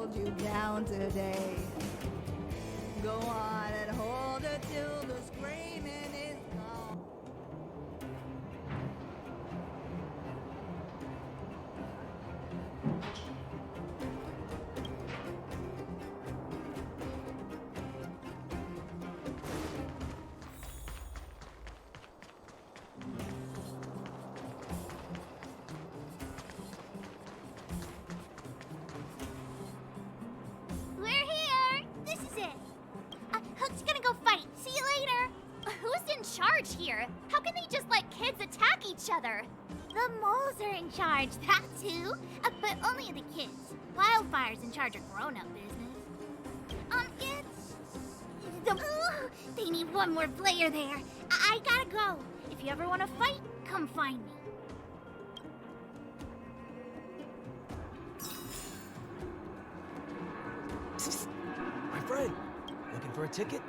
hold you down today. Go on and hold it till the screaming is gone. We're here! This is it! Hook's gonna go fight. See you later! Who's in charge here? How can they just let kids attack each other? The moles are in charge, that's who! But only the kids. Wildfire's in charge of grown-up business. They need one more player there. I gotta go. If you ever want to fight, come find me. My friend, looking for a ticket?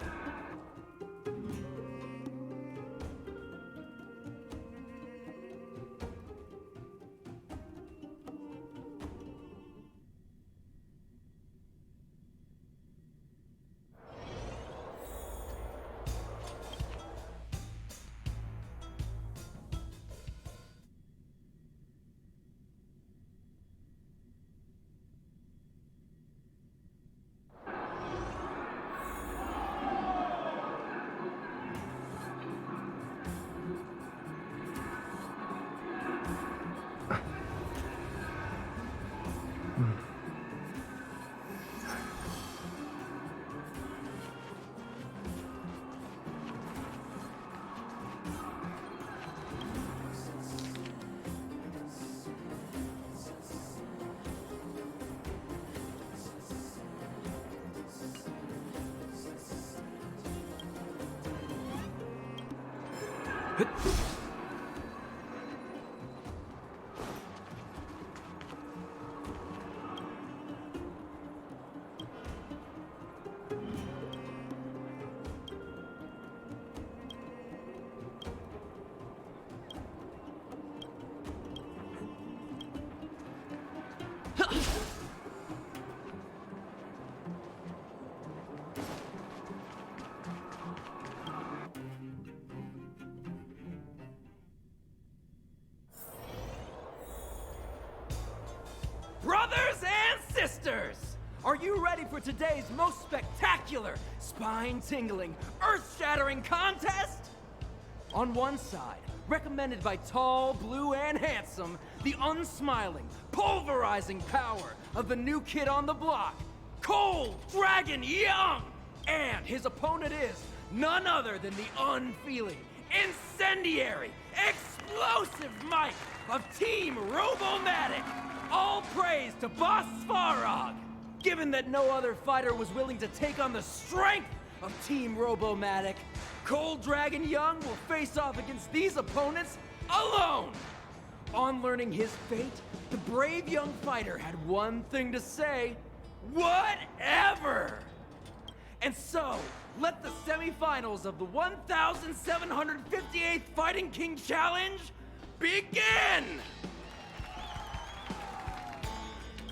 Brothers and sisters! Are you ready for today's most spectacular, spine-tingling, earth-shattering contest? On one side, recommended by tall, blue, and handsome, the unsmiling, pulverizing power of the new kid on the block, Cold Dragon Young! And his opponent is none other than the unfeeling, incendiary, explosive might of Team Robomatic! All praise to Boss Svarog! Given that no other fighter was willing to take on the strength of Team Robomatic, Cold Dragon Young will face off against these opponents alone! On learning his fate, the brave young fighter had one thing to say: whatever! And so, let the semifinals of the 1758th Fighting King Challenge begin!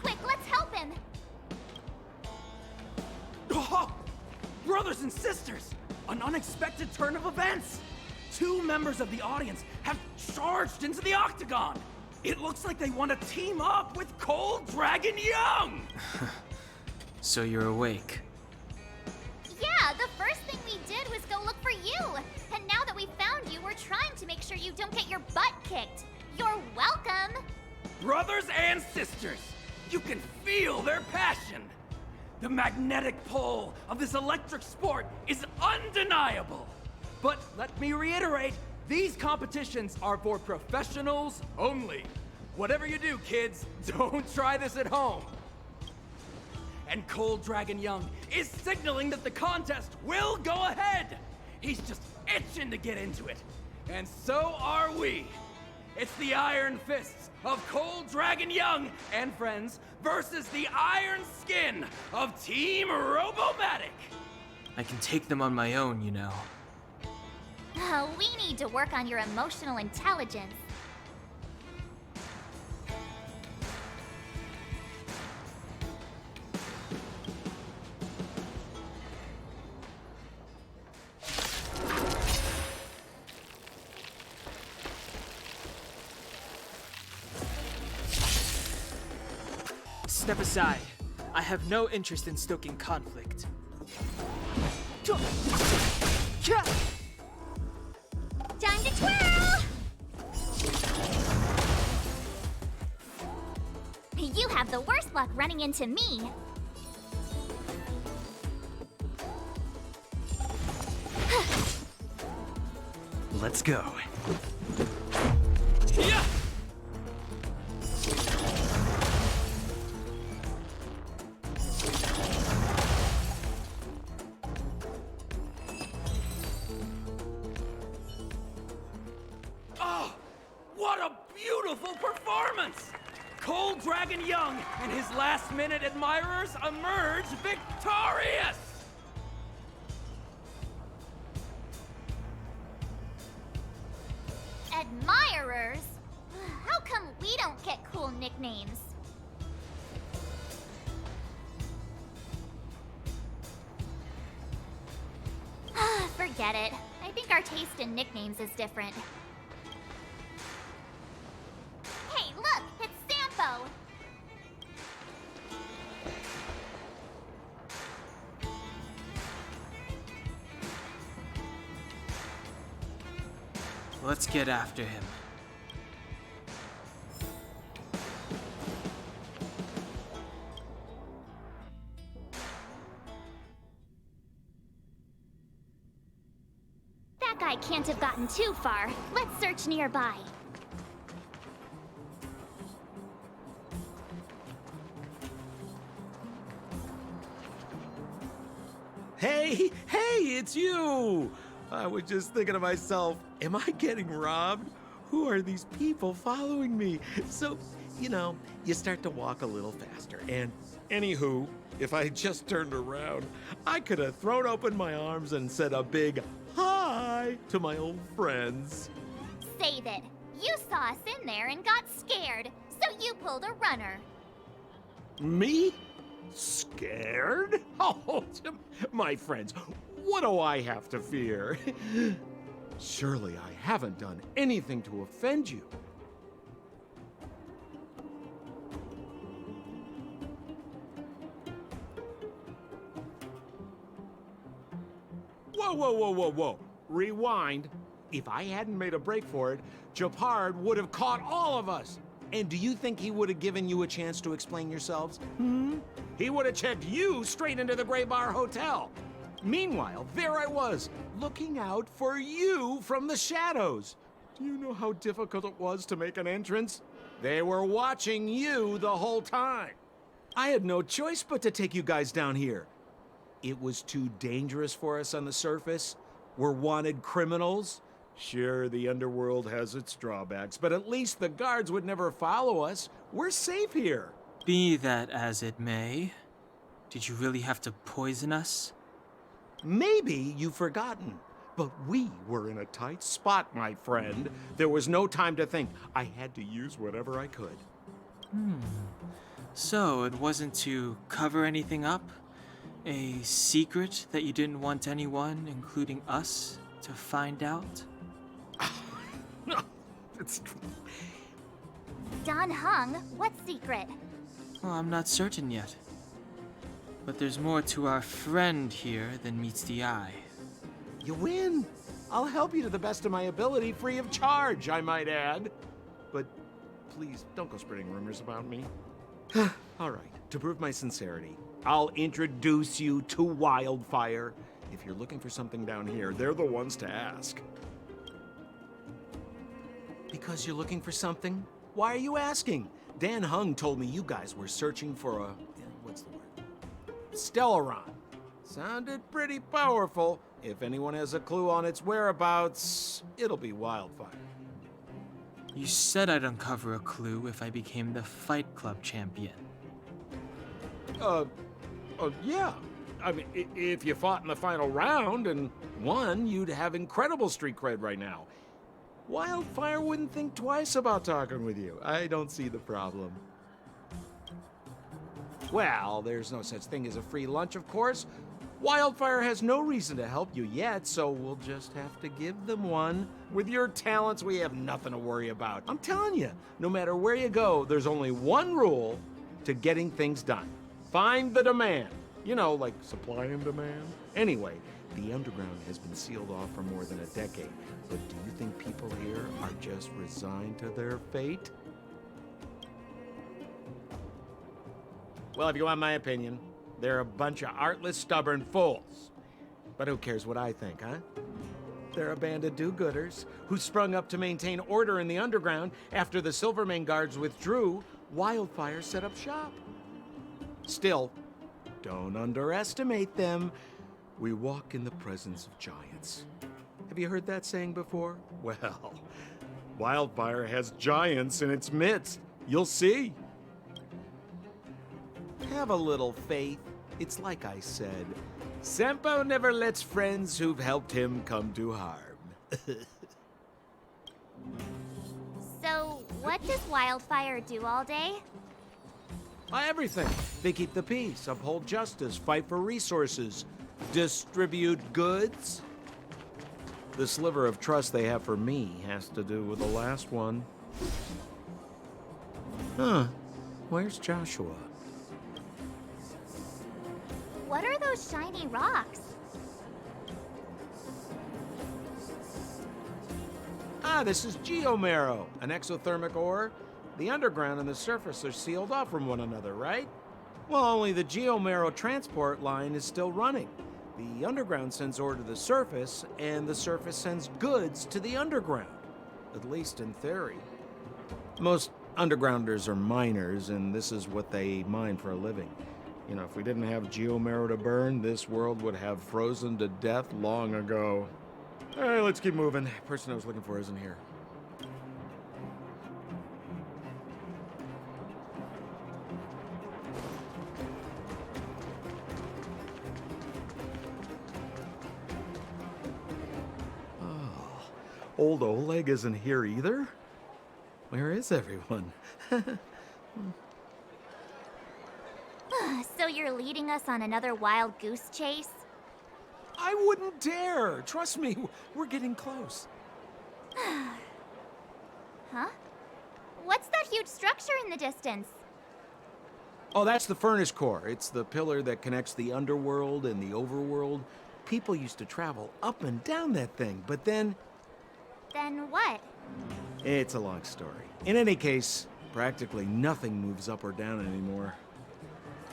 Quick, let's help him! Oh, brothers and sisters, an unexpected turn of events! Two members of the audience have charged into the octagon! It looks like they want to team up with Cold Dragon Young! So you're awake. Yeah, the first thing we did was go look for you! And now that we found you, we're trying to make sure you don't get your butt kicked. You're welcome! Brothers and sisters, you can feel their passion! The magnetic pull of this electric sport is undeniable! But let me reiterate, these competitions are for professionals only. Whatever you do, kids, don't try this at home. And Cold Dragon Young is signaling that the contest will go ahead! He's just itching to get into it. And so are we! It's the Iron Fists of Cold Dragon Young and friends versus the Iron Skin of Team Robomatic! I can take them on my own, you know. We need to work on your emotional intelligence. Step aside. I have no interest in stoking conflict. Time to twirl! You have the worst luck running into me. Let's go. Yeah! Oh, what a beautiful performance! Cold Dragon Young and his last-minute admirers emerge victorious! Admirers? How come we don't get cool nicknames? Forget it. I think our taste in nicknames is different. Hey, look! It's Sampo! Let's get after him. That guy can't have gotten too far. Let's search nearby. Hey, it's you! I was just thinking to myself, am I getting robbed? Who are these people following me? So, you start to walk a little faster. And anywho, if I had just turned around, I could have thrown open my arms and said a big hi to my old friends. Save it. You saw us in there and got scared, so you pulled a runner. Me? Scared? Oh, my friends, what do I have to fear? Surely I haven't done anything to offend you. Whoa. Rewind. If I hadn't made a break for it, Japard would have caught all of us. And do you think he would have given you a chance to explain yourselves? He would have checked you straight into the Gray Bar Hotel. Meanwhile, there I was, looking out for you from the shadows. Do you know how difficult it was to make an entrance? They were watching you the whole time. I had no choice but to take you guys down here. It was too dangerous for us on the surface. We're wanted criminals. Sure, the underworld has its drawbacks, but at least the guards would never follow us. We're safe here. Be that as it may, did you really have to poison us? Maybe you've forgotten, but we were in a tight spot, my friend. There was no time to think. I had to use whatever I could. So it wasn't to cover anything up? A secret that you didn't want anyone, including us, to find out? No, it's... Don Hung, what secret? Well, I'm not certain yet. But there's more to our friend here than meets the eye. You win. I'll help you to the best of my ability, free of charge, I might add. But please, don't go spreading rumors about me. All right, to prove my sincerity, I'll introduce you to Wildfire. If you're looking for something down here, they're the ones to ask. Because you're looking for something? Why are you asking? Dan Hung told me you guys were searching for a... what's the word? Stellaron. Sounded pretty powerful. If anyone has a clue on its whereabouts, it'll be Wildfire. You said I'd uncover a clue if I became the Fight Club champion. Yeah. I mean, if you fought in the final round and won, you'd have incredible street cred right now. Wildfire wouldn't think twice about talking with you. I don't see the problem. Well, there's no such thing as a free lunch, of course. Wildfire has no reason to help you yet, so we'll just have to give them one. With your talents, we have nothing to worry about. I'm telling you, no matter where you go, there's only one rule. to getting things done. Find the demand. You know, like supply and demand. Anyway, the underground has been sealed off for more than a decade. But do you think people here are just resigned to their fate? Well, if you want my opinion, they're a bunch of artless, stubborn fools. But who cares what I think, huh? They're a band of do-gooders who sprung up to maintain order in the underground after the Silvermane guards withdrew. Wildfire set up shop. Still, don't underestimate them. We walk in the presence of giants. Have you heard that saying before? Well, Wildfire has giants in its midst. You'll see. Have a little faith. It's like I said. Senpo never lets friends who've helped him come to harm. So, what does Wildfire do all day? Everything. They keep the peace, uphold justice, fight for resources, distribute goods. The sliver of trust they have for me has to do with the last one. Huh. Where's Joshua? What are those shiny rocks? This is geomarrow, an exothermic ore. The underground and the surface are sealed off from one another, right? Well, only the geomarrow transport line is still running. The underground sends ore to the surface, and the surface sends goods to the underground. At least in theory. Most undergrounders are miners, and this is what they mine for a living. You know, if we didn't have geomarrow to burn, this world would have frozen to death long ago. All right, let's keep moving. The person I was looking for isn't here. Oh, old Oleg isn't here either? Where is everyone? So you're leading us on another wild goose chase? I wouldn't dare. Trust me, we're getting close. Huh? What's that huge structure in the distance? Oh, that's the furnace core. It's the pillar that connects the underworld and the overworld. People used to travel up and down that thing, but then... Then what? It's a long story. In any case, practically nothing moves up or down anymore.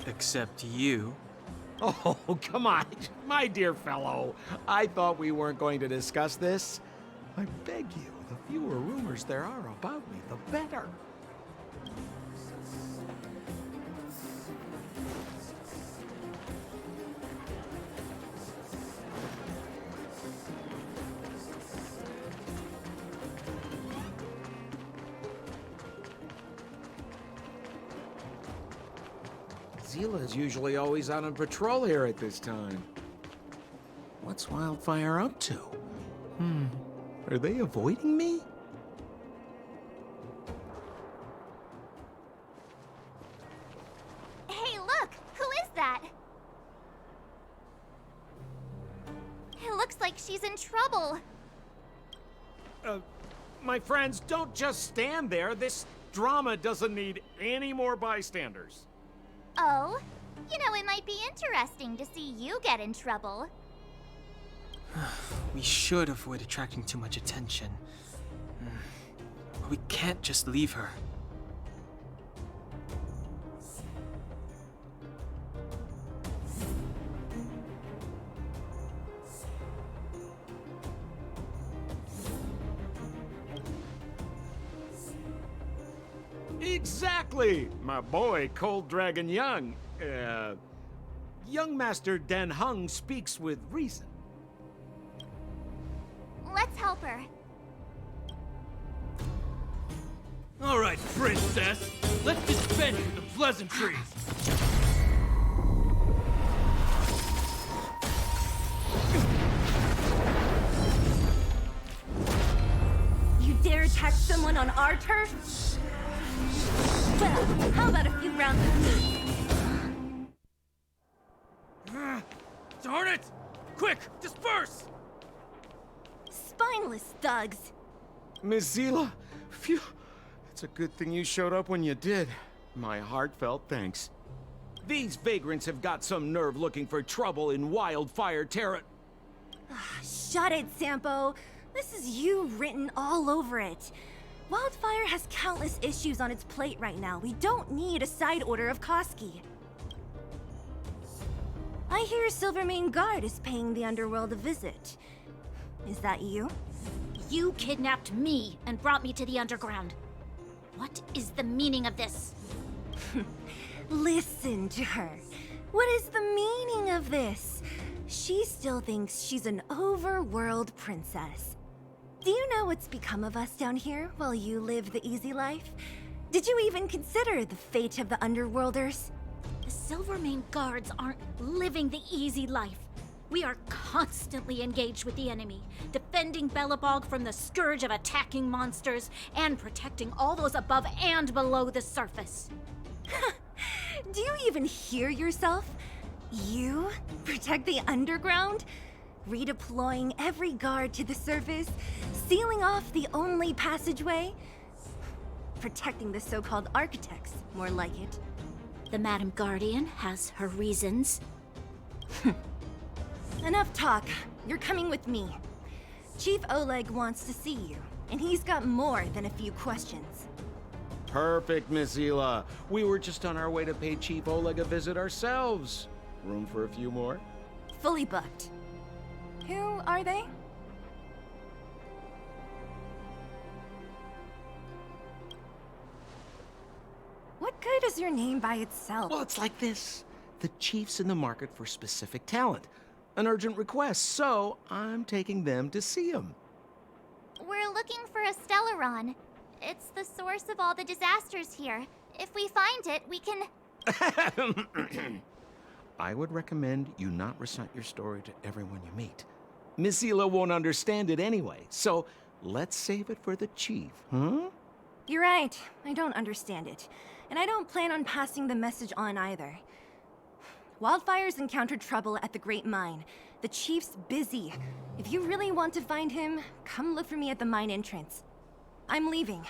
Except you. Oh, come on, my dear fellow. I thought we weren't going to discuss this. I beg you, the fewer rumors there are about me, the better. Zila's usually always out on patrol here at this time. What's Wildfire up to? Are they avoiding me? Hey, look! Who is that? It looks like she's in trouble. My friends, don't just stand there. This drama doesn't need any more bystanders. Oh? You know, it might be interesting to see you get in trouble. We should avoid attracting too much attention. But we can't just leave her. Exactly! My boy, Cold Dragon Young. Young Master Den Hung speaks with reason. Let's help her. All right, princess. Let's dispense with the pleasantries. You dare attack someone on our turf? Well, how about a few rounds of me? Darn it! Quick, disperse! Spineless thugs. Miss Zila, phew. It's a good thing you showed up when you did. My heartfelt thanks. These vagrants have got some nerve looking for trouble in Wildfire Terra. Shut it, Sampo. This is you written all over it. Wildfire has countless issues on its plate right now. We don't need a side order of Koski. I hear Silvermane Guard is paying the underworld a visit. Is that you? You kidnapped me and brought me to the underground. What is the meaning of this? Listen to her. What is the meaning of this? She still thinks she's an overworld princess. Do you know what's become of us down here while you live the easy life? Did you even consider the fate of the underworlders? The Silvermane Guards aren't living the easy life. We are constantly engaged with the enemy, defending Belobog from the scourge of attacking monsters and protecting all those above and below the surface. Do you even hear yourself? You protect the underground? Redeploying every guard to the surface? Sealing off the only passageway? Protecting the so-called architects, more like it. The Madam Guardian has her reasons. Enough talk. You're coming with me. Chief Oleg wants to see you, and he's got more than a few questions. Perfect, Miss Hila. We were just on our way to pay Chief Oleg a visit ourselves. Room for a few more? Fully booked. Who are they? What good is your name by itself? Well, it's like this. The chief's in the market for specific talent. An urgent request, so I'm taking them to see him. We're looking for a Stellaron. It's the source of all the disasters here. If we find it, we can... I would recommend you not recite your story to everyone you meet. Miss Hila won't understand it anyway, so let's save it for the chief, huh? You're right. I don't understand it. And I don't plan on passing the message on either. Wildfire's encountered trouble at the Great Mine. The chief's busy. If you really want to find him, come look for me at the mine entrance. I'm leaving.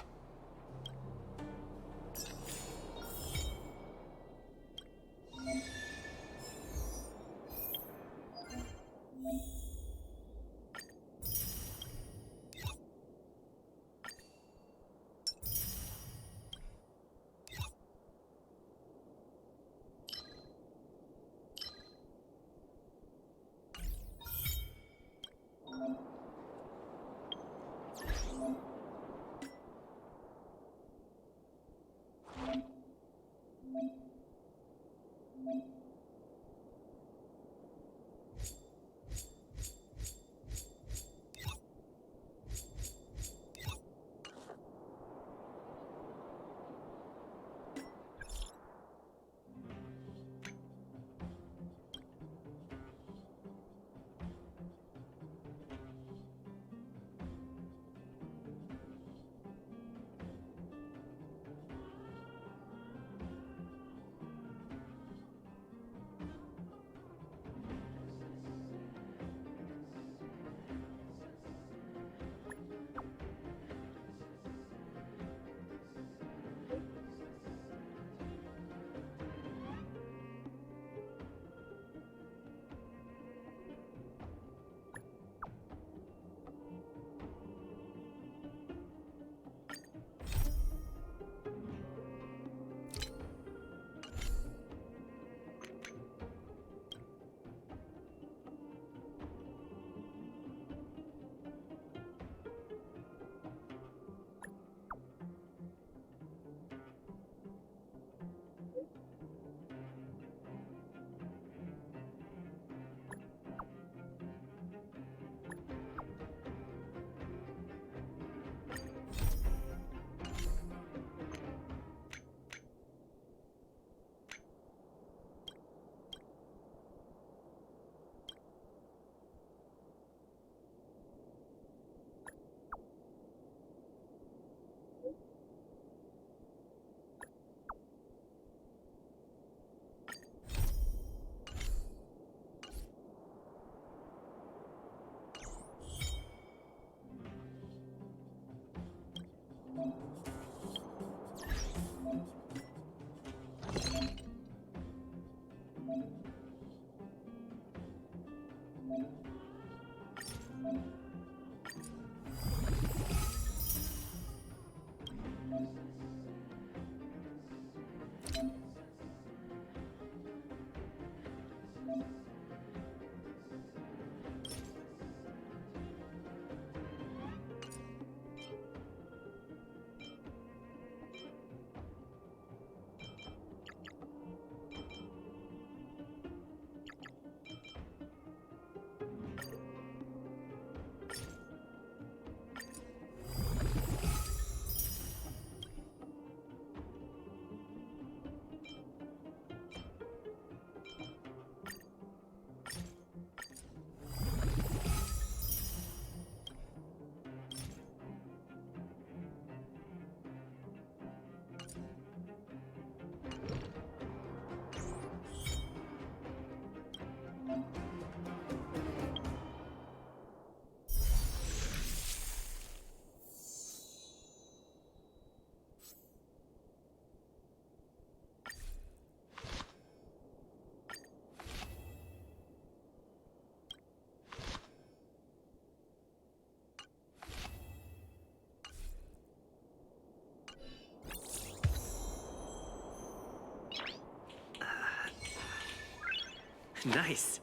Nice.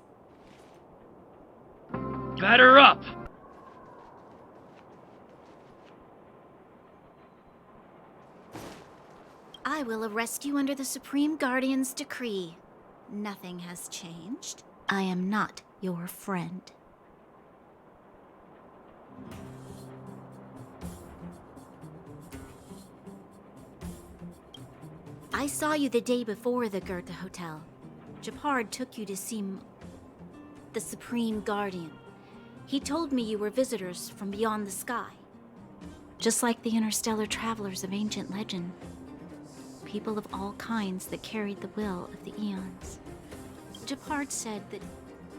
Batter up! I will arrest you under the Supreme Guardian's decree. Nothing has changed. I am not your friend. I saw you the day before the Goethe Hotel. Japard took you to see the Supreme Guardian. He told me you were visitors from beyond the sky. Just like the interstellar travelers of ancient legend. People of all kinds that carried the will of the eons. Japard said that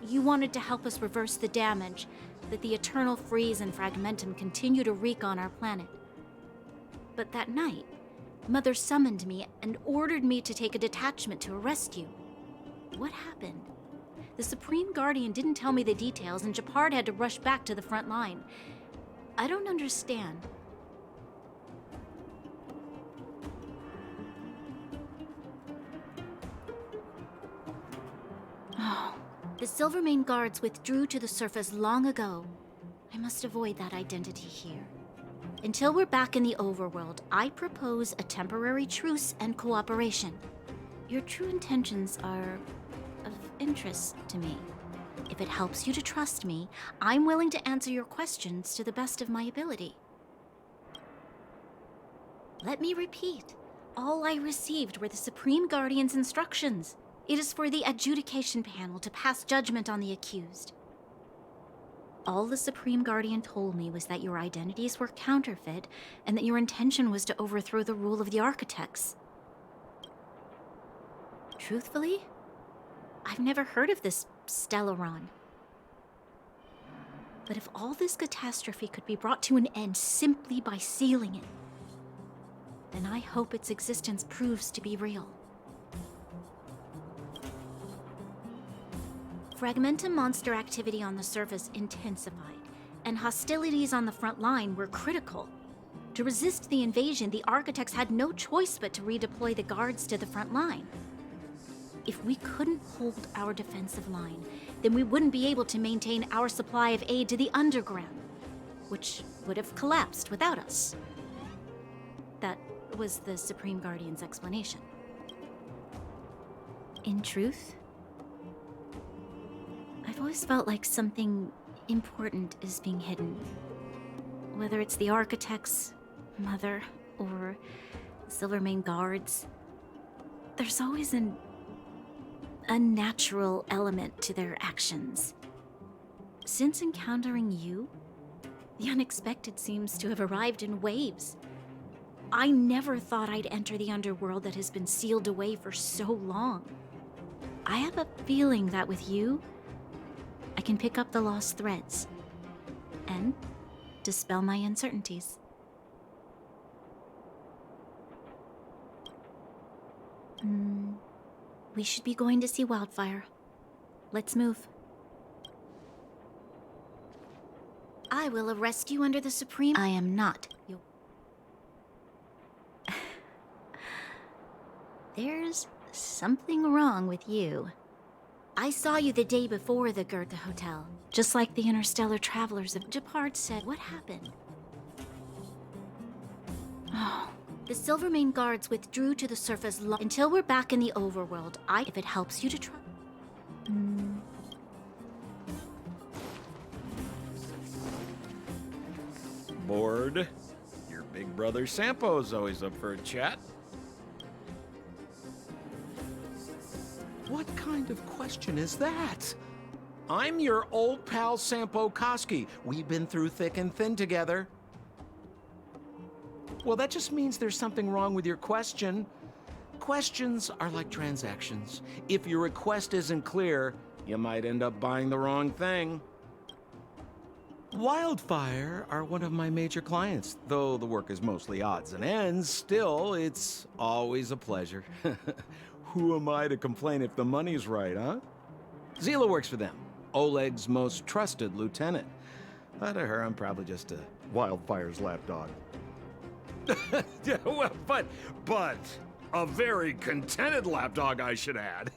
you wanted to help us reverse the damage that the eternal freeze and fragmentum continue to wreak on our planet. But that night, Mother summoned me and ordered me to take a detachment to arrest you. What happened? The Supreme Guardian didn't tell me the details, and Japard had to rush back to the front line. I don't understand. Oh, the Silvermane guards withdrew to the surface long ago. I must avoid that identity here. Until we're back in the overworld, I propose a temporary truce and cooperation. Your true intentions are of interest to me. If it helps you to trust me, I'm willing to answer your questions to the best of my ability. Let me repeat. All I received were the Supreme Guardian's instructions. It is for the adjudication panel to pass judgment on the accused. All the Supreme Guardian told me was that your identities were counterfeit and that your intention was to overthrow the rule of the architects. Truthfully, I've never heard of this Stellaron. But if all this catastrophe could be brought to an end simply by sealing it, then I hope its existence proves to be real. Fragmentum monster activity on the surface intensified, and hostilities on the front line were critical. To resist the invasion, the architects had no choice but to redeploy the guards to the front line. If we couldn't hold our defensive line, then we wouldn't be able to maintain our supply of aid to the underground, which would have collapsed without us. That was the Supreme Guardian's explanation. In truth, I've always felt like something important is being hidden. Whether it's the architects, Mother, or the Silvermane guards, there's always an unnatural element to their actions. Since encountering you, the unexpected seems to have arrived in waves. I never thought I'd enter the underworld that has been sealed away for so long. I have a feeling that with you, I can pick up the lost threads and dispel my uncertainties. We should be going to see Wildfire. Let's move. I will arrest you under the Supreme. I am not your. There's something wrong with you. I saw you the day before the Goethe Hotel. Just like the interstellar travelers of Gepard said. What happened? Oh. The Silvermane guards withdrew to the surface until we're back in the overworld. If it helps you to try. Bored? Your big brother Sampo's always up for a chat. What kind of question is that? I'm your old pal Sampo Koski. We've been through thick and thin together. Well, that just means there's something wrong with your question. Questions are like transactions. If your request isn't clear, you might end up buying the wrong thing. Wildfire are one of my major clients. Though the work is mostly odds and ends, still, it's always a pleasure. Who am I to complain if the money's right, huh? Zila works for them, Oleg's most trusted lieutenant. But to her, I'm probably just a Wildfire's lapdog. Yeah, well, but a very contented lapdog, I should add.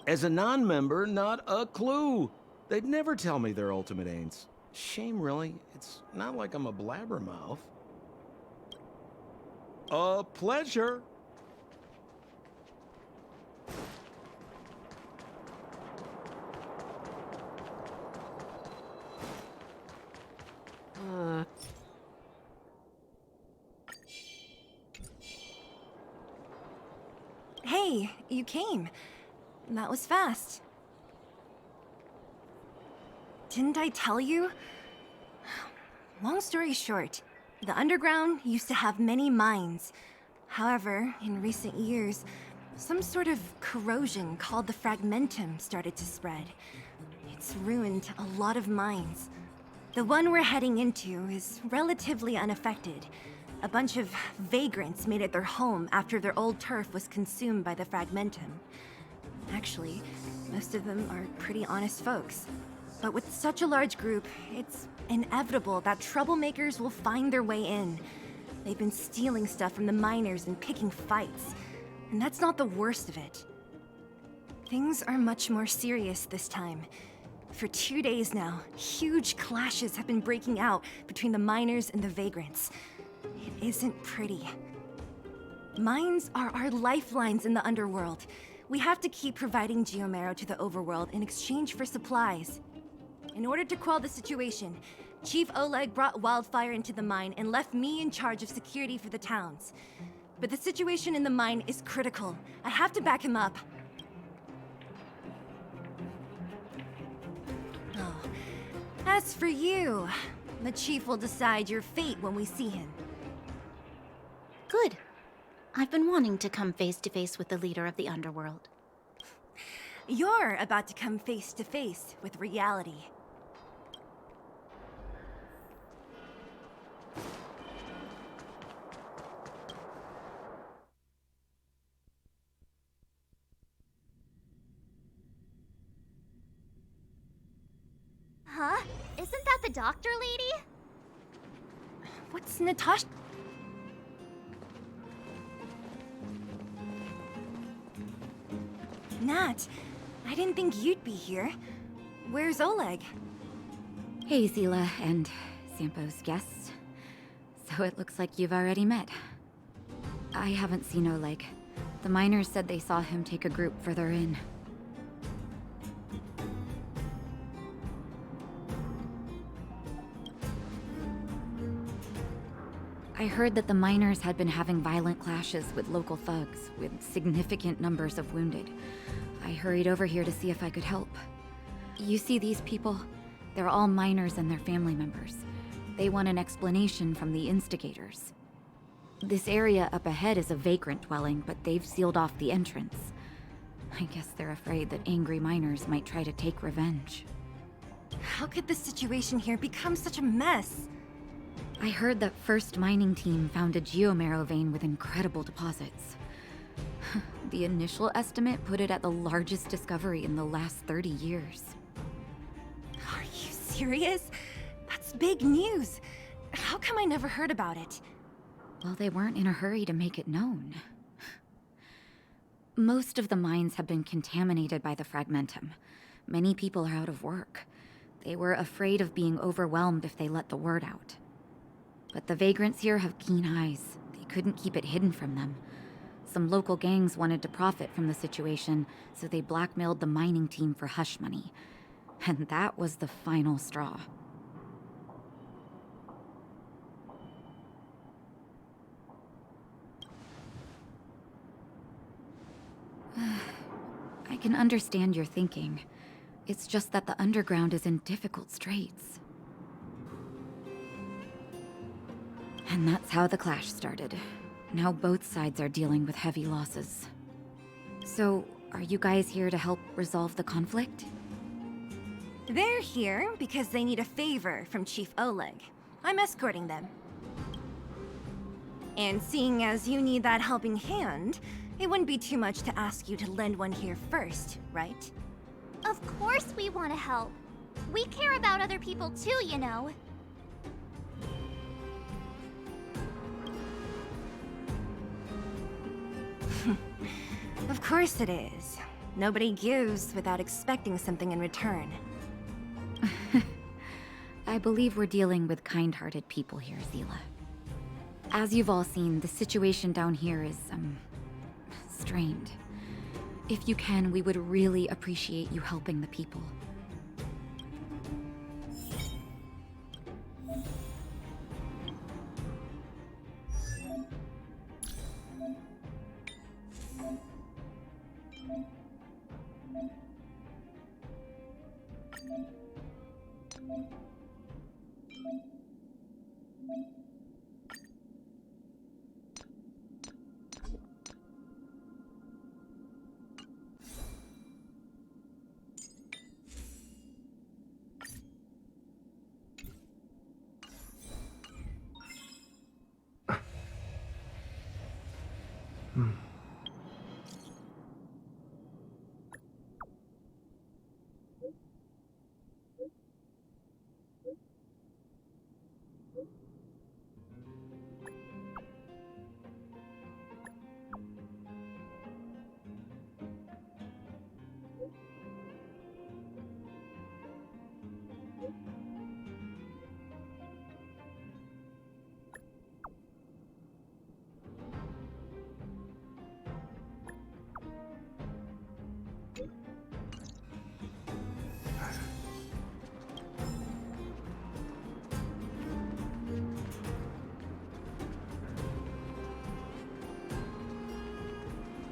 As a non-member, not a clue. They'd never tell me their ultimate aims. Shame, really. It's not like I'm a blabbermouth. A pleasure. Hey, you came. That was fast. Didn't I tell you? Long story short, the underground used to have many mines. However, in recent years, some sort of corrosion called the fragmentum started to spread. It's ruined a lot of mines. The one we're heading into is relatively unaffected. A bunch of vagrants made it their home after their old turf was consumed by the fragmentum. Actually, most of them are pretty honest folks. But with such a large group, it's inevitable that troublemakers will find their way in. They've been stealing stuff from the miners and picking fights. And that's not the worst of it. Things are much more serious this time. For 2 days now, huge clashes have been breaking out between the miners and the vagrants. It isn't pretty. Mines are our lifelines in the underworld. We have to keep providing Geomero to the overworld in exchange for supplies. In order to quell the situation, Chief Oleg brought Wildfire into the mine and left me in charge of security for the towns. But the situation in the mine is critical. I have to back him up. Oh. As for you, the Chief will decide your fate when we see him. Good. I've been wanting to come face to face with the leader of the underworld. You're about to come face to face with reality. Huh? Isn't that the doctor lady? What's Natasha? Nat, I didn't think you'd be here. Where's Oleg? Hey, Zila and Sampo's guests. So it looks like you've already met. I haven't seen Oleg. The miners said they saw him take a group further in. I heard that the miners had been having violent clashes with local thugs, with significant numbers of wounded. I hurried over here to see if I could help. You see these people? They're all miners and their family members. They want an explanation from the instigators. This area up ahead is a vagrant dwelling, but they've sealed off the entrance. I guess they're afraid that angry miners might try to take revenge. How could the situation here become such a mess? I heard that First Mining Team found a Geomero vein with incredible deposits. The initial estimate put it at the largest discovery in the last 30 years. Are you serious? That's big news. How come I never heard about it? Well, they weren't in a hurry to make it known. Most of the mines have been contaminated by the fragmentum. Many people are out of work. They were afraid of being overwhelmed if they let the word out. But the vagrants here have keen eyes. They couldn't keep it hidden from them. Some local gangs wanted to profit from the situation, so they blackmailed the mining team for hush money. And that was the final straw. I can understand your thinking. It's just that the underground is in difficult straits. And that's how the clash started. Now both sides are dealing with heavy losses. So, are you guys here to help resolve the conflict? They're here because they need a favor from Chief Oleg. I'm escorting them. And seeing as you need that helping hand, it wouldn't be too much to ask you to lend one here first, right? Of course we want to help. We care about other people too, you know. Of course it is. Nobody gives without expecting something in return. I believe we're dealing with kind-hearted people here, Zila. As you've all seen, the situation down here is, strained. If you can, we would really appreciate you helping the people.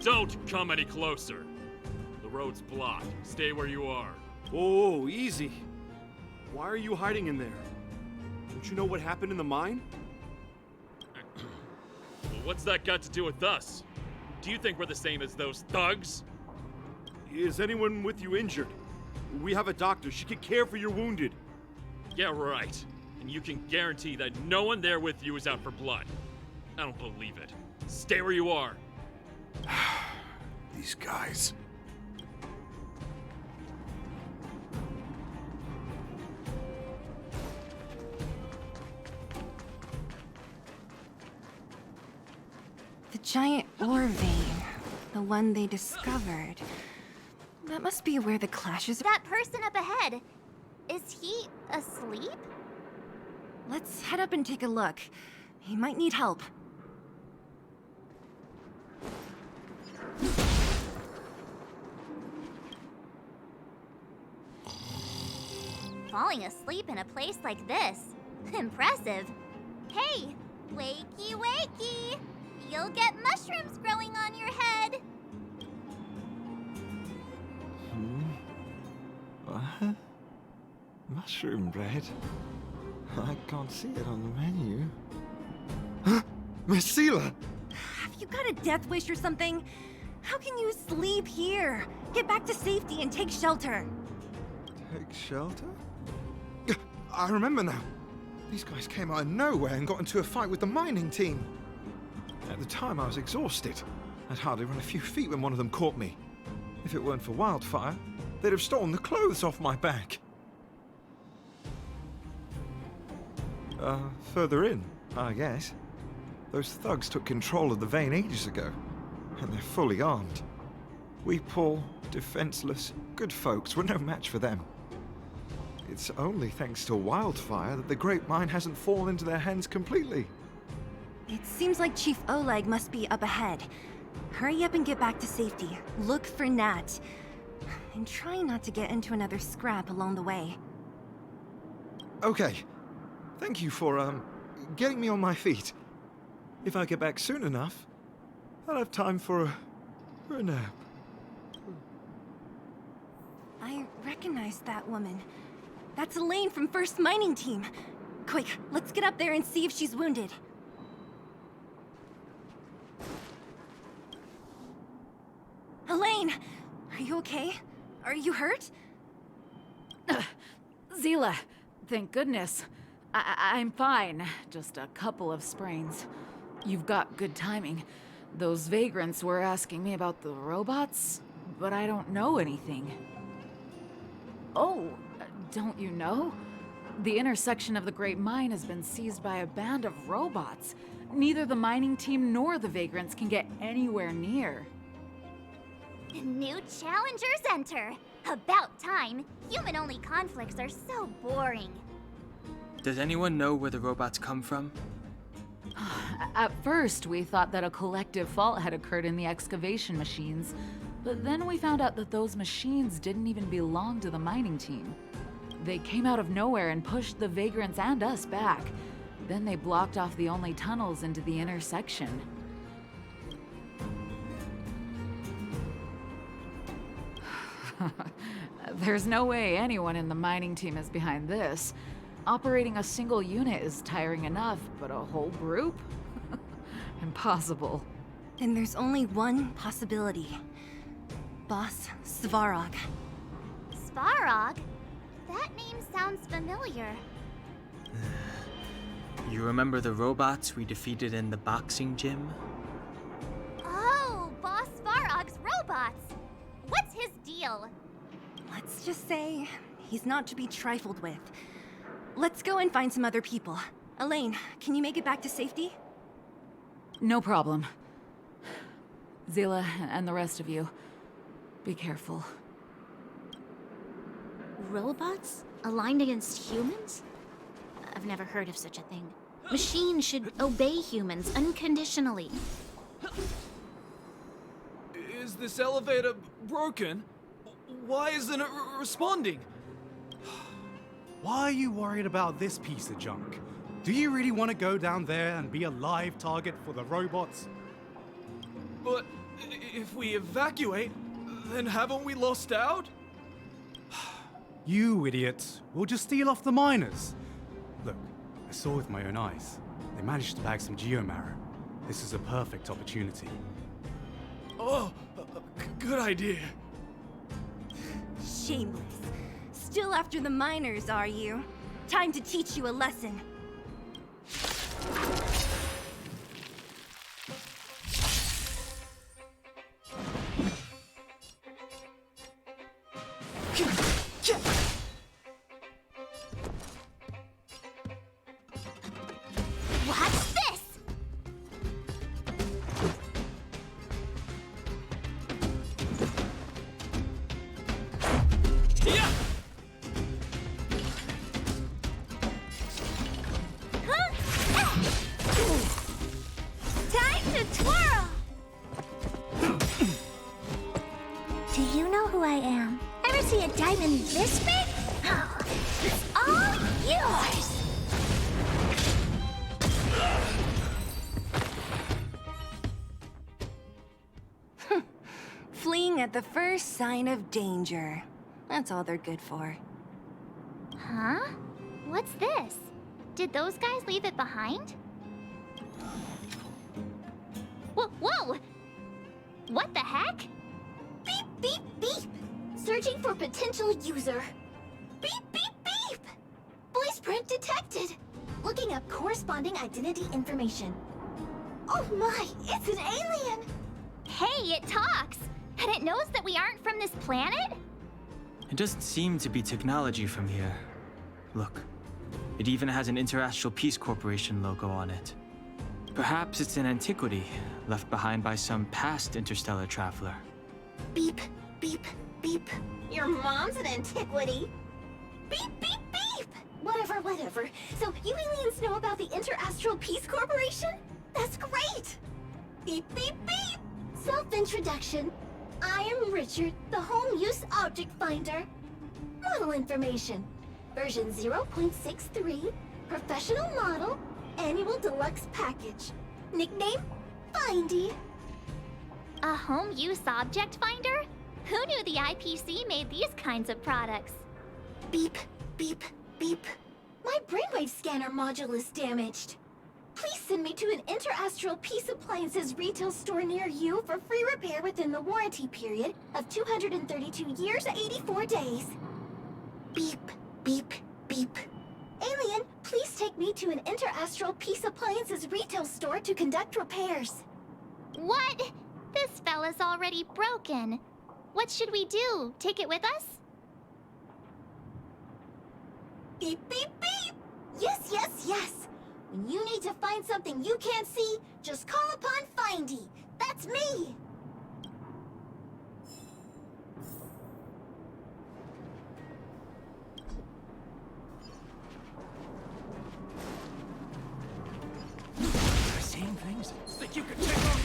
Don't come any closer. The road's blocked. Stay where you are. Oh, easy. Why are you hiding in there? Don't you know what happened in the mine? Well, what's that got to do with us? Do you think we're the same as those thugs? Is anyone with you injured? We have a doctor. She can care for your wounded. Yeah, right. And you can guarantee that no one there with you is out for blood. I don't believe it. Stay where you are. These guys. The giant ore vein. The one they discovered. That must be where the clashes... That person up ahead, is he asleep? Let's head up and take a look. He might need help. Falling asleep in a place like this. Impressive. Hey, wakey wakey! You'll get mushrooms growing on your head. What? Mushroom bread? I can't see it on the menu. Huh? Miss Seela! Have you got a death wish or something? How can you sleep here? Get back to safety and take shelter. Take shelter? I remember now. These guys came out of nowhere and got into a fight with the mining team. At the time, I was exhausted. I'd hardly run a few feet when one of them caught me. If it weren't for Wildfire, they'd have stolen the clothes off my back. Further in, I guess. Those thugs took control of the vein ages ago, and they're fully armed. We poor, defenseless, good folks were no match for them. It's only thanks to Wildfire that the Great Mine hasn't fallen into their hands completely. It seems like Chief Oleg must be up ahead. Hurry up and get back to safety. Look for Nat. And try not to get into another scrap along the way. Okay. Thank you for, getting me on my feet. If I get back soon enough, I'll have time for a nap. I recognize that woman. That's Elaine from First Mining Team. Quick, let's get up there and see if she's wounded. Elaine! Are you okay? Are you hurt? Zila, thank goodness. I'm fine. Just a couple of sprains. You've got good timing. Those vagrants were asking me about the robots, but I don't know anything. Oh, don't you know? The intersection of the Great Mine has been seized by a band of robots. Neither the mining team nor the vagrants can get anywhere near. New challengers enter. About time. Human-only conflicts are so boring. Does anyone know where the robots come from? At first, we thought that a collective fault had occurred in the excavation machines, but then we found out that those machines didn't even belong to the mining team. They came out of nowhere and pushed the vagrants and us back. Then they blocked off the only tunnels into the intersection. There's no way anyone in the mining team is behind this. Operating a single unit is tiring enough, but a whole group? Impossible. Then there's only one possibility. Boss Svarog. Svarog? That name sounds familiar. You remember the robots we defeated in the boxing gym? Oh, Boss Svarog's robots! What's his deal? Let's just say he's not to be trifled with. Let's go and find some other people. Elaine, can you make it back to safety? No problem. Zila and the rest of you, be careful. Robots? Aligned against humans? I've never heard of such a thing. Machines should obey humans unconditionally. Is this elevator broken? Why isn't it responding? Why are you worried about this piece of junk? Do you really want to go down there and be a live target for the robots? But if we evacuate, then haven't we lost out? You idiots. We'll just steal off the miners. Look, I saw with my own eyes. They managed to bag some geomarrow. This is a perfect opportunity. Oh, good idea. Shameless. Still after the miners, are you? Time to teach you a lesson. What's this? Time to twirl! Do you know who I am? Ever see a diamond this big? Oh, it's all yours! Fleeing at the first sign of danger. That's all they're good for. Huh? What's this? Did those guys leave it behind? Whoa! What the heck? Beep, beep, beep! Searching for potential user. Beep, beep, beep! Voice print detected. Looking up corresponding identity information. Oh my, it's an alien! Hey, it talks! And it knows that we aren't from this planet? It doesn't seem to be technology from here. Look, it even has an Interastral Peace Corporation logo on it. Perhaps it's an antiquity left behind by some past interstellar traveler. Beep, beep, beep. Your mom's an antiquity. Beep, beep, beep! Whatever. So you aliens know about the Interastral Peace Corporation? That's great! Beep, beep, beep! Self-introduction. I am Richard, the Home Use Object Finder. Model information. Version 0.63, professional model, annual deluxe package. Nickname, Findy. A home use object finder? Who knew the IPC made these kinds of products? Beep, beep, beep. My brainwave scanner module is damaged. Please send me to an Interastral Peace Appliances retail store near you for free repair within the warranty period of 232 years, 84 days. Beep, beep, beep. Alien, please take me to an Interastral Peace Appliances retail store to conduct repairs. What? This fella's already broken. What should we do? Take it with us? Beep, beep, beep! Yes! When you need to find something you can't see, just call upon Findy. That's me! You're seeing things that you could check on.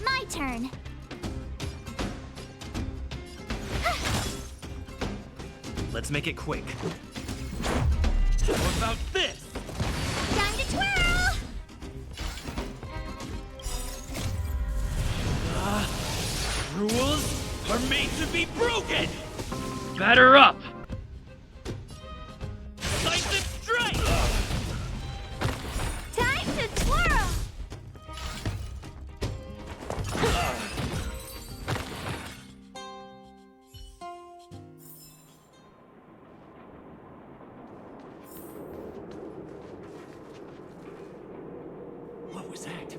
My turn. Let's make it quick. What about this? Time to twirl! Rules are made to be broken! Batter up! Decisive strike! Time to twirl! What was that?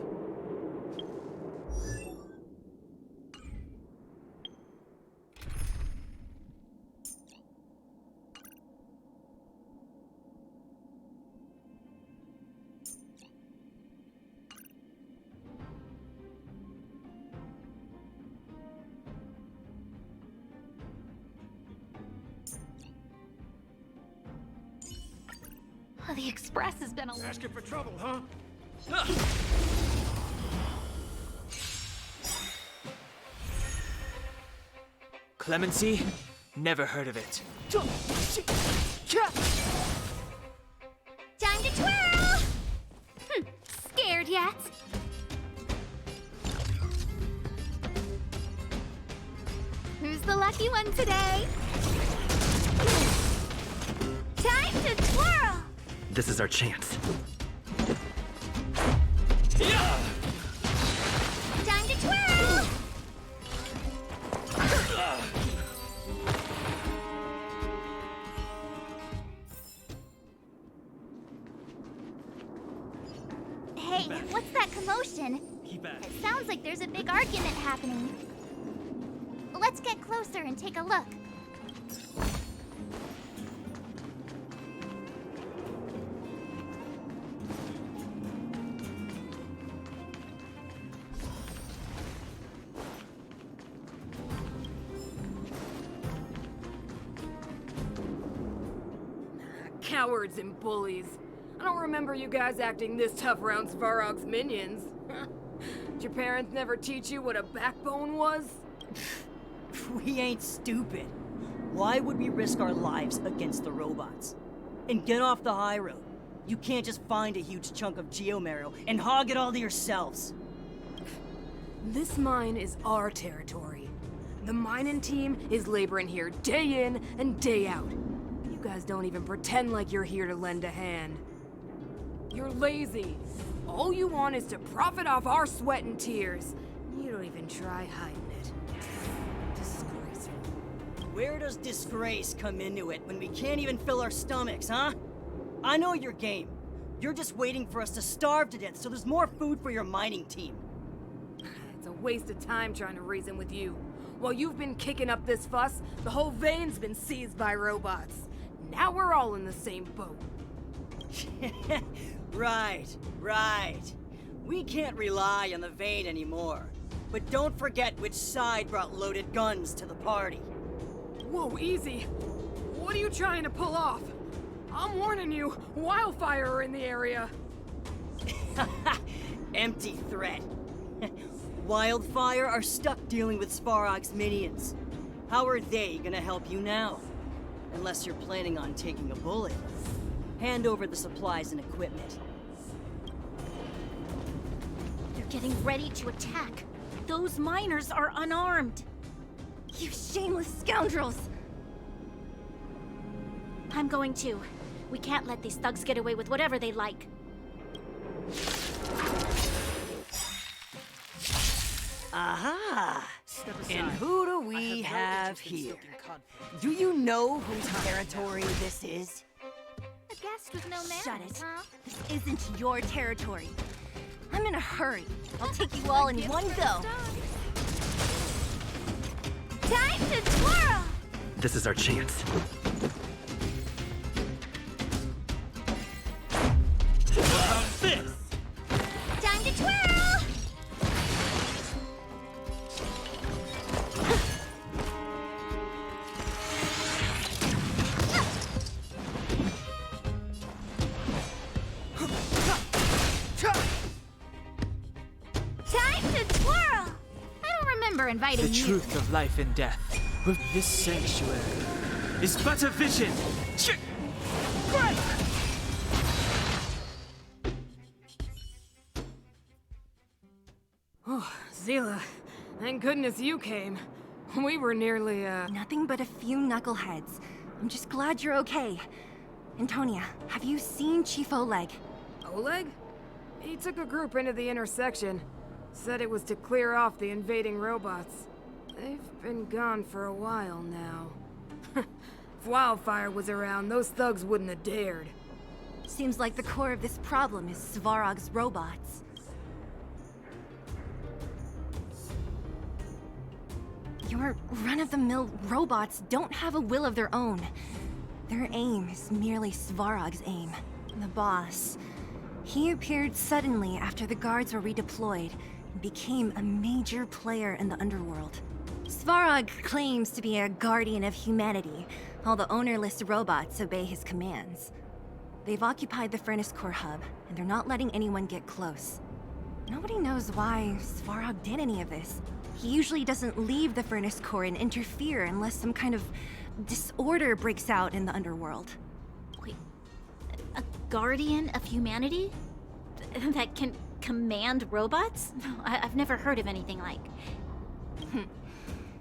Oh, the Express has been a... Asking for trouble, huh? Clemency? Never heard of it. Time to twirl! Scared yet? Who's the lucky one today? Time to twirl! This is our chance. Time to twirl! Hey, what's that commotion? Keep at it. It sounds like there's a big argument happening. Let's get closer and take a look. Cowards and bullies. I don't remember you guys acting this tough around Svarog's minions. Did your parents never teach you what a backbone was? We ain't stupid. Why would we risk our lives against the robots? And get off the high road. You can't just find a huge chunk of geomarrow and hog it all to yourselves. This mine is our territory. The mining team is laboring here day in and day out. You guys don't even pretend like you're here to lend a hand. You're lazy. All you want is to profit off our sweat and tears. You don't even try hiding it. Disgraceful. Where does disgrace come into it when we can't even fill our stomachs, huh? I know your game. You're just waiting for us to starve to death so there's more food for your mining team. It's a waste of time trying to reason with you. While you've been kicking up this fuss, the whole vein's been seized by robots. Now we're all in the same boat. Right. We can't rely on the vein anymore. But don't forget which side brought loaded guns to the party. Whoa, easy. What are you trying to pull off? I'm warning you, wildfire are in the area. Empty threat. Wildfire are stuck dealing with Svarog's minions. How are they gonna help you now? Unless you're planning on taking a bullet. Hand over the supplies and equipment. They're getting ready to attack. Those miners are unarmed. You shameless scoundrels! I'm going to. We can't let these thugs get away with whatever they like. Aha! And who do we have here? Do you know whose territory this is? A guest with no manners, Shut it. huh? This isn't your territory. I'm in a hurry. I'll take you all in one go. Time to twirl! This is our chance. How's this? Time to twirl! Time to twirl! I don't remember inviting The you. truth of life and death. With this sanctuary is but a vision. Oh, Zila, thank goodness you came. We were nearly, Nothing but a few knuckleheads. I'm just glad you're okay. Antonia, have you seen Chief Oleg? Oleg? He took a group into the intersection. Said it was to clear off the invading robots. They've been gone for a while now. If Wildfire was around, those thugs wouldn't have dared. Seems like the core of this problem is Svarog's robots. Your run-of-the-mill robots don't have a will of their own. Their aim is merely Svarog's aim. The boss. He appeared suddenly after the guards were redeployed and became a major player in the underworld. Svarog claims to be a guardian of humanity, while the ownerless robots obey his commands. They've occupied the Furnace Core hub, and they're not letting anyone get close. Nobody knows why Svarog did any of this. He usually doesn't leave the Furnace Core and interfere unless some kind of disorder breaks out in the underworld. Wait, a guardian of humanity? That can command robots? I've never heard of anything like.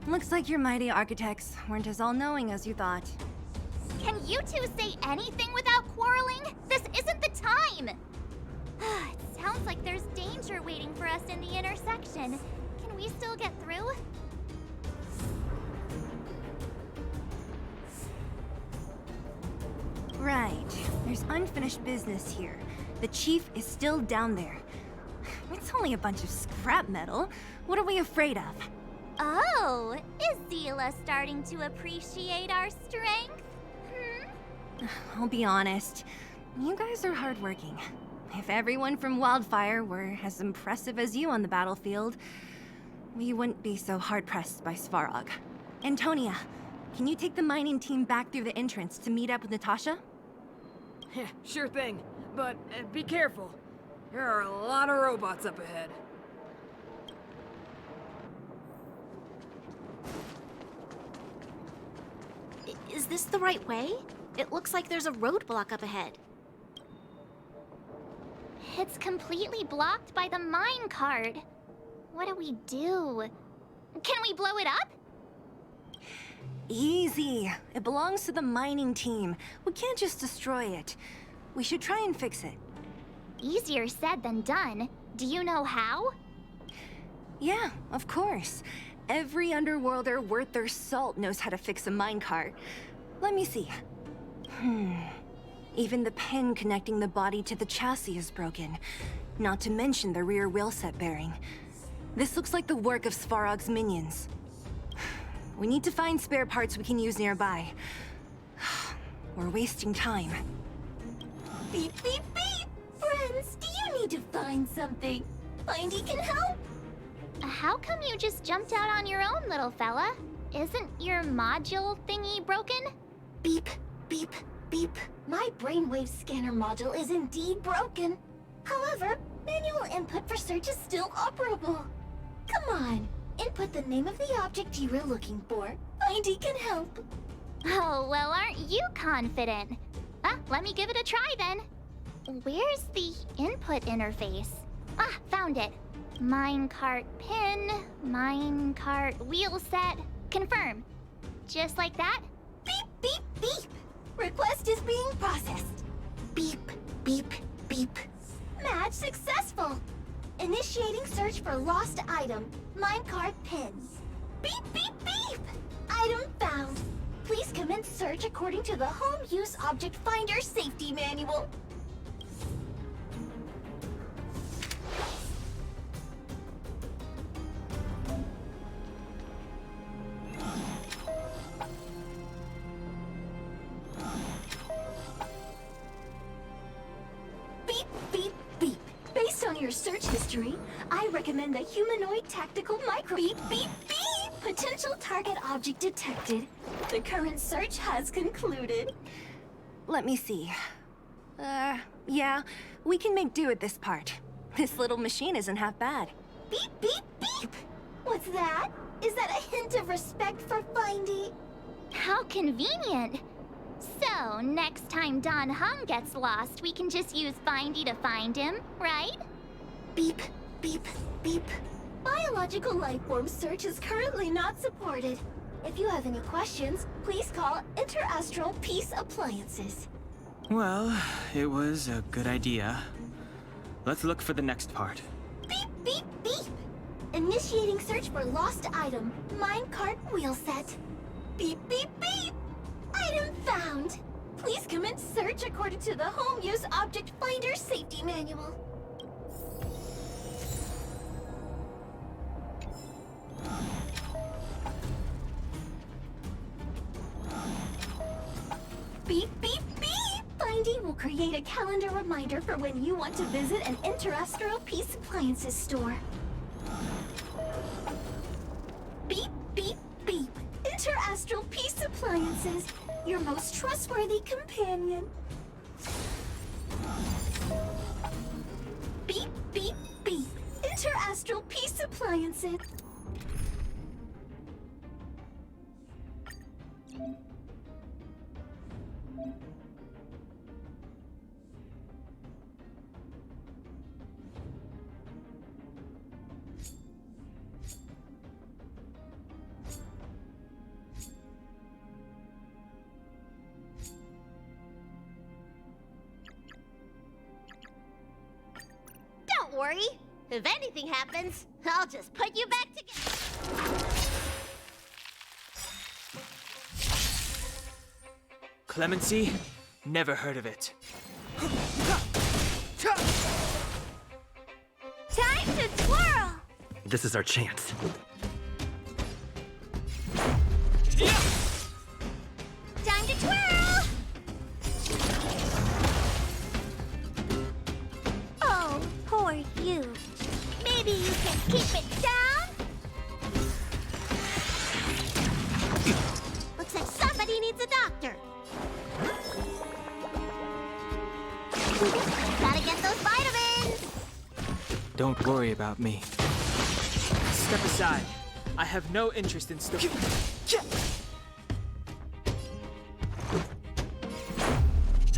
Looks like your mighty architects weren't as all-knowing as you thought. Can you two say anything without quarreling? This isn't the time! It sounds like there's danger waiting for us in the intersection. Can we still get through? Right. There's unfinished business here. The chief is still down there. It's only a bunch of scrap metal. What are we afraid of? Oh, is Zila starting to appreciate our strength? I'll be honest. You guys are hardworking. If everyone from Wildfire were as impressive as you on the battlefield, we wouldn't be so hard-pressed by Svarog. Antonia, can you take the mining team back through the entrance to meet up with Natasha? Yeah, sure thing. But be careful. There are a lot of robots up ahead. Is this the right way? It looks like there's a roadblock up ahead. It's completely blocked by the mine card. What do we do? Can we blow it up? Easy. It belongs to the mining team. We can't just destroy it. We should try and fix it. Easier said than done. Do you know how? Yeah, of course. Every underworlder worth their salt knows how to fix a minecart. Let me see. Even the pin connecting the body to the chassis is broken. Not to mention the rear wheel set bearing. This looks like the work of Svarog's minions. We need to find spare parts we can use nearby. We're wasting time. Beep, beep, beep! Friends, do you need to find something? Findy can help? How come you just jumped out on your own, little fella? Isn't your module thingy broken? Beep, beep, beep. My brainwave scanner module is indeed broken. However, manual input for search is still operable. Come on, input the name of the object you were looking for. Findy can help. Oh, well, aren't you confident? Let me give it a try then. Where's the input interface? Found it. Minecart pin, minecart wheel set, confirm. Just like that? Beep, beep, beep. Request is being processed. Beep, beep, beep. Match successful. Initiating search for lost item, minecart pin. Beep, beep, beep. Item found. Please commence search according to the Home Use Object Finder Safety Manual. Beep, beep, beep. Based on your search history, I recommend the humanoid tactical micro. Beep, beep, beep. Potential target object detected. The current search has concluded. Let me see. Yeah, we can make do with this part. This little machine isn't half bad. Beep, beep, beep! What's that? Is that a hint of respect for Findy? How convenient. So, next time Don Hung gets lost, we can just use Findy to find him, right? Beep, beep, beep. Biological life form search is currently not supported. If you have any questions, please call Interastral Peace Appliances. Well, it was a good idea. Let's look for the next part. Beep, beep, beep! Initiating search for lost item, minecart wheel set. Beep, beep, beep! Item found! Please commence search according to the Home Use Object Finder Safety Manual. Beep, beep, beep! Findy will create a calendar reminder for when you want to visit an Interastral Peace Appliances store. Beep, beep, beep! Interastral Peace Appliances, your most trustworthy companion. Beep, beep, beep! Interastral Peace Appliances. Don't worry. If anything happens, I'll just put you back together. Clemency? Never heard of it. Time to twirl! This is our chance. Time to twirl! Oh, poor you. Maybe you can keep it down? Looks like somebody needs a doctor. Gotta get those vitamins! Don't worry about me. Step aside. I have no interest in stuff.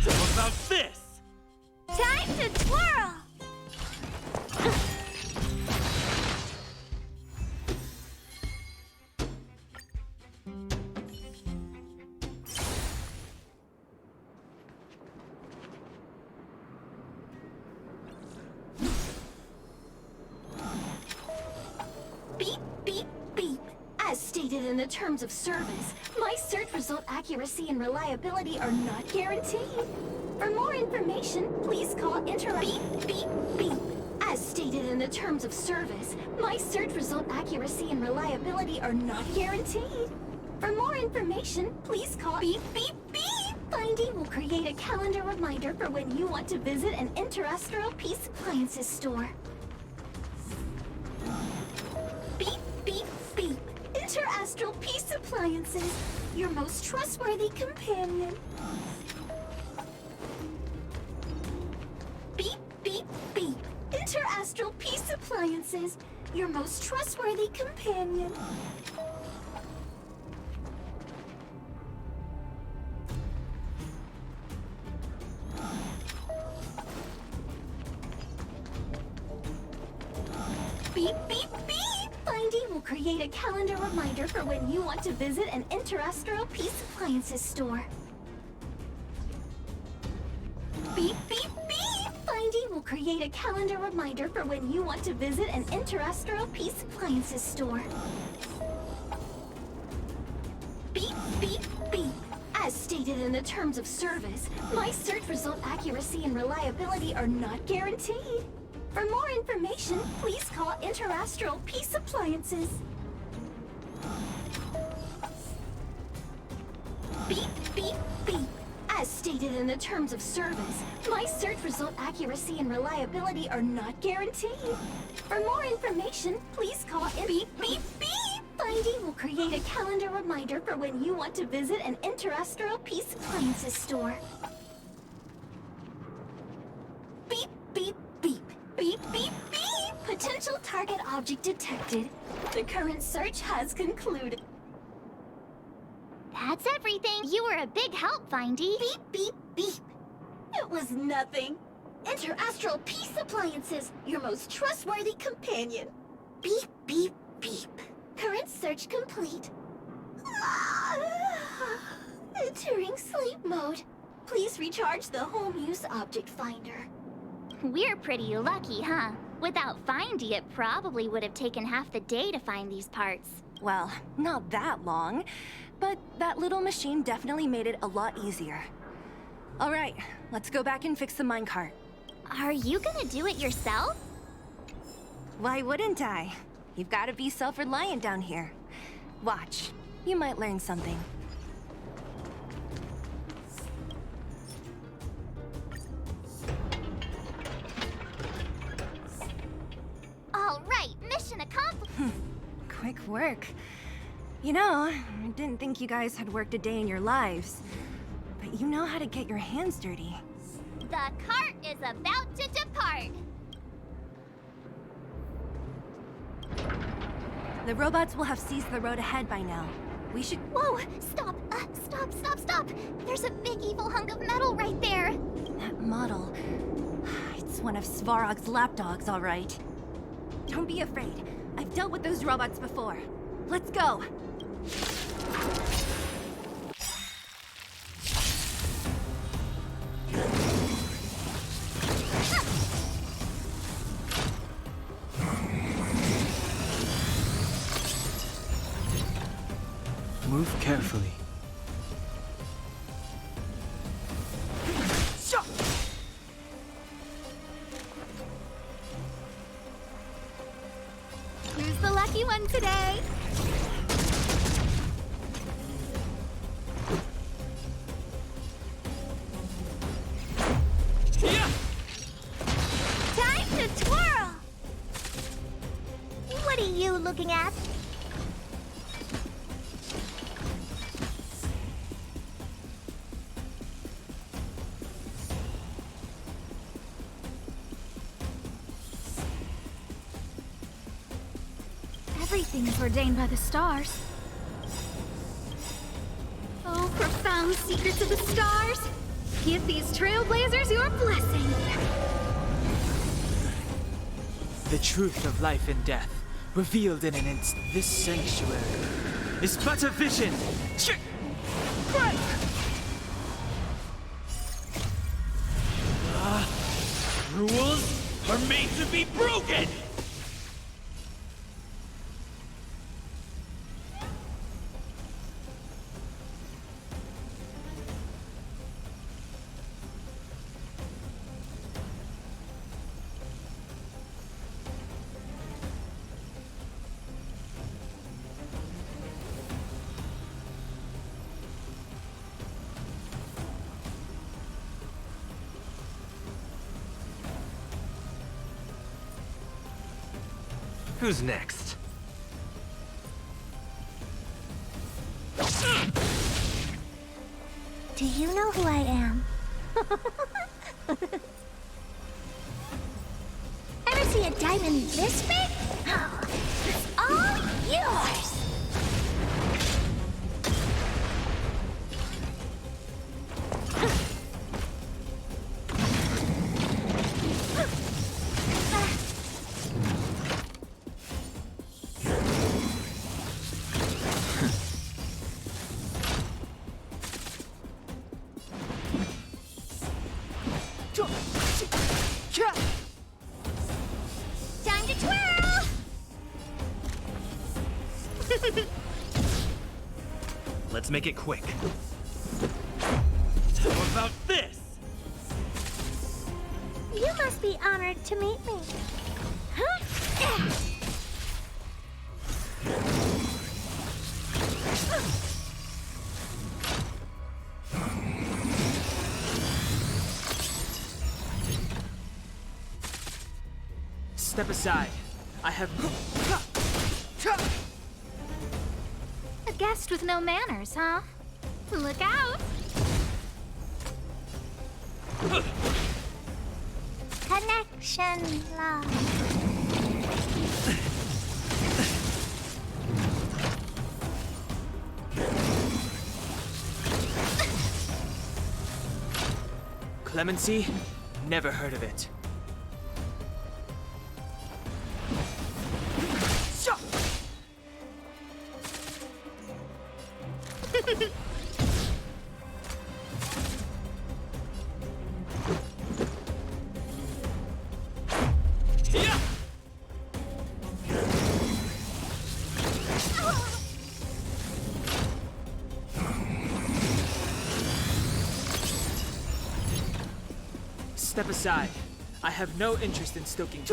What about this? Time to twirl! stated in the terms of service, my search result accuracy and reliability are not guaranteed. For more information, please call Beep, beep, beep. As stated in the terms of service, my search result accuracy and reliability are not guaranteed. For more information, please call Beep, beep, beep. Findy will create a calendar reminder for when you want to visit an Interastral Peace Appliances store. Beep, beep, beep. Interastral Peace Appliances, your most trustworthy companion. Beep, beep, beep. Interastral Peace Appliances, your most trustworthy companion. Beep, beep, beep! Findy will create a calendar reminder for when you want to visit an Interastral Peace Appliances store. Beep, beep, beep! Findy will create a calendar reminder for when you want to visit an Interastral Peace Appliances store. Beep, beep, beep! As stated in the terms of service, my search result accuracy and reliability are not guaranteed. For more information, please call Interastral Peace Appliances. Beep, beep, beep. As stated in the terms of service, my search result accuracy and reliability are not guaranteed. For more information, please call Beep, beep, beep. Findy will create a calendar reminder for when you want to visit an Interastral Peace Appliances store. Beep, beep, beep. Beep, beep, beep! Potential target object detected. The current search has concluded. That's everything. You were a big help, Findy. Beep, beep, beep. It was nothing. Interastral Peace Appliances, your most trustworthy companion. Beep, beep, beep. Current search complete. Entering sleep mode. Please recharge the home use object finder. We're pretty lucky, huh? Without Findy, it probably would have taken half the day to find these parts. Well, not that long, but that little machine definitely made it a lot easier. All right, let's go back and fix the minecart. Are you gonna do it yourself? Why wouldn't I? You've got to be self-reliant down here. Watch, you might learn something. All right, mission accomplished. Quick work. You know, I didn't think you guys had worked a day in your lives, but you know how to get your hands dirty. The cart is about to depart. The robots will have seized the road ahead by now. We should... Whoa! Stop! Stop! There's a big evil hunk of metal right there! That model... It's one of Svarog's lapdogs, all right. Don't be afraid. I've dealt with those robots before. Let's go! Move carefully. Who's the lucky one today? Time to twirl! What are you looking at? Everything is ordained by the stars. Oh, profound secrets of the stars! Give these trailblazers your blessing! The truth of life and death, revealed in an instant. This sanctuary is but a vision! Rules are made to be broken! Who's next? Do you know who I am? Ever see a diamond this big? Oh, it's all yours! Time to twirl! Let's make it quick. How about this? You must be honored to meet me. Huh? Step aside. I have... A guest with no manners, huh? Look out! Connection lost. Clemency? Never heard of it. Step aside. I have no interest in stoking... I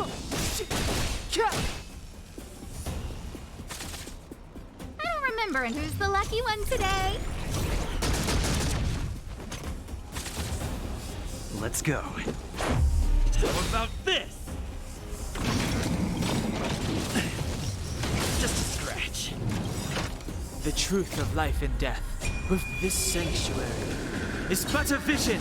don't remember who's the lucky one today. Let's go. How about this? Just a scratch. The truth of life and death with this sanctuary is but a vision.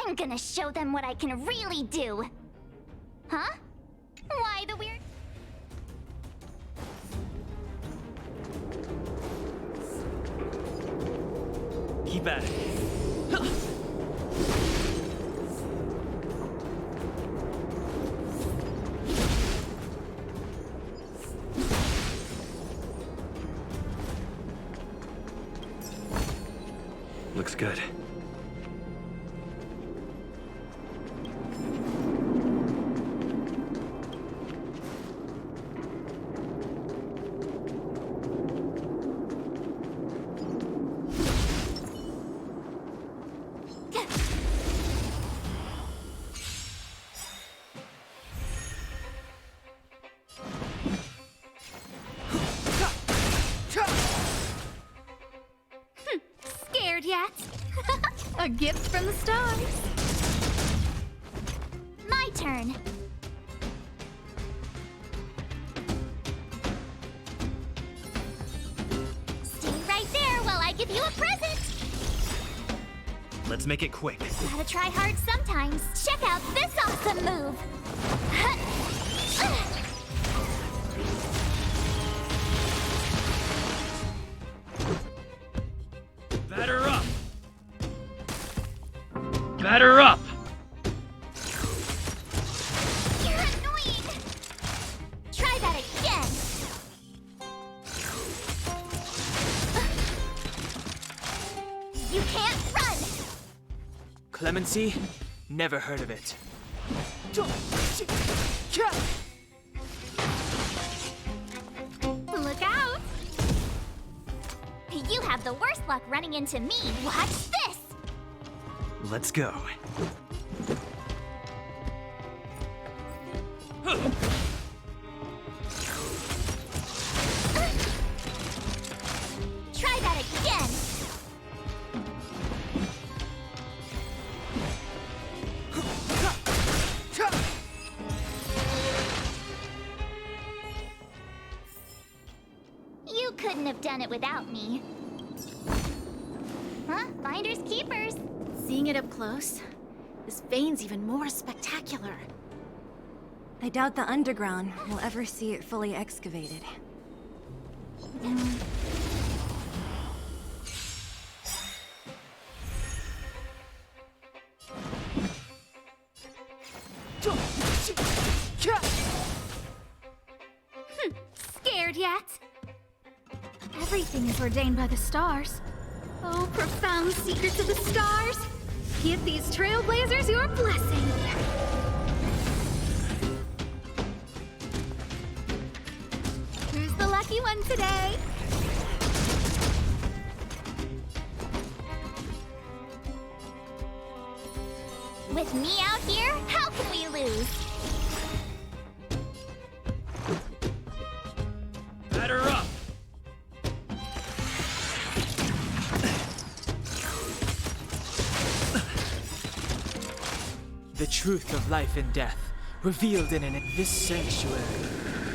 I'm gonna show them what I can really do. Huh? Why the weird... Keep at it. Looks good. yet? A gift from the stars. My turn. Stay right there while I give you a present. Let's make it quick. Gotta try hard sometimes. Check out this awesome move. Batter up! Batter up! You're annoying. Try that again. You can't run. Clemency? Never heard of it. Look out! You have the worst luck running into me. Watch this! Let's go. Try that again. You couldn't have done it without me. Huh? Finders keepers. Seeing it up close, this vein's even more spectacular. I doubt the underground will ever see it fully excavated. Scared yet? Everything is ordained by the stars. Oh, profound secrets of the stars. Give these trailblazers your blessing. Who's the lucky one today? With me out here, how can we lose? Batter up! The truth of life and death, revealed in this sanctuary,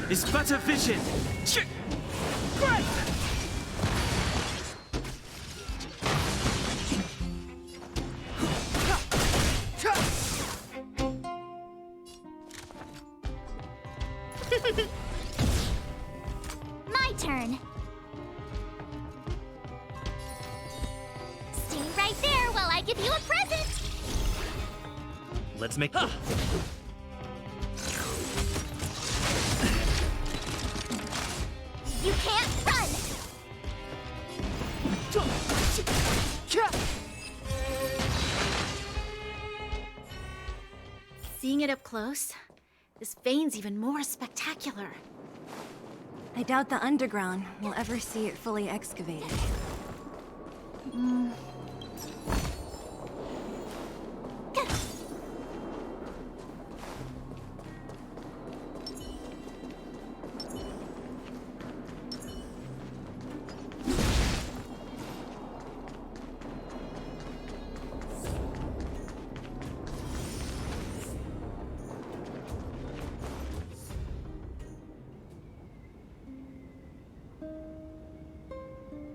is but a vision. My turn. Stay right there while I give you a present. Let's make... You can't run. Seeing it up close, this vein's even more spectacular. I doubt the underground will ever see it fully excavated.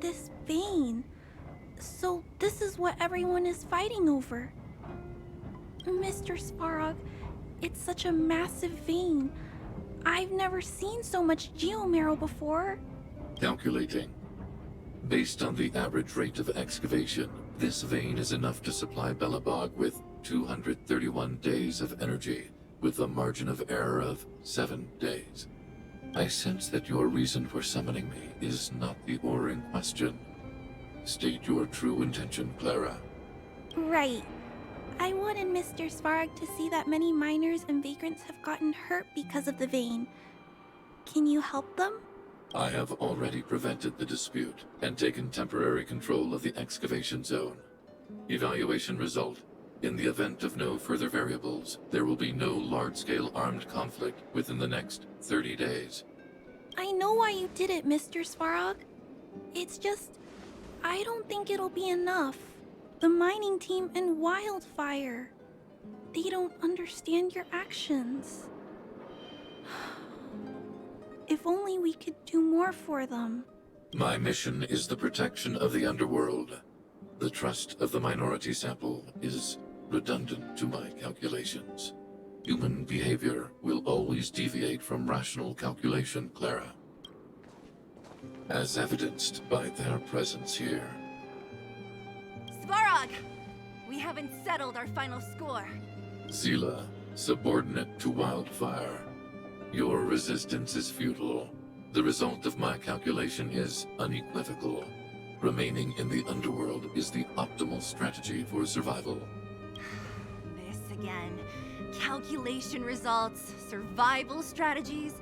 This vein. So this is what everyone is fighting over. Mr. Svarog, it's such a massive vein. I've never seen so much geomarrow before. Calculating. Based on the average rate of excavation, this vein is enough to supply Belobog with 231 days of energy, with a margin of error of 7 days. I sense that your reason for summoning me is not the ore in question. State your true intention, Clara. Right. I wanted Mr. Svarog to see that many miners and vagrants have gotten hurt because of the vein. Can you help them? I have already prevented the dispute and taken temporary control of the excavation zone. Evaluation result. In the event of no further variables, there will be no large-scale armed conflict within the next 30 days. I know why you did it, Mr. Svarog. It's just, I don't think it'll be enough. The mining team and Wildfire. They don't understand your actions. If only we could do more for them. My mission is the protection of the underworld. The trust of the minority sample is redundant to my calculations. Human behavior will always deviate from rational calculation, Clara. As evidenced by their presence here. Svarog! We haven't settled our final score. Zila, subordinate to Wildfire. Your resistance is futile. The result of my calculation is unequivocal. Remaining in the underworld is the optimal strategy for survival. This again. Calculation results, survival strategies.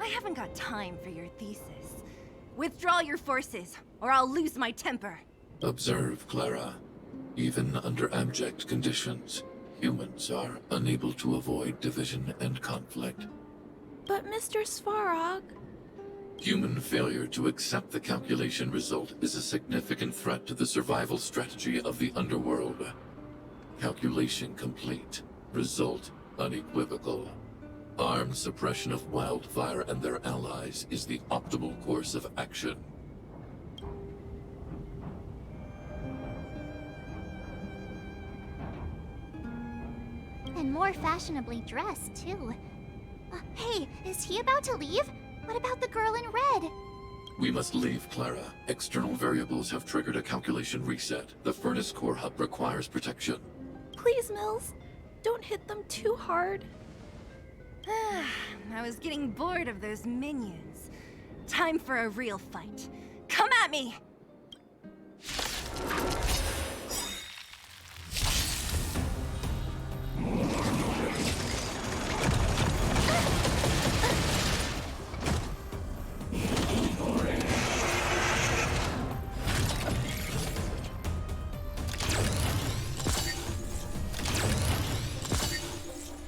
I haven't got time for your thesis. Withdraw your forces, or I'll lose my temper. Observe, Clara. Even under abject conditions, humans are unable to avoid division and conflict. But Mr. Svarog... Human failure to accept the calculation result is a significant threat to the survival strategy of the underworld. Calculation complete. Result unequivocal. Armed suppression of Wildfire and their allies is the optimal course of action. And more fashionably dressed, too. Hey, is he about to leave? What about the girl in red? We must leave, Clara. External variables have triggered a calculation reset. The furnace core hub requires protection. Please, Mills. Don't hit them too hard. I was getting bored of those minions. Time for a real fight. Come at me!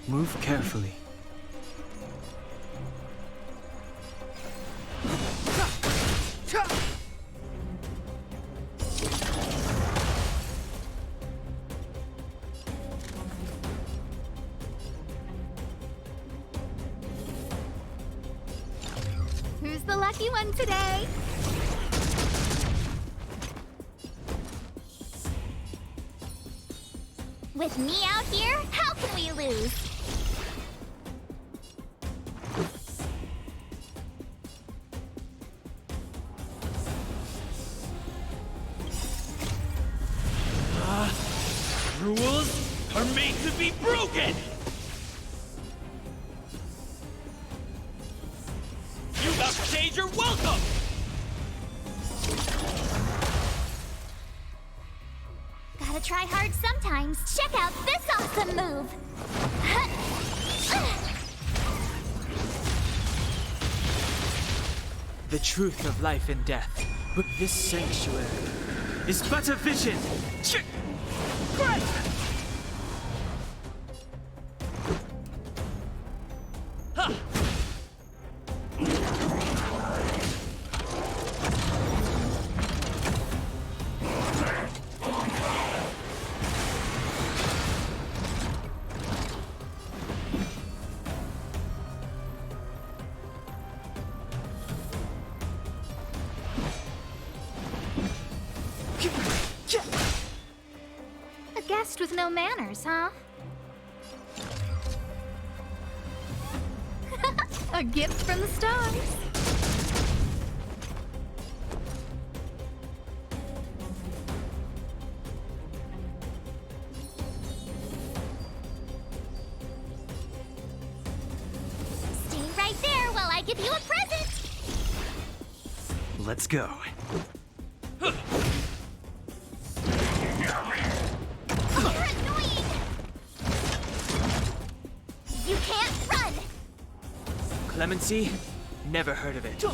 Move carefully. Who's the lucky one today? With me out here, how can we lose? Rules are made to be broken! You about to change your welcome! Gotta try hard sometimes. Check out this awesome move! The truth of life and death. But this sanctuary is but a vision. A guest with no manners, huh? A gift from the stars. Stay right there while I give you a present. Let's go. You're annoying! You can't run! Clemency? Never heard of it. I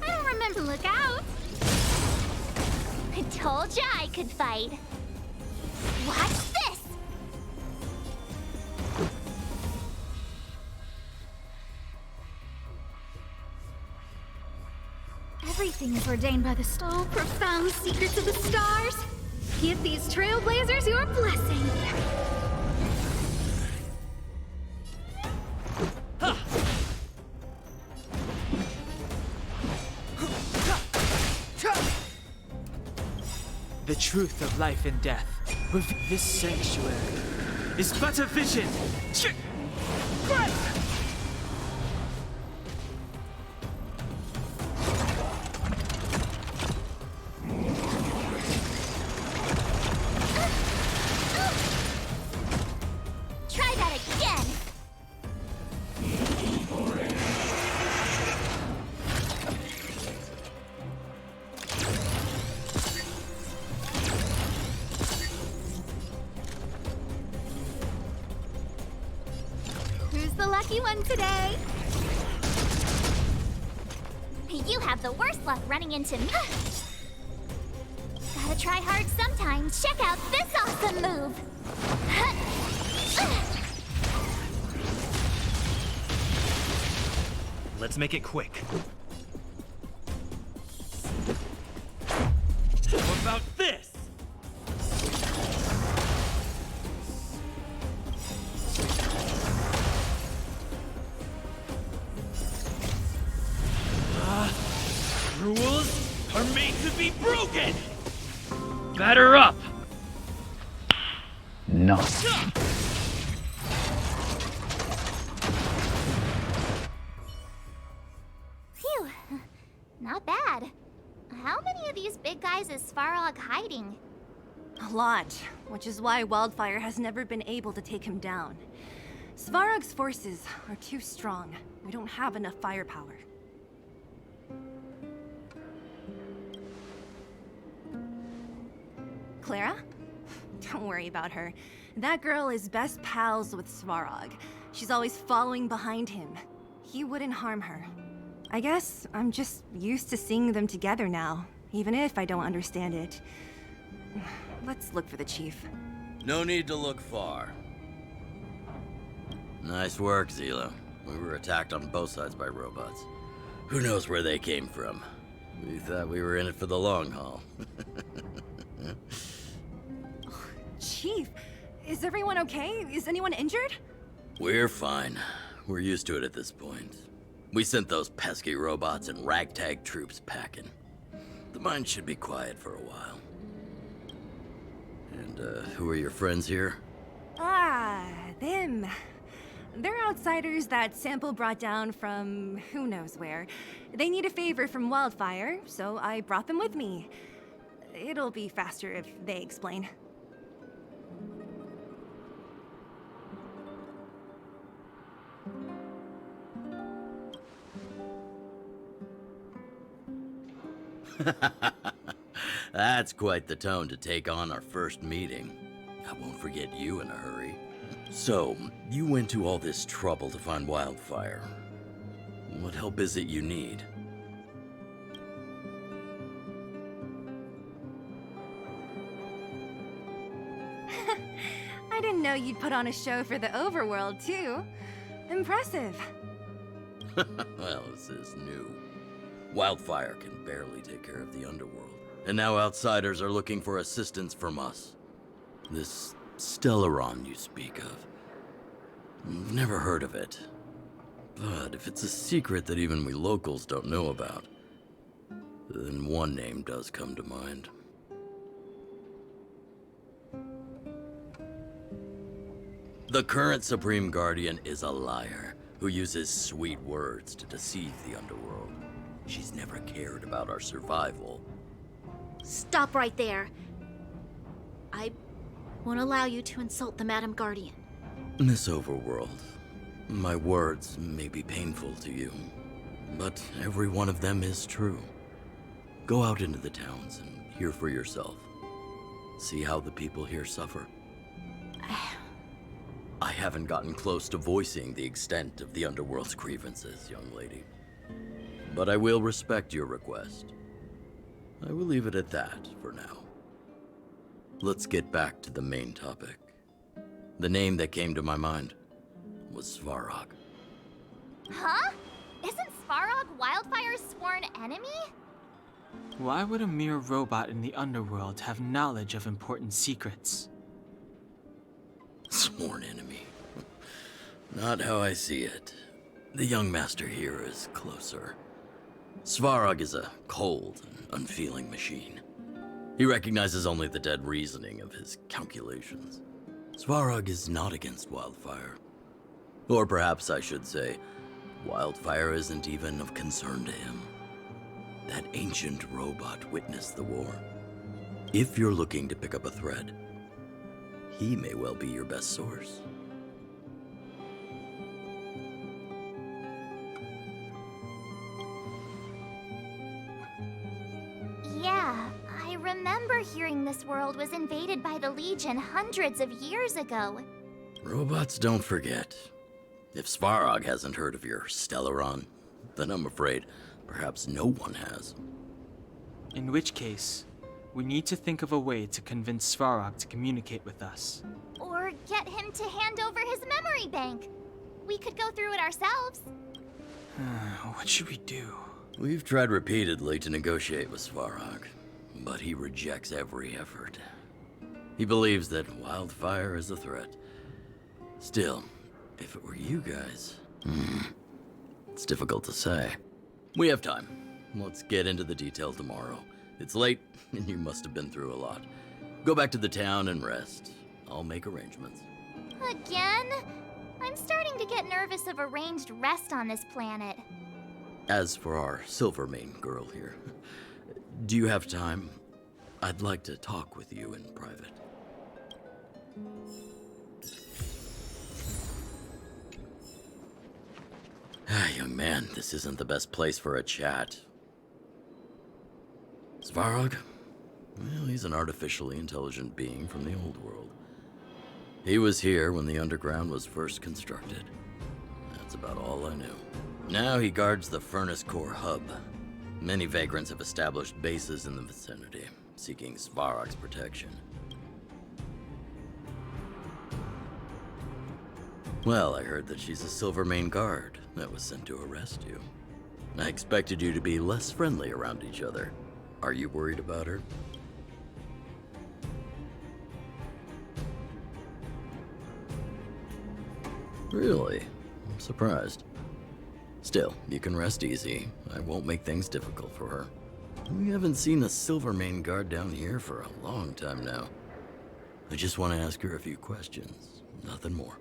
don't remember. Look out! I told ya I could fight. Watch this! Things ordained by the stars. Profound secrets of the stars. Give these trailblazers your blessing. The truth of life and death. This sanctuary is but a vision. Try that again. Who's the lucky one today? You have the worst luck running into me. Gotta try hard sometimes. Check out this awesome move. Let's make it quick. What about this? Rules are made to be broken! Batter up! No. Phew. Not bad. How many of these big guys is Svarog hiding? A lot, which is why Wildfire has never been able to take him down. Svarog's forces are too strong. We don't have enough firepower. Clara? Don't worry about her. That girl is best pals with Svarog. She's always following behind him. He wouldn't harm her. I guess I'm just used to seeing them together now, even if I don't understand it. Let's look for the chief. No need to look far. Nice work, Zila. We were attacked on both sides by robots. Who knows where they came from? We thought we were in it for the long haul. Chief, is everyone okay? Is anyone injured? We're fine. We're used to it at this point. We sent those pesky robots and ragtag troops packing. The mine should be quiet for a while. And, who are your friends here? Ah, them. They're outsiders that Sample brought down from who knows where. They need a favor from Wildfire, so I brought them with me. It'll be faster if they explain. That's quite the tone to take on our first meeting. I won't forget you in a hurry. So, you went to all this trouble to find Wildfire. What help is it you need? I didn't know you'd put on a show for the overworld, too. Impressive. Well, this is new. Wildfire can barely take care of the underworld. And now outsiders are looking for assistance from us. This Stellaron you speak of. I've never heard of it. But if it's a secret that even we locals don't know about, then one name does come to mind. The current Supreme Guardian is a liar who uses sweet words to deceive the underworld. She's never cared about our survival. Stop right there. I won't allow you to insult the Madam Guardian. Miss Overworld, my words may be painful to you, but every one of them is true. Go out into the towns and hear for yourself. See how the people here suffer. I haven't gotten close to voicing the extent of the underworld's grievances, young lady. But I will respect your request. I will leave it at that for now. Let's get back to the main topic. The name that came to my mind was Svarog. Huh? Isn't Svarog Wildfire's sworn enemy? Why would a mere robot in the underworld have knowledge of important secrets? Sworn enemy. Not how I see it. The young master here is closer. Svarog is a cold and unfeeling machine. He recognizes only the dead reasoning of his calculations. Svarog is not against Wildfire. Or perhaps I should say, Wildfire isn't even of concern to him. That ancient robot witnessed the war. If you're looking to pick up a thread, he may well be your best source. Yeah, I remember hearing this world was invaded by the Legion hundreds of years ago. Robots don't forget. If Svarog hasn't heard of your Stellaron, then I'm afraid perhaps no one has. In which case, we need to think of a way to convince Svarog to communicate with us. Or get him to hand over his memory bank. We could go through it ourselves. What should we do? We've tried repeatedly to negotiate with Svarog, but he rejects every effort. He believes that Wildfire is a threat. Still, if it were you guys, it's difficult to say. We have time. Let's get into the details tomorrow. It's late, and you must have been through a lot. Go back to the town and rest. I'll make arrangements. Again? I'm starting to get nervous of arranged rest on this planet. As for our Silvermane girl here, do you have time? I'd like to talk with you in private. Young man, this isn't the best place for a chat. Svarog? Well, he's an artificially intelligent being from the old world. He was here when the underground was first constructed. That's about all I knew. Now he guards the Furnace Core hub. Many vagrants have established bases in the vicinity, seeking Svarog's protection. Well, I heard that she's a Silvermane guard that was sent to arrest you. I expected you to be less friendly around each other. Are you worried about her? Really? I'm surprised. Still, you can rest easy. I won't make things difficult for her. We haven't seen a Silvermane guard down here for a long time now. I just want to ask her a few questions. Nothing more.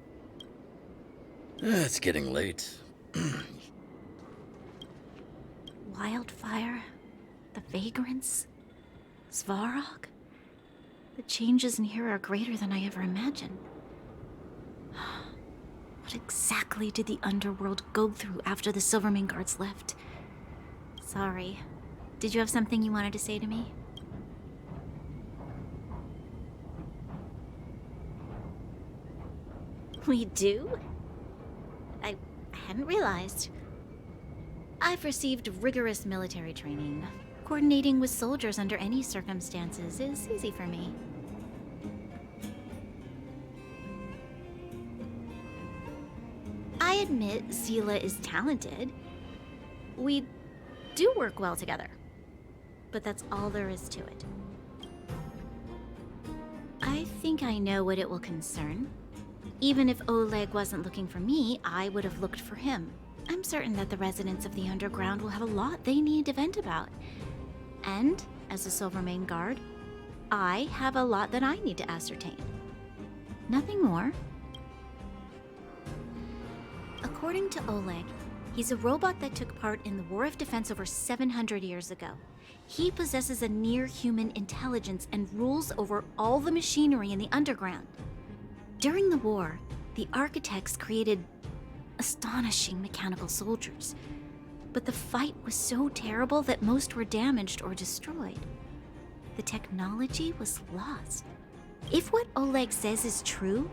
It's getting late. Wildfire? The vagrants? Svarog? The changes in here are greater than I ever imagined. What exactly did the underworld go through after the Silvermane guards left? Sorry. Did you have something you wanted to say to me? We do? I hadn't realized. I've received rigorous military training. Coordinating with soldiers under any circumstances is easy for me. I admit Seela is talented. We do work well together. But that's all there is to it. I think I know what it will concern. Even if Oleg wasn't looking for me, I would have looked for him. I'm certain that the residents of the underground will have a lot they need to vent about. And, as a Silvermane guard, I have a lot that I need to ascertain. Nothing more. According to Oleg, he's a robot that took part in the War of Defense over 700 years ago. He possesses a near-human intelligence and rules over all the machinery in the underground. During the war, the architects created astonishing mechanical soldiers. But the fight was so terrible that most were damaged or destroyed. The technology was lost. If what Oleg says is true,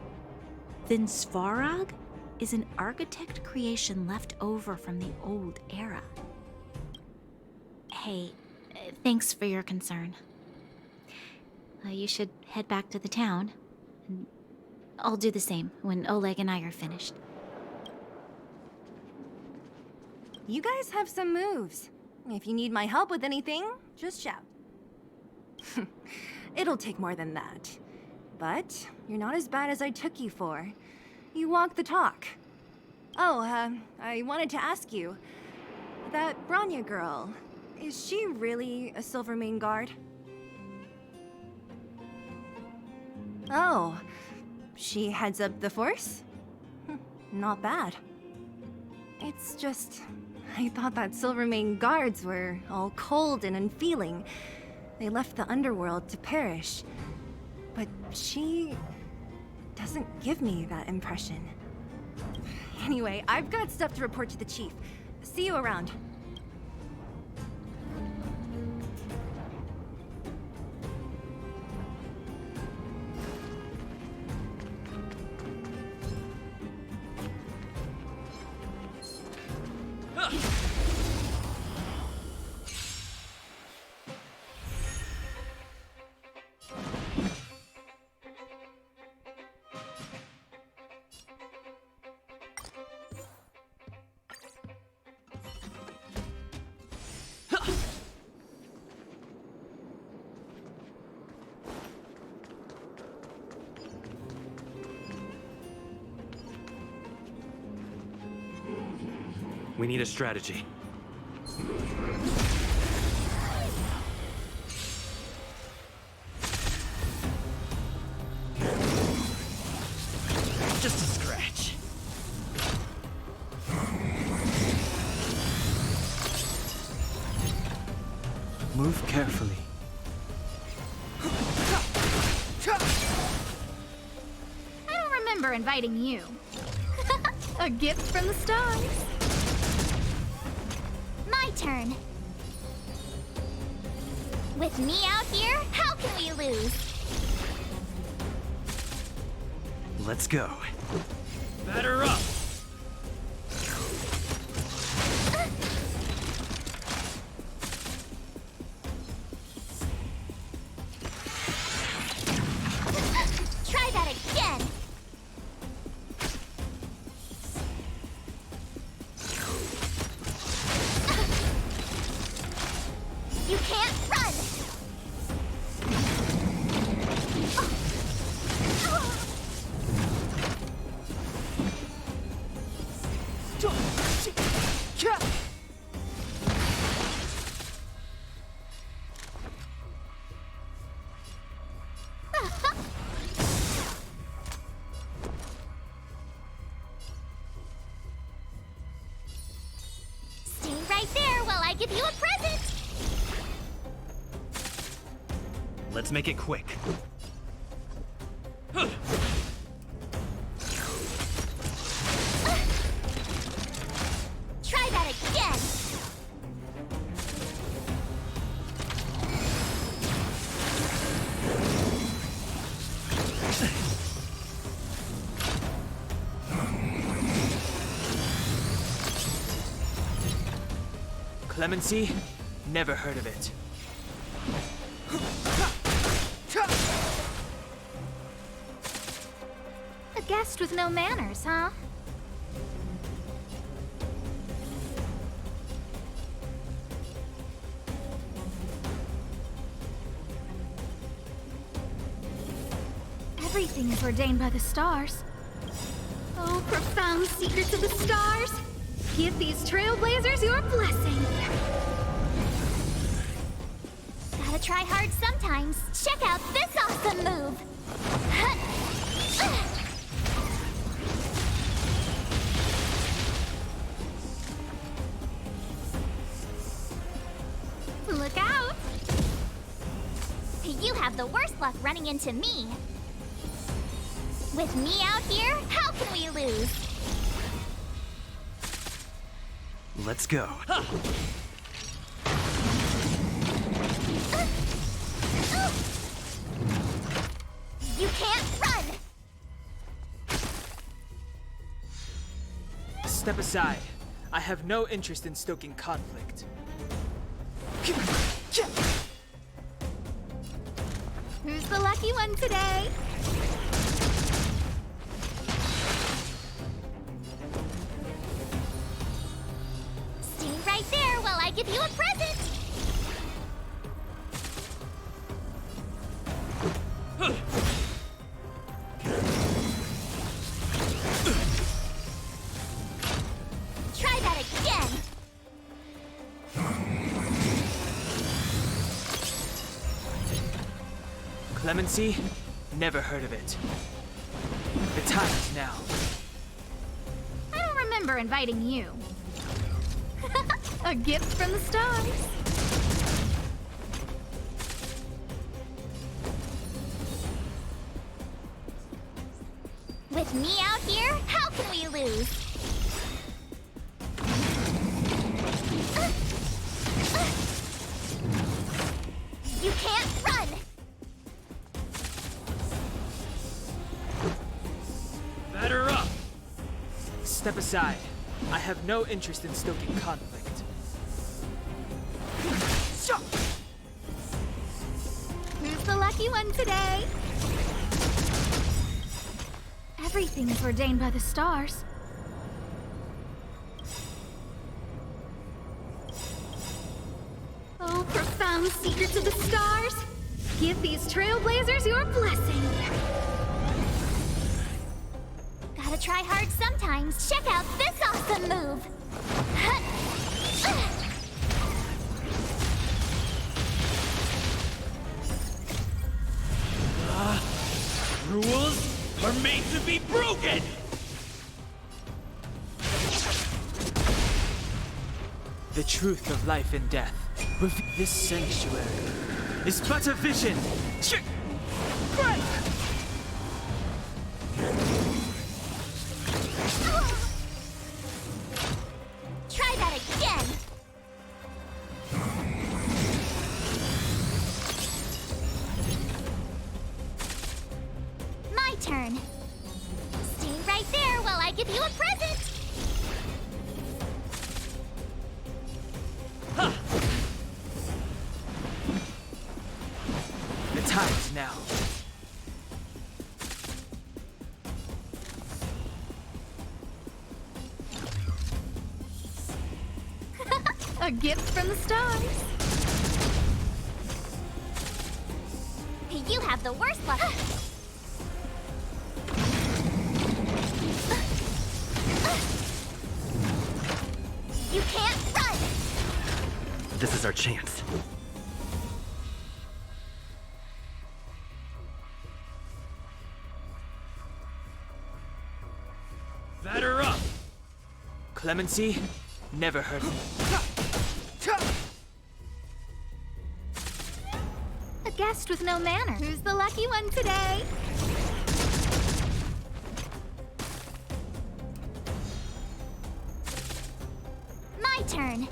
then Svarog is an architect creation left over from the old era. Hey, thanks for your concern. You should head back to the town. And I'll do the same when Oleg and I are finished. You guys have some moves. If you need my help with anything, just shout. It'll take more than that. But you're not as bad as I took you for. You walk the talk. Oh, I wanted to ask you. That Branya girl, is she really a Silvermane guard? Oh, she heads up the force? Not bad. It's just, I thought that Silvermane guards were all cold and unfeeling. They left the underworld to perish. But she doesn't give me that impression. Anyway, I've got stuff to report to the chief. See you around. We need a strategy. Just a scratch. Move carefully. I don't remember inviting you. A gift from the stars. My turn. With me out here, how can we lose? Let's go. Batter up. Try that again. You can't run! Stay right there while I give you a present! Let's make it quick. Try that again! Clemency? Never heard of it. A guest with no manners, huh? Everything is ordained by the stars. Oh, profound secrets of the stars! Give these trailblazers your blessing! Gotta try hard sometimes. Check out this awesome move! Look out! You have the worst luck running into me. With me out here, how can we lose? Let's go. You can't run! Step aside. I have no interest in stoking conflict. Who's the lucky one today? Stay right there while I give you a present! Clemency? Never heard of it. The time is now. I don't remember inviting you. A gift from the stars. With me out here, how can we lose? You can't run! Batter up! Step aside. I have no interest in stoking conflict. Who's the lucky one today? Everything is ordained by the stars. Oh, profound secrets of the stars! Give these trailblazers your blessing! Gotta try hard sometimes. Check out this awesome move! Rules are made to be broken! The truth of life and death. This sanctuary is but a vision. Try that again! My turn. Stay right there while I give you a present! The time is now. A gift from the stars. You have the worst luck. You can't run! This is our chance. Batter up! Clemency? Never heard of it. A guest with no manner. Who's the lucky one today? My turn.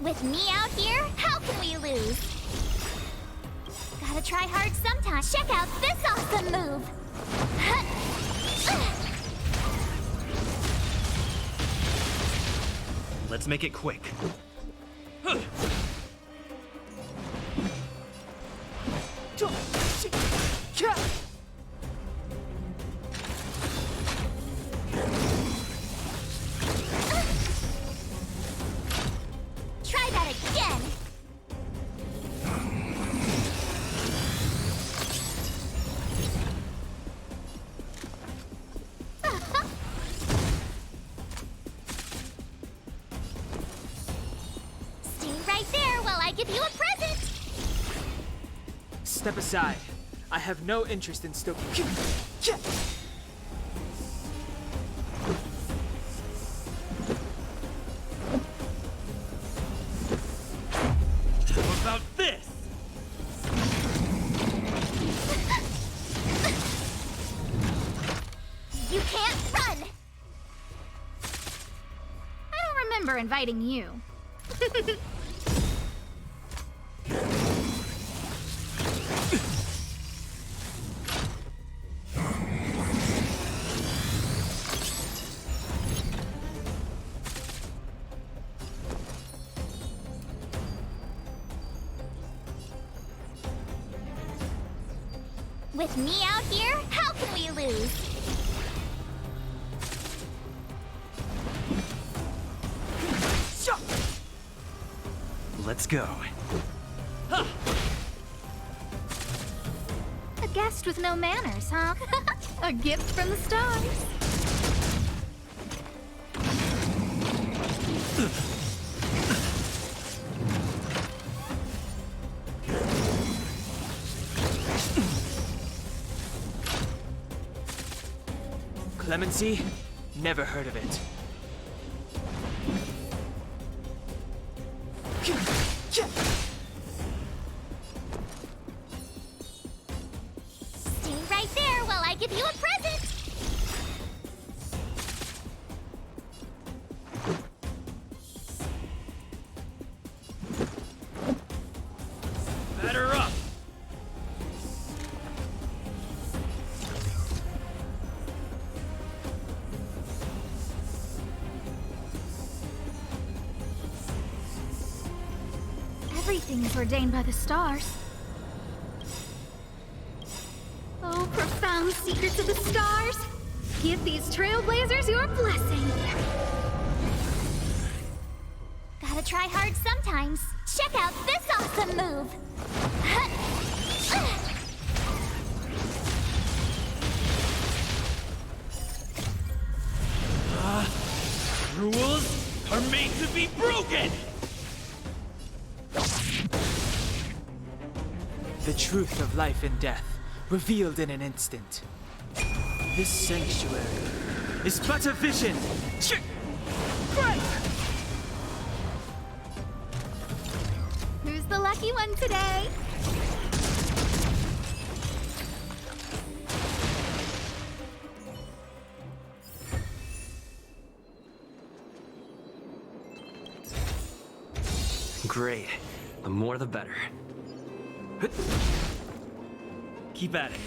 With me out here, how can we lose? Gotta try hard sometimes. Check out this awesome move! Let's make it quick. Try that again! Stay right there while I give you a present! Step aside. I have no interest in stoking. How about this? You can't run! I don't remember inviting you. With me out here, how can we lose? Let's go. A guest with no manners, huh? A gift from the stars. Clemency? Never heard of it. Stay right there while I give you a present. Batter up! Everything is ordained by the stars. Oh, profound secrets of the stars! Give these trailblazers your blessing! Gotta try hard sometimes. Check out this awesome move! Rules are made to be broken! The truth of life and death, revealed in an instant. This sanctuary is but a vision. Who's the lucky one today? Great. The more the better. Keep at it.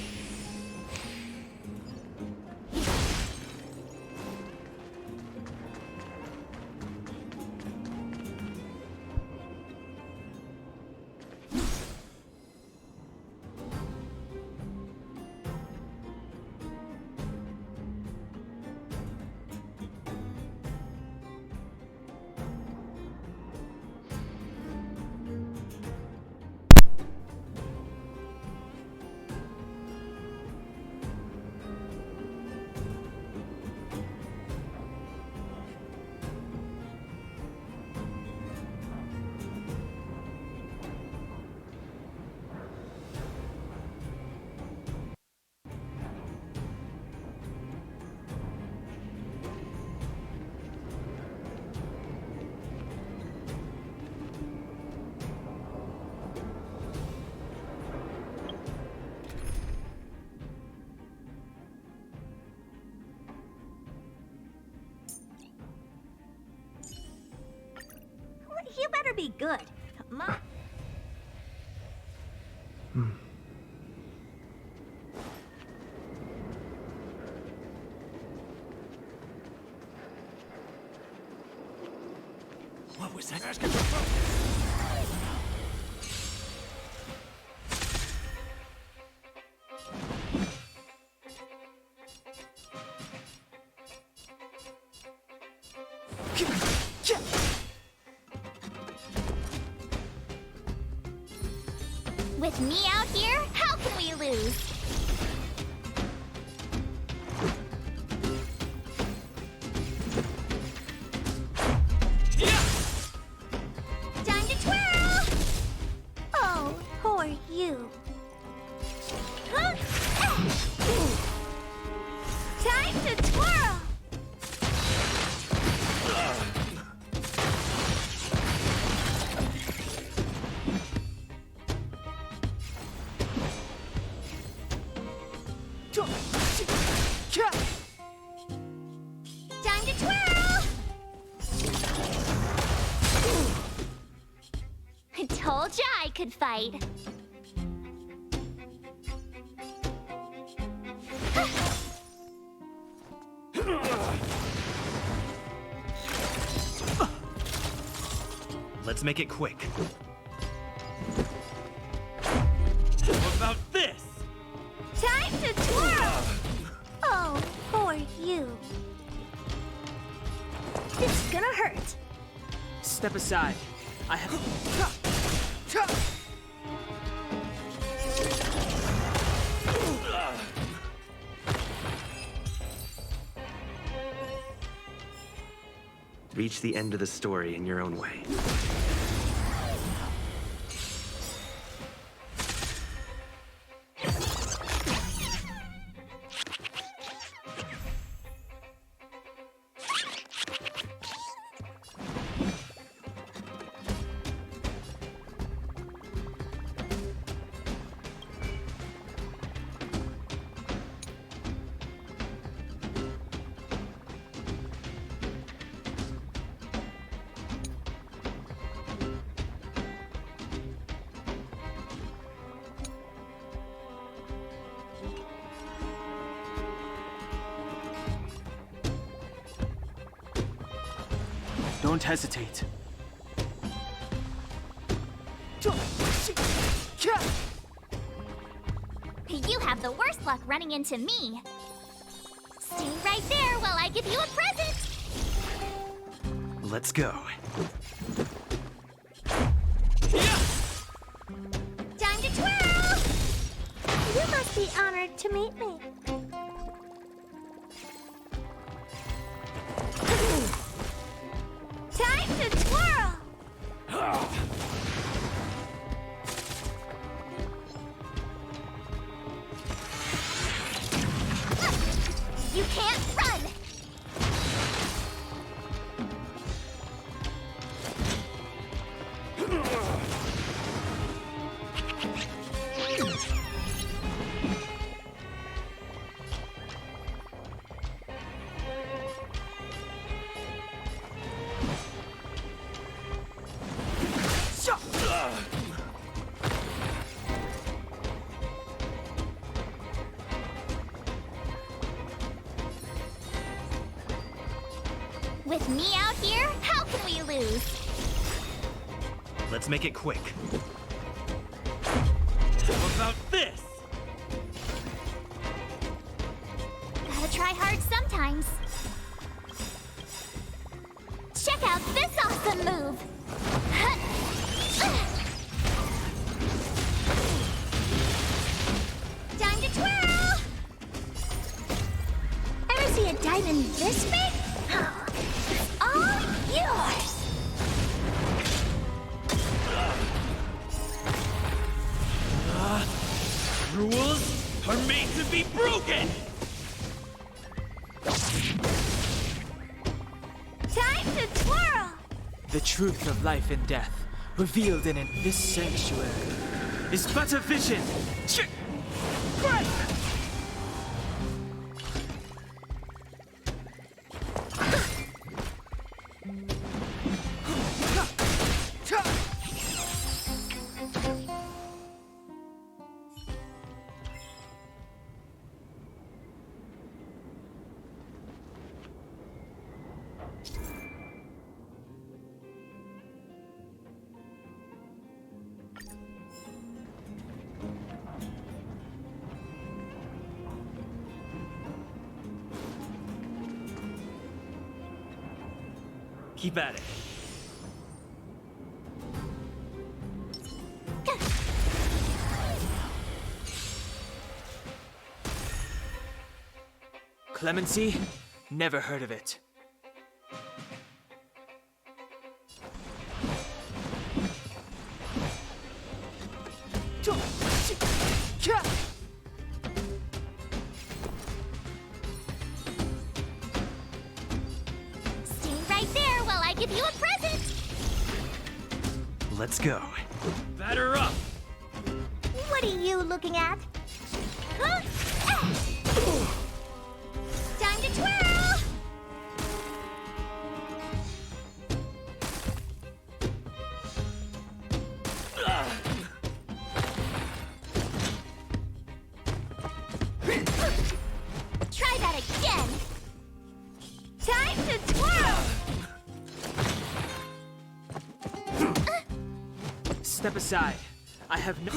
You better be good. Come on. What was that? With me out here, how can we lose? Time to twirl! Oh, poor you. Huh? Time to twirl! Time to twirl! I told ya I could fight. Let's make it quick. How about this? Time to twirl! Oh, poor you. This is gonna hurt. Step aside. I have... Reach the end of the story in your own way. Don't hesitate. You have the worst luck running into me. Stay right there while I give you a present. Let's go. Time to twirl! You must be honored to meet me. Time to twirl! You can't run! With me out here, how can we lose? Let's make it quick. How about this? Gotta try hard sometimes. Check out this awesome move! Time to twirl! Ever see a diamond this big? It's all yours! Rules are made to be broken! Time to twirl! The truth of life and death, revealed in this sanctuary, is but a vision. Keep at it. Clemency? Never heard of it. Stay right there while I give you a present! Let's go. Batter up! What are you looking at? Time to twirl! Try that again! Time to twirl! Step aside. I have no...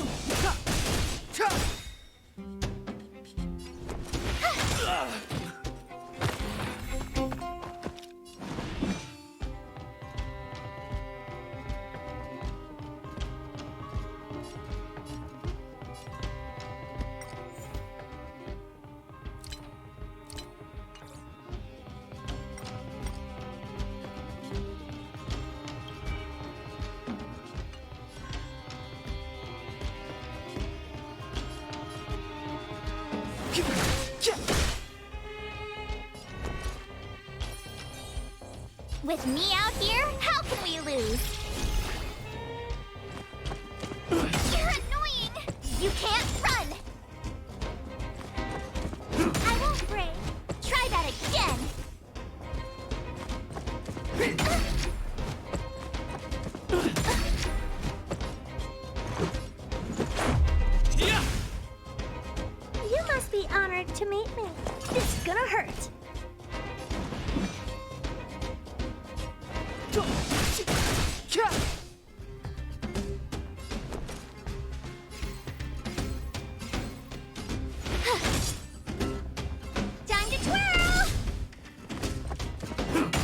With me out here, how can we lose? You're annoying! You can't run! I won't break. Try that again! You must be honored to meet me. This is gonna hurt. Time to twirl!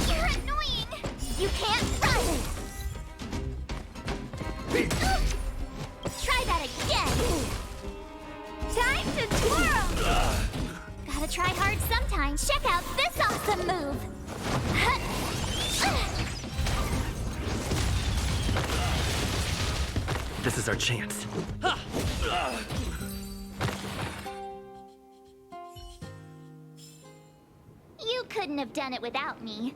You're annoying! You can't run! Try that again! Time to twirl! Gotta try hard sometimes. Check out this awesome move! This is our chance. You couldn't have done it without me.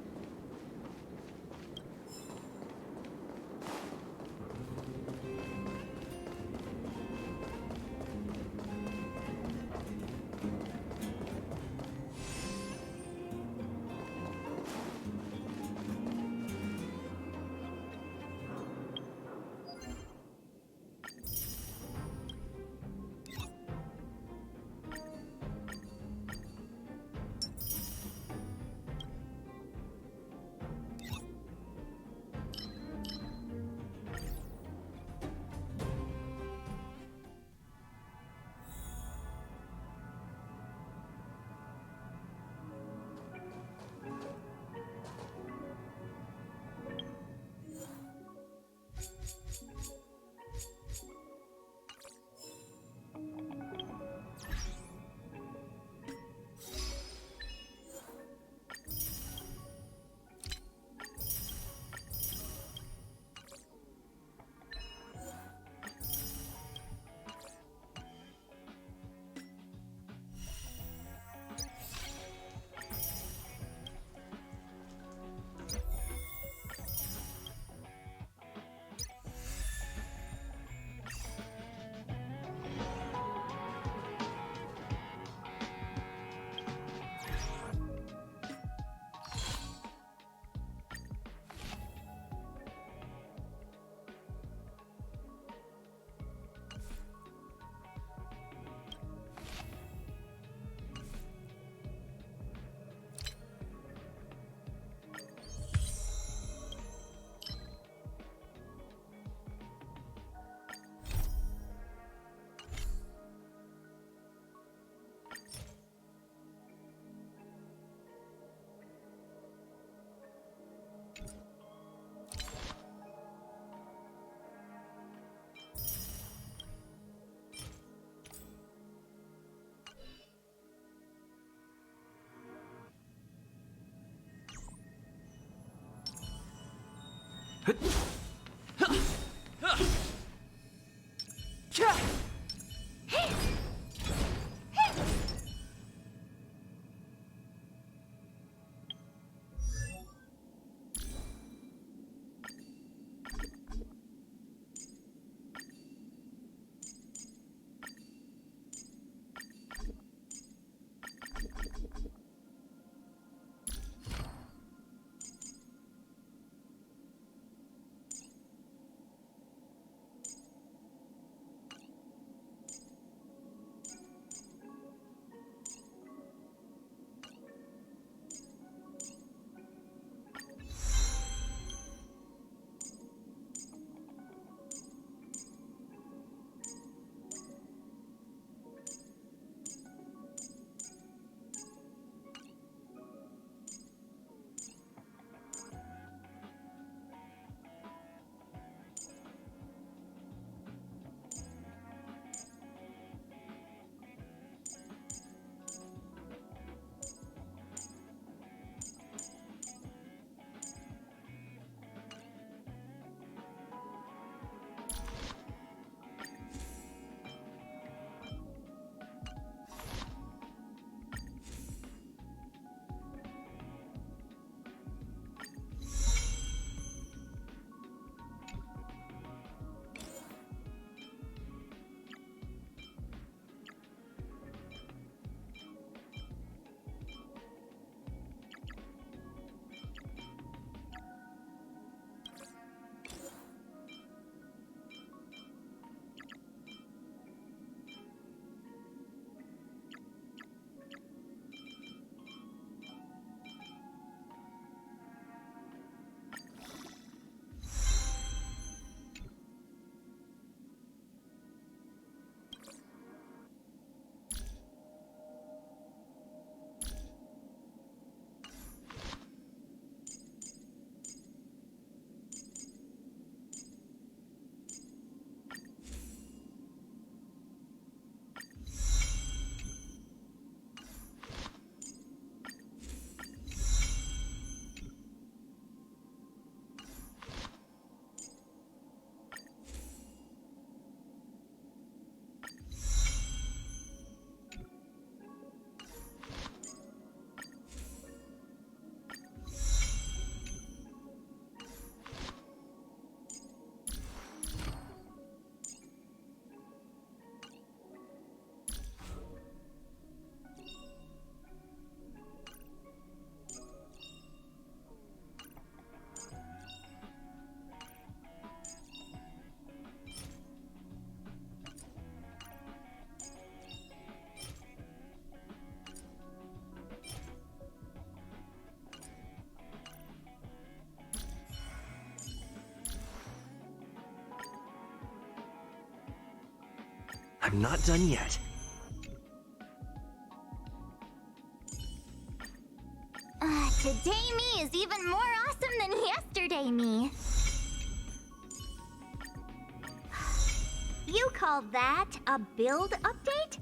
I'm not done yet. Today me is even more awesome than yesterday me. You call that a build update?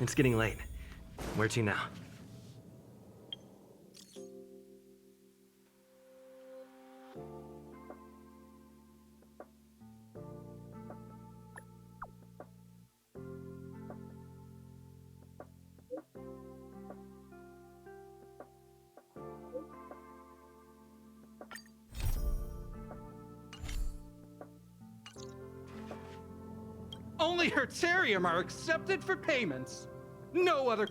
It's getting late. Where to now? Only Hertarium are accepted for payments. No other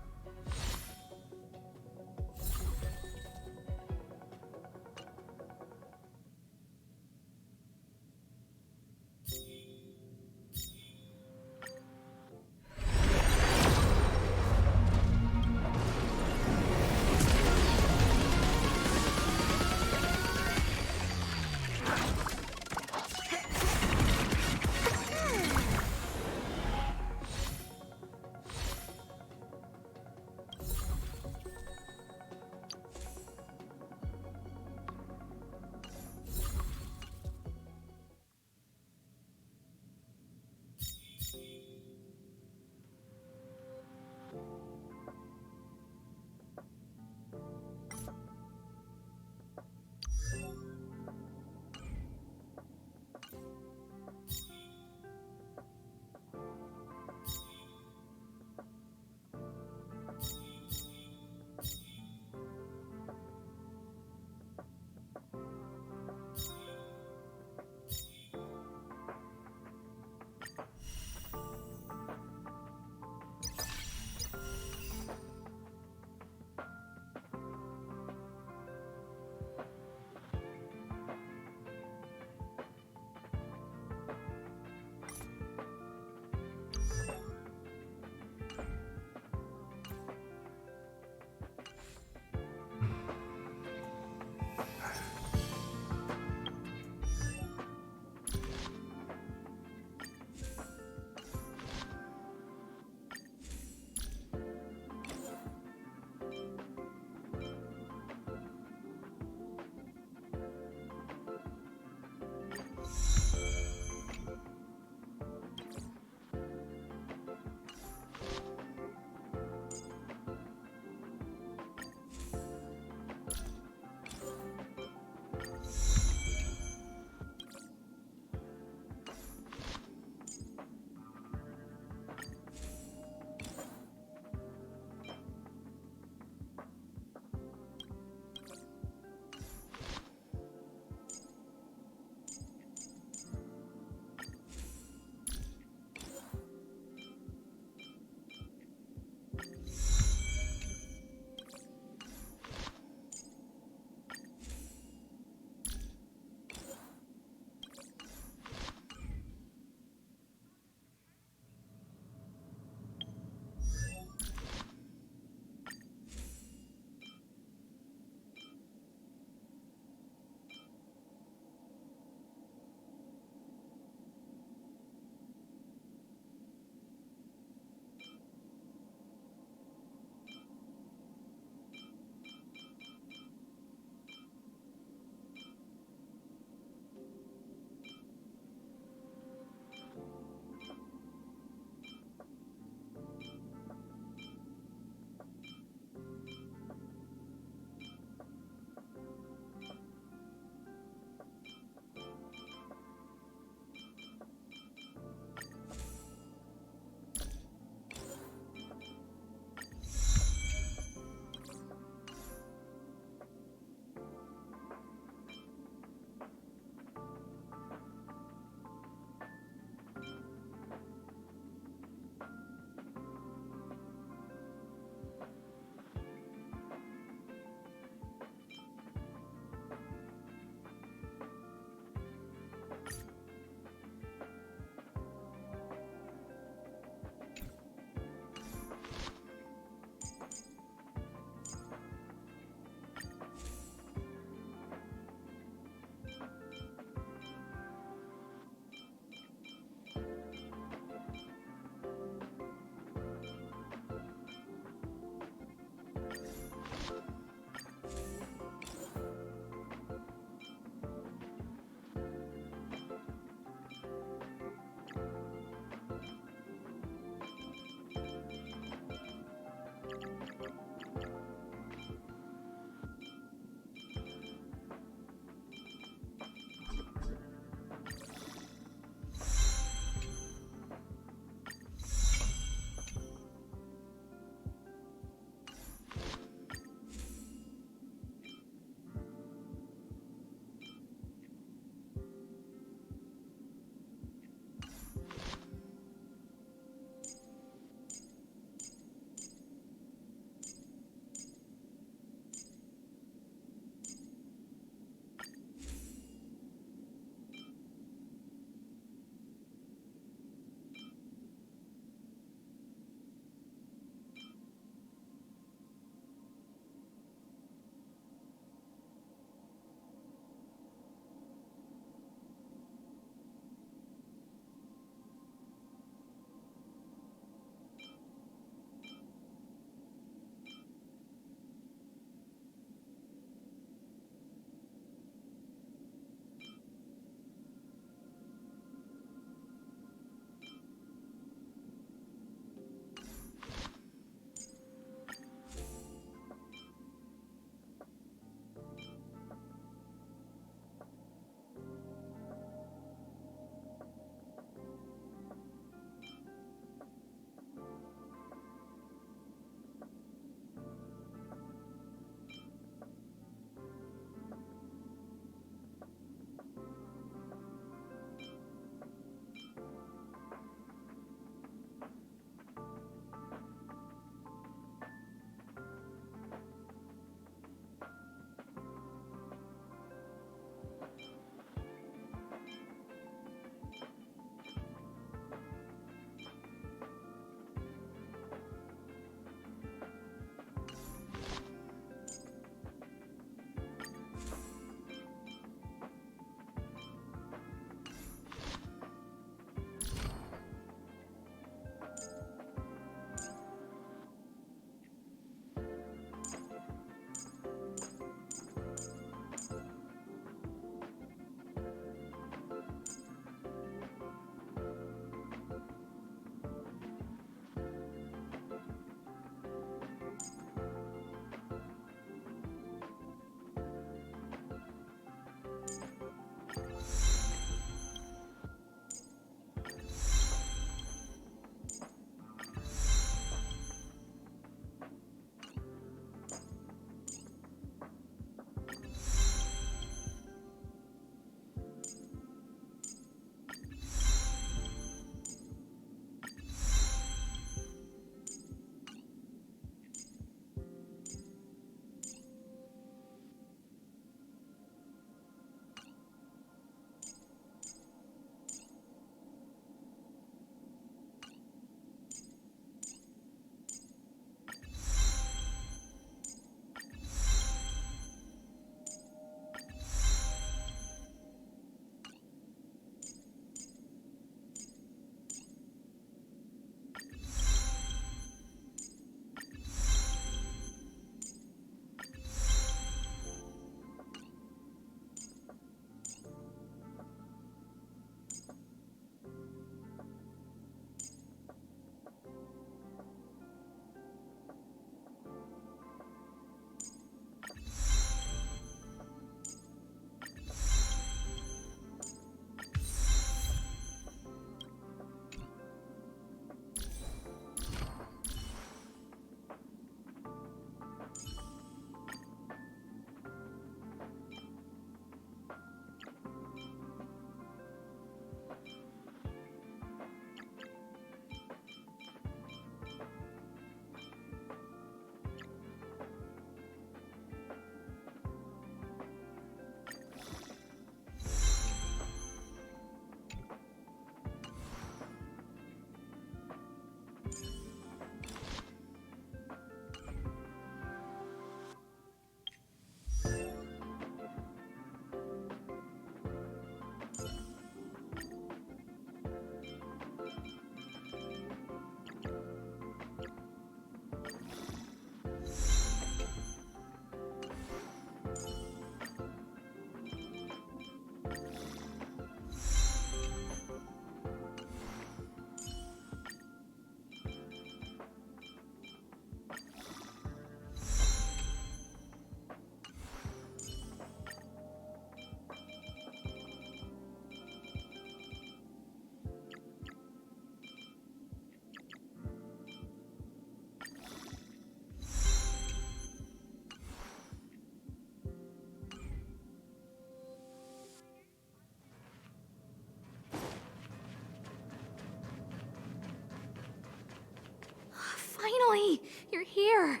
Finally! You're here!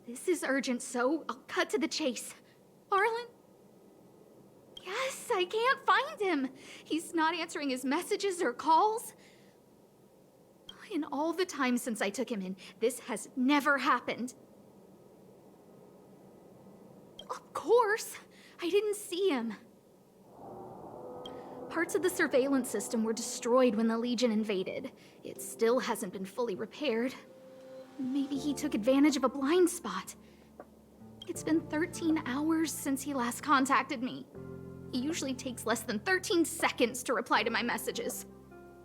This is urgent, so I'll cut to the chase. Arlen? Yes, I can't find him. He's not answering his messages or calls. In all the time since I took him in, this has never happened. Of course, I didn't see him. Parts of the surveillance system were destroyed when the Legion invaded. It still hasn't been fully repaired. Maybe he took advantage of a blind spot. It's been 13 hours since he last contacted me. He usually takes less than 13 seconds to reply to my messages.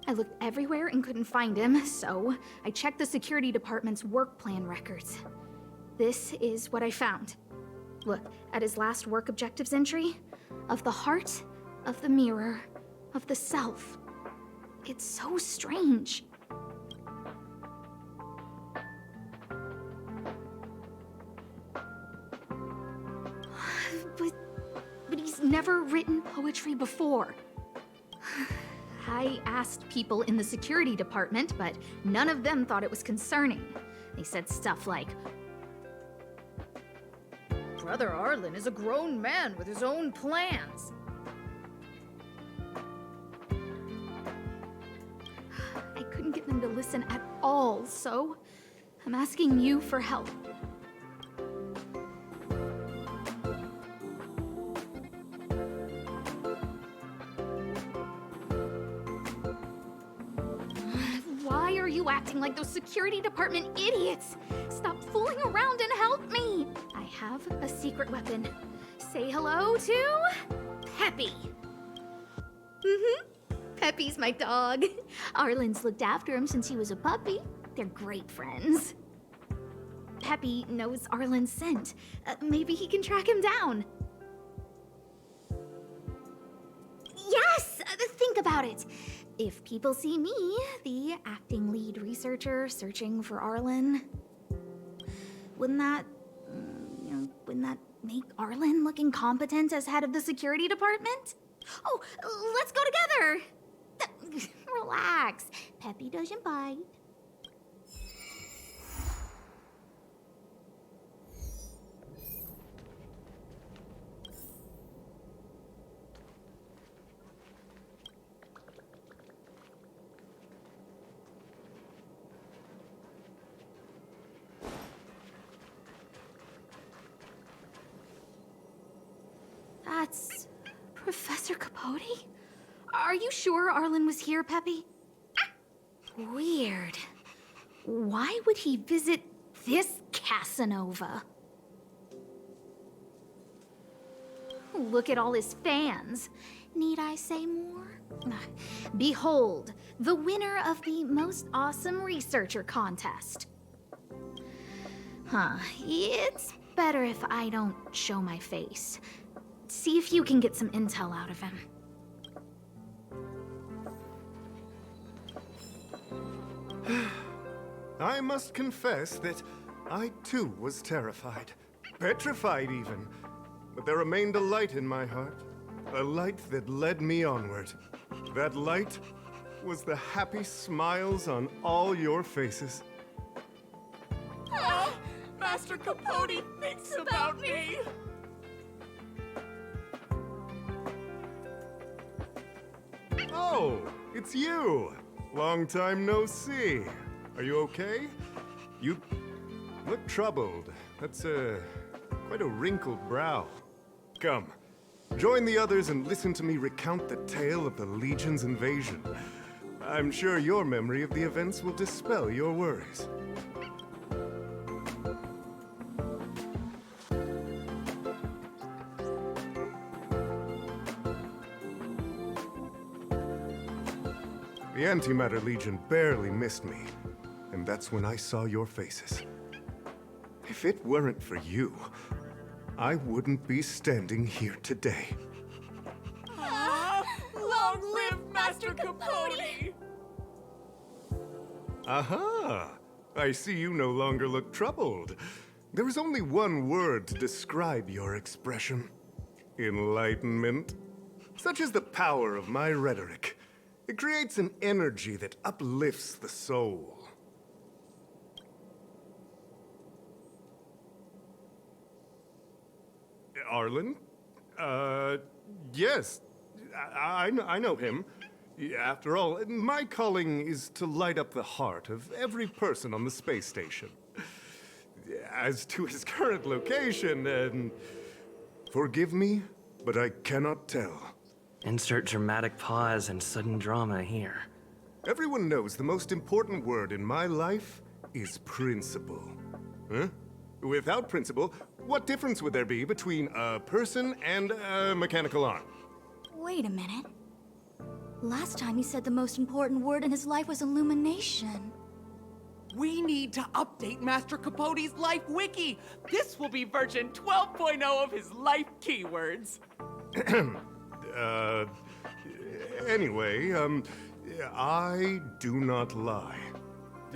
I looked everywhere and couldn't find him, so I checked the security department's work plan records. This is what I found. Look at his last work objectives entry. Of the heart, of the mirror, of the self. It's so strange. But he's never written poetry before. I asked people in the security department, but none of them thought it was concerning. They said stuff like, Brother Arlen is a grown man with his own plans. I couldn't get them to listen at all, so I'm asking you for help. Why are you acting like those security department idiots? Stop fooling around and help me! I have a secret weapon. Say hello to Peppy. Peppy's my dog. Arlen's looked after him since he was a puppy. They're great friends. Peppy knows Arlen's scent. Maybe he can track him down. Yes! Think about it. If people see me, the acting lead researcher searching for Arlen, wouldn't that make Arlen look incompetent as head of the security department? Oh, let's go together! Relax. Peppy doesn't bite. That's Professor Capote? Are you sure Arlen was here, Peppy? Weird. Why would he visit this Casanova? Look at all his fans. Need I say more? Behold, the winner of the Most Awesome Researcher contest. It's better if I don't show my face. See if you can get some intel out of him. I must confess that I too was terrified. Petrified even. But there remained a light in my heart. A light that led me onward. That light was the happy smiles on all your faces. Master Capote thinks about me! Oh, it's you! Long time no see. Are you okay? You look troubled. That's quite a wrinkled brow. Come, join the others and listen to me recount the tale of the Legion's invasion. I'm sure your memory of the events will dispel your worries. The Antimatter Legion barely missed me, and that's when I saw your faces. If it weren't for you, I wouldn't be standing here today. Long live Master Capote! Aha! I see you no longer look troubled. There is only one word to describe your expression. Enlightenment. Such is the power of my rhetoric. It creates an energy that uplifts the soul. Arlen? Yes. I know him. After all, my calling is to light up the heart of every person on the space station. As to his current location, forgive me, but I cannot tell. Insert dramatic pause and sudden drama here. Everyone knows the most important word in my life is principle. Huh? Without principle, what difference would there be between a person and a mechanical arm? Wait a minute. Last time he said the most important word in his life was illumination. We need to update Master Capote's Life Wiki. This will be version 12.0 of his life keywords. Anyway, I do not lie.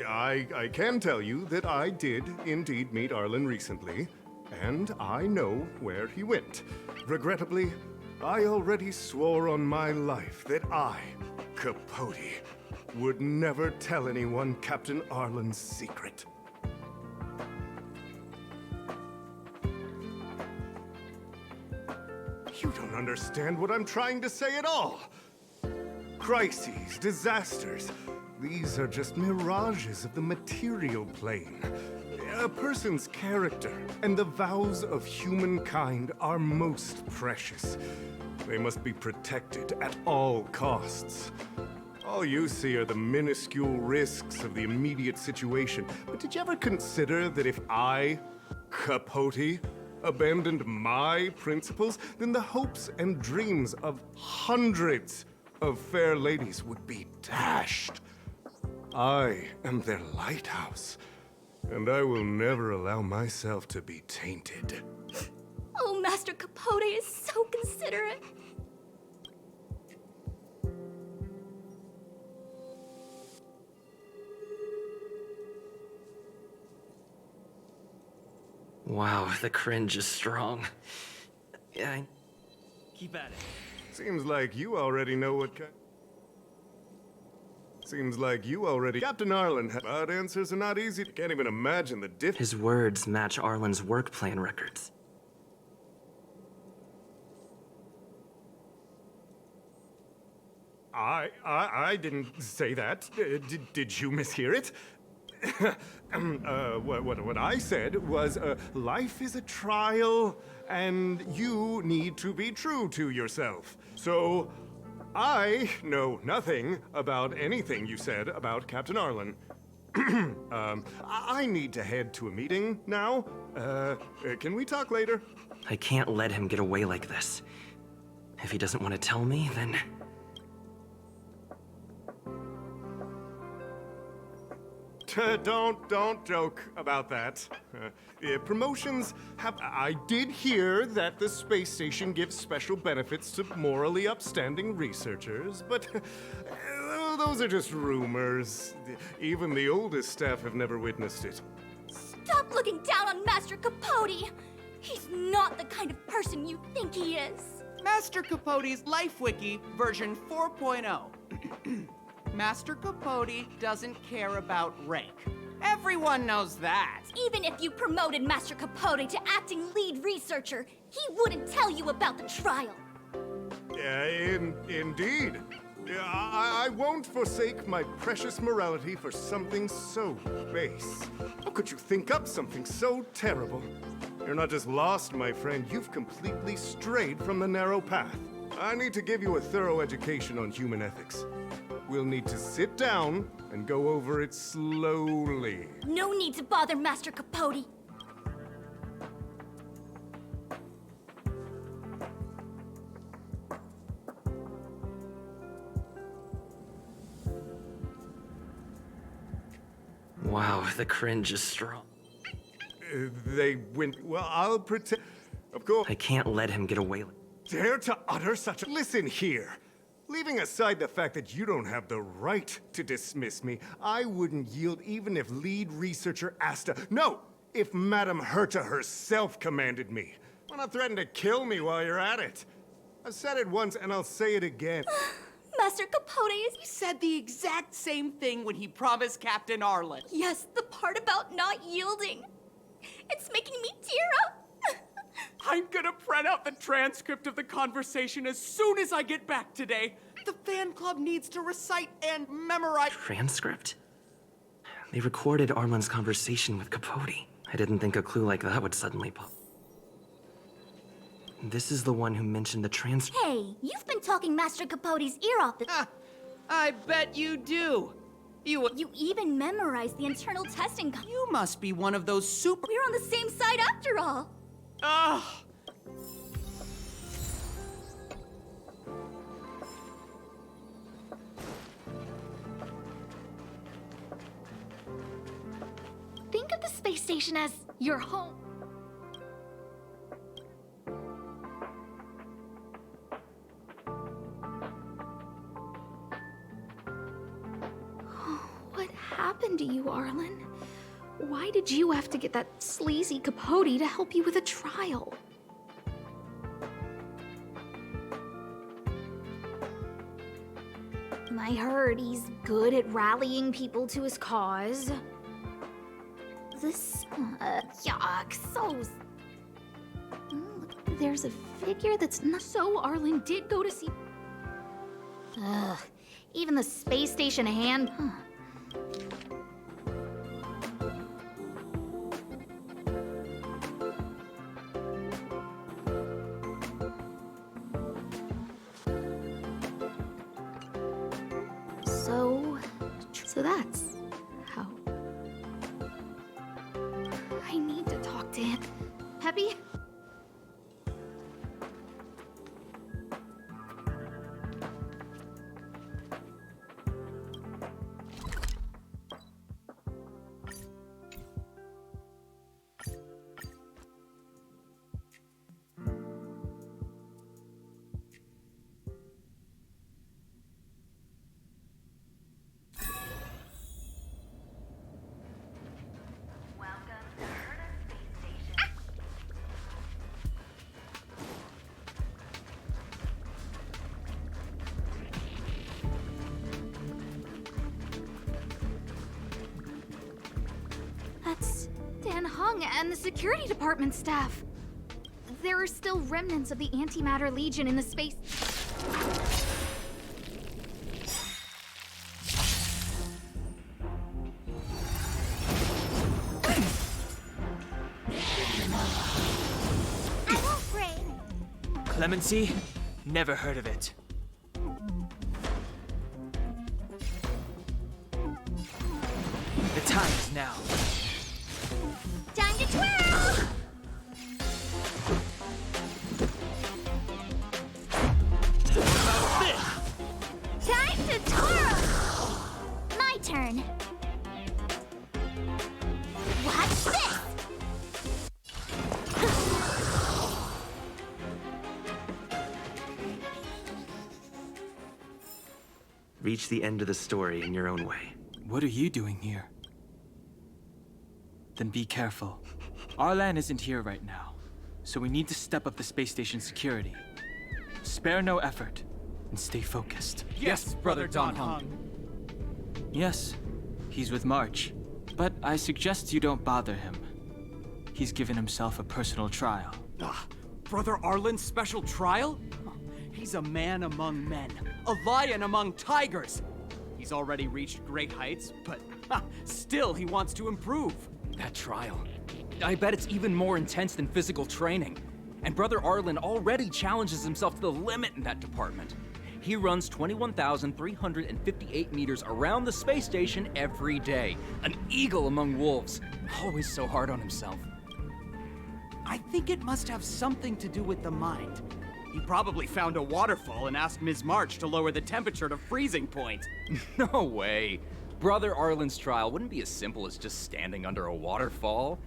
I can tell you that I did indeed meet Arlen recently, and I know where he went. Regrettably, I already swore on my life that I, Capote, would never tell anyone Captain Arlen's secret. You don't understand what I'm trying to say at all. Crises, disasters, these are just mirages of the material plane. A person's character and the vows of humankind are most precious. They must be protected at all costs. All you see are the minuscule risks of the immediate situation. But did you ever consider that if I, Capote, abandoned my principles, then the hopes and dreams of hundreds of fair ladies would be dashed? I am their lighthouse, and I will never allow myself to be tainted. Oh, Master Capote is so considerate. Wow, the cringe is strong. Yeah, Keep at it. Seems like you already know what kind. Seems like you already. Captain Arlen, but answers are not easy. Can't even imagine the his words match Arlen's work plan records. I didn't say that. Did you mishear it? What I said was, life is a trial, and you need to be true to yourself. So, I know nothing about anything you said about Captain Arlen. I need to head to a meeting now. Can we talk later? I can't let him get away like this. If he doesn't want to tell me, then... Don't joke about that. Promotions have... I did hear that the space station gives special benefits to morally upstanding researchers, but those are just rumors. Even the oldest staff have never witnessed it. Stop looking down on Master Capote! He's not the kind of person you think he is. Master Capote's Life Wiki version 4.0. Master Capote doesn't care about rank. Everyone knows that. Even if you promoted Master Capote to acting lead researcher, he wouldn't tell you about the trial. Indeed. I won't forsake my precious morality for something so base. How could you think up something so terrible? You're not just lost, my friend. You've completely strayed from the narrow path. I need to give you a thorough education on human ethics. We'll need to sit down and go over it slowly. No need to bother Master Capote. Wow, the cringe is strong. They went... Well, I'll pretend... Of course... I can't let him get away like... Dare to utter such a... Listen here. Leaving aside the fact that you don't have the right to dismiss me, I wouldn't yield even if lead researcher Asta... No! If Madame Herta herself commanded me. Why not threaten to kill me while you're at it? I've said it once and I'll say it again. Master Capote is... He said the exact same thing when he promised Captain Arlen. Yes, the part about not yielding. It's making me tear up. I'm gonna print out the transcript of the conversation as soon as I get back today. The fan club needs to recite and memorize. Transcript? They recorded Arlen's conversation with Capote. I didn't think a clue like that would suddenly pop. This is the one who mentioned the transcript. Hey, you've been talking Master Capote's ear off the... I bet you do. You even memorized the internal testing... You must be one of those super... We're on the same side after all. Ugh. Think of the space station as your home. What happened to you, Arlen? Why did you have to get that sleazy Capote to help you with a trial? I heard he's good at rallying people to his cause. This... yuck, so... There's a figure that's not... So Arlen did go to see... Ugh, even the space station hand... So that's how... I need to talk to him. Peppy? That's Dan Hung and the security department staff. There are still remnants of the Antimatter Legion in the space... I won't break. Clemency? Never heard of it. The time is now. Time to twirl! Time to twirl! My turn. Watch this! Reach the end of the story in your own way. What are you doing here? Then be careful. Arlan isn't here right now, so we need to step up the space station security. Spare no effort, and stay focused. Yes, Brother Don Hung. Yes, he's with March, but I suggest you don't bother him. He's given himself a personal trial. Brother Arlen's special trial? He's a man among men, a lion among tigers. He's already reached great heights, but still he wants to improve. That trial. I bet it's even more intense than physical training. And Brother Arlen already challenges himself to the limit in that department. He runs 21,358 meters around the space station every day. An eagle among wolves. Always so hard on himself. I think it must have something to do with the mind. He probably found a waterfall and asked Ms. March to lower the temperature to freezing point. No way. Brother Arlen's trial wouldn't be as simple as just standing under a waterfall.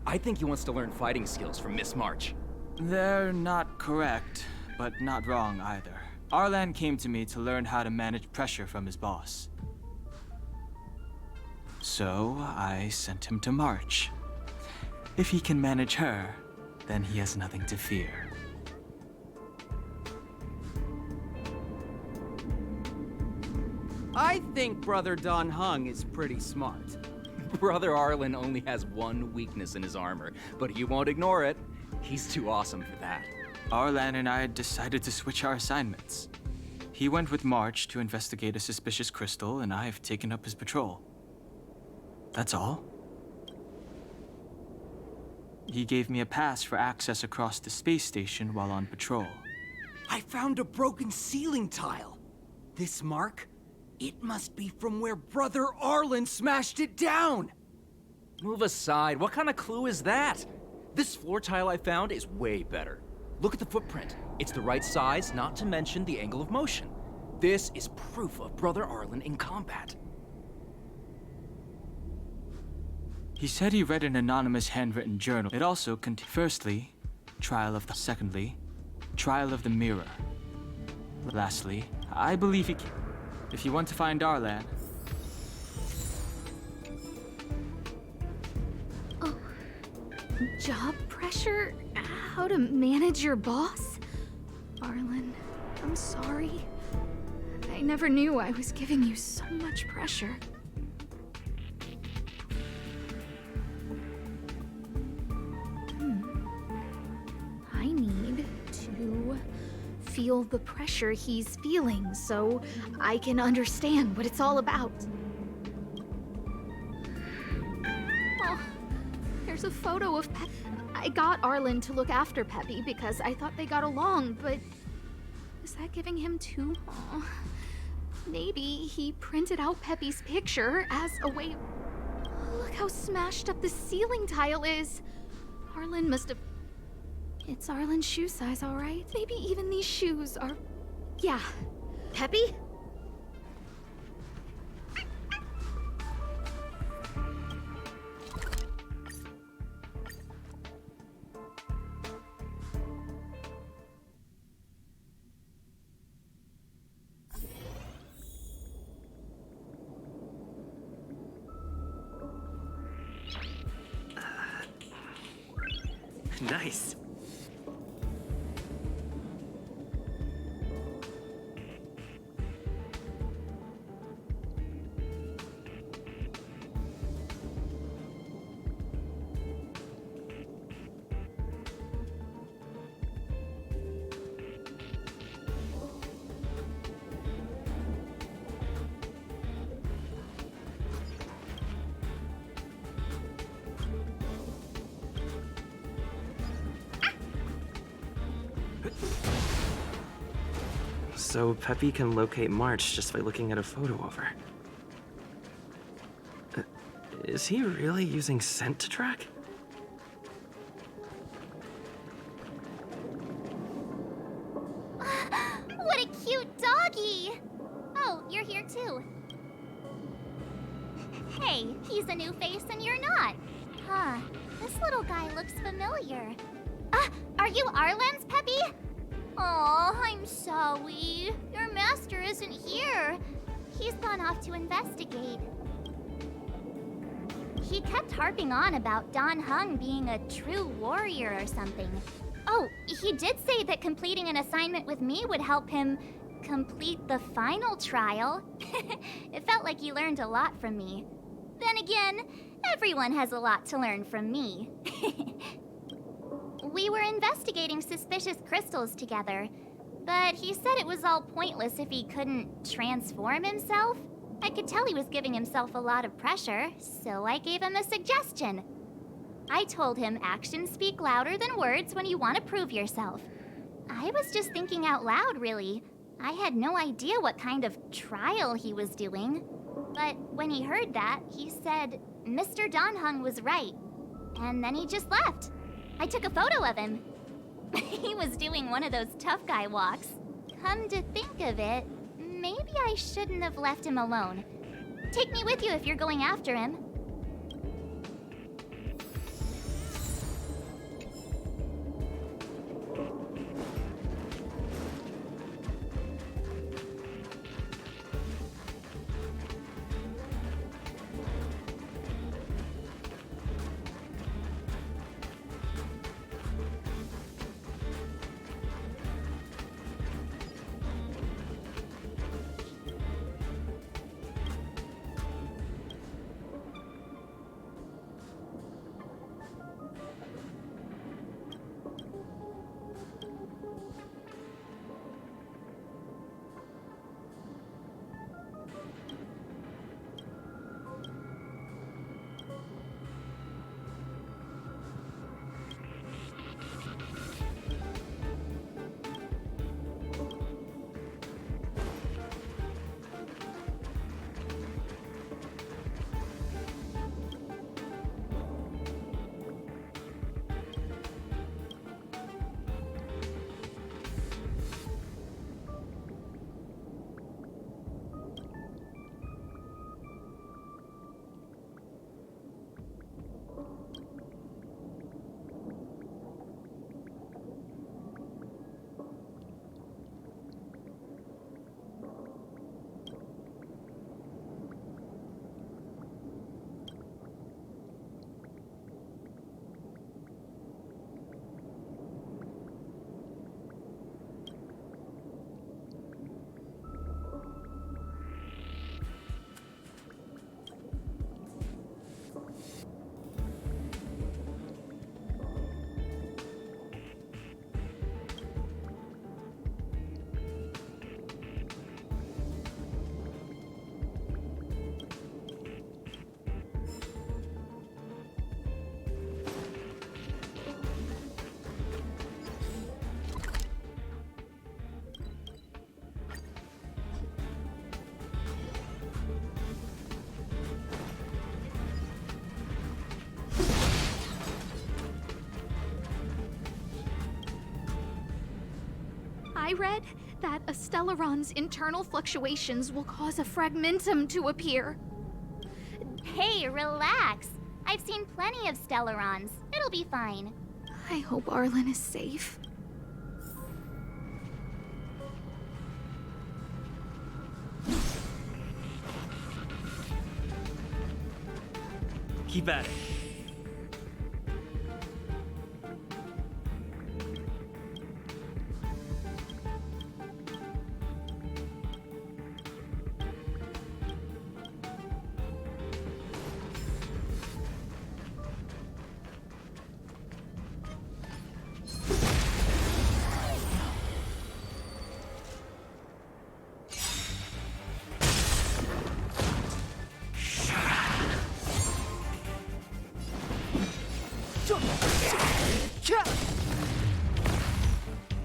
I think he wants to learn fighting skills from Miss March. They're not correct, but not wrong either. Arlan came to me to learn how to manage pressure from his boss. So I sent him to March. If he can manage her, then he has nothing to fear. I think Brother Don Hung is pretty smart. Brother Arlen only has one weakness in his armor, but he won't ignore it. He's too awesome for that. Arlan and I had decided to switch our assignments. He went with March to investigate a suspicious crystal, and I've taken up his patrol. That's all. He gave me a pass for access across the space station while on patrol. I found a broken ceiling tile. This mark? It must be from where Brother Arlen smashed it down! Move aside, what kind of clue is that? This floor tile I found is way better. Look at the footprint. It's the right size, not to mention the angle of motion. This is proof of Brother Arlen in combat. He said he read an anonymous handwritten journal. It also contained, firstly, secondly, trial of the mirror. Lastly, I believe he can. If you want to find Arlan, Job pressure? How to manage your boss? Arlen, I'm sorry. I never knew I was giving you so much pressure. I need to feel the pressure he's feeling so I can understand what it's all about. Oh, there's a photo of Peppy. I got Arlen to look after Peppy because I thought they got along, but is that giving him too? Oh, maybe he printed out Peppy's picture as a way. Look how smashed up the ceiling tile is. Arlen must have. It's Arlen's shoe size, all right? Maybe even these shoes are. Yeah. Peppy? Nice. So Peppy can locate March just by looking at a photo of her. Is he really using scent to track? What a cute doggy! Oh, you're here too. Hey, he's a new face and you're not. Huh, this little guy looks familiar. Are you Arlen's Peppy? Oh, I'm sorry. Your master isn't here. He's gone off to investigate. He kept harping on about Dan Heng being a true warrior or something. Oh, he did say that completing an assignment with me would help him complete the final trial. It felt like he learned a lot from me. Then again, everyone has a lot to learn from me. We were investigating suspicious crystals together, but he said it was all pointless if he couldn't transform himself. I could tell he was giving himself a lot of pressure, so I gave him a suggestion. I told him actions speak louder than words when you want to prove yourself. I was just thinking out loud, really. I had no idea what kind of trial he was doing. But when he heard that, he said Mr. Dan Heng was right. And then he just left. I took a photo of him. He was doing one of those tough guy walks. Come to think of it, maybe I shouldn't have left him alone. Take me with you if you're going after him. I read? That a Stellaron's internal fluctuations will cause a fragmentum to appear. Hey, relax. I've seen plenty of Stellarons. It'll be fine. I hope Arlen is safe. Keep at it.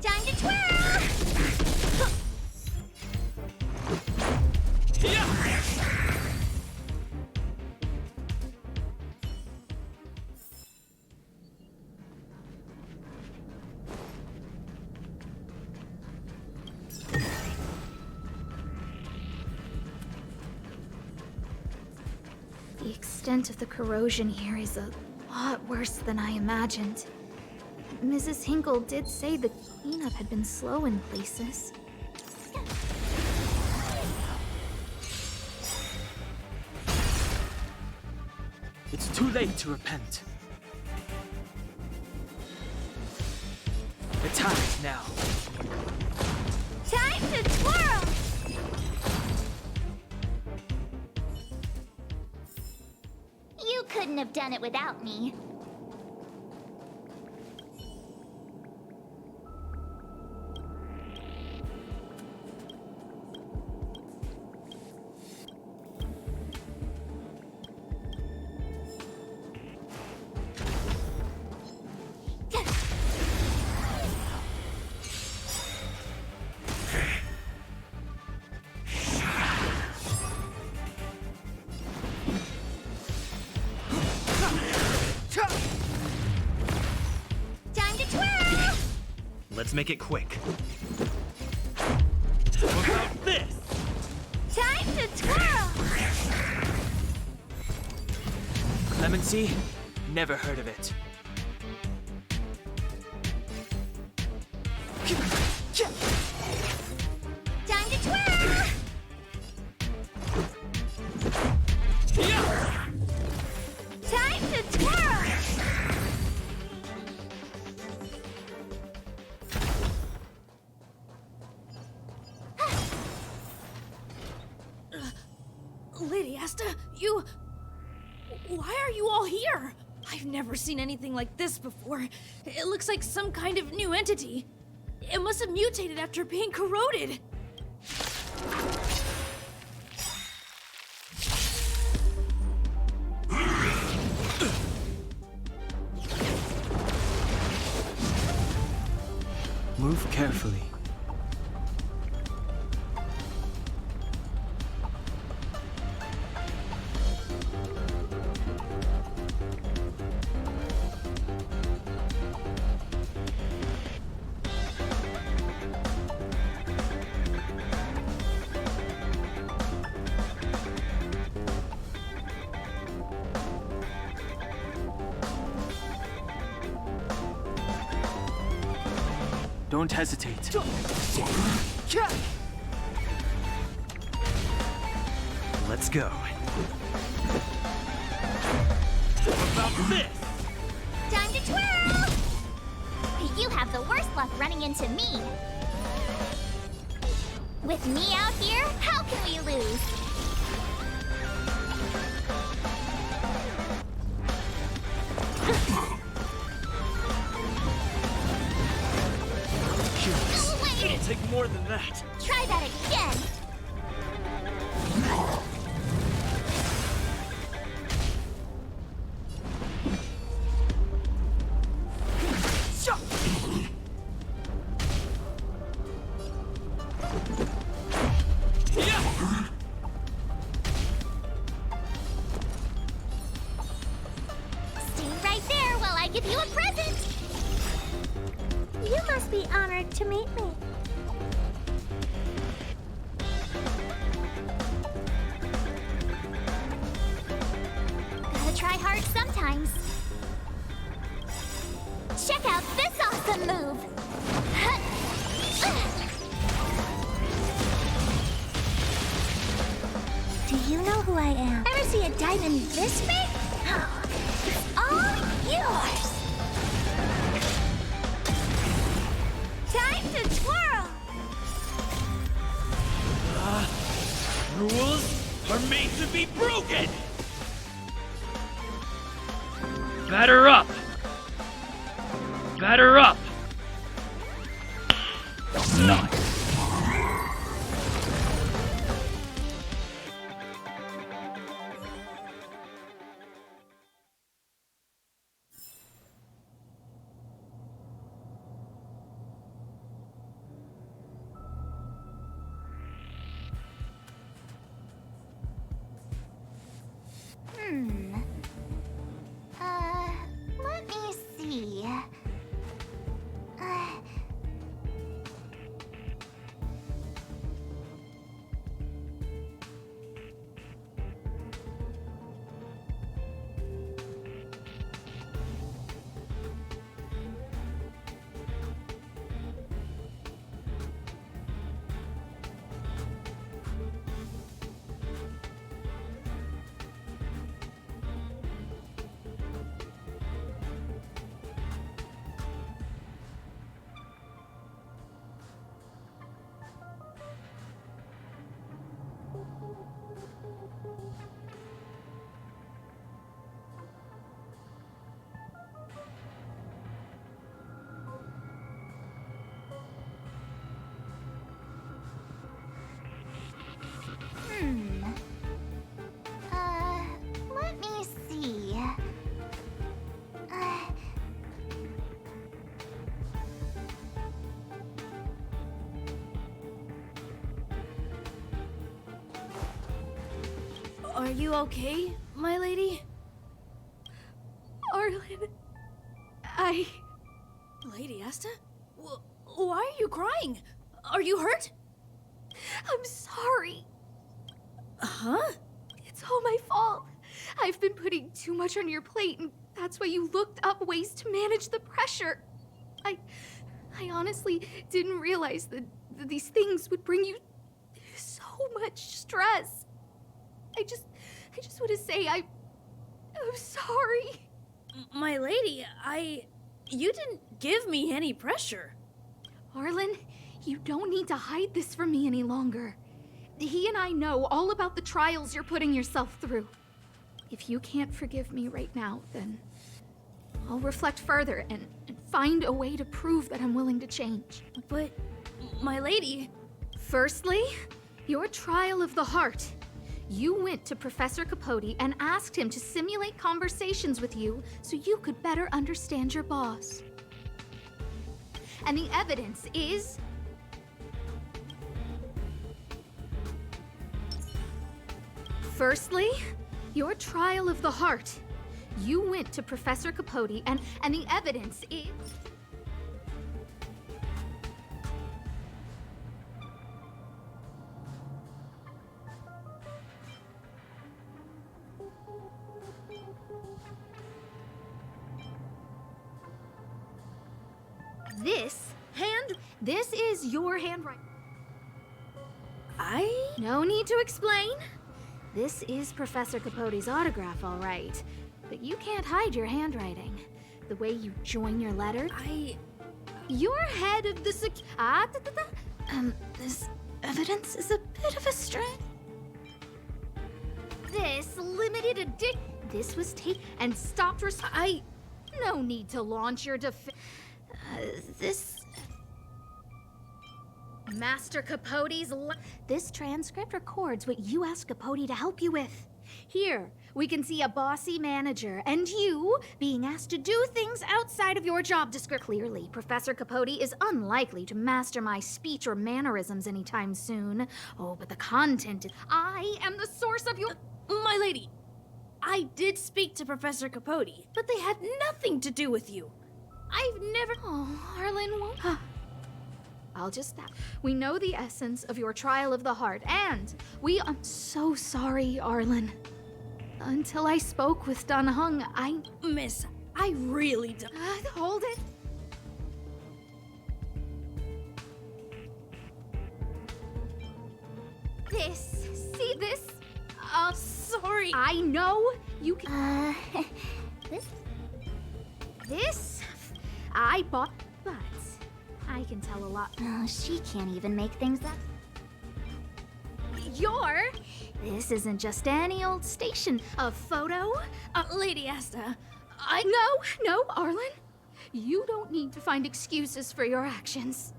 Time to twirl! The extent of the corrosion here is a lot worse than I imagined. Mrs. Hinkle did say the cleanup had been slow in places. It's too late to repent. The time is now. Time to twirl! You couldn't have done it without me. Let's make it quick. What about this? Time to twirl! Clemency? Never heard of it. Time to twirl! Time to twirl! Lady Asta, you... Why are you all here? I've never seen anything like this before. It looks like some kind of new entity. It must have mutated after being corroded. Move carefully. Don't hesitate. Let's go. What about this? Time to twirl! You have the worst luck running into me. With me out here, how can we lose? It'll take more than that. Try that again! Stay right there while I give you a present! You must be honored to meet me. try hard sometimes. Check out this awesome move! Do you know who I am? Ever see a diamond this big? It's all yours! Time to twirl! Rules are made to be broken! Batter up! Batter up! Nice. Let me see. Let me see. Are you okay, my lady? Arlen, Lady Asta? Why are you crying? Are you hurt? I'm sorry. Huh? It's all my fault. I've been putting too much on your plate, and that's why you looked up ways to manage the pressure. I honestly didn't realize that these things would bring you so much stress. I just want to say I'm sorry. My lady, you didn't give me any pressure. Arlen, you don't need to hide this from me any longer. He and I know all about the trials you're putting yourself through. If you can't forgive me right now, then I'll reflect further and find a way to prove that I'm willing to change. But, my lady... Firstly, your trial of the heart. You went to Professor Capote and asked him to simulate conversations with you so you could better understand your boss. And the evidence is... Firstly, your trial of the heart. You went to Professor Capote and the evidence is... This is your handwriting. No need to explain. This is Professor Capote's autograph, all right. But you can't hide your handwriting. The way you join your letter. You're head of the this evidence is a bit of a stretch. This limited edition. This was taken and stopped. No need to launch your this. Master Capote's this transcript records what you asked Capote to help you with. Here, we can see a bossy manager, and you being asked to do things outside of your job description. Clearly, Professor Capote is unlikely to master my speech or mannerisms anytime soon. Oh, but the content is... I am the source of your... My lady, I did speak to Professor Capote, but they had nothing to do with you. I've never... Oh, Arlen won't... I'll just stop. We know the essence of your trial of the heart, and I'm so sorry, Arlen. Until I spoke with Dan Heng, Miss, I really don't. Hold it. See this? Sorry. I know you can. This? I bought, but I can tell a lot. Oh, she can't even make things up. This isn't just any old station. A photo? Lady Asta, No, Arlen. You don't need to find excuses for your actions.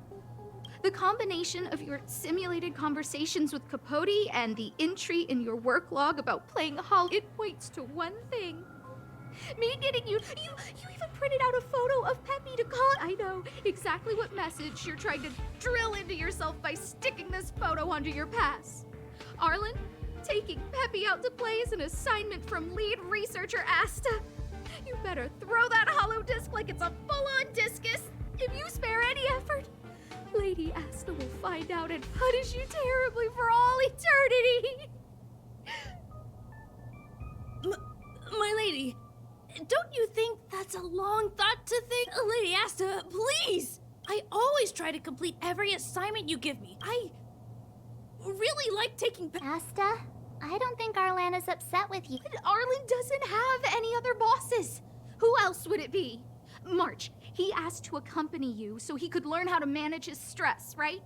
The combination of your simulated conversations with Capote and the entry in your work log about playing Hall, it points to one thing. Me getting you even printed out a photo of Peppy to call. I know exactly what message you're trying to drill into yourself by sticking this photo onto your pass. Arlen, taking Peppy out to play is an assignment from lead researcher Asta. You better throw that hollow disc like it's a full-on discus. If you spare any effort, Lady Asta will find out and punish you terribly for all eternity. My lady, don't you think that's a long thought to think? Lady Asta, please! I always try to complete every assignment you give me. I really like taking... Asta, I don't think Arlan is upset with you. But Arlen doesn't have any other bosses. Who else would it be? March, he asked to accompany you so he could learn how to manage his stress, right?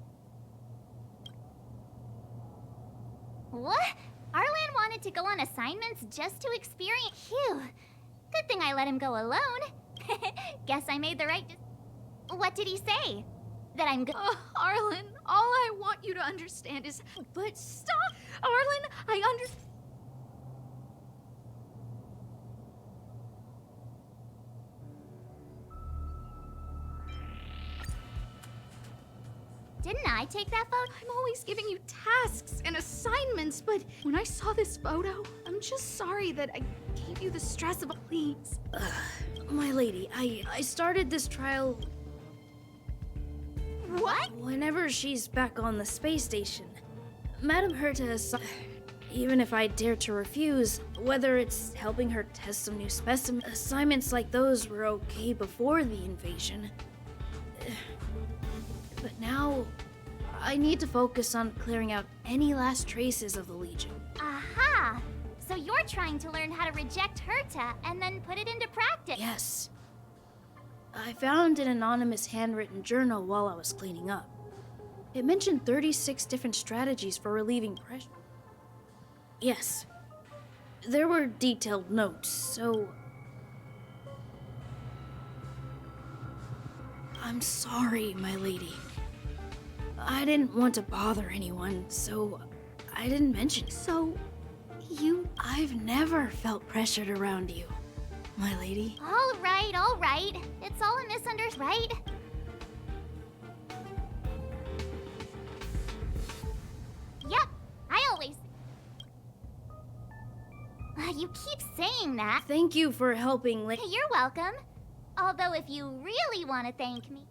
What? Arlan wanted to go on assignments just to experience. Phew. Good thing I let him go alone. Guess I made the right What did he say? That I'm good. Arlen, all I want you to understand is... But stop! Arlen, I understand... Didn't I take that photo? I'm always giving you tasks and assignments, but when I saw this photo, I'm just sorry that I gave you the stress of... Please. My lady, I started this trial... What? Whenever she's back on the space station. Madam Herta, even if I dare to refuse, whether it's helping her test some new specimens, assignments like those were okay before the invasion. But now, I need to focus on clearing out any last traces of the Legion. Aha! So you're trying to learn how to reject Herta and then put it into practice. Yes. I found an anonymous handwritten journal while I was cleaning up. It mentioned 36 different strategies for relieving pressure. Yes. There were detailed notes, so... I'm sorry, my lady. I didn't want to bother anyone, so I didn't mention. So, I've never felt pressured around you, my lady. All right. It's all a misunderstanding, right? Yep, I always... You keep saying that. Thank you for helping, You're welcome. Although if you really want to thank me...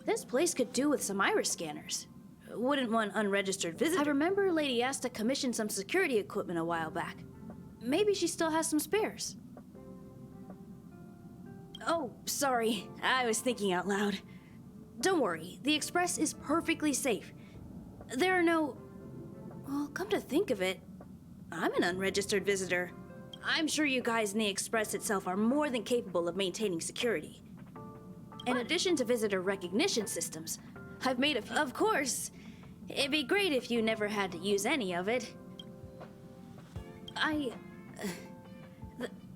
This place could do with some iris scanners. Wouldn't want unregistered visitors. I remember Lady Asta commissioned some security equipment a while back. Maybe she still has some spares. Oh, sorry. I was thinking out loud. Don't worry, the Express is perfectly safe. There are no... Well, come to think of it, I'm an unregistered visitor. I'm sure you guys in the Express itself are more than capable of maintaining security. In addition to visitor recognition systems, I've made a few... Of course, it'd be great if you never had to use any of it.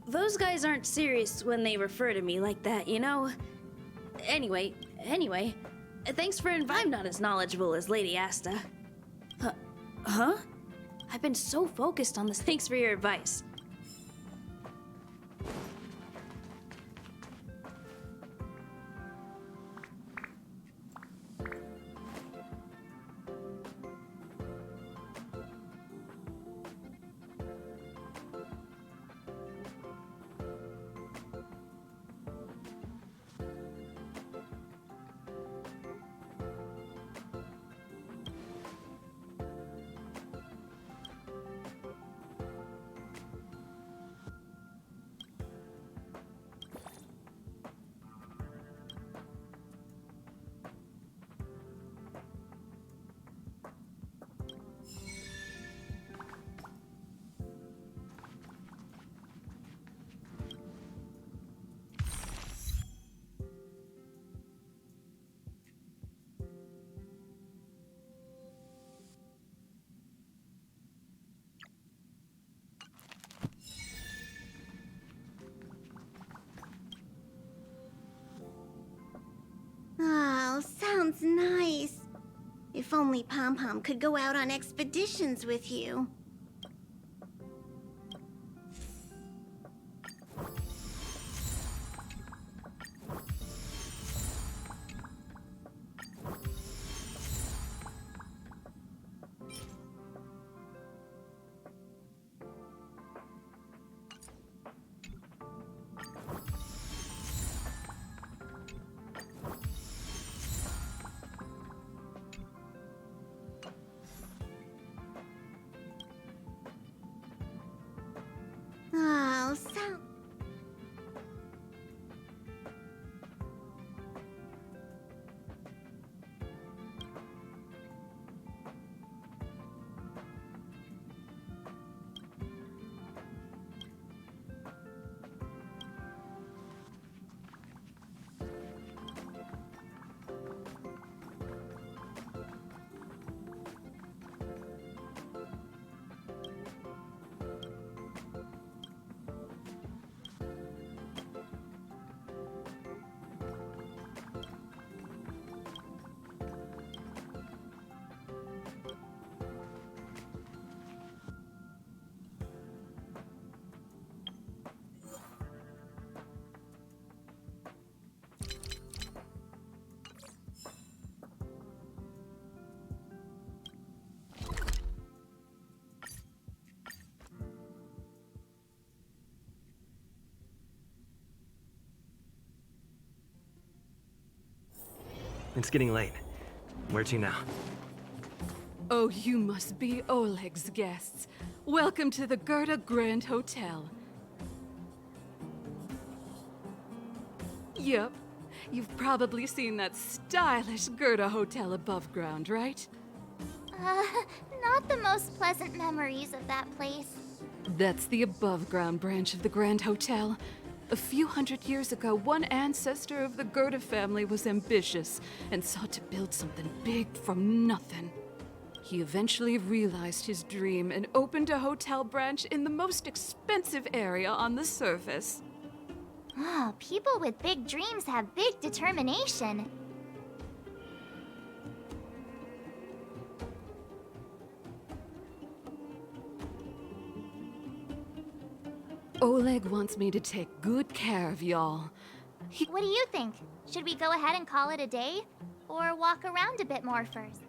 Those guys aren't serious when they refer to me like that, you know? Anyway, thanks for inviting. I'm not as knowledgeable as Lady Asta. Huh? I've been so focused on this. Thanks for your advice. Oh, sounds nice. If only Pom Pom could go out on expeditions with you. Oh, sound... It's getting late. Where to now? Oh, you must be Oleg's guests. Welcome to the Gerda Grand Hotel. Yep. You've probably seen that stylish Gerda Hotel above ground, right? Not the most pleasant memories of that place. That's the above-ground branch of the Grand Hotel. A few hundred years ago, one ancestor of the Gerda family was ambitious and sought to build something big from nothing. He eventually realized his dream and opened a hotel branch in the most expensive area on the surface. Oh, people with big dreams have big determination. Oleg wants me to take good care of y'all. What do you think? Should we go ahead and call it a day? Or walk around a bit more first?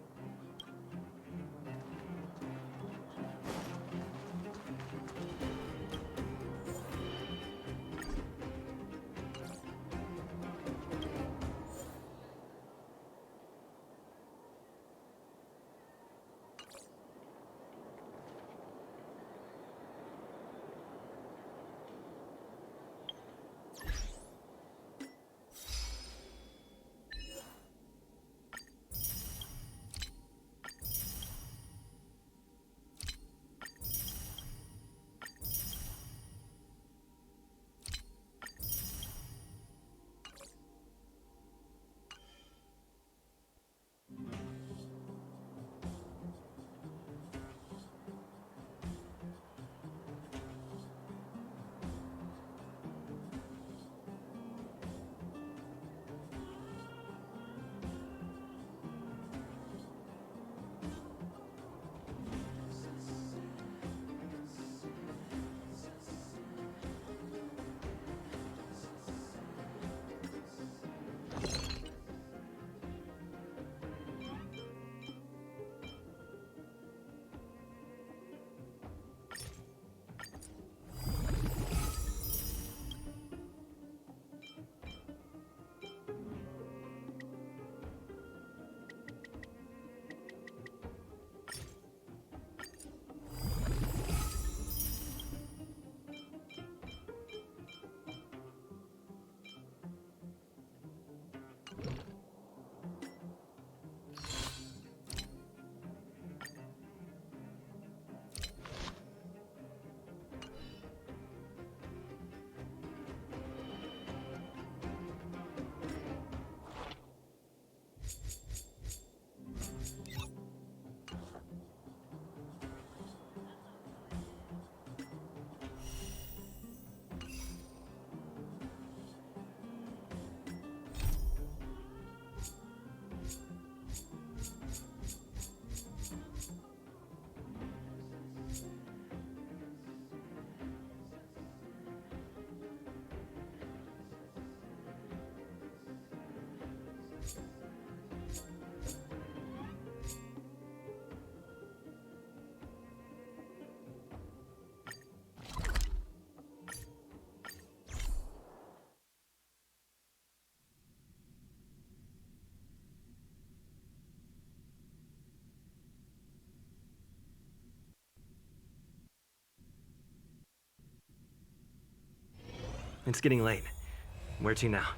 It's getting late. Where to now?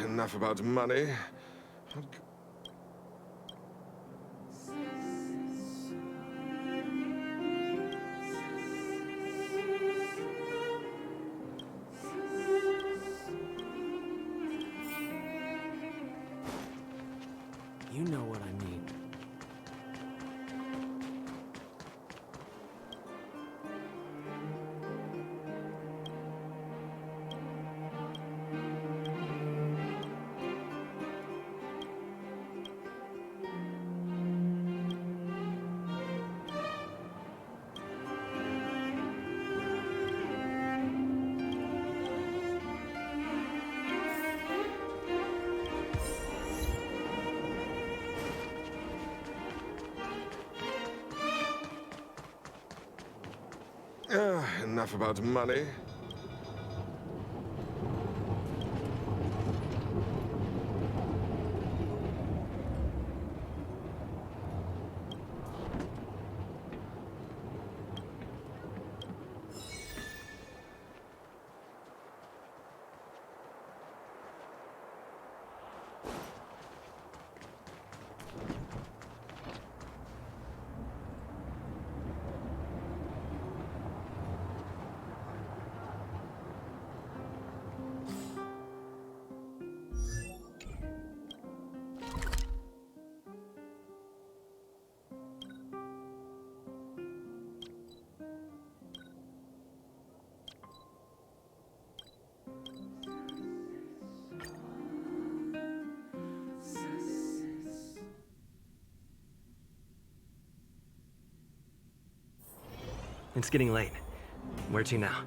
Enough about money. You know what I mean. Enough about money. It's getting late. Where to now?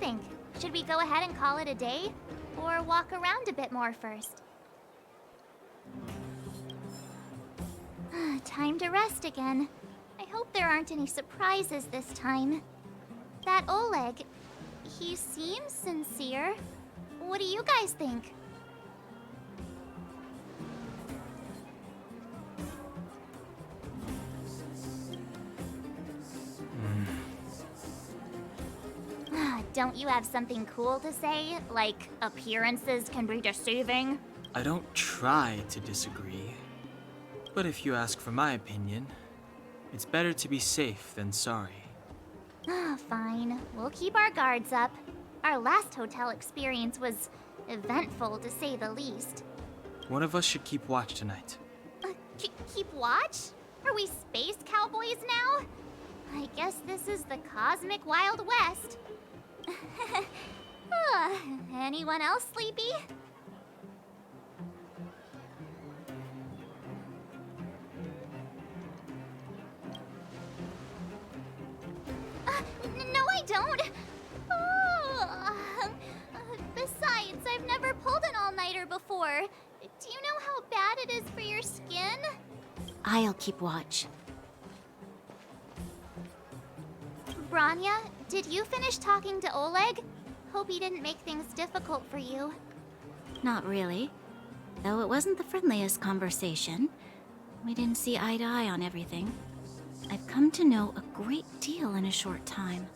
think? Should we go ahead and call it a day? Or walk around a bit more first? Time to rest again. I hope there aren't any surprises this time. That Oleg, he seems sincere. What do you guys think? Don't you have something cool to say? Like, appearances can be deceiving? I don't try to disagree. But if you ask for my opinion, it's better to be safe than sorry. Fine. We'll keep our guards up. Our last hotel experience was eventful, to say the least. One of us should keep watch tonight. Keep watch? Are we space cowboys now? I guess this is the cosmic Wild West. Anyone else sleepy? No, I don't. Besides, I've never pulled an all-nighter before. Do you know how bad it is for your skin? I'll keep watch. Branya, did you finish talking to Oleg? Hope he didn't make things difficult for you. Not really. Though it wasn't the friendliest conversation. We didn't see eye to eye on everything. I've come to know a great deal in a short time.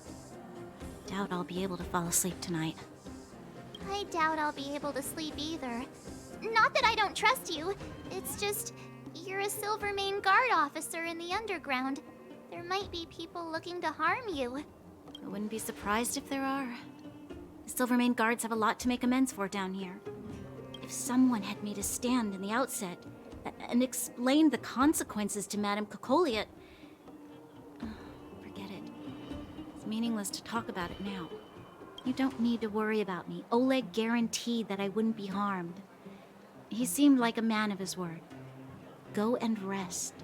Doubt I'll be able to fall asleep tonight. I doubt I'll be able to sleep either. Not that I don't trust you. It's just, you're a Silvermane Guard officer in the underground. There might be people looking to harm you. I wouldn't be surprised if there are. The Silvermane Guards have a lot to make amends for down here. If someone had made a stand in the outset and explained the consequences to Madame Kokolia, forget it. It's meaningless to talk about it now. You don't need to worry about me. Oleg guaranteed that I wouldn't be harmed. He seemed like a man of his word. Go and rest.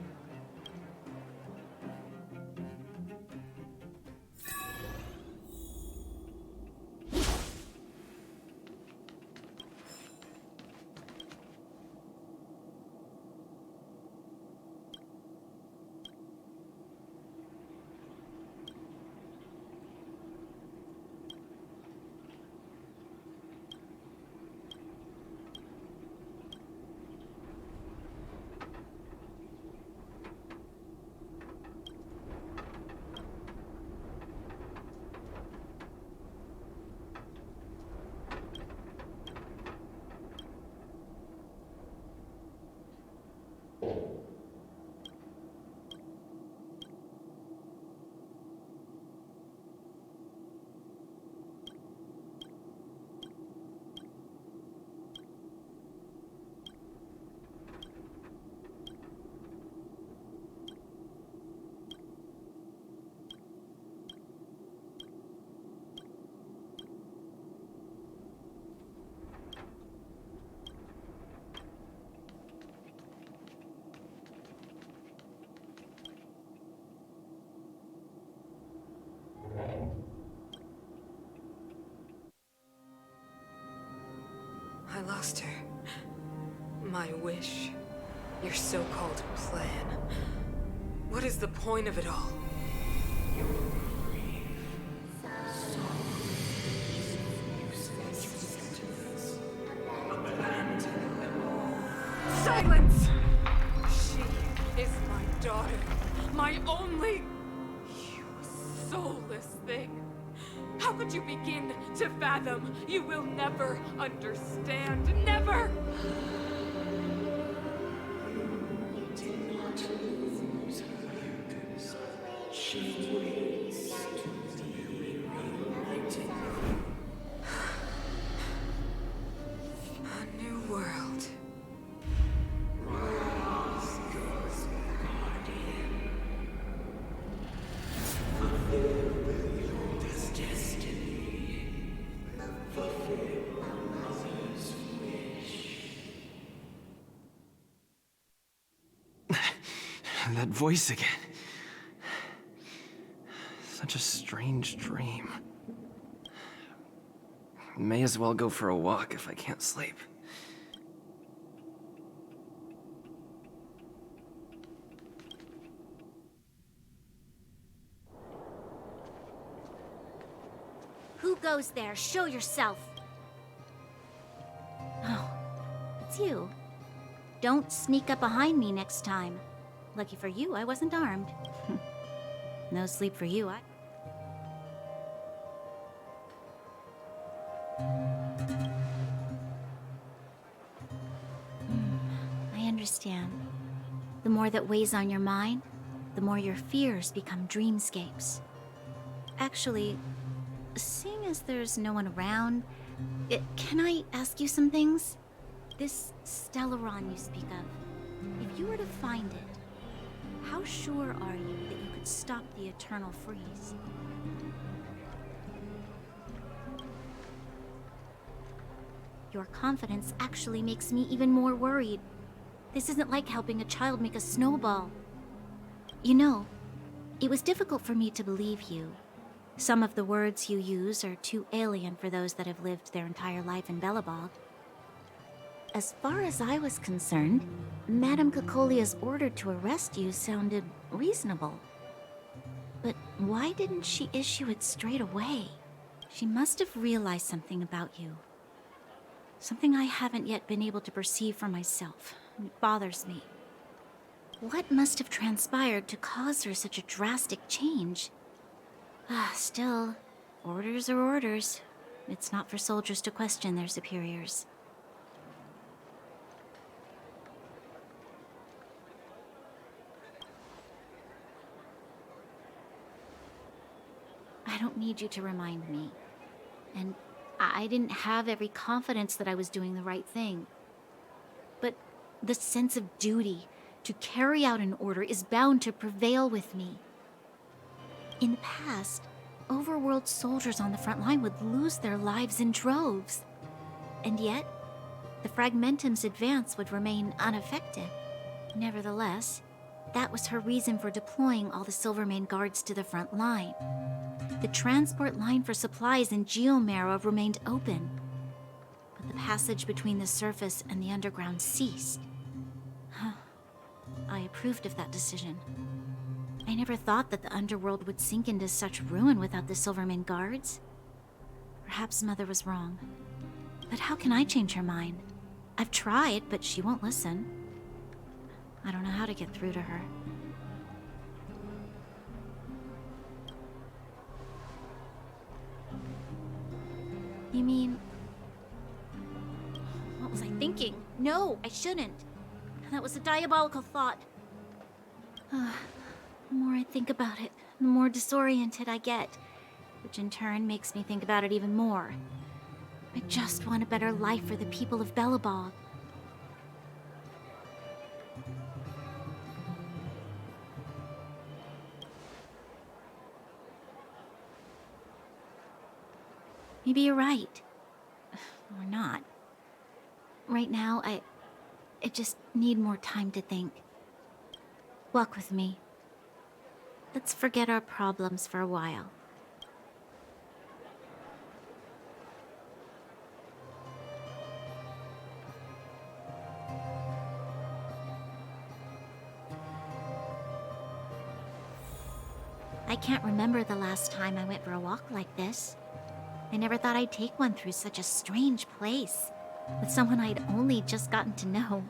I lost her. My wish. Your so-called plan. What is the point of it all? Silence! She is my daughter. My only... You soulless thing. How could you begin to fathom? You will never understand. Never! A new world. That voice again. Such a strange dream. May as well go for a walk if I can't sleep. Who goes there? Show yourself. Oh, it's you. Don't sneak up behind me next time. Lucky for you, I wasn't armed. No sleep for you, I understand. The more that weighs on your mind, the more your fears become dreamscapes. Actually, seeing as there's no one around, can I ask you some things? This Stellaron you speak of, if you were to find it, how sure are you that you could stop the eternal freeze? Your confidence actually makes me even more worried. This isn't like helping a child make a snowball. You know, it was difficult for me to believe you. Some of the words you use are too alien for those that have lived their entire life in Belobog. As far as I was concerned, Madame Cocolia's order to arrest you sounded reasonable. But why didn't she issue it straight away? She must have realized something about you. Something I haven't yet been able to perceive for myself. It bothers me. What must have transpired to cause her such a drastic change? Still, orders are orders. It's not for soldiers to question their superiors. I don't need you to remind me. And I didn't have every confidence that I was doing the right thing. But the sense of duty to carry out an order is bound to prevail with me. In the past, overworld soldiers on the front line would lose their lives in droves. And yet, the Fragmentum's advance would remain unaffected. Nevertheless, that was her reason for deploying all the Silvermane guards to the front line. The transport line for supplies in Geomera remained open, but the passage between the surface and the underground ceased. I approved of that decision. I never thought that the underworld would sink into such ruin without the Silvermane guards. Perhaps Mother was wrong. But how can I change her mind? I've tried, but she won't listen. I don't know how to get through to her. You mean... What was I thinking? No, I shouldn't. That was a diabolical thought. The more I think about it, the more disoriented I get, which in turn makes me think about it even more. I just want a better life for the people of Belobog. Maybe you're right. Or not. Right now, I just need more time to think. Walk with me. Let's forget our problems for a while. I can't remember the last time I went for a walk like this. I never thought I'd take one through such a strange place, with someone I'd only just gotten to know.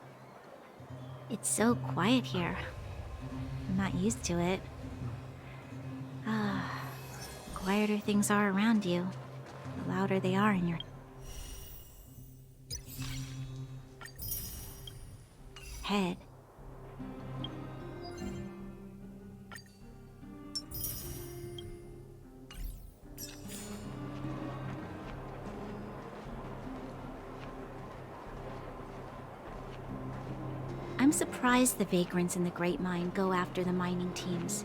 It's so quiet here. I'm not used to it. The quieter things are around you, the louder they are in your head. I'm surprised the vagrants in the Great Mine go after the mining teams.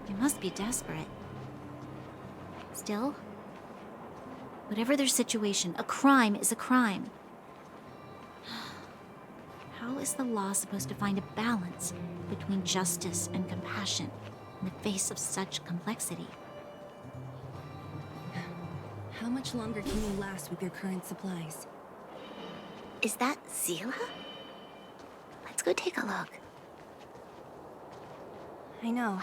They must be desperate. Still, whatever their situation, a crime is a crime. How is the law supposed to find a balance between justice and compassion in the face of such complexity? How much longer can you last with your current supplies? Is that Zila? Let's go take a look. I know.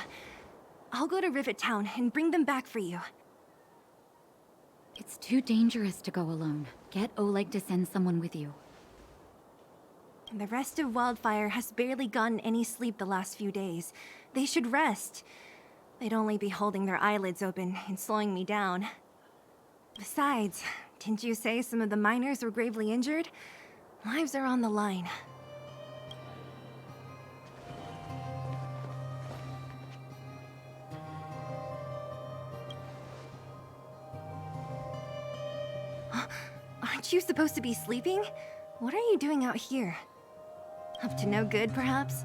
I'll go to Rivet Town and bring them back for you. It's too dangerous to go alone. Get Oleg to send someone with you. The rest of Wildfire has barely gotten any sleep the last few days. They should rest. They'd only be holding their eyelids open and slowing me down. Besides, didn't you say some of the miners were gravely injured? Lives are on the line. Aren't you supposed to be sleeping? What are you doing out here? Up to no good, perhaps?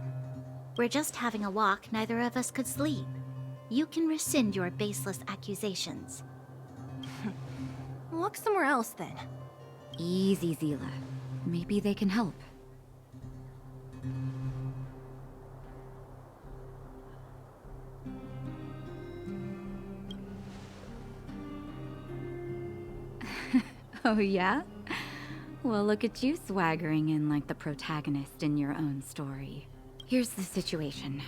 We're just having a walk. Neither of us could sleep. You can rescind your baseless accusations. Walk somewhere else, then. Easy, Zila. Maybe they can help. Oh, yeah? Well, look at you swaggering in like the protagonist in your own story. Here's the situation.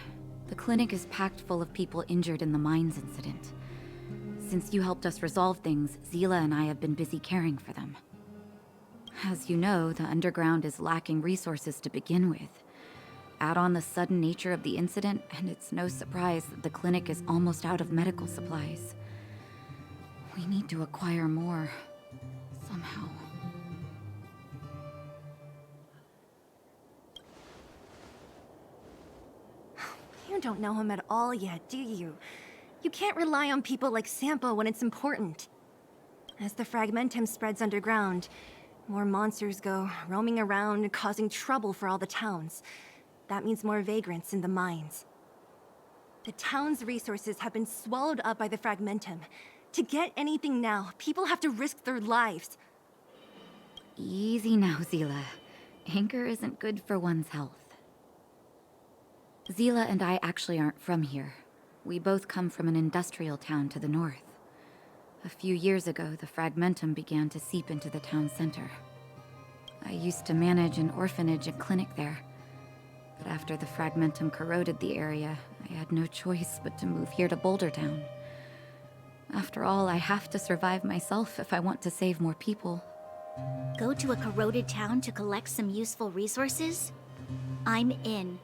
The clinic is packed full of people injured in the mines incident. Since you helped us resolve things, Zila and I have been busy caring for them. As you know, the underground is lacking resources to begin with. Add on the sudden nature of the incident, and it's no surprise that the clinic is almost out of medical supplies. We need to acquire more. Somehow. You don't know him at all yet, do you? You can't rely on people like Sampo when it's important. As the fragmentum spreads underground, more monsters go roaming around, causing trouble for all the towns. That means more vagrants in the mines. The town's resources have been swallowed up by the fragmentum. To get anything now, people have to risk their lives. Easy now, Zila. Anger isn't good for one's health. Zila and I actually aren't from here. We both come from an industrial town to the north. A few years ago, the fragmentum began to seep into the town center. I used to manage an orphanage and clinic there. But after the fragmentum corroded the area, I had no choice but to move here to Boulder Town. After all, I have to survive myself if I want to save more people. Go to a corroded town to collect some useful resources? I'm in.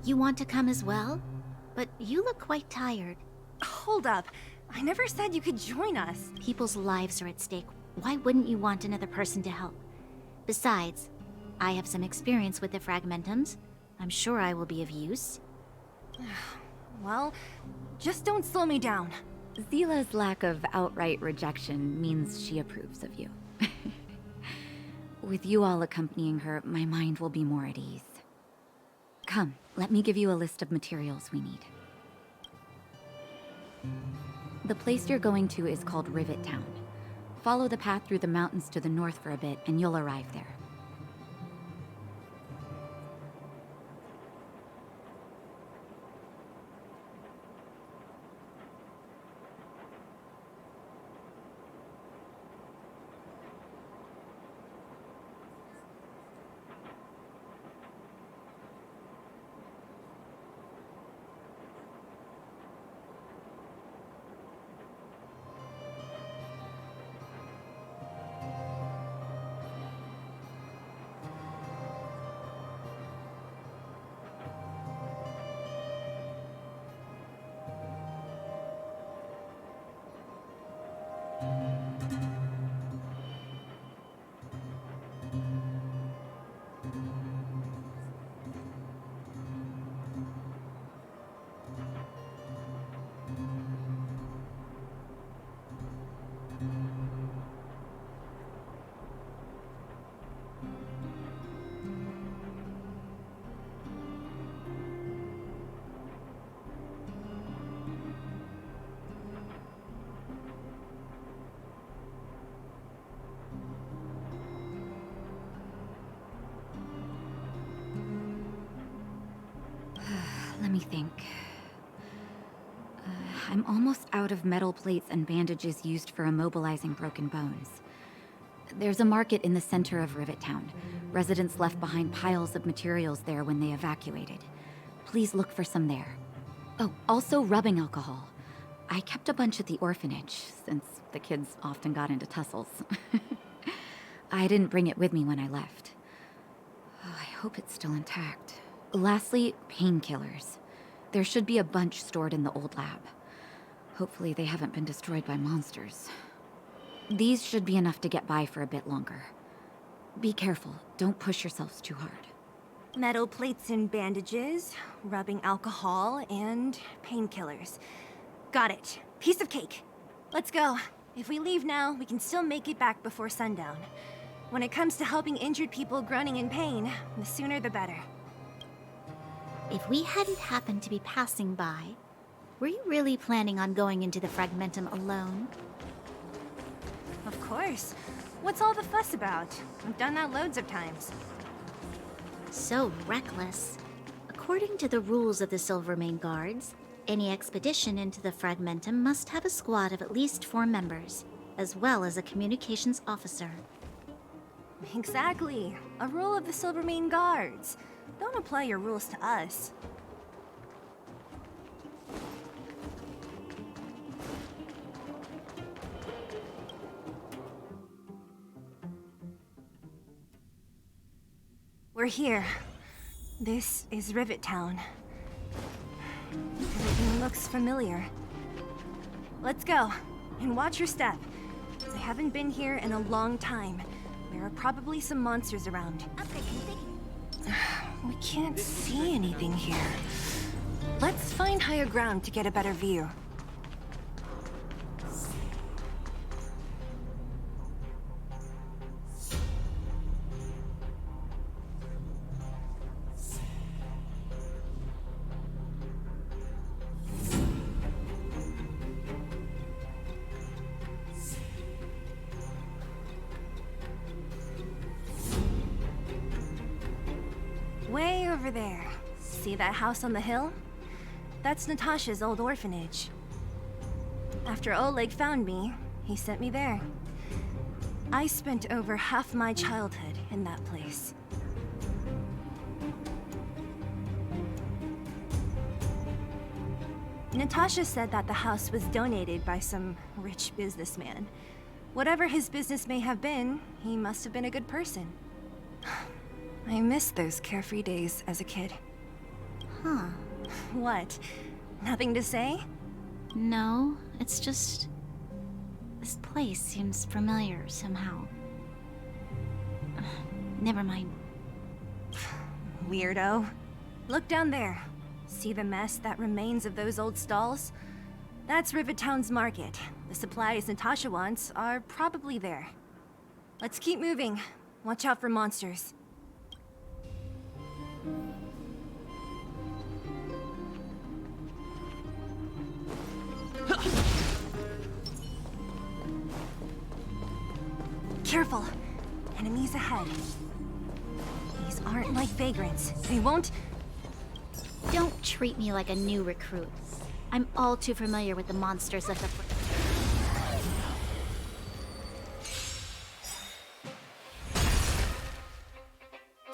You want to come as well? But you look quite tired. Hold up. I never said you could join us. People's lives are at stake. Why wouldn't you want another person to help? Besides, I have some experience with the fragmentums. I'm sure I will be of use. Well, just don't slow me down. Zila's lack of outright rejection means she approves of you. With you all accompanying her, my mind will be more at ease. Come, let me give you a list of materials we need. The place you're going to is called Rivet Town. Follow the path through the mountains to the north for a bit, and you'll arrive there. Let me think. I'm almost out of metal plates and bandages used for immobilizing broken bones. There's a market in the center of Rivet Town. Residents left behind piles of materials there when they evacuated. Please look for some there. Oh, also rubbing alcohol. I kept a bunch at the orphanage, since the kids often got into tussles. I didn't bring it with me when I left. Oh, I hope it's still intact. Lastly, painkillers. There should be a bunch stored in the old lab. Hopefully they haven't been destroyed by monsters. These should be enough to get by for a bit longer. Be careful, don't push yourselves too hard. Metal plates and bandages, rubbing alcohol, and painkillers. Got it. Piece of cake. Let's go. If we leave now, we can still make it back before sundown. When it comes to helping injured people groaning in pain, the sooner the better. If we hadn't happened to be passing by, were you really planning on going into the Fragmentum alone? Of course. What's all the fuss about? I've done that loads of times. So reckless. According to the rules of the Silvermane Guards, any expedition into the Fragmentum must have a squad of at least 4 members, as well as a communications officer. Exactly. A rule of the Silvermane Guards. Don't apply your rules to us. We're here. This is Rivet Town. Everything looks familiar. Let's go, and watch your step. I haven't been here in a long time. There are probably some monsters around. We can't see anything here. Let's find higher ground to get a better view. Way over there. See that house on the hill? That's Natasha's old orphanage. After Oleg found me, he sent me there. I spent over half my childhood in that place. Natasha said that the house was donated by some rich businessman. Whatever his business may have been, he must have been a good person. I miss those carefree days as a kid. Huh. What? Nothing to say? No, it's just... this place seems familiar somehow. Never mind. Weirdo. Look down there. See the mess that remains of those old stalls? That's Rivet Town's market. The supplies Natasha wants are probably there. Let's keep moving. Watch out for monsters. Careful! Enemies ahead. These aren't like vagrants. They won't... Don't treat me like a new recruit. I'm all too familiar with the monsters of the...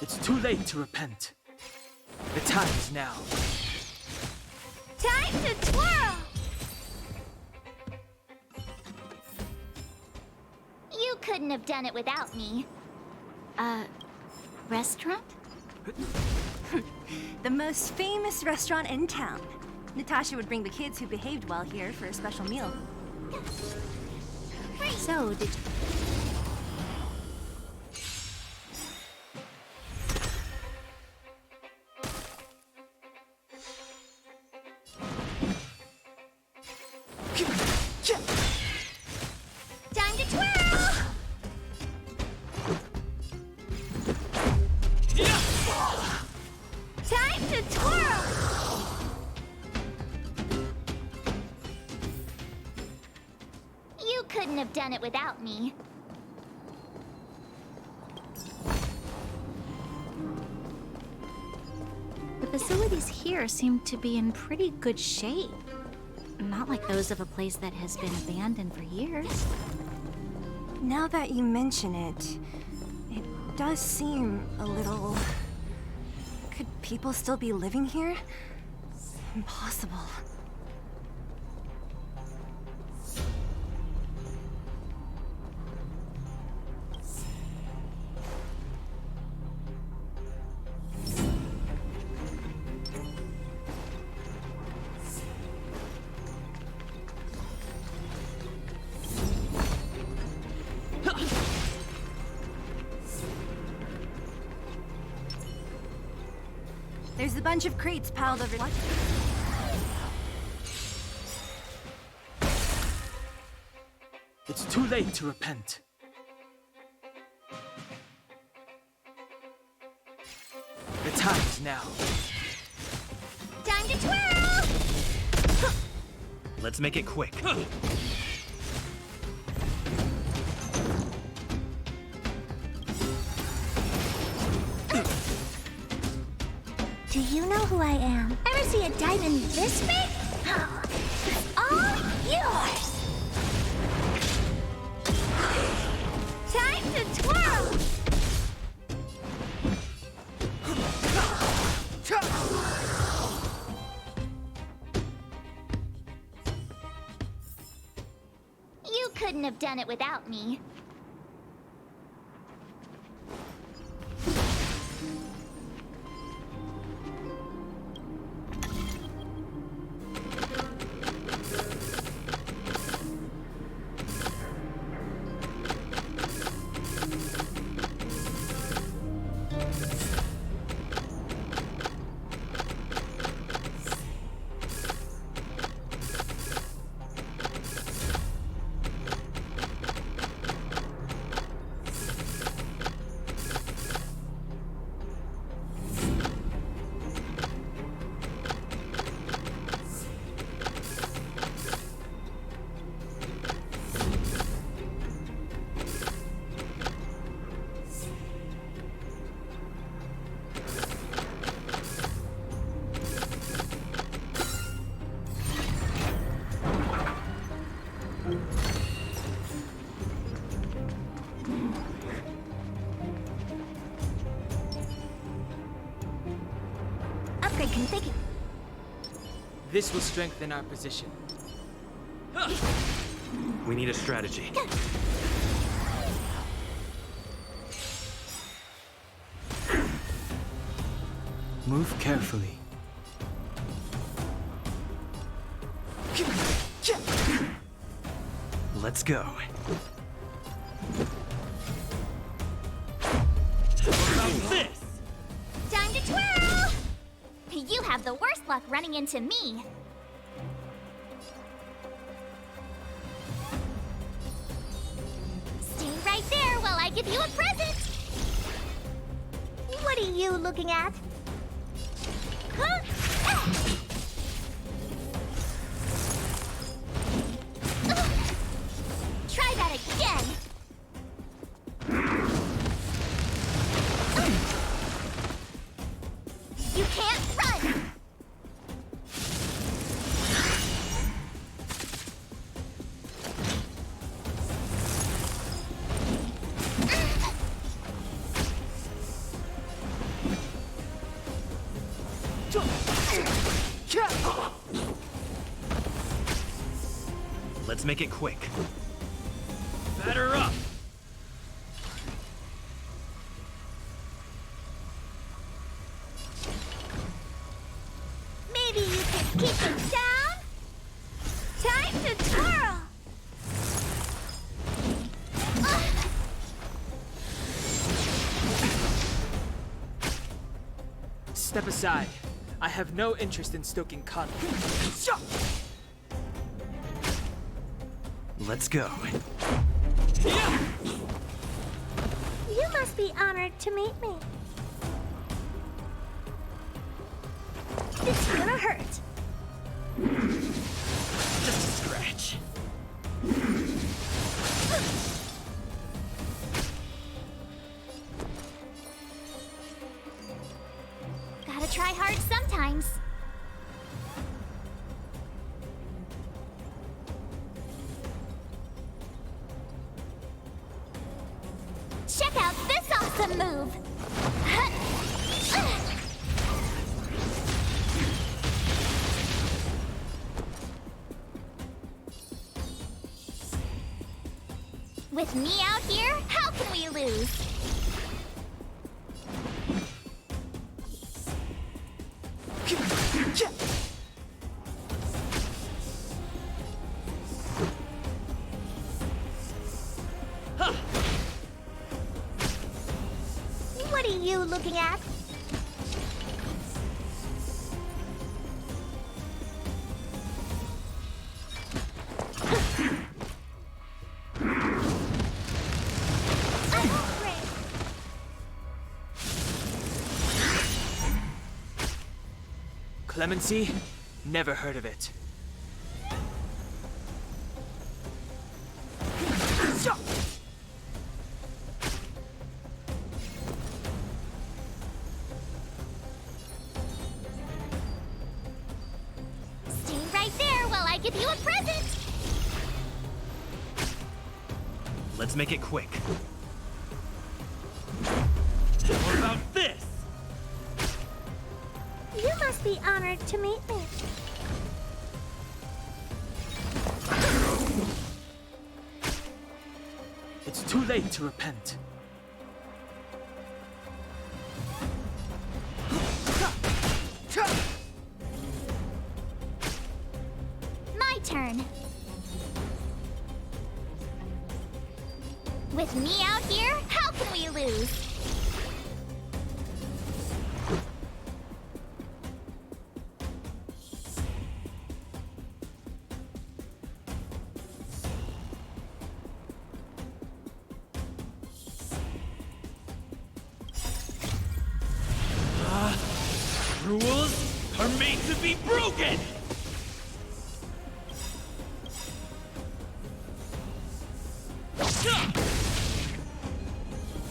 It's too late to repent. The time is now. Time to twirl! You couldn't have done it without me. Restaurant? The most famous restaurant in town. Natasha would bring the kids who behaved well here for a special meal. So, did you... Time to twirl! Time to twirl! You couldn't have done it without me. With the facilities here seem to be in pretty good shape. Not like those of a place that has been abandoned for years. Now that you mention it, it does seem a little... Could people still be living here? Impossible. There's a bunch of crates piled over... What? It's too late to repent. The time is now. Time to twirl! Let's make it quick. Do you know who I am? Ever see a diamond this big? It's all yours! Time to twirl! You couldn't have done it without me. Upgrade configured. This will strengthen our position. We need a strategy. Move carefully. Let's go. This! Time to twirl! You have the worst luck running into me. Stay right there while I give you a present! What are you looking at? Huh? Ah! Try that again! You can't run! Let's make it quick. Batter up! Maybe you could keep them down? Time to twirl! Step aside. I have no interest in stoking conflict. Let's go. You must be honored to meet me. It's gonna hurt. Just a scratch. Gotta try hard sometimes. With me out here, how can we lose? What are you looking at? Clemency? Never heard of it. Stay right there while I give you a present! Let's make it quick. What about this? You must be honored to meet me. It's too late to repent. My turn. With me out here, how can we lose? Rules are made to be broken!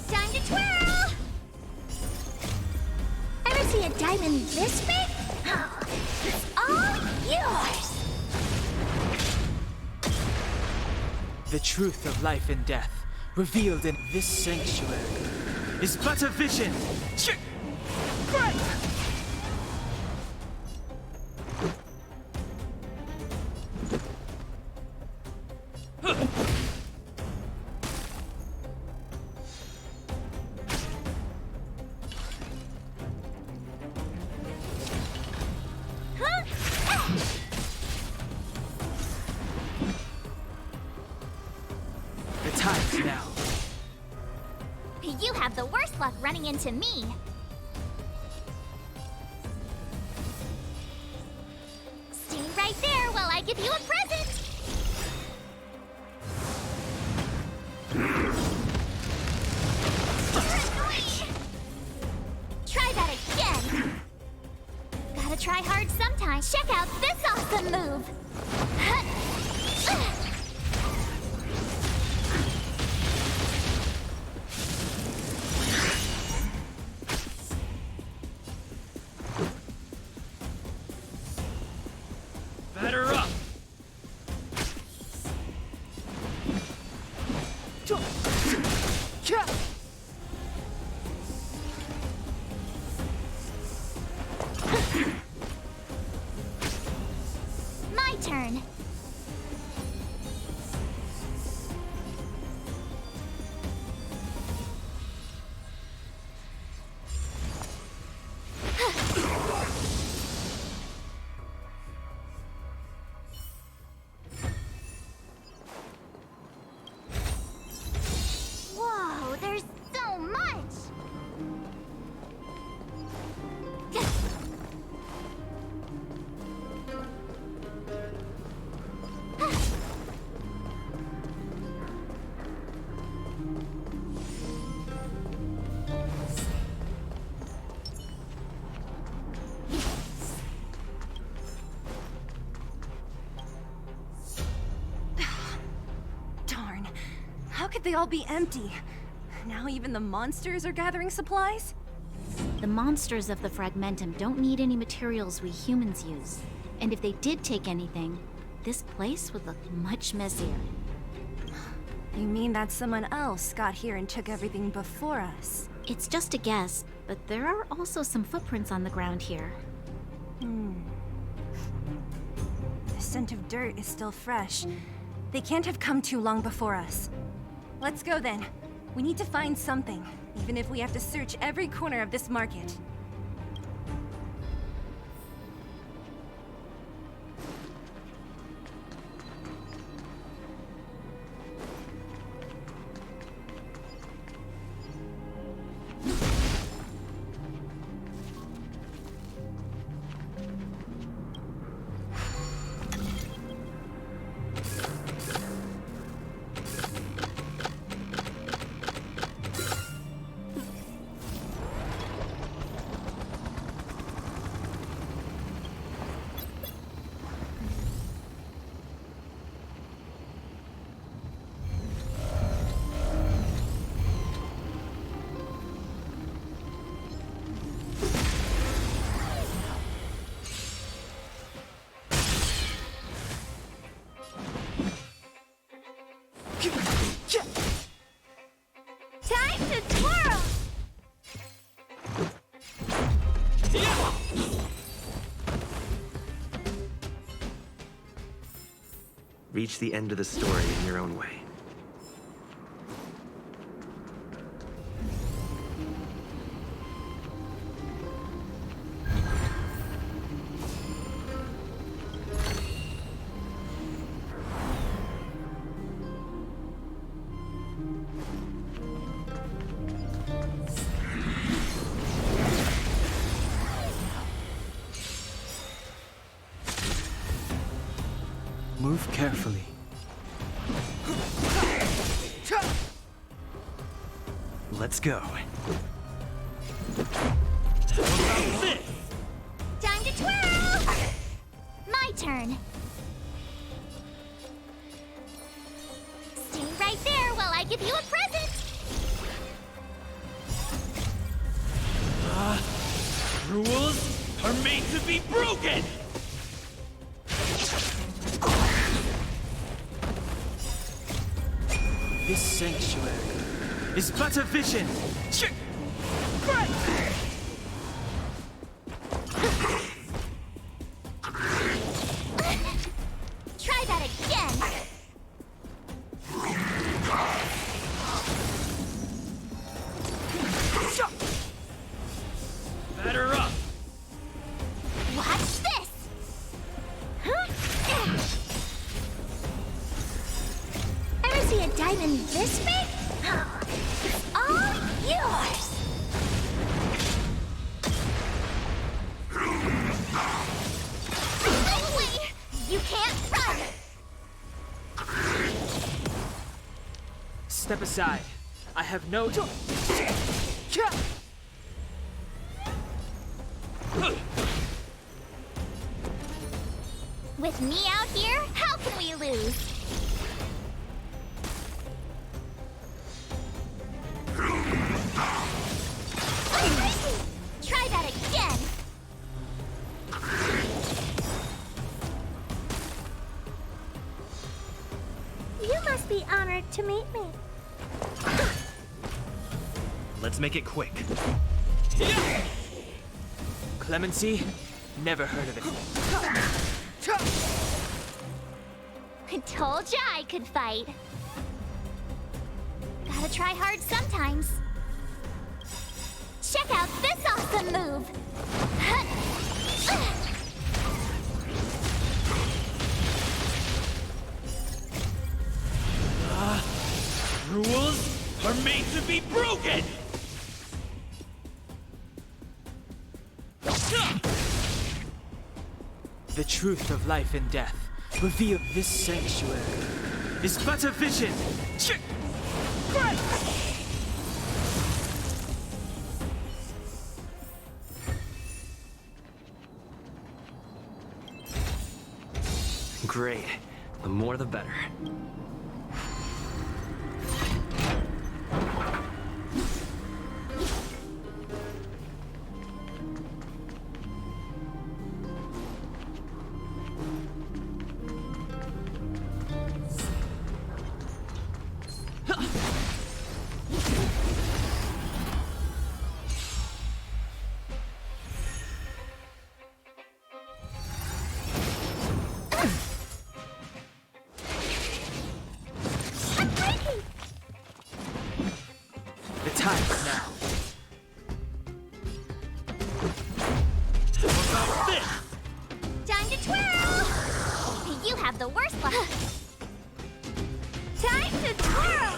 Time to twirl! Ever see a diamond this big? Oh, it's all yours! The truth of life and death, revealed in this sanctuary, is but a vision. The time's now. You have the worst luck running into me. Stay right there while I give you a present. Try that again. Gotta try hard sometimes. Check out this awesome move. Batter up! My turn. Whoa, there's so much! Darn. How could they all be empty? Now even the monsters are gathering supplies? The monsters of the Fragmentum don't need any materials we humans use. And if they did take anything, this place would look much messier. You mean that someone else got here and took everything before us? It's just a guess, but there are also some footprints on the ground here. The scent of dirt is still fresh. They can't have come too long before us. Let's go then. We need to find something, even if we have to search every corner of this market. Time to twirl! Reach the end of the story in your own way. Move carefully. Let's go. Time to twirl! My turn. Stay right there while I give you a present. Rules are made to be broken! This sanctuary is but a vision. Try that again. Batter up! Watch this. Ever see a diamond this big? It's all yours. Wait, you can't run. Step aside. I have no. With me out here, how can we lose? Try that again. You must be honored to meet me. Let's make it quick. Clemency? Never heard of it. I told ya I could fight. Gotta try hard sometimes. Check out this awesome move! Rules are made to be broken! The truth of life and death. Reveal this sanctuary is but a vision. Great. The more the better. have the worst luck. Time to twirl!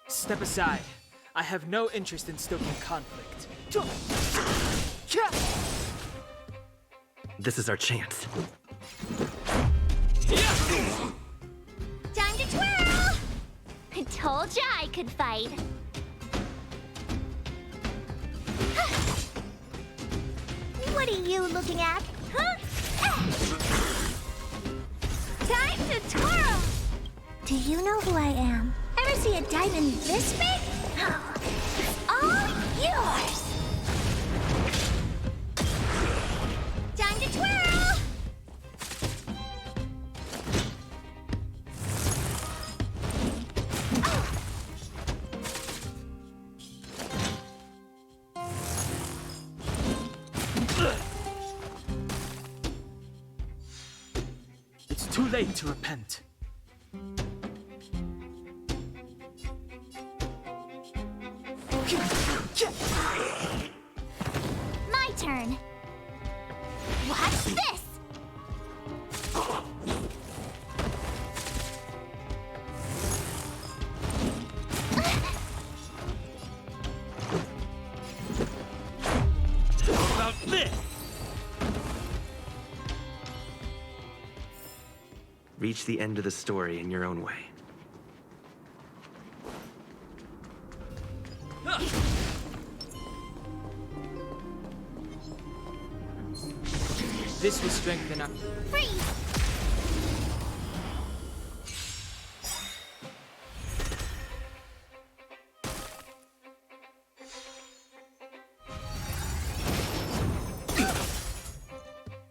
Step aside. I have no interest in stoking conflict. This is our chance. Time to twirl! I told ya I could fight. What are you looking at? Huh? Time to twirl! Do you know who I am? Ever see a diamond this big? It's all yours! Time to twirl! It's too late to repent. My turn. Watch this! How about this? Reach the end of the story in your own way. This will strengthen our... Freeze!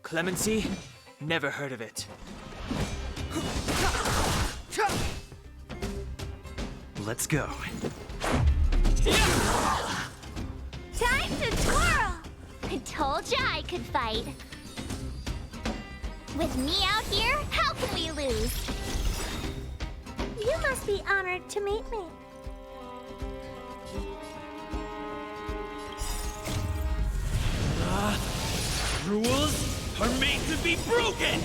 Clemency? Never heard of it. Let's go. Time to twirl! I told ya I could fight. With me out here, how can we lose? You must be honored to meet me. Rules are made to be broken!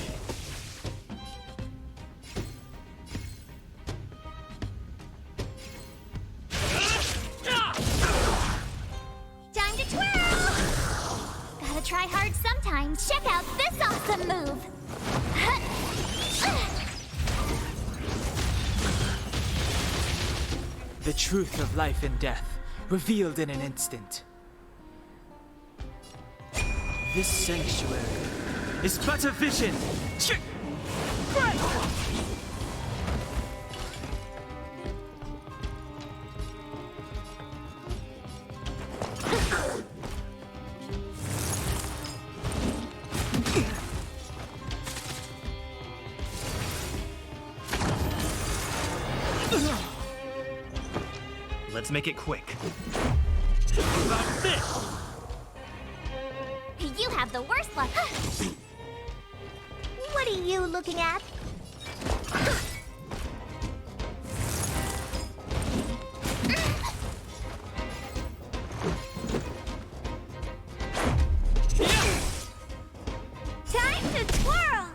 Time to twirl! Gotta try hard sometimes. Check out this awesome move! The truth of life and death, revealed in an instant. This sanctuary is but a vision. Let's make it quick. How about this? You have the worst luck. What are you looking at? Time to twirl!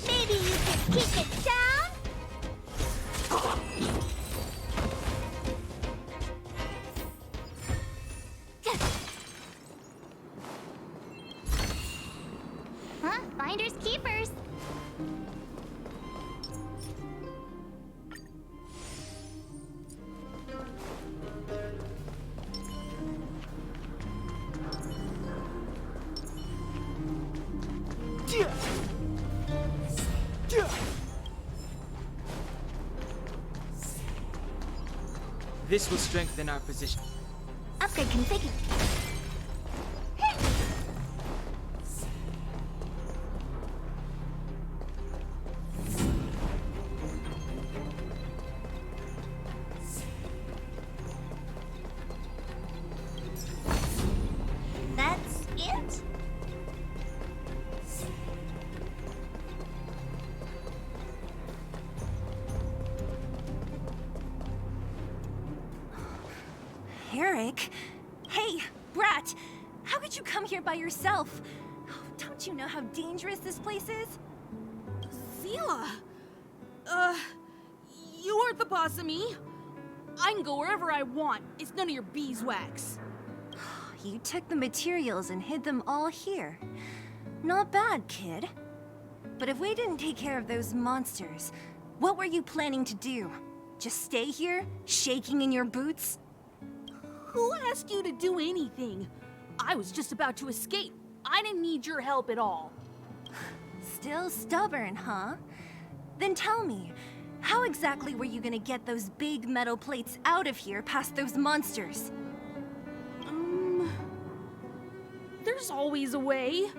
Maybe you can keep it down? Huh? Finders keepers. This will strengthen our position. Upgrade configured. Eric? Hey, Brat! How could you come here by yourself? Don't you know how dangerous this place is? Zila! You aren't the boss of me. I can go wherever I want. It's none of your beeswax. You took the materials and hid them all here. Not bad, kid. But if we didn't take care of those monsters, what were you planning to do? Just stay here, shaking in your boots? Who asked you to do anything? I was just about to escape. I didn't need your help at all. Still stubborn, huh? Then tell me, how exactly were you gonna get those big metal plates out of here past those monsters? There's always a way.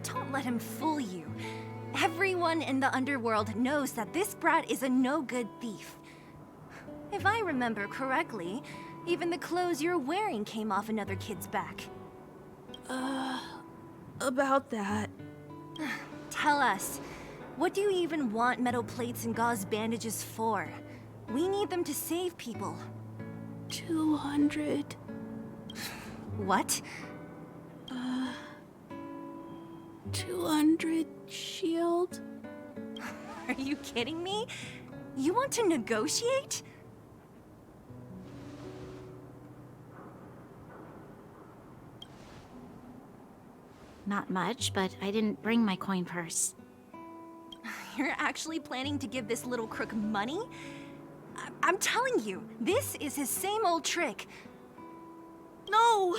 Don't let him fool you. Everyone in the underworld knows that this brat is a no-good thief. If I remember correctly, even the clothes you're wearing came off another kid's back. About that. Tell us, what do you even want metal plates and gauze bandages for? We need them to save people. 200. What? 200 shield? Are you kidding me? You want to negotiate? Not much, but I didn't bring my coin purse. You're actually planning to give this little crook money? I'm telling you, this is his same old trick. No!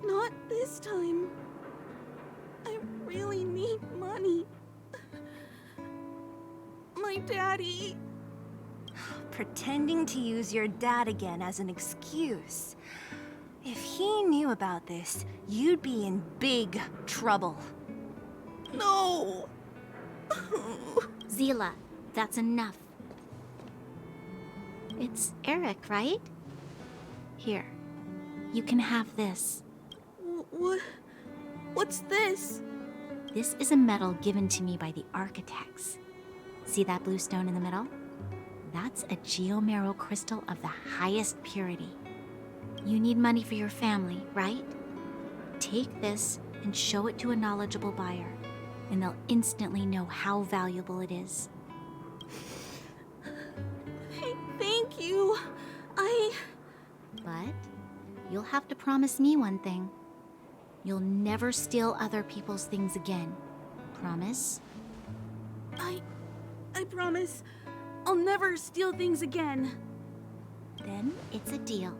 Not this time. I really need money. My daddy... Pretending to use your dad again as an excuse. If he knew about this, you'd be in big trouble. No! Zila, that's enough. It's Eric, right? Here, you can have this. What's this? This is a medal given to me by the architects. See that blue stone in the middle? That's a geomerald crystal of the highest purity. You need money for your family, right? Take this and show it to a knowledgeable buyer, and they'll instantly know how valuable it is. Thank you. But you'll have to promise me one thing. You'll never steal other people's things again. Promise? I promise. I'll never steal things again. Then it's a deal.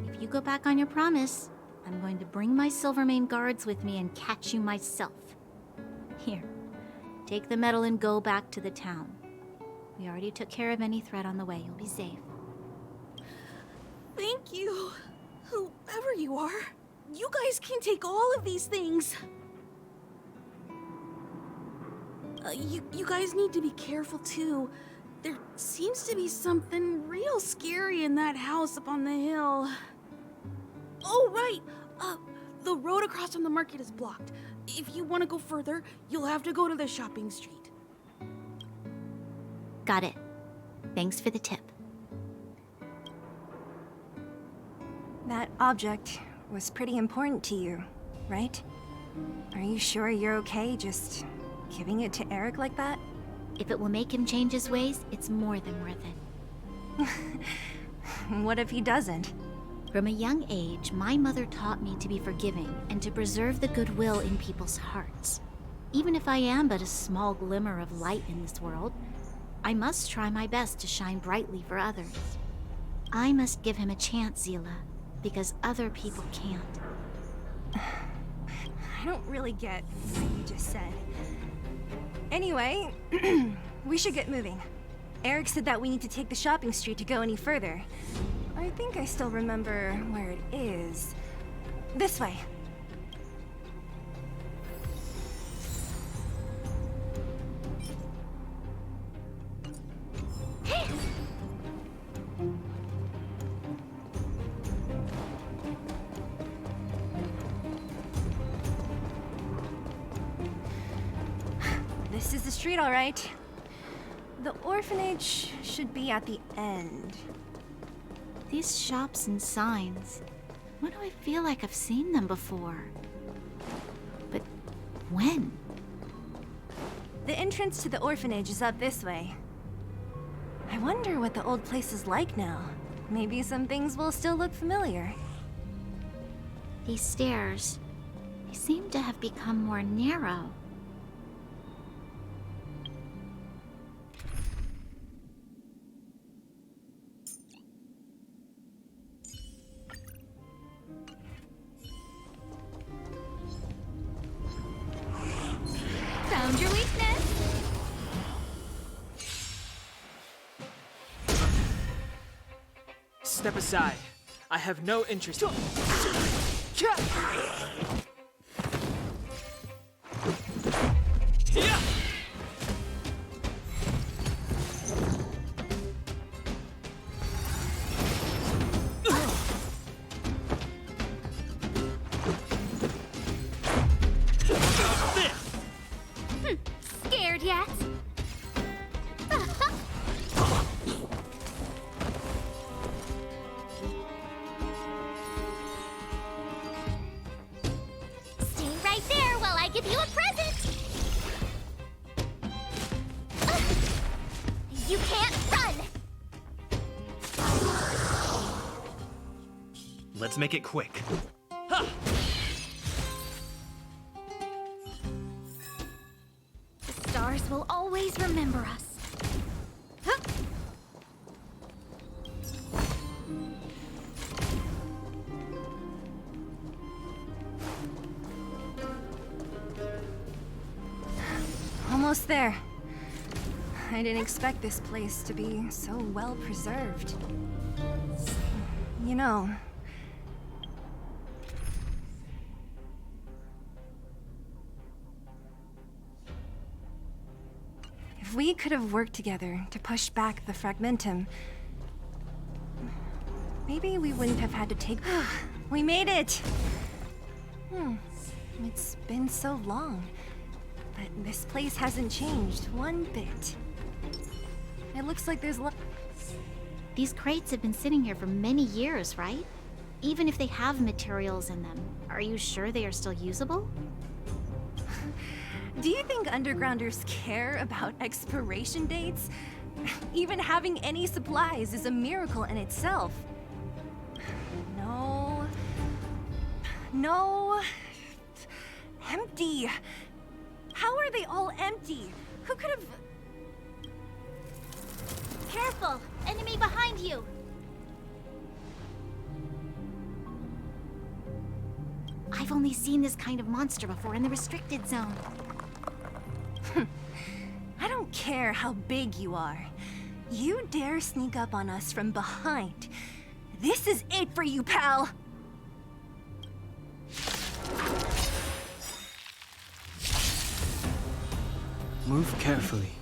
If you go back on your promise, I'm going to bring my Silvermane guards with me and catch you myself. Here, take the medal and go back to the town. We already took care of any threat on the way. You'll be safe. Thank you. Whoever you are, you guys can take all of these things. You guys need to be careful too. There seems to be something real scary in that house up on the hill. Oh, right! The road across from the market is blocked. If you want to go further, you'll have to go to the shopping street. Got it. Thanks for the tip. That object was pretty important to you, right? Are you sure you're okay just giving it to Eric like that? If it will make him change his ways, it's more than worth it. What if he doesn't? From a young age, my mother taught me to be forgiving and to preserve the goodwill in people's hearts. Even if I am but a small glimmer of light in this world, I must try my best to shine brightly for others. I must give him a chance, Zila, because other people can't. I don't really get what you just said. Anyway, we should get moving. Eric said that we need to take the shopping street to go any further. I think I still remember where it is. This way. This is the street, all right. The orphanage should be at the end. These shops and signs. Why do I feel like I've seen them before? But when? The entrance to the orphanage is up this way. I wonder what the old place is like now. Maybe some things will still look familiar. These stairs, they seem to have become more narrow. Found your weakness. Step aside. I have no interest. Scared yet? Stay right there while I give you a present. You can't run. Let's make it quick. The stars will always remember us. Huh? Almost there. I didn't expect this place to be so well preserved. You know, if we could have worked together to push back the Fragmentum, maybe we wouldn't have had to take... We made it! It's been so long, but this place hasn't changed one bit. It looks like there's These crates have been sitting here for many years, right? Even if they have materials in them, are you sure they are still usable? Do you think undergrounders care about expiration dates? Even having any supplies is a miracle in itself. No. No. Empty. How are they all empty? Who could have... Careful! Enemy behind you! I've only seen this kind of monster before in the restricted zone. I don't care how big you are. You dare sneak up on us from behind. This is it for you, pal! Move carefully.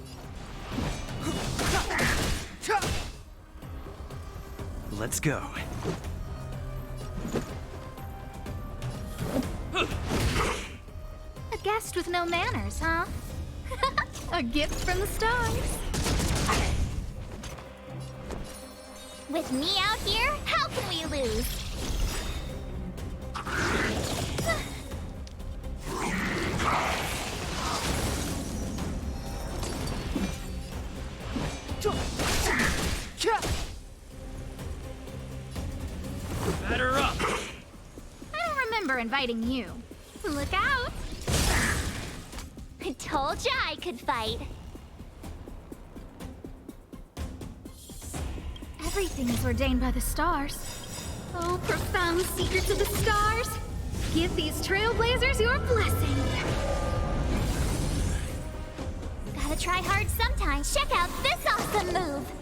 Let's go. A guest with no manners, huh? A gift from the stars. With me out here, how can we lose? Batter up! I don't remember inviting you. Look out! I told ya I could fight. Everything is ordained by the stars. Oh, profound secrets of the stars! Give these trailblazers your blessing. Gotta try hard sometimes. Check out this awesome move.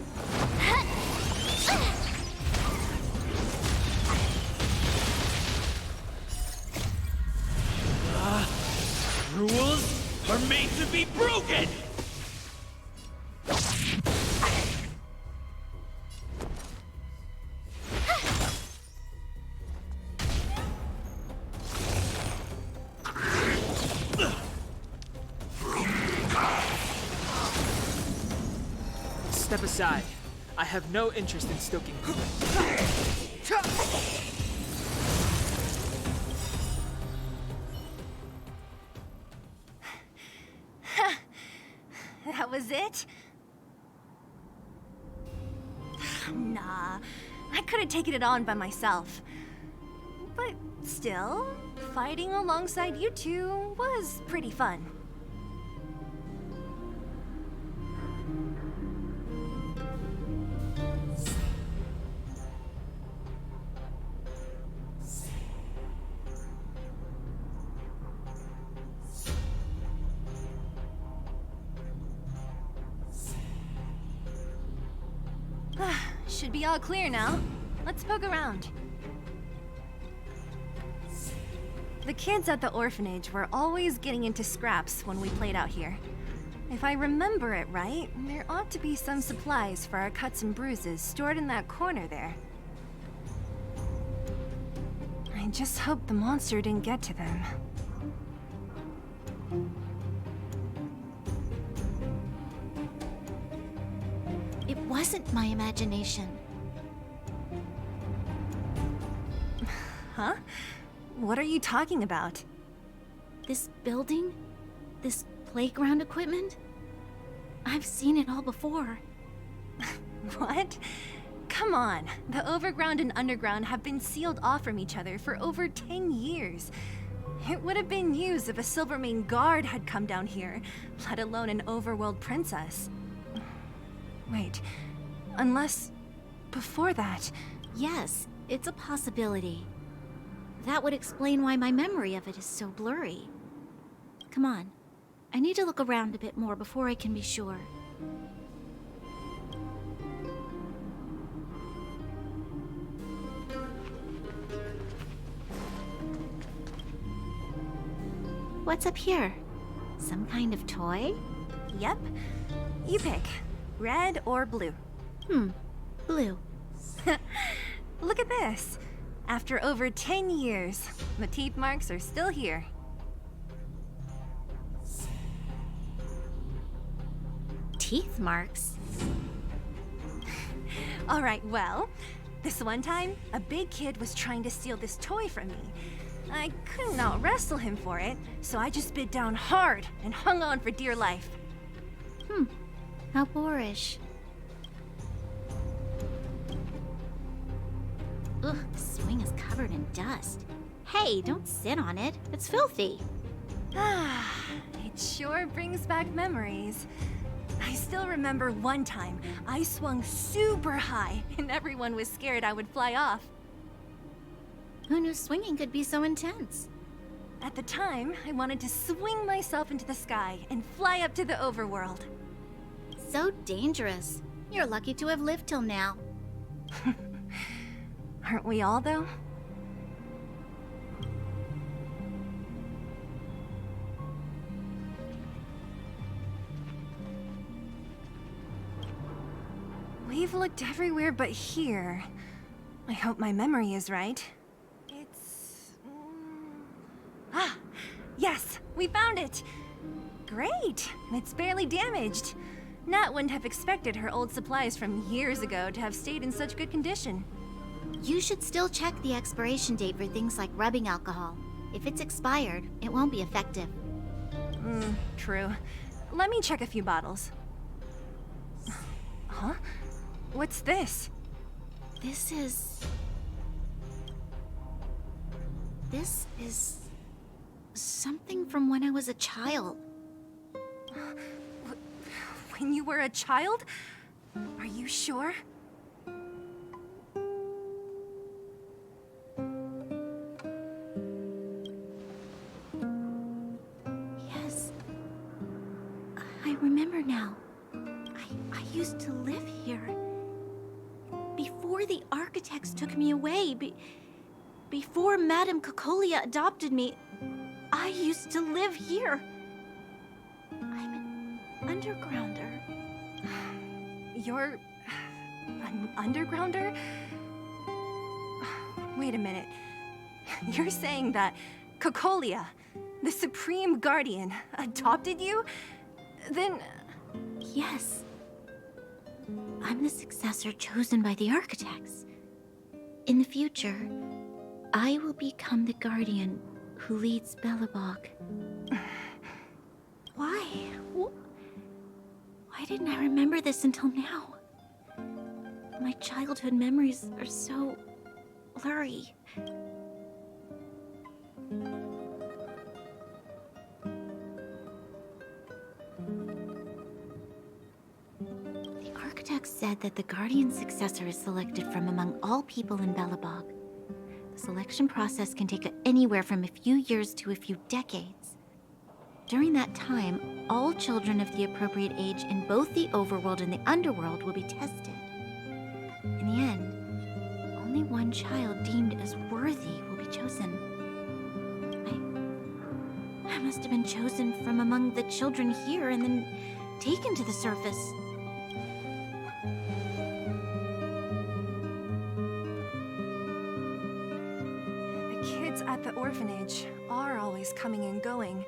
Rules are made to be broken! Step aside. I have no interest in stoking. That was it? Nah, I could have taken it on by myself. But still, fighting alongside you two was pretty fun. Should be all clear now. Let's poke around. The kids at the orphanage were always getting into scraps when we played out here. If I remember it right, there ought to be some supplies for our cuts and bruises stored in that corner there. I just hope the monster didn't get to them. It wasn't my imagination. Huh? What are you talking about? This building? This playground equipment? I've seen it all before. What? Come on. The overground and underground have been sealed off from each other for over 10 years. It would have been used if a Silvermane guard had come down here, let alone an overworld princess. Wait, unless before that... Yes, it's a possibility. That would explain why my memory of it is so blurry. Come on. I need to look around a bit more before I can be sure. What's up here? Some kind of toy? Yep. You pick. Red or blue? Blue. Look at this. After over 10 years, the teeth marks are still here. Teeth marks? All right, well, this one time, a big kid was trying to steal this toy from me. I couldn't out-wrestle him for it, so I just bit down hard and hung on for dear life. How boorish. Ugh, the swing is covered in dust. Hey, don't sit on it. It's filthy. It sure brings back memories. I still remember one time I swung super high and everyone was scared I would fly off. Who knew swinging could be so intense? At the time, I wanted to swing myself into the sky and fly up to the overworld. So dangerous. You're lucky to have lived till now. Aren't we all, though? We've looked everywhere but here. I hope my memory is right. It's... Ah! Yes! We found it! Great! It's barely damaged. Nat wouldn't have expected her old supplies from years ago to have stayed in such good condition. You should still check the expiration date for things like rubbing alcohol. If it's expired, it won't be effective. True. Let me check a few bottles. Huh? What's this? This is something from when I was a child. When you were a child? Are you sure? Yes. I remember now. I used to live here. Before the architects took me away, before Madame Cocolia adopted me, I used to live here. I'm an undergrounder. You're... an undergrounder? Wait a minute. You're saying that Cocolia, the Supreme Guardian, adopted you? Then... Yes. I'm the successor chosen by the architects. In the future, I will become the guardian who leads Belobog. Why? Why didn't I remember this until now? My childhood memories are so blurry. The architects said that the guardian successor is selected from among all people in Belobog. The selection process can take anywhere from a few years to a few decades. During that time, all children of the appropriate age in both the overworld and the underworld will be tested. In the end, only one child deemed as worthy will be chosen. I must have been chosen from among the children here and then taken to the surface. The kids at the orphanage are always coming and going.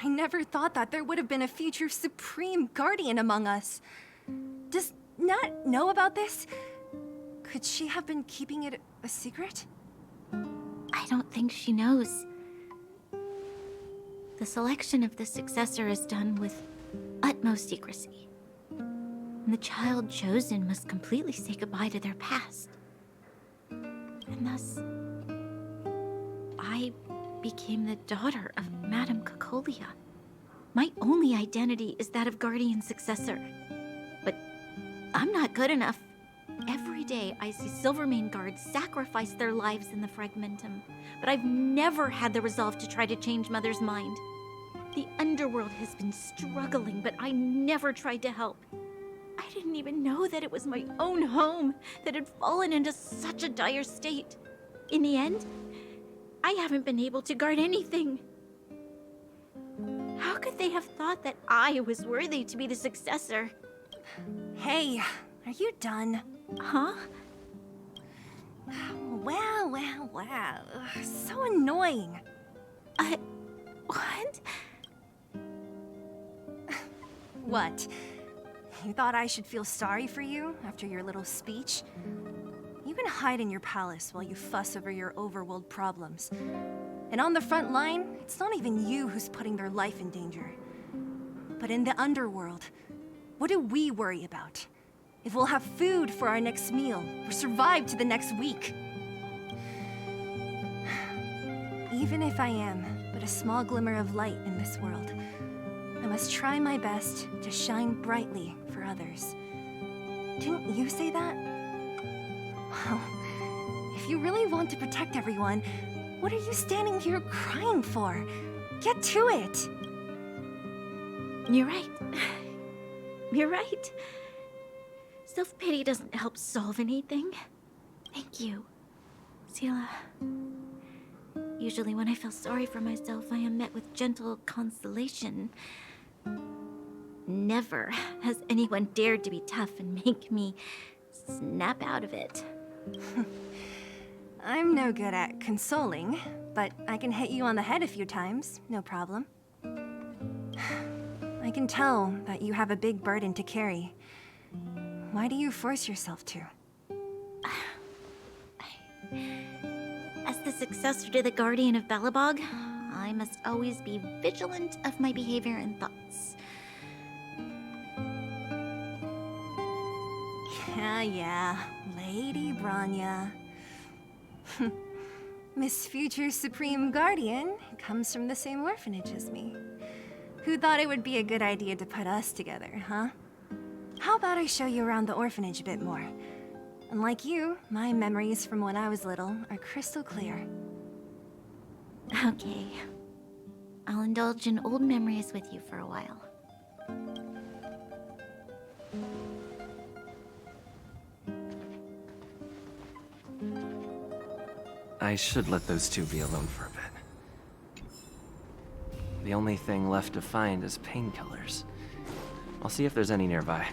I never thought that there would have been a future supreme guardian among us. Does Nat know about this? Could she have been keeping it a secret? I don't think she knows. The selection of the successor is done with utmost secrecy. And the child chosen must completely say goodbye to their past. And thus, I became the daughter of Madame Cocolia. My only identity is that of guardian successor. But I'm not good enough. Every day I see Silvermane guards sacrifice their lives in the Fragmentum, but I've never had the resolve to try to change Mother's mind. The underworld has been struggling, but I never tried to help. I didn't even know that it was my own home that had fallen into such a dire state. In the end, I haven't been able to guard anything. How could they have thought that I was worthy to be the successor? Hey, are you done? Huh? Wow. So annoying. What? What? You thought I should feel sorry for you after your little speech? You can hide in your palace while you fuss over your overworld problems. And on the front line, it's not even you who's putting their life in danger. But in the underworld, what do we worry about? If we'll have food for our next meal, or survive to the next week. Even if I am but a small glimmer of light in this world, I must try my best to shine brightly for others. Didn't you say that? Well, if you really want to protect everyone, what are you standing here crying for? Get to it! You're right. You're right. Self-pity doesn't help solve anything. Thank you, Sela. Usually when I feel sorry for myself, I am met with gentle consolation. Never has anyone dared to be tough and make me snap out of it. I'm no good at consoling, but I can hit you on the head a few times, no problem. I can tell that you have a big burden to carry. Why do you force yourself to? As the successor to the Guardian of Belobog, I must always be vigilant of my behavior and thoughts. Yeah, Lady Branya. Miss Future Supreme Guardian comes from the same orphanage as me. Who thought it would be a good idea to put us together, huh? How about I show you around the orphanage a bit more? Unlike you, my memories from when I was little are crystal clear. Okay. I'll indulge in old memories with you for a while. I should let those two be alone for a bit. The only thing left to find is painkillers. I'll see if there's any nearby.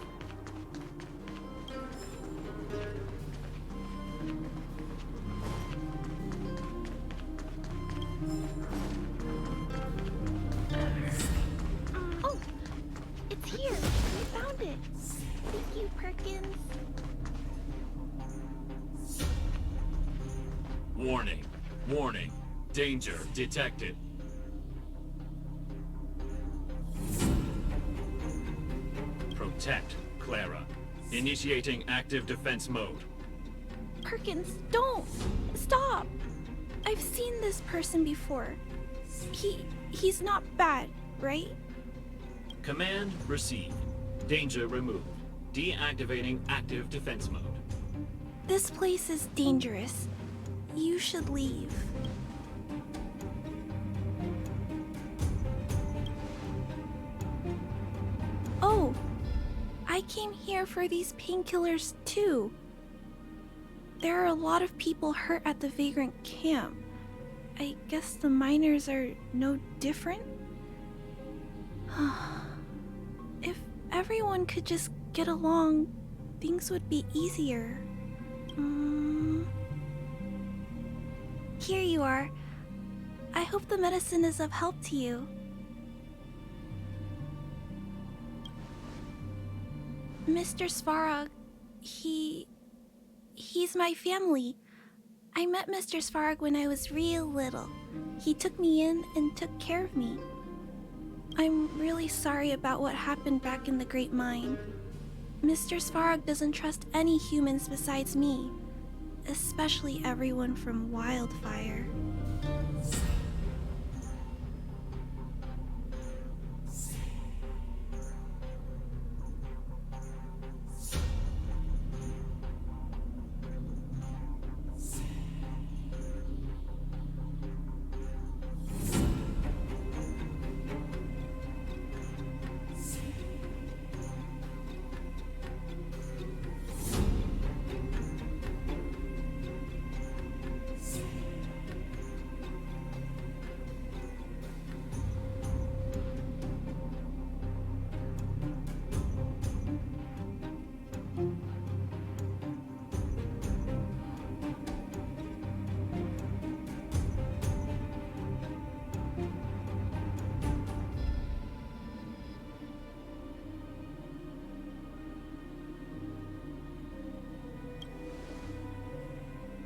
Oh! It's here! We found it! Warning. Danger detected. Protect Clara. Initiating active defense mode. Perkins, don't! Stop! I've seen this person before. He's not bad, right? Command received. Danger removed. Deactivating active defense mode. This place is dangerous. You should leave. Oh, I came here for these painkillers too. There are a lot of people hurt at the Vagrant camp. I guess the miners are no different? If everyone could just get along, things would be easier. Here you are. I hope the medicine is of help to you. Mr. Svarog, he's my family. I met Mr. Svarog when I was real little. He took me in and took care of me. I'm really sorry about what happened back in the Great Mine. Mr. Svarog doesn't trust any humans besides me, especially everyone from Wildfire.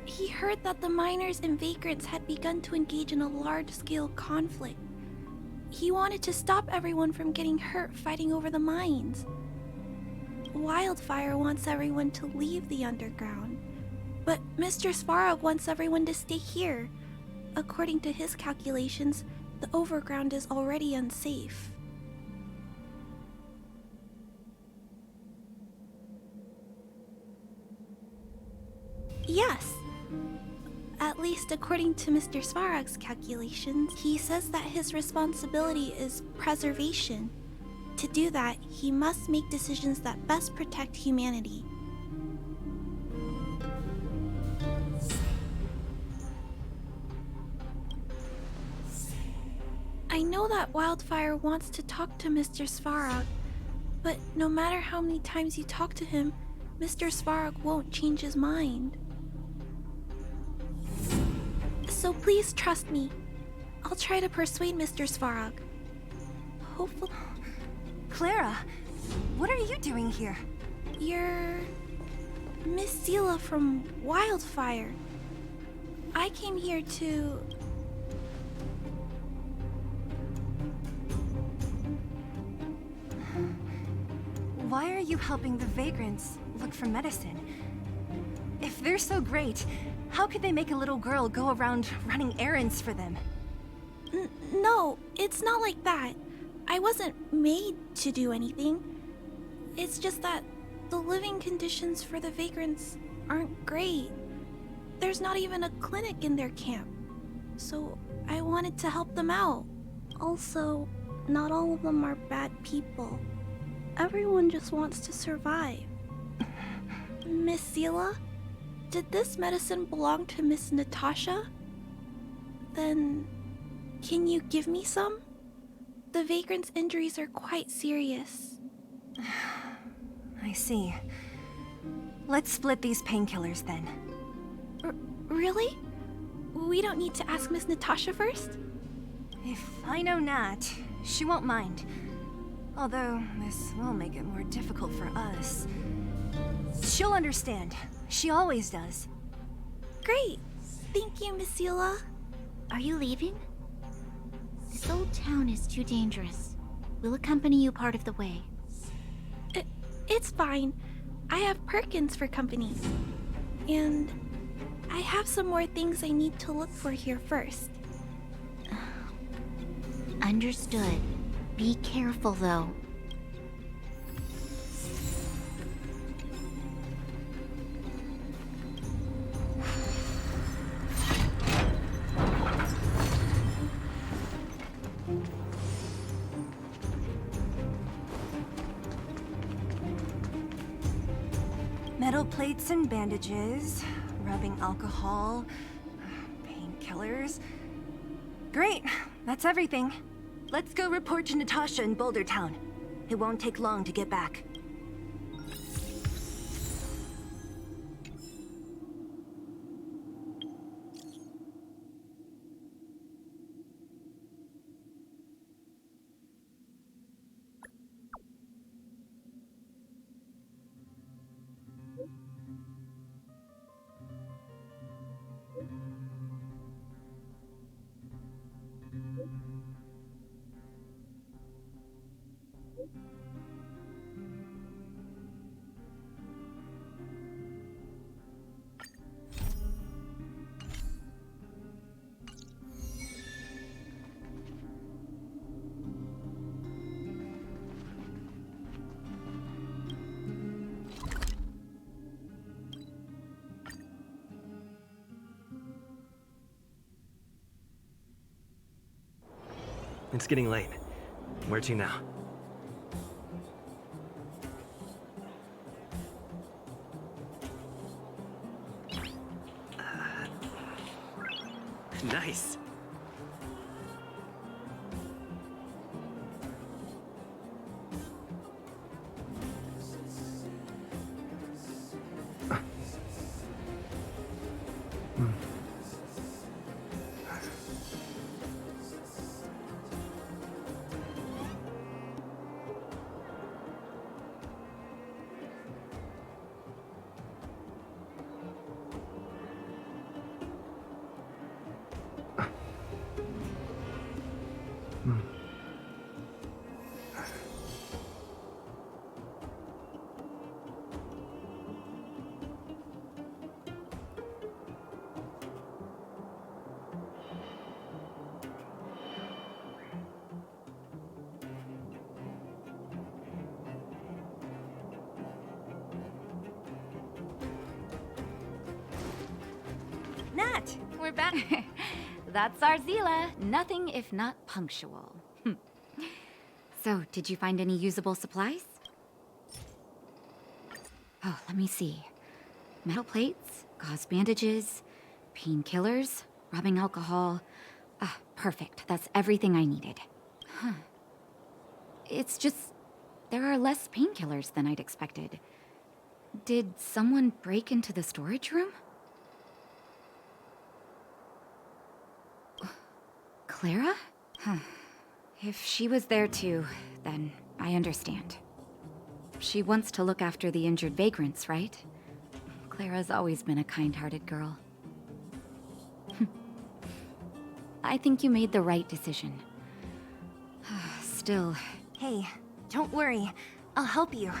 He heard that the miners and vagrants had begun to engage in a large-scale conflict. He wanted to stop everyone from getting hurt fighting over the mines. Wildfire wants everyone to leave the underground, but Mr. Svarog wants everyone to stay here. According to his calculations, the overground is already unsafe. Yes. At least according to Mr. Svarog's calculations, he says that his responsibility is preservation. To do that, he must make decisions that best protect humanity. I know that Wildfire wants to talk to Mr. Svarog, but no matter how many times you talk to him, Mr. Svarog won't change his mind. So please trust me. I'll try to persuade Mr. Svarog. Hopefully... Clara, what are you doing here? You're... Miss Seela from Wildfire. I came here to... Why are you helping the vagrants look for medicine? If they're so great, how could they make a little girl go around running errands for them? No, it's not like that. I wasn't made to do anything. It's just that the living conditions for the vagrants aren't great. There's not even a clinic in their camp. So I wanted to help them out. Also, not all of them are bad people. Everyone just wants to survive. Miss Seela? Did this medicine belong to Miss Natasha? Then, can you give me some? The vagrant's injuries are quite serious. I see. Let's split these painkillers then. Really? We don't need to ask Miss Natasha first? If I know Nat, she won't mind. Although, this will make it more difficult for us. She'll understand. She always does. Great. Thank you, Miss Seela. Are you leaving? This old town is too dangerous. We'll accompany you part of the way. It's fine. I have Perkins for company. And I have some more things I need to look for here first. Understood. Be careful, though. Metal plates and bandages, rubbing alcohol, painkillers. Great, that's everything. Let's go report to Natasha in Boulder Town. It won't take long to get back. It's getting late. Where to now? Nice. Nat, we're back. That's our Zila. Nothing if not punctual. So, did you find any usable supplies? Oh, let me see. Metal plates, gauze bandages, painkillers, rubbing alcohol. Ah, perfect. That's everything I needed. Huh. It's just, there are less painkillers than I'd expected. Did someone break into the storage room? Clara? Huh. If she was there too, then I understand. She wants to look after the injured vagrants, right? Clara's always been a kind-hearted girl. I think you made the right decision. Still... Hey, don't worry. I'll help you.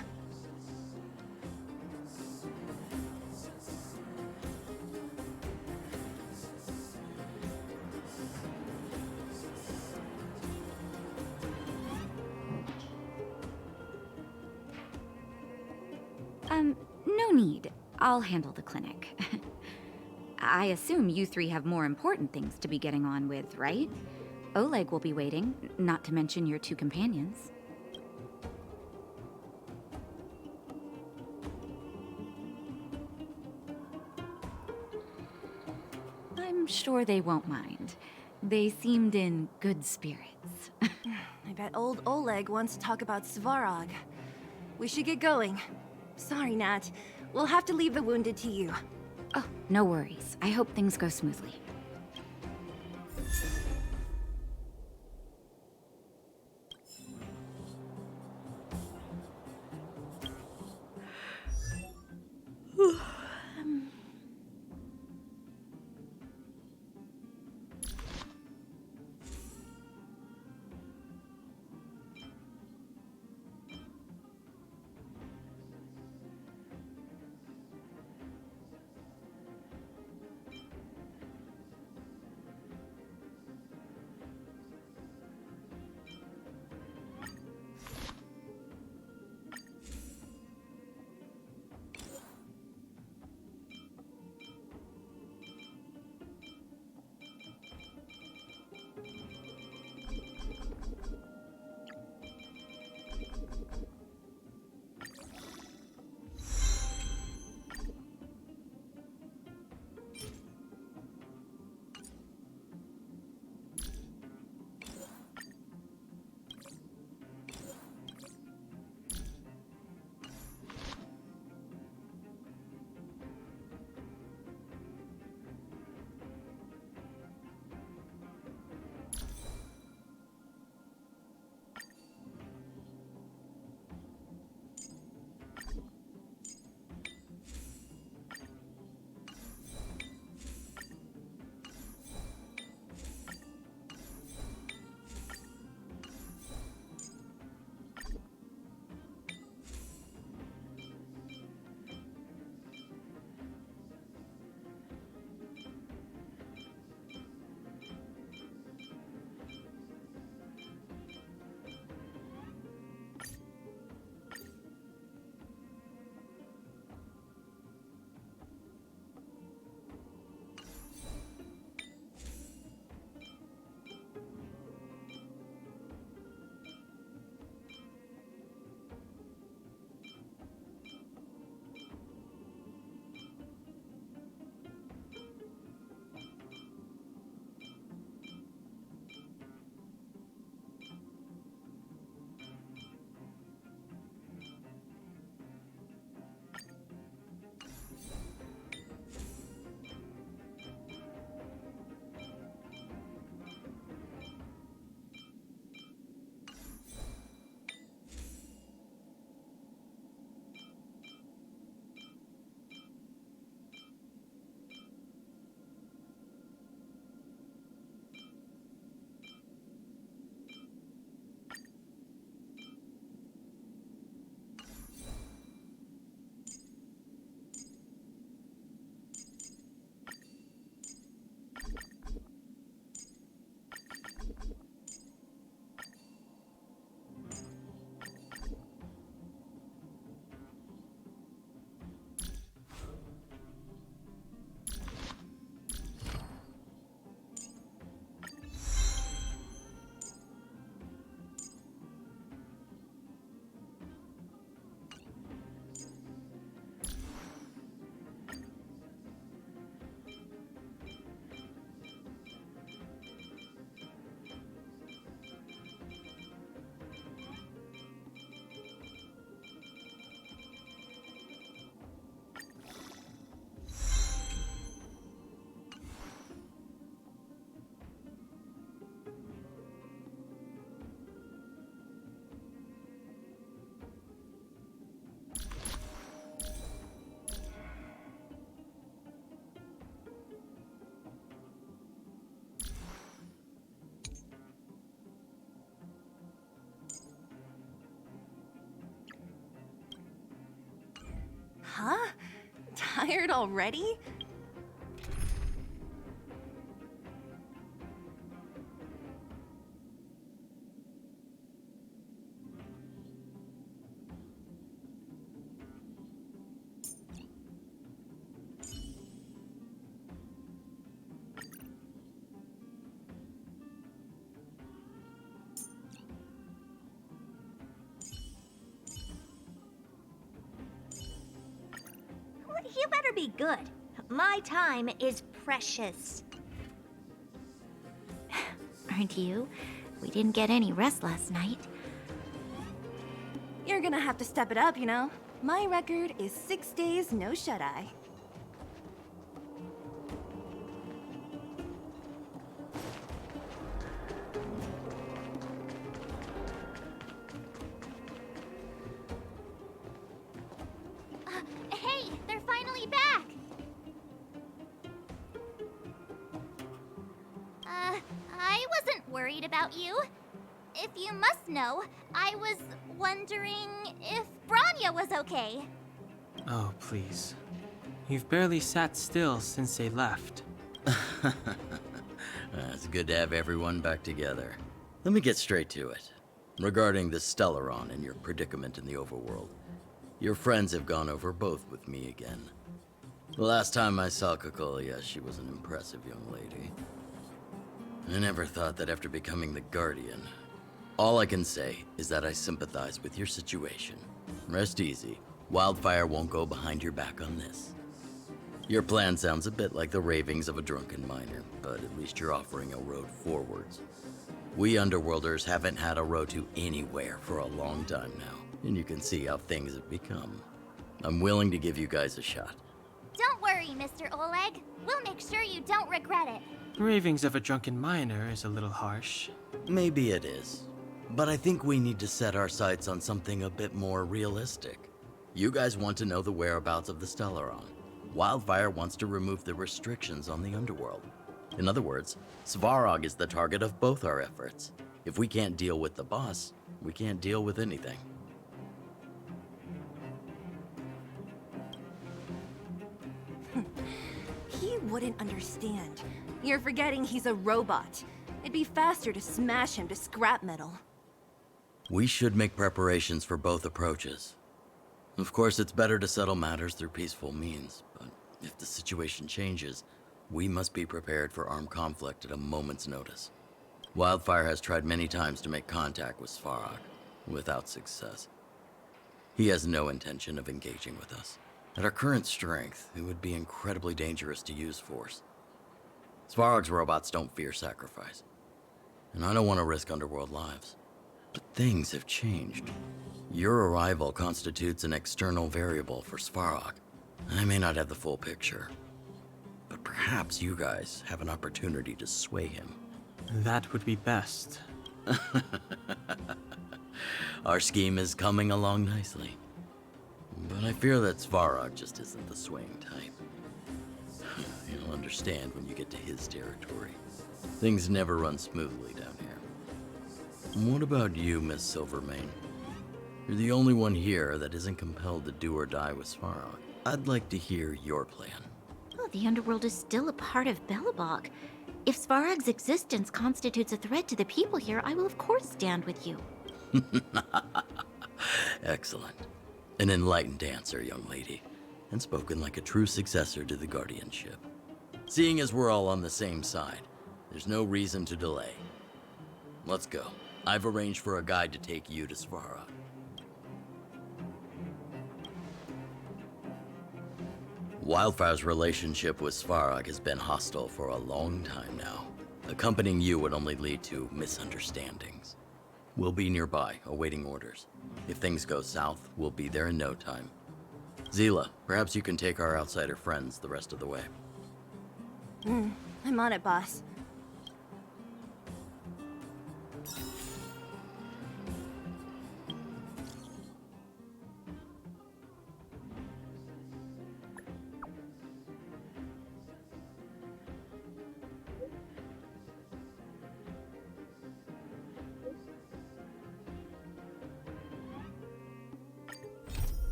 No need. I'll handle the clinic. I assume you three have more important things to be getting on with, right? Oleg will be waiting, not to mention your two companions. I'm sure they won't mind. They seemed in good spirits. I bet old Oleg wants to talk about Svarog. We should get going. Sorry, Nat. We'll have to leave the wounded to you. Oh, no worries. I hope things go smoothly. scared already? You better be good. My time is precious. Aren't you? We didn't get any rest last night. You're gonna have to step it up, you know? My record is 6 days, no shut-eye. Hey, they're finally back! I wasn't worried about you. If you must know, I was wondering if Branya was okay. Oh, please. You've barely sat still since they left. It's good to have everyone back together. Let me get straight to it. Regarding the Stellaron and your predicament in the overworld, your friends have gone over both with me again. The last time I saw Kokolia, she was an impressive young lady. I never thought that after becoming the Guardian. All I can say is that I sympathize with your situation. Rest easy. Wildfire won't go behind your back on this. Your plan sounds a bit like the ravings of a drunken miner, but at least you're offering a road forwards. We Underworlders haven't had a road to anywhere for a long time now, and you can see how things have become. I'm willing to give you guys a shot. Don't worry, Mr. Oleg. We'll make sure you don't regret it. Ravings of a drunken miner is a little harsh. Maybe it is, but I think we need to set our sights on something a bit more realistic. You guys want to know the whereabouts of the Stellaron. Wildfire wants to remove the restrictions on the Underworld. In other words, Svarog is the target of both our efforts. If we can't deal with the boss, we can't deal with anything. He wouldn't understand. You're forgetting he's a robot. It'd be faster to smash him to scrap metal. We should make preparations for both approaches. Of course, it's better to settle matters through peaceful means, but if the situation changes, we must be prepared for armed conflict at a moment's notice. Wildfire has tried many times to make contact with Svarog, without success. He has no intention of engaging with us. At our current strength, it would be incredibly dangerous to use force. Svarog's robots don't fear sacrifice, and I don't want to risk Underworld lives. But things have changed. Your arrival constitutes an external variable for Svarog. I may not have the full picture, but perhaps you guys have an opportunity to sway him. That would be best. Our scheme is coming along nicely. But I fear that Svarog just isn't the swaying type. You'll understand when you get to his territory. Things never run smoothly down here. And what about you, Miss Silvermane? You're the only one here that isn't compelled to do or die with Svarog. I'd like to hear your plan. Oh, the Underworld is still a part of Belobog. If Svarog's existence constitutes a threat to the people here, I will of course stand with you. Excellent. An enlightened answer, young lady, and spoken like a true successor to the guardianship. Seeing as we're all on the same side, there's no reason to delay. Let's go. I've arranged for a guide to take you to Svarog. Wildfire's relationship with Svarog has been hostile for a long time now. Accompanying you would only lead to misunderstandings. We'll be nearby, awaiting orders. If things go south, we'll be there in no time. Zila, perhaps you can take our outsider friends the rest of the way. I'm on it, boss.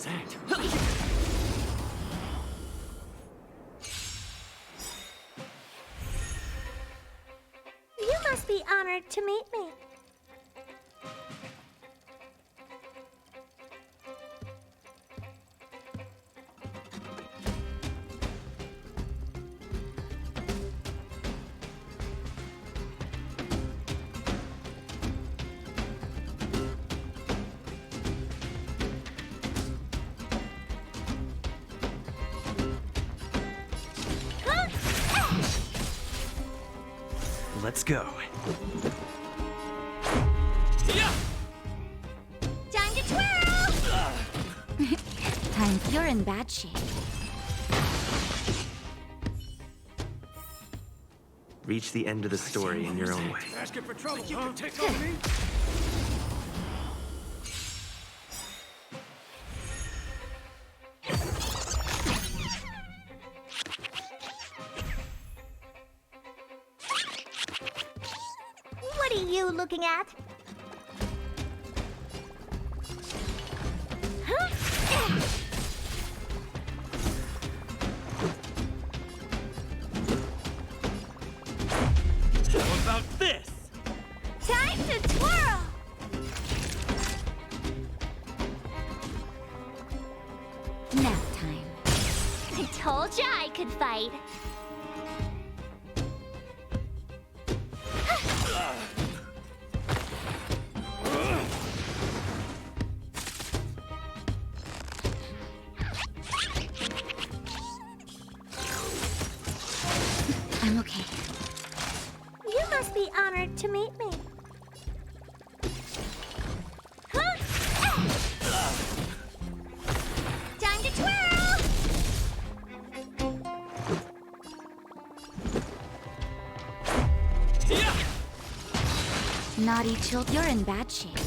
scent. You must be honored to meet me. Let's go. Time to twirl! You're in bad shape. Reach the end of the story in your own way. Asking for trouble, huh? Take on me? What are you looking at? How about this? Time to twirl! Nap time. I told ya I could fight. I'm okay. You must be honored to meet me. Time to twirl! Naughty child, you're in bad shape.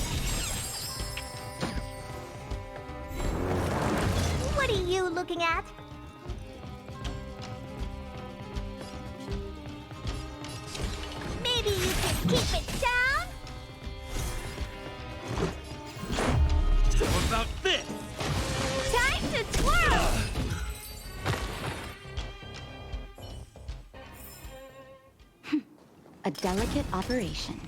What are you looking at? Maybe you can keep it down? How about this? Time to twirl! A delicate operation.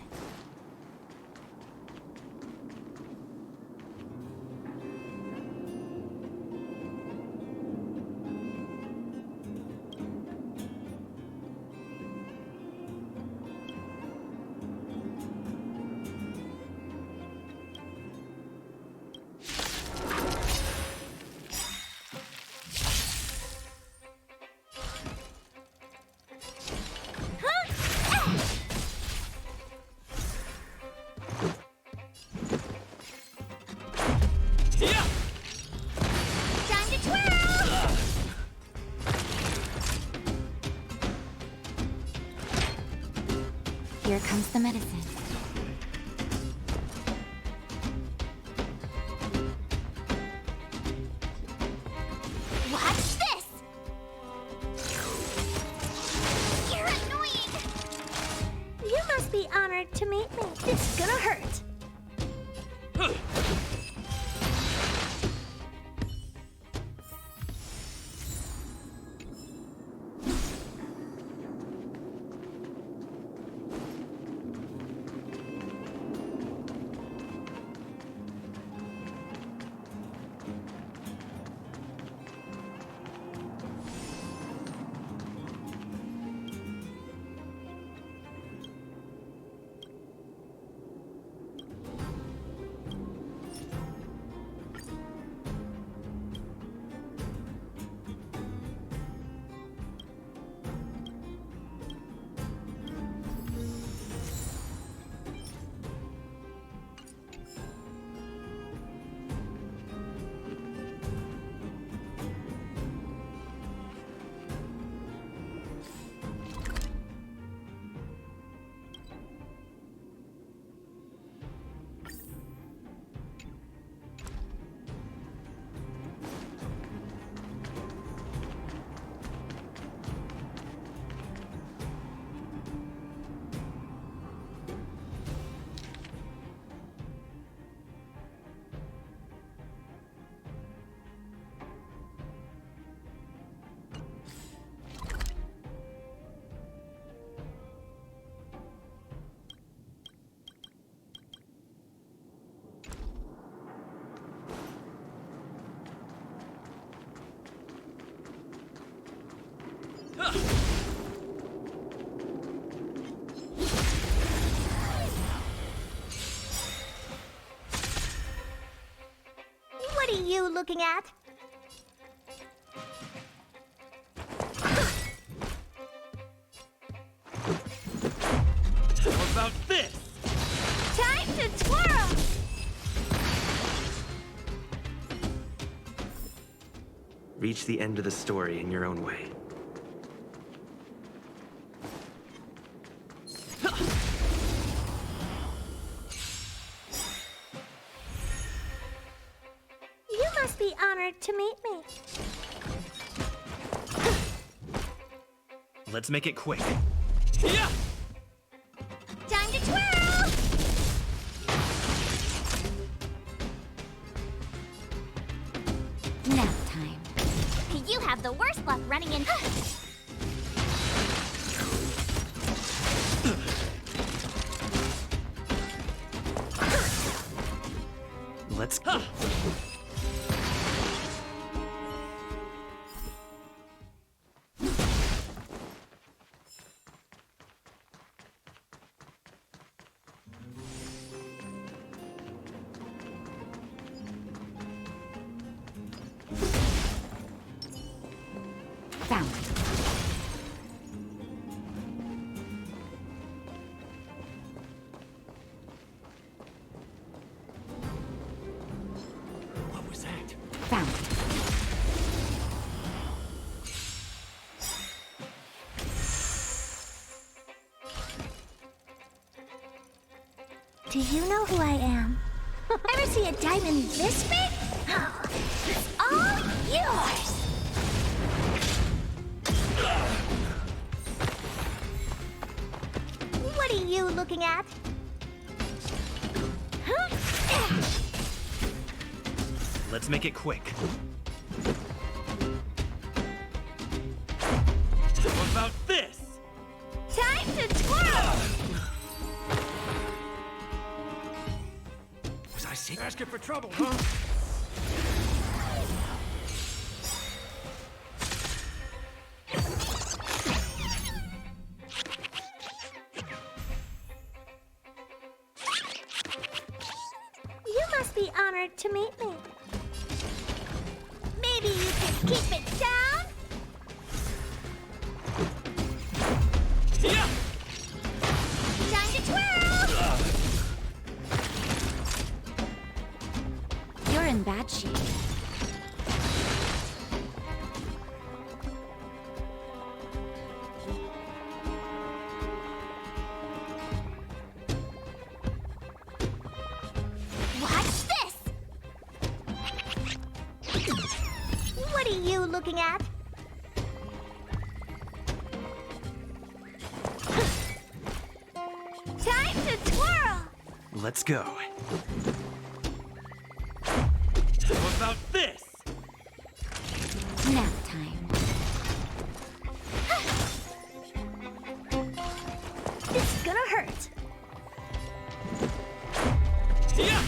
Time to twirl! Here comes the medicine. Watch this! You're annoying! You must be honored to meet me. It's gonna hurt. What are you looking at? How about this? Time to twirl! Reach the end of the story in your own way. You must be honored to meet me. Let's make it quick. Yeah! Time to twirl! Nap time. You have the worst luck running in. Let's go. Found it. What was that? Found it. Do you know who I am? Ever see a diamond this big? Oh, it's all yours! What are you looking at? Let's make it quick. What about this? Time to twirl! Was I sick? Asking for trouble, huh? You must be honored to meet me. Maybe you can keep it down? Yeah! Time to twirl! You're in bad shape. Watch this! What are you looking at? Time to twirl! Let's go. What about this? Nap time. This is gonna hurt. Yeah!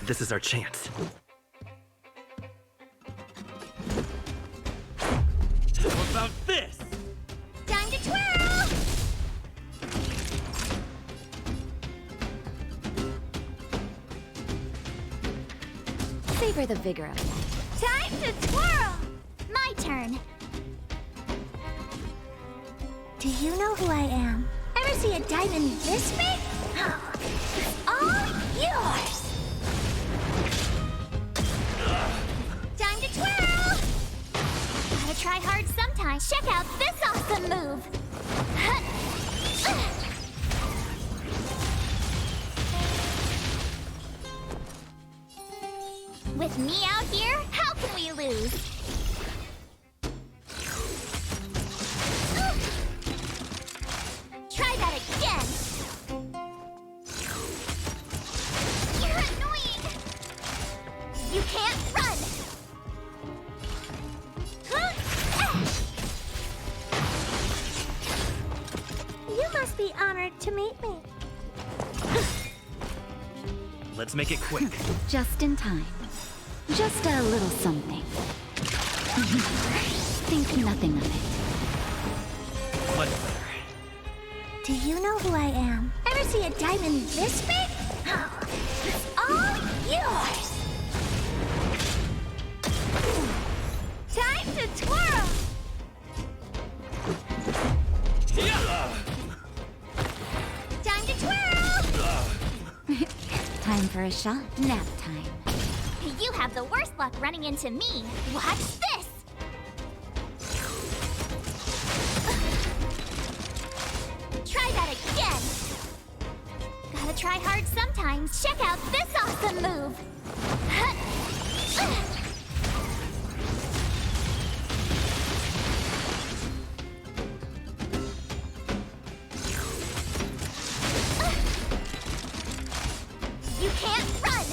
This is our chance. What about this? Time to twirl! Savor the vigor of life. Time to twirl! My turn. Do you know who I am? Ever see a diamond this big? Oh, it's all yours! Time to twirl! Gotta try hard sometimes. Check out this awesome move! With me out here, how can we lose? to meet me. Let's make it quick. Just in time. Just a little something. Think nothing of it. Much better. Do you know who I am? Ever see a diamond this big? It's all yours! Time to twirl! Time to twirl! Time for a shot. Nap time. You have the worst luck running into me. Watch this! Try that again! Gotta try hard sometimes. Check out this awesome move! You can't run!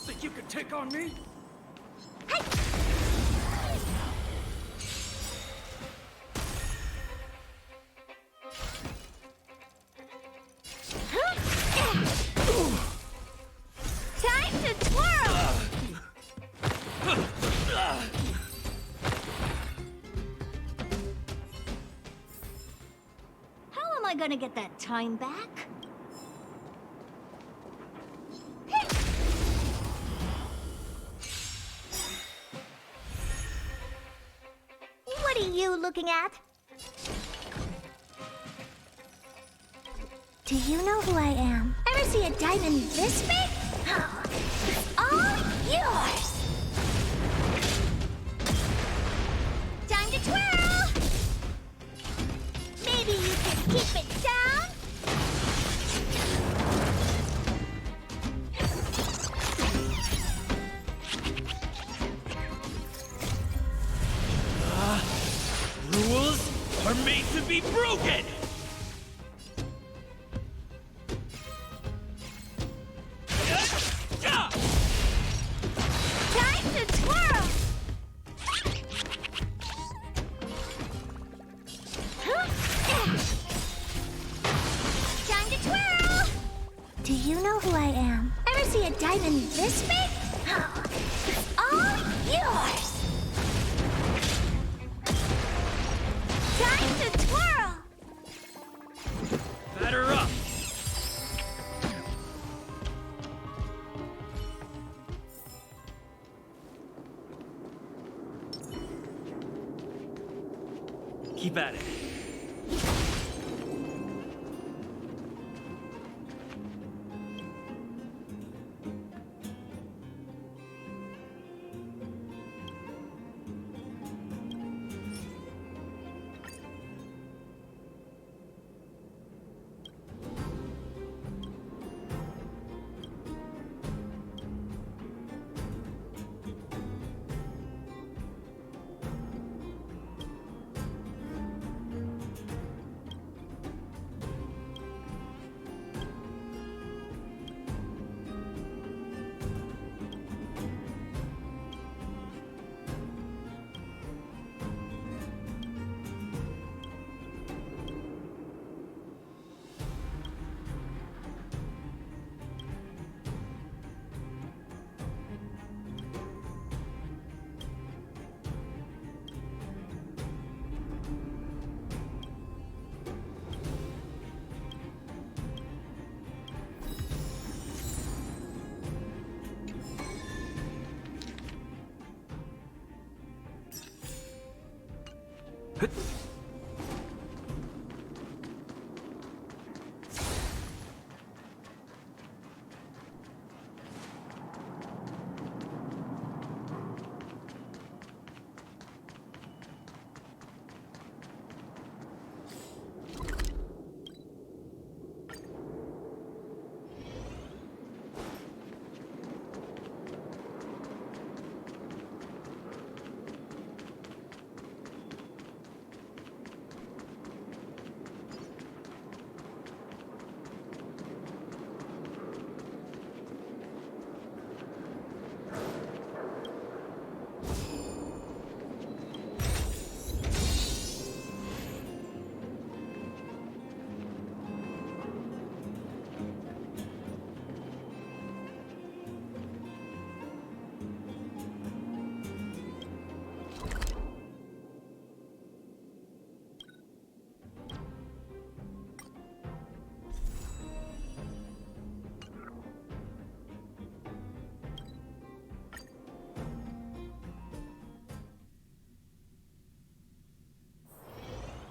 Think you could take on me? Time to twirl! How am I gonna get that time back? What are you looking at? Do you know who I am? Ever see a diamond this big? It's all yours! Time to twirl! Maybe you can keep it down? Rules are made to be broken! Time to twirl! Time to twirl! Do you know who I am? Ever see a diamond this big? It's all yours! Time to twirl! Batter up! Keep at it.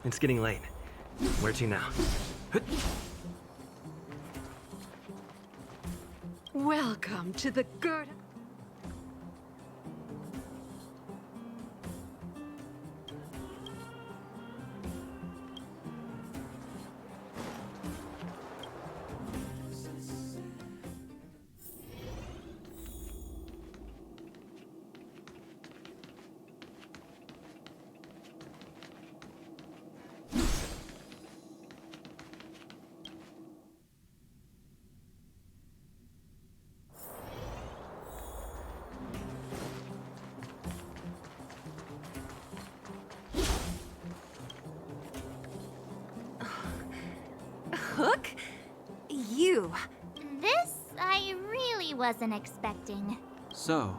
It's getting late. Where to now? Welcome to the good. Hook? You. This I really wasn't expecting. So,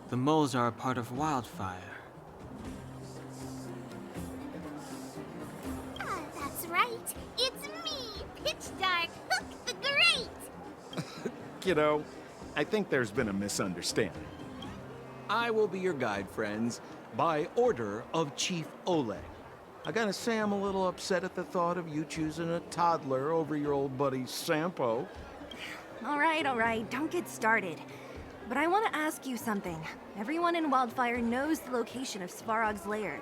the moles are a part of Wildfire. That's right. It's me, Pitch Dark Hook the Great. Kiddo, I think there's been a misunderstanding. I will be your guide, friends, by order of Chief Oleg. I gotta say I'm a little upset at the thought of you choosing a toddler over your old buddy Sampo. All right, don't get started. But I want to ask you something. Everyone in Wildfire knows the location of Svarog's lair.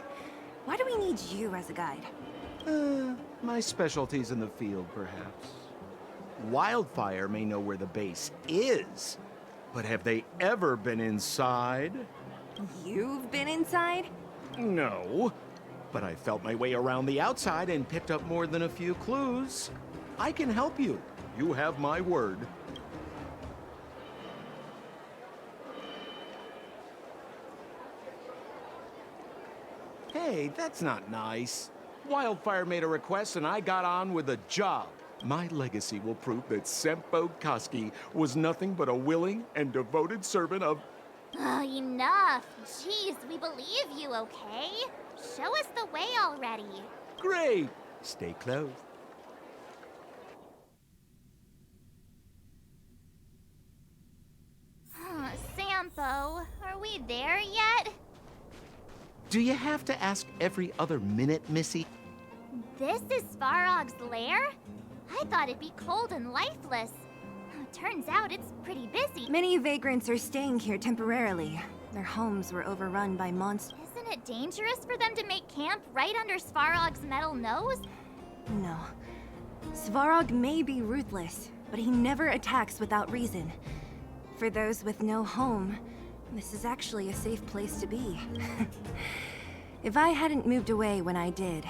Why do we need you as a guide? My specialty's in the field, perhaps. Wildfire may know where the base is, but have they ever been inside? You've been inside? No, but I felt my way around the outside and picked up more than a few clues. I can help you. You have my word. Hey, that's not nice. Wildfire made a request and I got on with the job. My legacy will prove that Sempo Koski was nothing but a willing and devoted servant of... Oh, enough. Jeez, we believe you, okay? Show us the way already. Great! Stay close. Sampo, are we there yet? Do you have to ask every other minute, Missy? This is Svarog's lair? I thought it'd be cold and lifeless. Turns out it's pretty busy. Many vagrants are staying here temporarily. Their homes were overrun by monsters. Isn't it dangerous for them to make camp right under Svarog's metal nose? No. Svarog may be ruthless, but he never attacks without reason. For those with no home, this is actually a safe place to be. If I hadn't moved away when I did,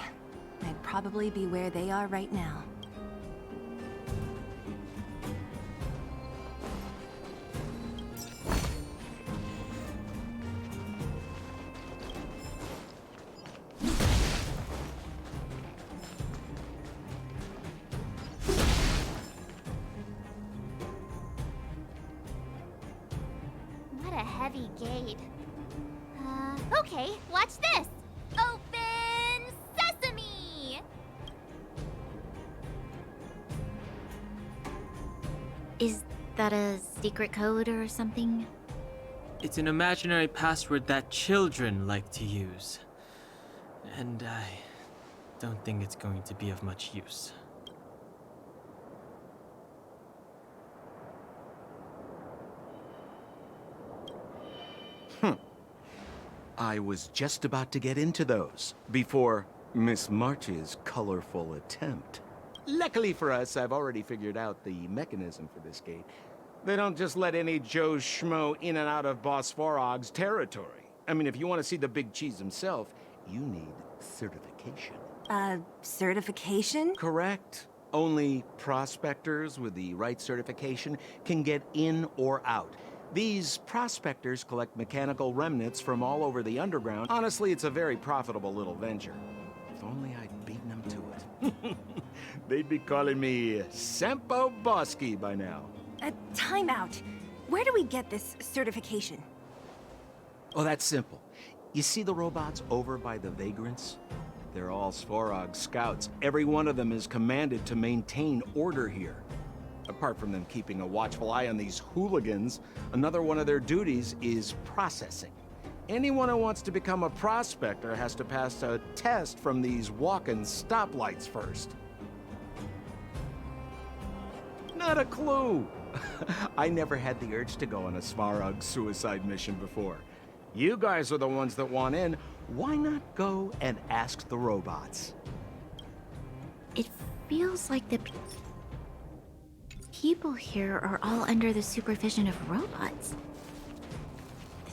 I'd probably be where they are right now. What a heavy gate. Okay, watch this. Open sesame! Is that a secret code or something? It's an imaginary password that children like to use. And I don't think it's going to be of much use. I was just about to get into those before Miss March's colorful attempt. Luckily for us, I've already figured out the mechanism for this gate. They don't just let any Joe Schmo in and out of Boss Svarog's territory. I mean, if you want to see the big cheese himself, you need certification. Certification? Correct. Only prospectors with the right certification can get in or out. These prospectors collect mechanical remnants from all over the underground. Honestly, it's a very profitable little venture. If only I'd beaten them to it. They'd be calling me Sempo Bosky by now. Time out. Where do we get this certification? Oh, that's simple. You see the robots over by the vagrants? They're all Svarog scouts. Every one of them is commanded to maintain order here. Apart from them keeping a watchful eye on these hooligans, another one of their duties is processing. Anyone who wants to become a prospector has to pass a test from these walking stoplights first. Not a clue. I never had the urge to go on a Smaragd suicide mission before. You guys are the ones that want in. Why not go and ask the robots? It feels like the people here are all under the supervision of robots.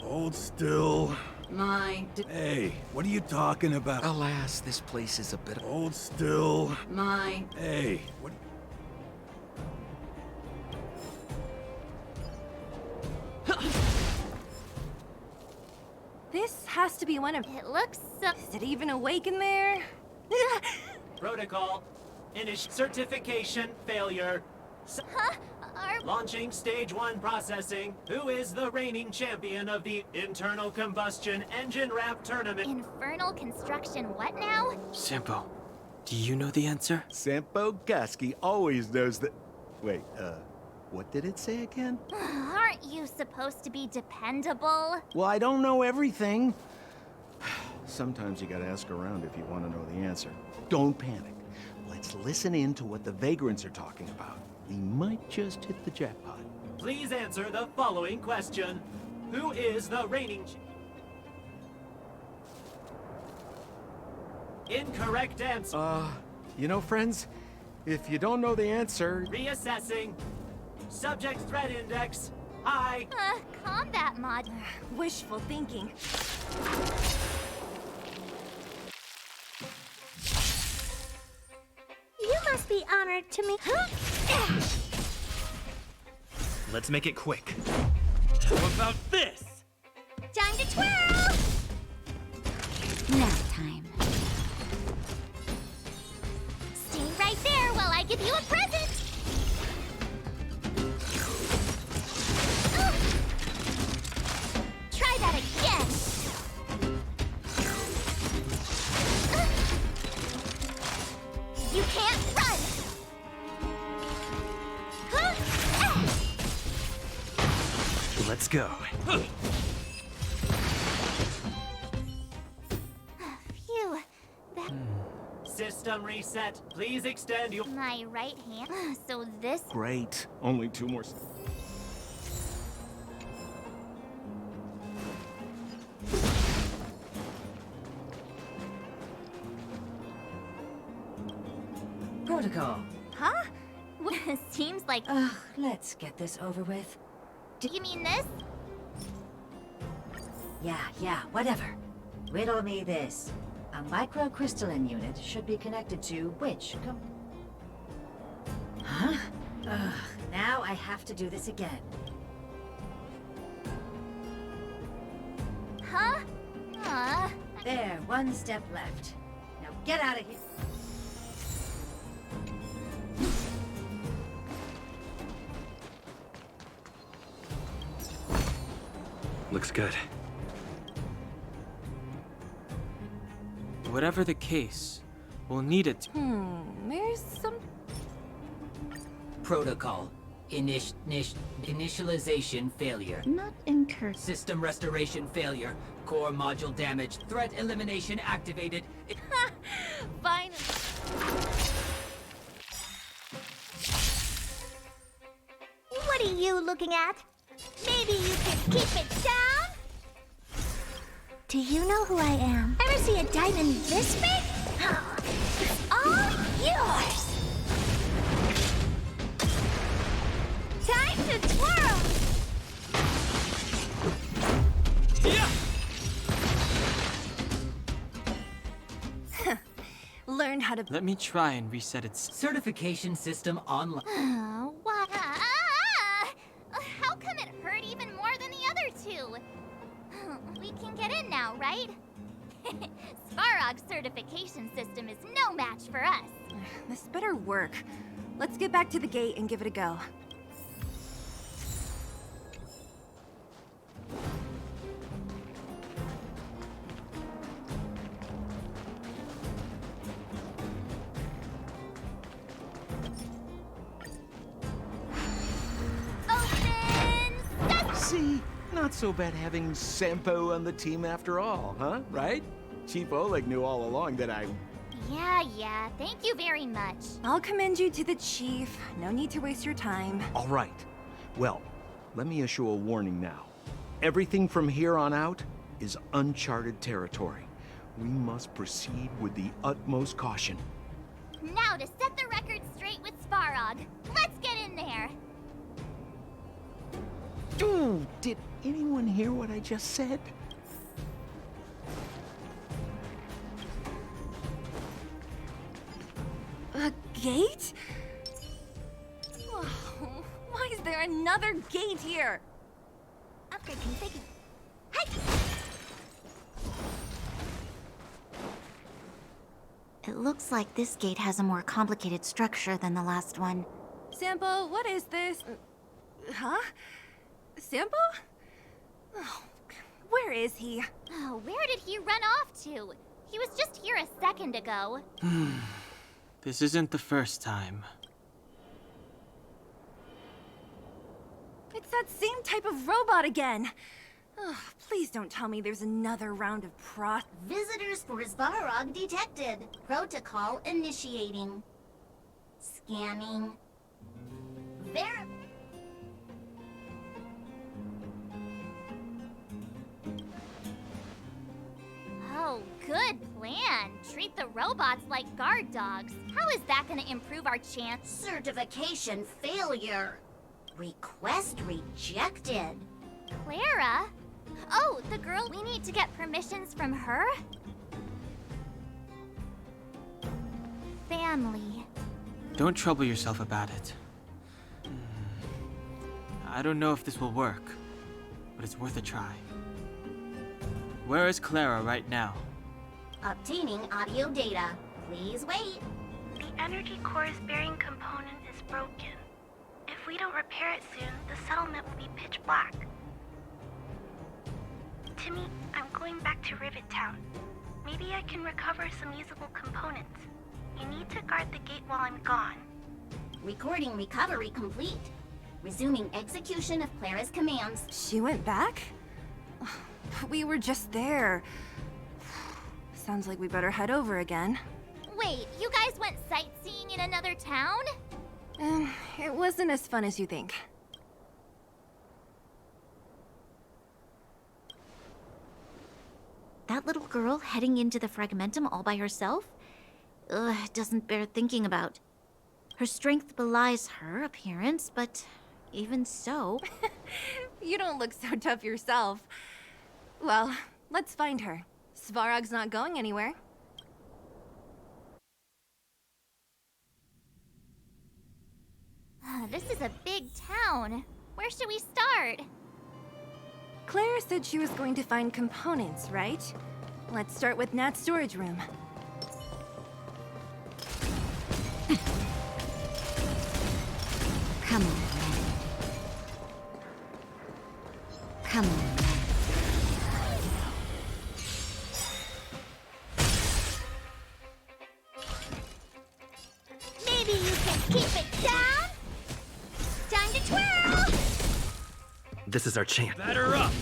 Hold still. Mine. Hey, what are you talking about? Alas, this place is a bit... Hold still. Mine. Hey, what... This has to be one of... It looks so... Is it even awake in there? Protocol. Certification failure. Huh? Launching stage 1 processing. Who is the reigning champion of the internal combustion engine ramp tournament? Infernal construction what now? Sampo, do you know the answer? Sampo Gasky always knows that... Wait, what did it say again? Aren't you supposed to be dependable? Well, I don't know everything. Sometimes you gotta ask around if you want to know the answer. Don't panic. Let's listen in to what the vagrants are talking about. We might just hit the jackpot. Please answer the following question. Who is the reigning Incorrect answer. You know, friends, if you don't know the answer... Reassessing. Subject threat index. High. Combat mod. Wishful thinking. You must be honored to me. Let's make it quick. How about this? Time to twirl! Nap time. Stay right there while I give you a present! Try that again! You can't run! Let's go. Phew. That... System reset. Please extend your... My right hand. So this... Great. Only 2 more... Protocol. Huh? Seems like... Ugh, let's get this over with. Do you mean this? Yeah, whatever. Riddle me this. A microcrystalline unit should be connected to which Huh? Ugh, now I have to do this again. Huh? There, 1 step left. Now get out of here. Looks good. Whatever the case, we'll need it. There's some... Protocol. Initialization failure. Not incur. System restoration failure. Core module damage. Threat elimination activated. Finally. What are you looking at? Maybe you can keep it down? Do you know who I am? Ever see a diamond this big? It's all yours! Time to twirl! Yeah! Learn how to... Let me try and reset its... Certification system online. What? How come it hurt even more than the other 2? We can get in now, right? Svarog's certification system is no match for us. This better work. Let's get back to the gate and give it a go. Open! See? Not so bad having Sampo on the team after all, huh? Right? Chief Oleg knew all along that I... Yeah, thank you very much. I'll commend you to the chief. No need to waste your time. All right. Well, let me issue a warning now. Everything from here on out is uncharted territory. We must proceed with the utmost caution. Now to set the record straight with Svarog. Let's get in there. Dude, did anyone hear what I just said? A gate? Oh, why is there another gate here? Upgrade configured. Hey! It looks like this gate has a more complicated structure than the last one. Sampo, what is this? Huh? Sampo? Oh, where is he? Oh, where did he run off to? He was just here a second ago. This isn't the first time. It's that same type of robot again. Oh, please don't tell me there's another round of Visitors for Svarog detected. Protocol initiating. Scanning. Oh, good plan. Treat the robots like guard dogs. How is that gonna improve our chance? Certification failure. Request rejected. Clara? Oh, the girl we need to get permissions from her? Family. Don't trouble yourself about it. I don't know if this will work, but it's worth a try. Where is Clara right now? Obtaining audio data. Please wait. The energy core's bearing component is broken. If we don't repair it soon, the settlement will be pitch black. Timmy, I'm going back to Rivet Town. Maybe I can recover some usable components. You need to guard the gate while I'm gone. Recording recovery complete. Resuming execution of Clara's commands. She went back? We were just there. Sounds like we better head over again. Wait, you guys went sightseeing in another town? It wasn't as fun as you think. That little girl heading into the Fragmentum all by herself? Ugh, it doesn't bear thinking about. Her strength belies her appearance, but even so... You don't look so tough yourself. Well, let's find her. Svarog's not going anywhere. This is a big town. Where should we start? Claire said she was going to find components, right? Let's start with Nat's storage room. Come on, Nat. Come on, Nat. Maybe you can keep it down? Time to twirl! This is our chance. Batter up!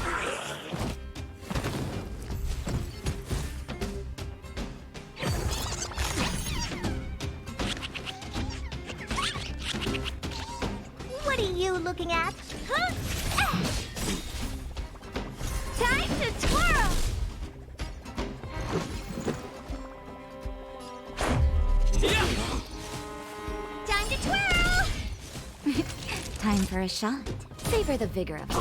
What are you looking at? Huh? Time to twirl! Time to twirl! Time for a shot. Savor the vigor of it.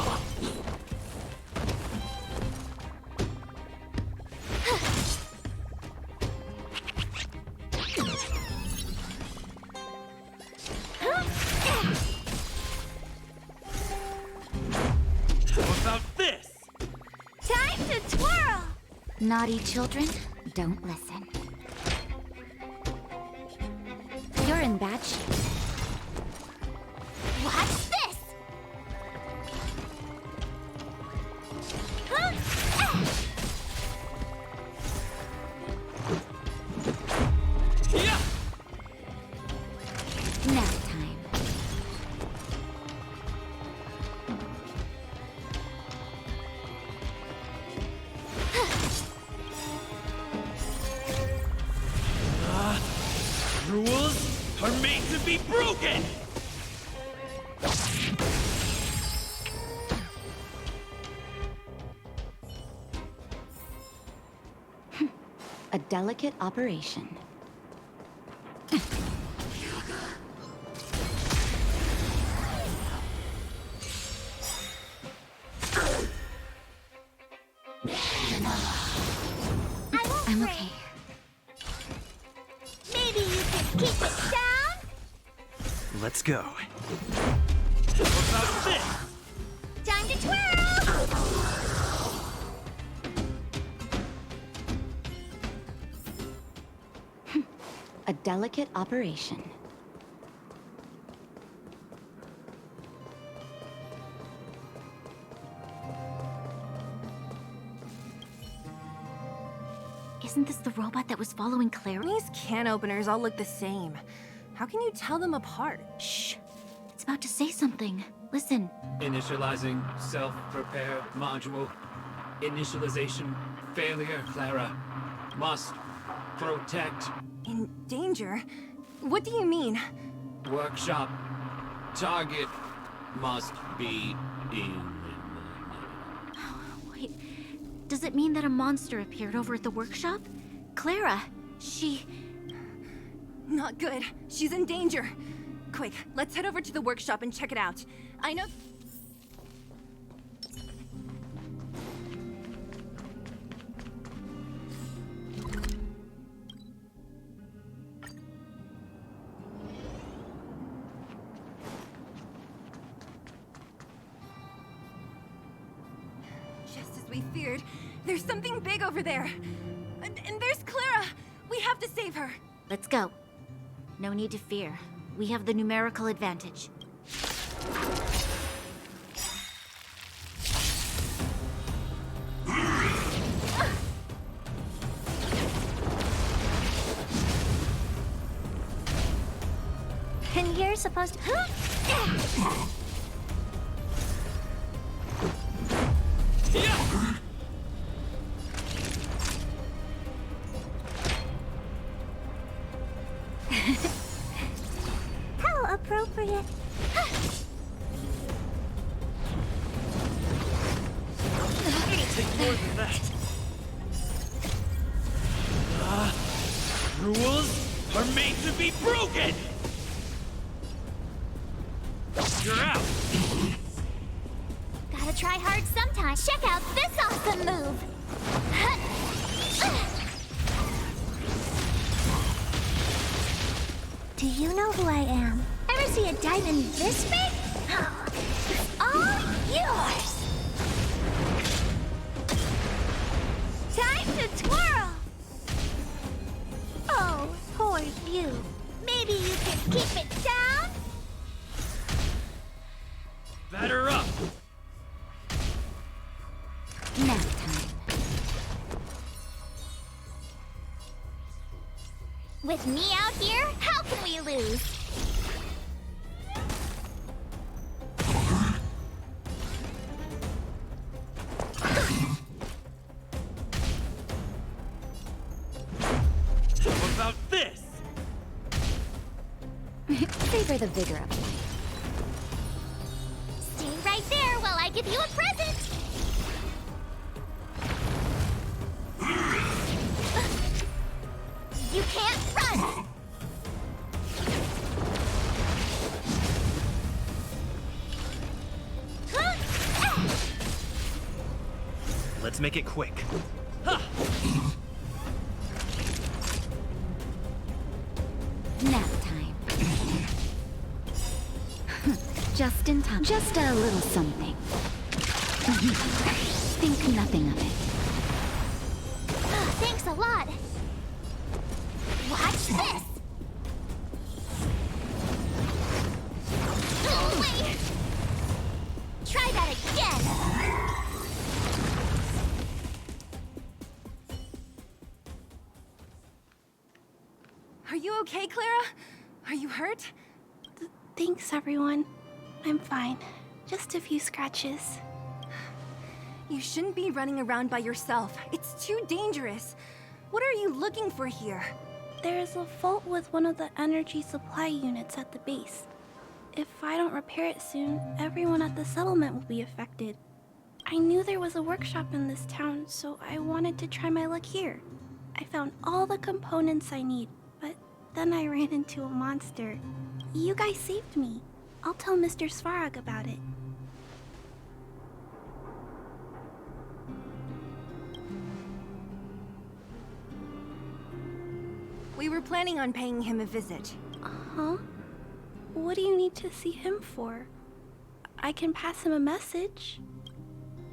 How about this? Time to twirl! Naughty children, don't listen. You're in bad shape. Watch this! Yeah! Nap time. are made to be broken! A delicate operation. I'm okay. Maybe you can keep it down? Let's go. What about this? Time to twirl! A delicate operation. Isn't this the robot that was following Clara? These can openers all look the same. How can you tell them apart? Shh. It's about to say something. Listen. Initializing self-repair module. Initialization failure, Clara. Must protect. In danger? What do you mean? Workshop. Target must be in. Wait. Does it mean that a monster appeared over at the workshop? Clara, she... Not good. She's in danger. Quick, let's head over to the workshop and check it out. I know... Just as we feared, there's something big over there. And there's Clara! We have to save her! Let's go. No need to fear. We have the numerical advantage. And you're supposed to... How appropriate. It'll take more than that. Rules are made to be broken! You're out! Gotta try hard sometimes. Check out this awesome move! Do you know who I am? Ever see a diamond this big? It's all yours! Time to twirl! Oh, poor you. Maybe you can keep it down? Batter up! Nap time. With me out here, how can we lose? What about this? Savor the vigor of life. Stay right there while I give you a present! You can't run! Let's make it quick. Nap time. Just in time. Just a little something. Think nothing of it. Thanks a lot! Watch this! Oh, wait! Try that again! Are you okay, Clara? Are you hurt? Thanks, everyone. I'm fine. Just a few scratches. You shouldn't be running around by yourself. It's too dangerous. What are you looking for here? There's a fault with one of the energy supply units at the base. If I don't repair it soon, everyone at the settlement will be affected. I knew there was a workshop in this town, so I wanted to try my luck here. I found all the components I need, but then I ran into a monster. You guys saved me. I'll tell Mr. Svarog about it. We were planning on paying him a visit. Huh? What do you need to see him for? I can pass him a message.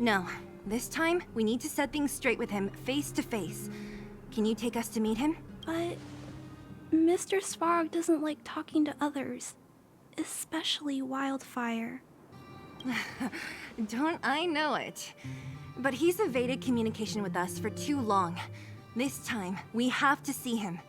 No. This time, we need to set things straight with him, face to face. Can you take us to meet him? But Mr. Svarog doesn't like talking to others, especially Wildfire. Don't I know it? But he's evaded communication with us for too long. This time, we have to see him.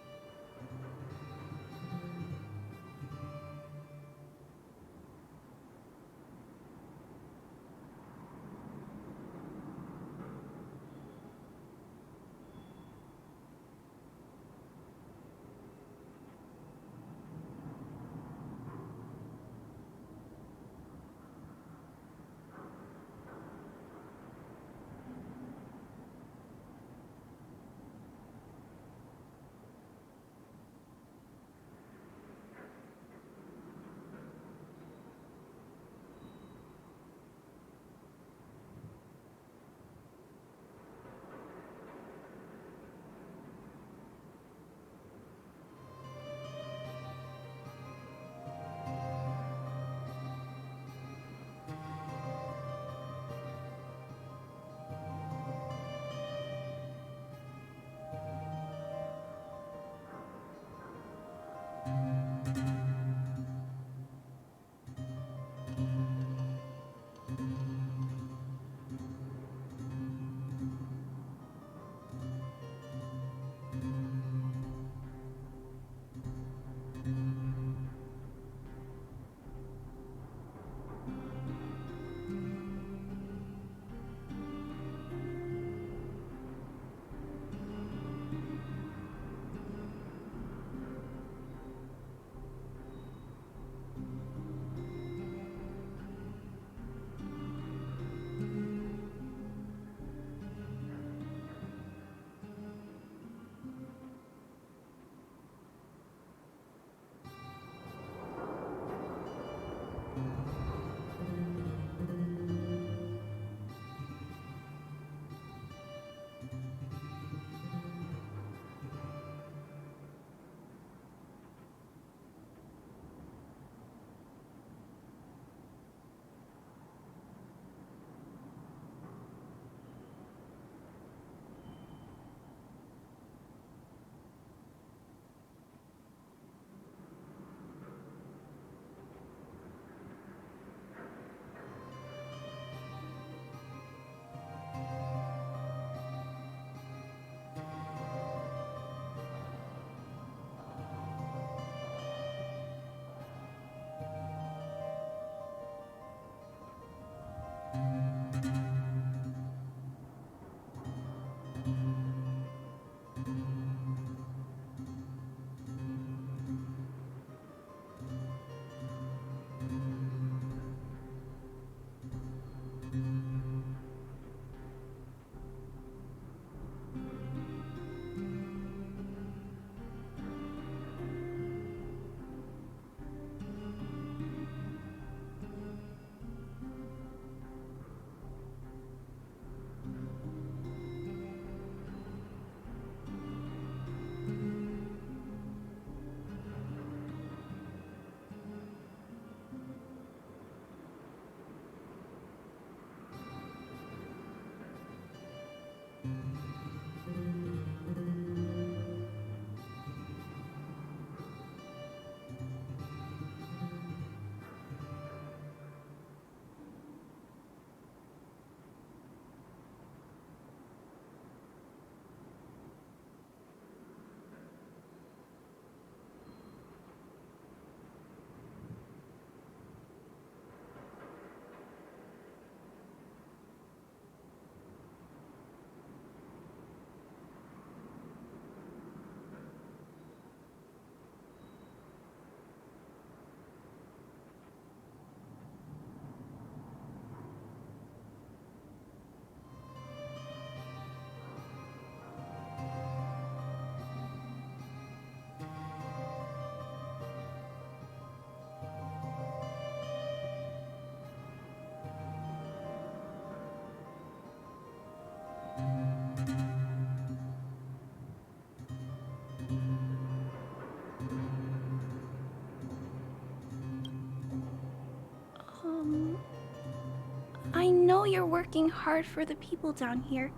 you're working hard for the people down here,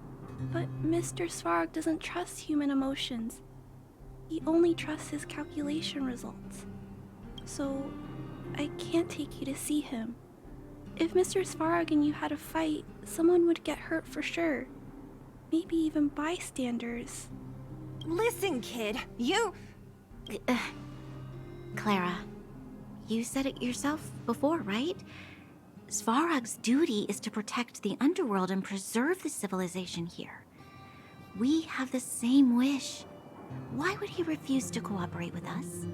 but Mr. Svarog doesn't trust human emotions. He only trusts his calculation results. So, I can't take you to see him. If Mr. Svarog and you had a fight, someone would get hurt for sure. Maybe even bystanders. Listen, kid, you... Clara, you said it yourself before, right? Svarog's duty is to protect the underworld and preserve the civilization here. We have the same wish. Why would he refuse to cooperate with us?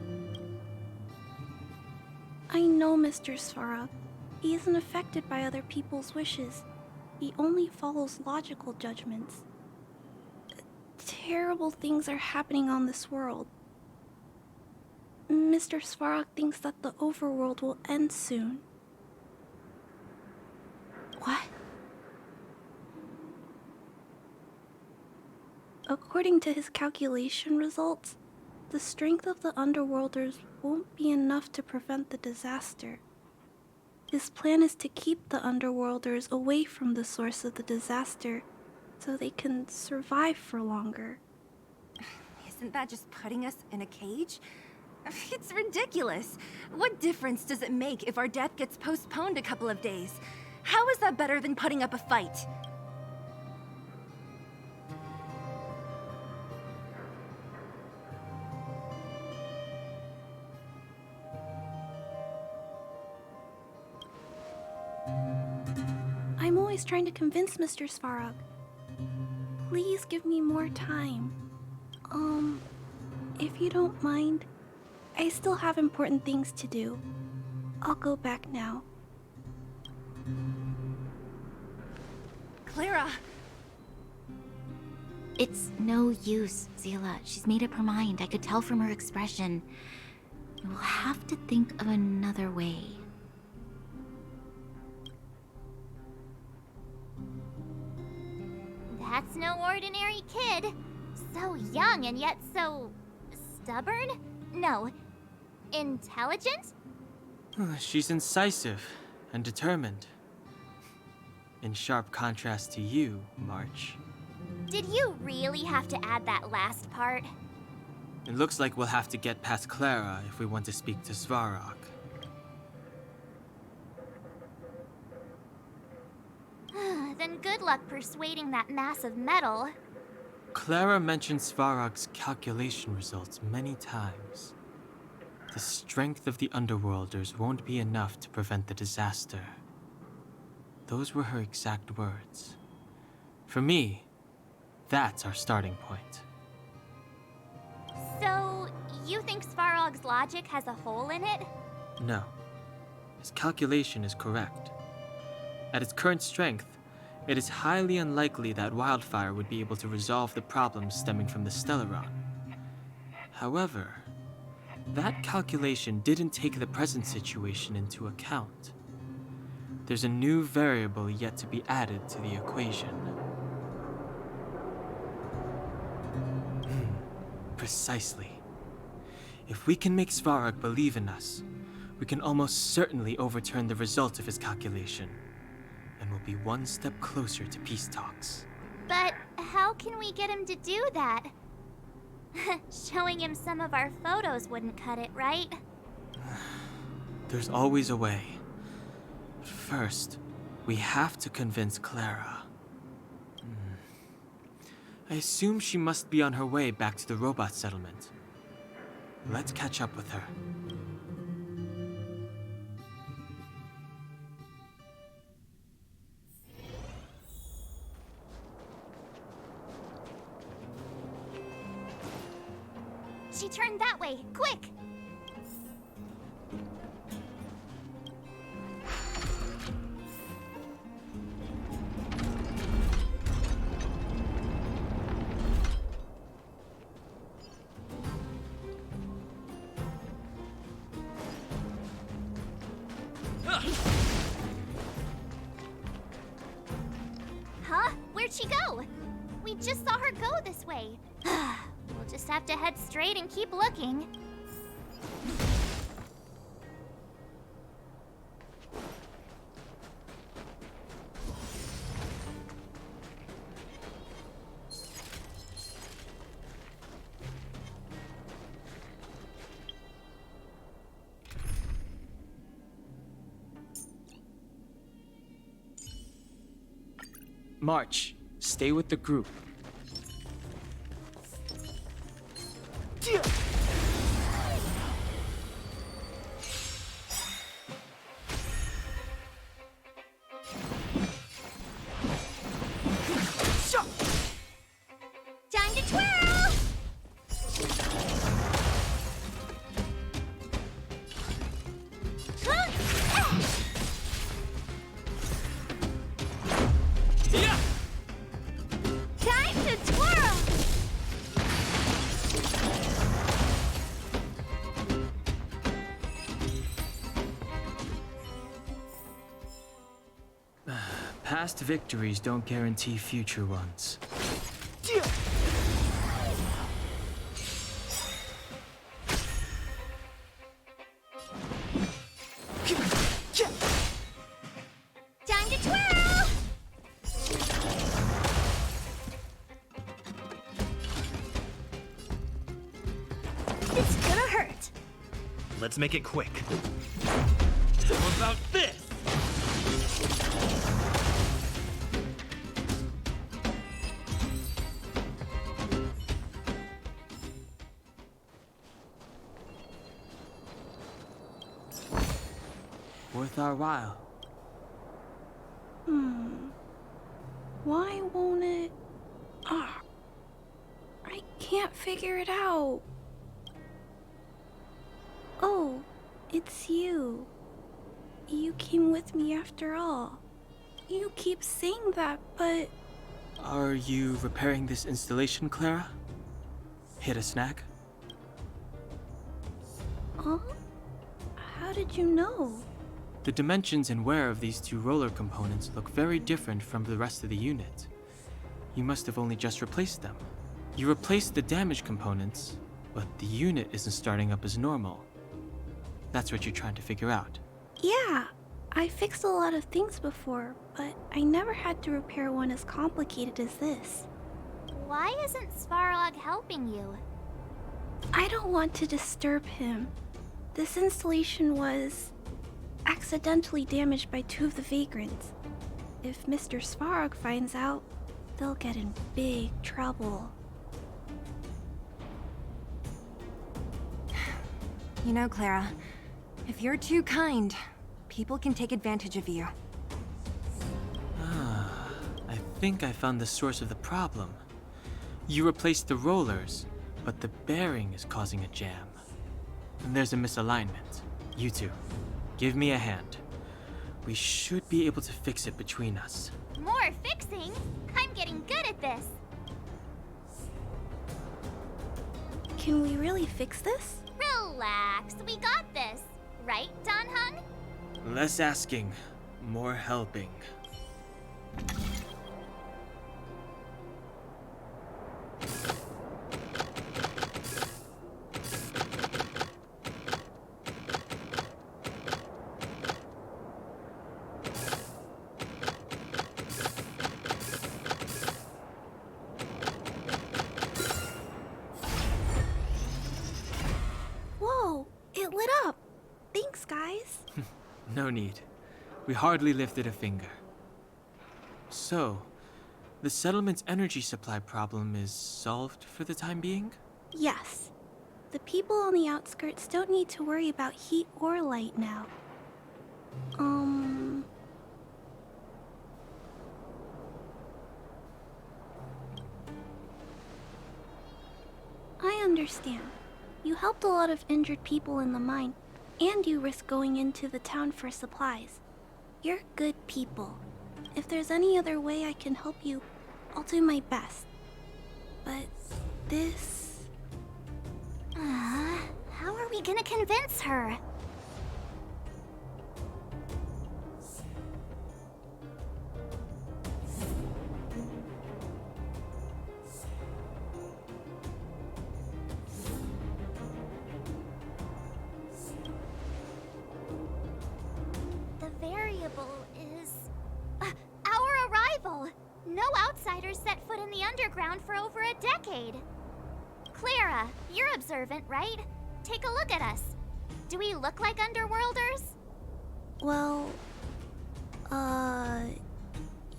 I know Mr. Svarog. He isn't affected by other people's wishes. He only follows logical judgments. Terrible things are happening on this world. Mr. Svarog thinks that the overworld will end soon. What? According to his calculation results, the strength of the Underworlders won't be enough to prevent the disaster. His plan is to keep the Underworlders away from the source of the disaster so they can survive for longer. Isn't that just putting us in a cage? It's ridiculous. What difference does it make if our death gets postponed a couple of days? How is that better than putting up a fight? I'm always trying to convince Mr. Svarog. Please give me more time. If you don't mind, I still have important things to do. I'll go back now. Clara! It's no use, Zila. She's made up her mind. I could tell from her expression. We'll have to think of another way. That's no ordinary kid. So young and yet so... stubborn? No. Intelligent? She's incisive and determined. In sharp contrast to you, March. Did you really have to add that last part? It looks like we'll have to get past Clara if we want to speak to Svarog. Then good luck persuading that mass of metal. Clara mentioned Svarog's calculation results many times. The strength of the Underworlders won't be enough to prevent the disaster. Those were her exact words. For me, that's our starting point. So, you think Svarog's logic has a hole in it? No. His calculation is correct. At its current strength, it is highly unlikely that Wildfire would be able to resolve the problems stemming from the Stellaron. However, that calculation didn't take the present situation into account. There's a new variable yet to be added to the equation. Precisely. If we can make Svarog believe in us, we can almost certainly overturn the result of his calculation, and we'll be one step closer to peace talks. But how can we get him to do that? Showing him some of our photos wouldn't cut it, right? There's always a way. But first, we have to convince Clara. I assume she must be on her way back to the robot settlement. Let's catch up with her. She turned that way, quick! Huh? Where'd she go? We just saw her go this way. We'll just have to head straight and keep looking. March, stay with the group. Time to twirl! Time to twirl! Past victories don't guarantee future ones. Time to twirl! It's gonna hurt. Let's make it quick. How about this? Worth our while. Why won't it... Ah. I can't figure it out. Oh, it's you. You came with me after all. You keep saying that, but... Are you repairing this installation, Clara? Hit a snag? Huh? How did you know? The dimensions and wear of these two roller components look very different from the rest of the unit. You must have only just replaced them. You replaced the damaged components, but the unit isn't starting up as normal. That's what you're trying to figure out. Yeah, I fixed a lot of things before, but I never had to repair one as complicated as this. Why isn't Svarog helping you? I don't want to disturb him. This installation was accidentally damaged by two of the vagrants. If Mr. Svarog finds out, they'll get in big trouble. You know, Clara, if you're too kind, people can take advantage of you. I think I found the source of the problem. You replaced the rollers, but the bearing is causing a jam. And there's a misalignment. You two, give me a hand. We should be able to fix it between us. More fixing? I'm getting good at this. Can we really fix this? Relax, we got this. Right, Don Hung? Less asking, more helping. Whoa, it lit up. Thanks, guys. No need. We hardly lifted a finger. So, the settlement's energy supply problem is solved for the time being? Yes. The people on the outskirts don't need to worry about heat or light now. I understand. You helped a lot of injured people in the mine, and you risked going into the town for supplies. You're good people. If there's any other way I can help you, I'll do my best. But this... How are we gonna convince her? The variable is... our arrival! No outsiders set foot in the underground for over a decade. Clara, you're observant, right? Take a look at us. Do we look like underworlders? Well,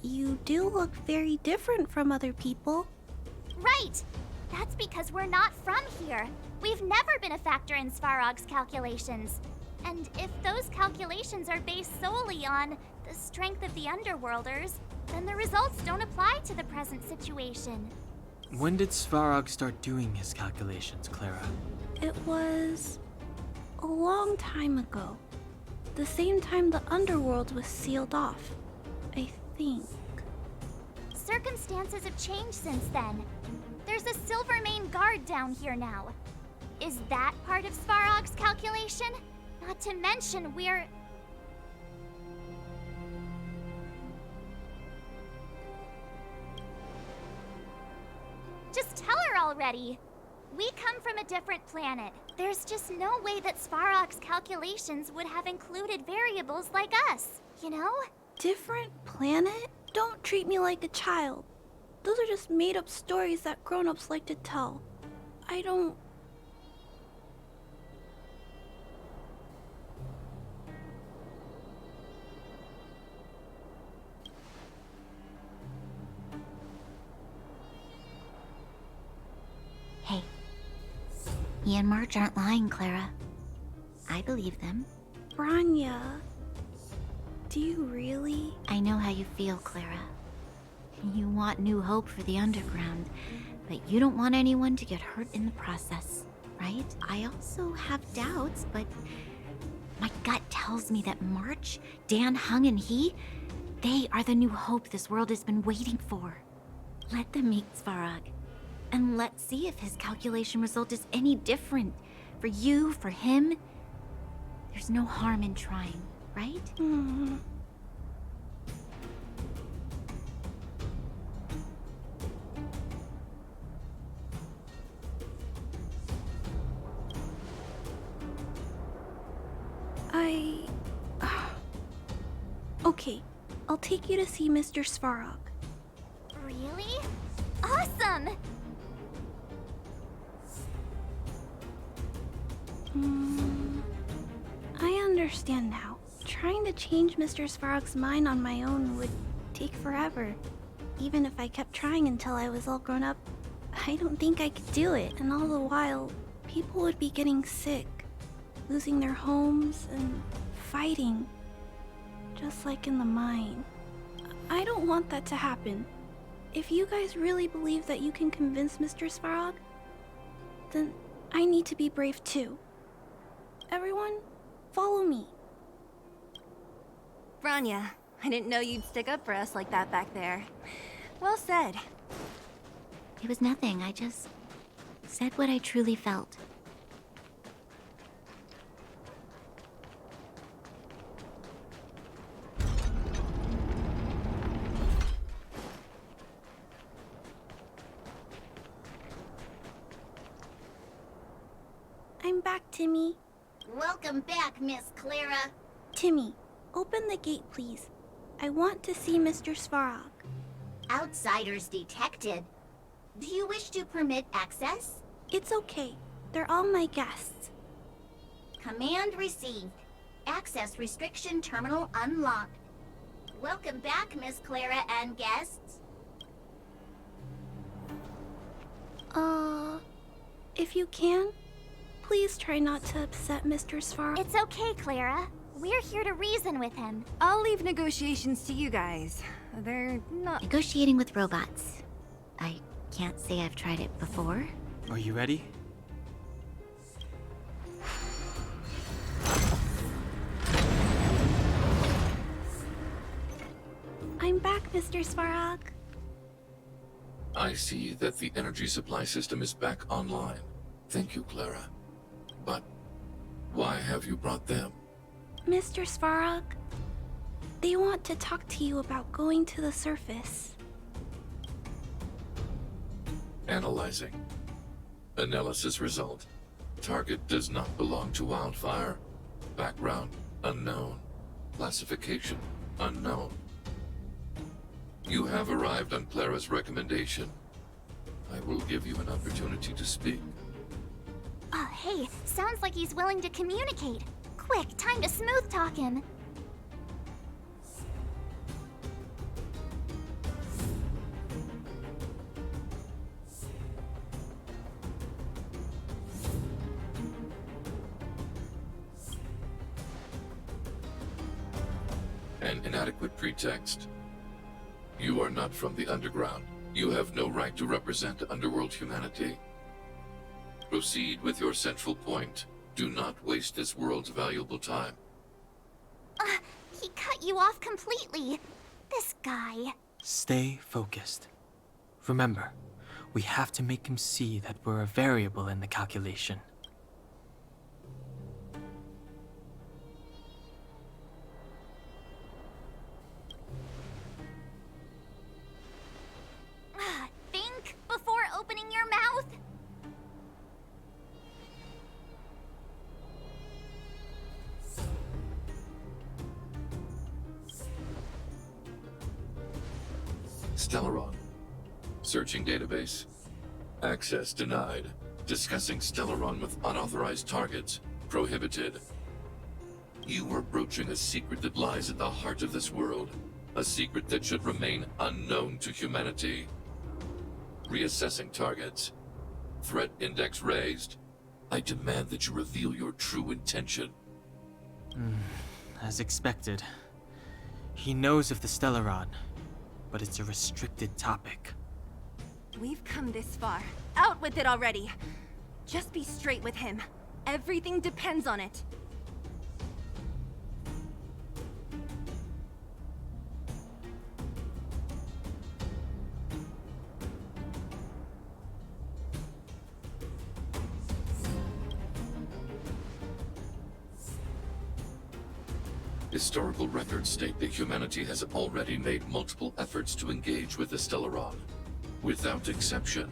you do look very different from other people. Right! That's because we're not from here. We've never been a factor in Svarog's calculations. And if those calculations are based solely on the strength of the Underworlders, then the results don't apply to the present situation. When did Svarog start doing his calculations, Clara? It was a long time ago. The same time the Underworld was sealed off, I think. Circumstances have changed since then. There's a Silvermane guard down here now. Is that part of Svarog's calculation? Not to mention we're... Just tell her already! We come from a different planet. There's just no way that Svarog's calculations would have included variables like us, you know? Different planet? Don't treat me like a child. Those are just made-up stories that grown-ups like to tell. I don't... Hey, he and March aren't lying, Clara. I believe them. Branya, do you really? I know how you feel, Clara. You want new hope for the underground, but you don't want anyone to get hurt in the process, right? I also have doubts, but my gut tells me that March, Dan Hung, and they are the new hope this world has been waiting for. Let them meet Svarog, and let's see if his calculation result is any different. For you, for him, there's no harm in trying, right? Okay, I'll take you to see Mr. Svarog. Really? Awesome! I understand now. Trying to change Mr. Svarog's mind on my own would take forever. Even if I kept trying until I was all grown up, I don't think I could do it. And all the while, people would be getting sick, losing their homes, and fighting. Just like in the mine. I don't want that to happen. If you guys really believe that you can convince Mr. Svarog, then I need to be brave too. Everyone, follow me. Branya, I didn't know you'd stick up for us like that back there. Well said. It was nothing. I just said what I truly felt. I'm back, Timmy. Welcome back, Miss Clara. Timmy, open the gate, please. I want to see Mr. Svarog. Outsiders detected. Do you wish to permit access? It's okay. They're all my guests. Command received. Access restriction terminal unlocked. Welcome back, Miss Clara and guests. If you can, please try not to upset Mr. Svarog. It's okay, Clara. We're here to reason with him. I'll leave negotiations to you guys. They're not... Negotiating with robots. I can't say I've tried it before. Are you ready? I'm back, Mr. Svarog. I see that the energy supply system is back online. Thank you, Clara. But why have you brought them? Mr. Svarog, they want to talk to you about going to the surface. Analyzing. Analysis result. Target does not belong to Wildfire. Background unknown. Classification unknown. You have arrived on Clara's recommendation. I will give you an opportunity to speak. Oh, hey, sounds like he's willing to communicate. Quick, time to smooth talk him. An inadequate pretext. You are not from the underground. You have no right to represent underworld humanity. Proceed with your central point. Do not waste this world's valuable time. He cut you off completely. This guy. Stay focused. Remember, we have to make him see that we're a variable in the calculation. Think before opening your mouth. Stellaron. Searching database. Access denied. Discussing Stellaron with unauthorized targets. Prohibited. You are broaching a secret that lies at the heart of this world. A secret that should remain unknown to humanity. Reassessing targets. Threat index raised. I demand that you reveal your true intention. As expected. He knows of the Stellaron, but it's a restricted topic. We've come this far. Out with it already. Just be straight with him. Everything depends on it. Historical records state that humanity has already made multiple efforts to engage with the Stellaron. Without exception,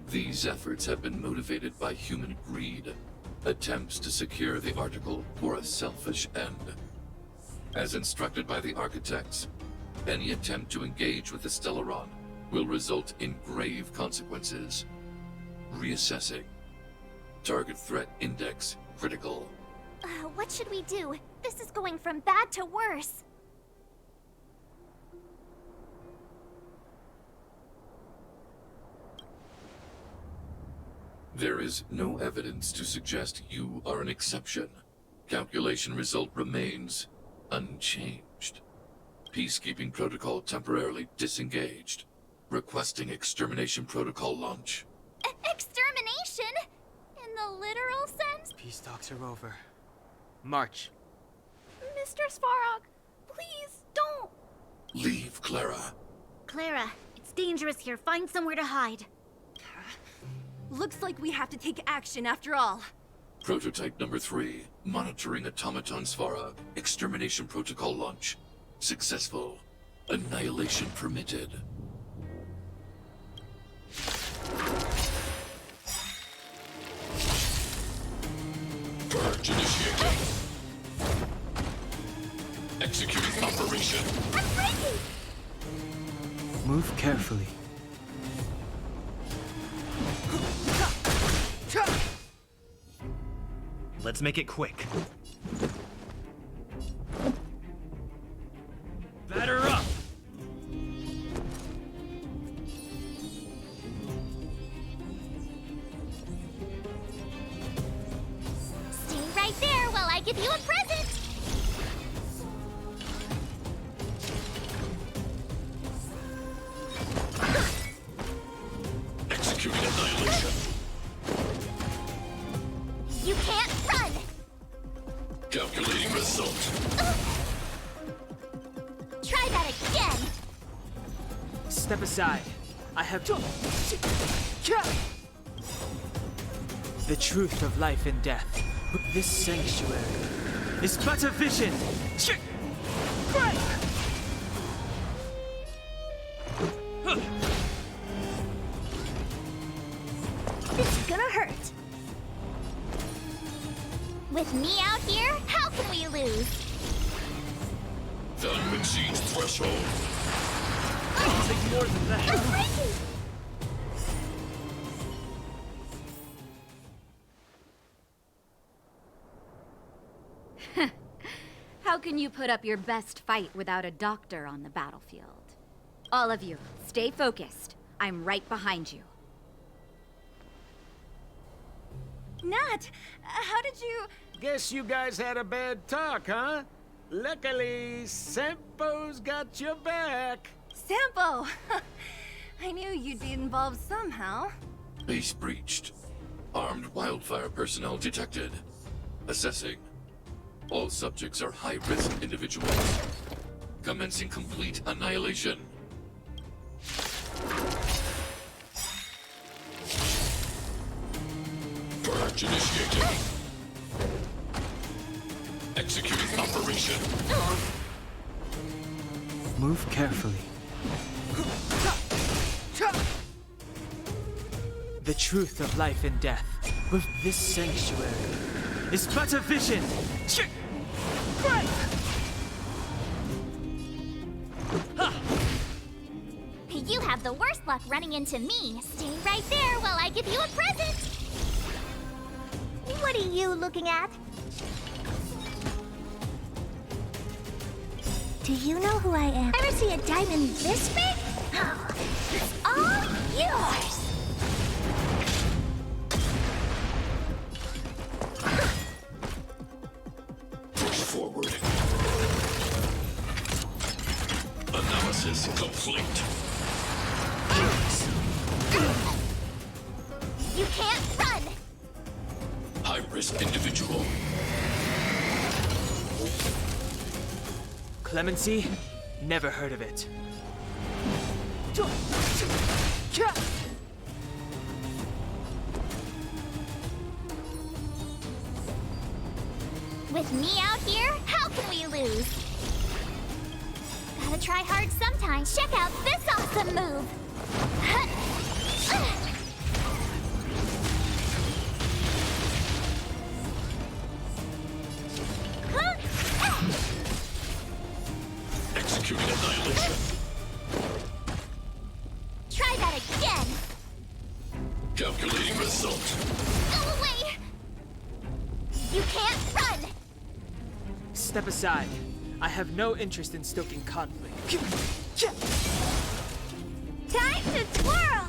these efforts have been motivated by human greed, attempts to secure the article for a selfish end. As instructed by the architects, any attempt to engage with the Stellaron will result in grave consequences. Reassessing. Target threat index critical. What should we do? This is going from bad to worse. There is no evidence to suggest you are an exception. Calculation result remains unchanged. Peacekeeping protocol temporarily disengaged. Requesting extermination protocol launch. Extermination? In the literal sense? Peace talks are over. March. Mr. Svarog, please don't. Leave, Clara. Clara, it's dangerous here. Find somewhere to hide. Looks like we have to take action after all. Prototype number 3. Monitoring automaton Svarog. Extermination protocol launch. Successful. Annihilation permitted. Purge initiated. Executing operation. Move carefully. Let's make it quick. Batter up! Stay right there while I give you a present. Executing annihilation. You can't run. Calculating result. Try that again. Step aside. I have the truth of life and death. This sanctuary is but a vision. This is gonna hurt. With me out here, how can we lose? Value exceeds threshold. I'll take more than that. How can you put up your best fight without a doctor on the battlefield? All of you, stay focused. I'm right behind you. Nat, how did you... Guess you guys had a bad talk, huh? Luckily, Sampo's got your back. Sampo! I knew you'd be involved somehow. Base breached. Armed wildfire personnel detected. Assessing. All subjects are high-risk individuals. Commencing complete annihilation. Purge initiated. Executing operation. Move carefully. The truth of life and death with this sanctuary is but a vision. You have the worst luck running into me. Stay right there while I give you a present. What are you looking at? Do you know who I am? Ever see a diamond this big? Oh, it's all yours! Push forward. Analysis complete. You can't run! High-risk individual. Clemency? Never heard of it. With me out here, how can we lose? Gotta try hard sometimes. Check out this awesome move! Executing annihilation. Try that again! Calculating result. Go away! You can't run! Step aside. I have no interest in stoking conflict. Time to twirl!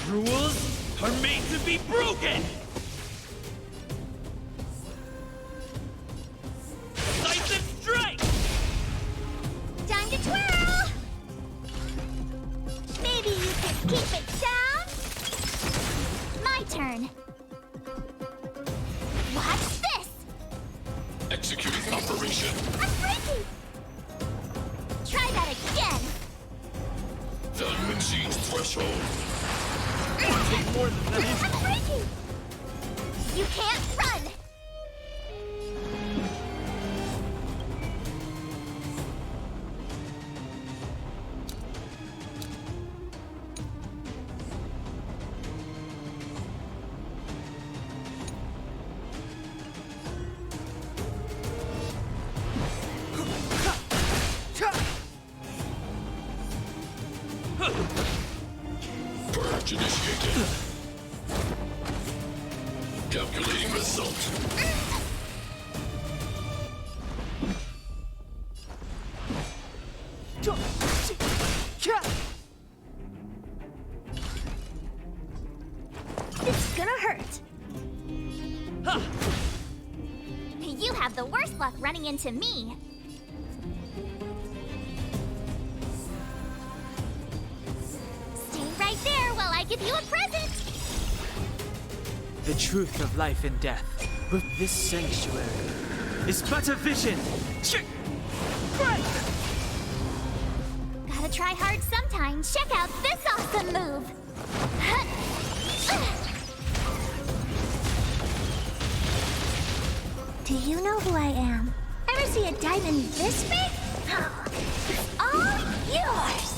Rules are made to be broken! Decisive strike! Time to twirl! Maybe you could keep it down? My turn. Watch this! Executing operation. I'm breaking! Try that again! Value exceeds threshold. Take more than that. I'm breaking! You can't run! Purge initiated. Calculating result. It's gonna hurt. You have the worst luck running into me. Stay right there while I give you a present. The truth of life and death with this sanctuary is but a vision. Gotta try hard sometimes. Check out this awesome move. Do you know who I am? Ever see a diamond this big? Oh, it's all yours!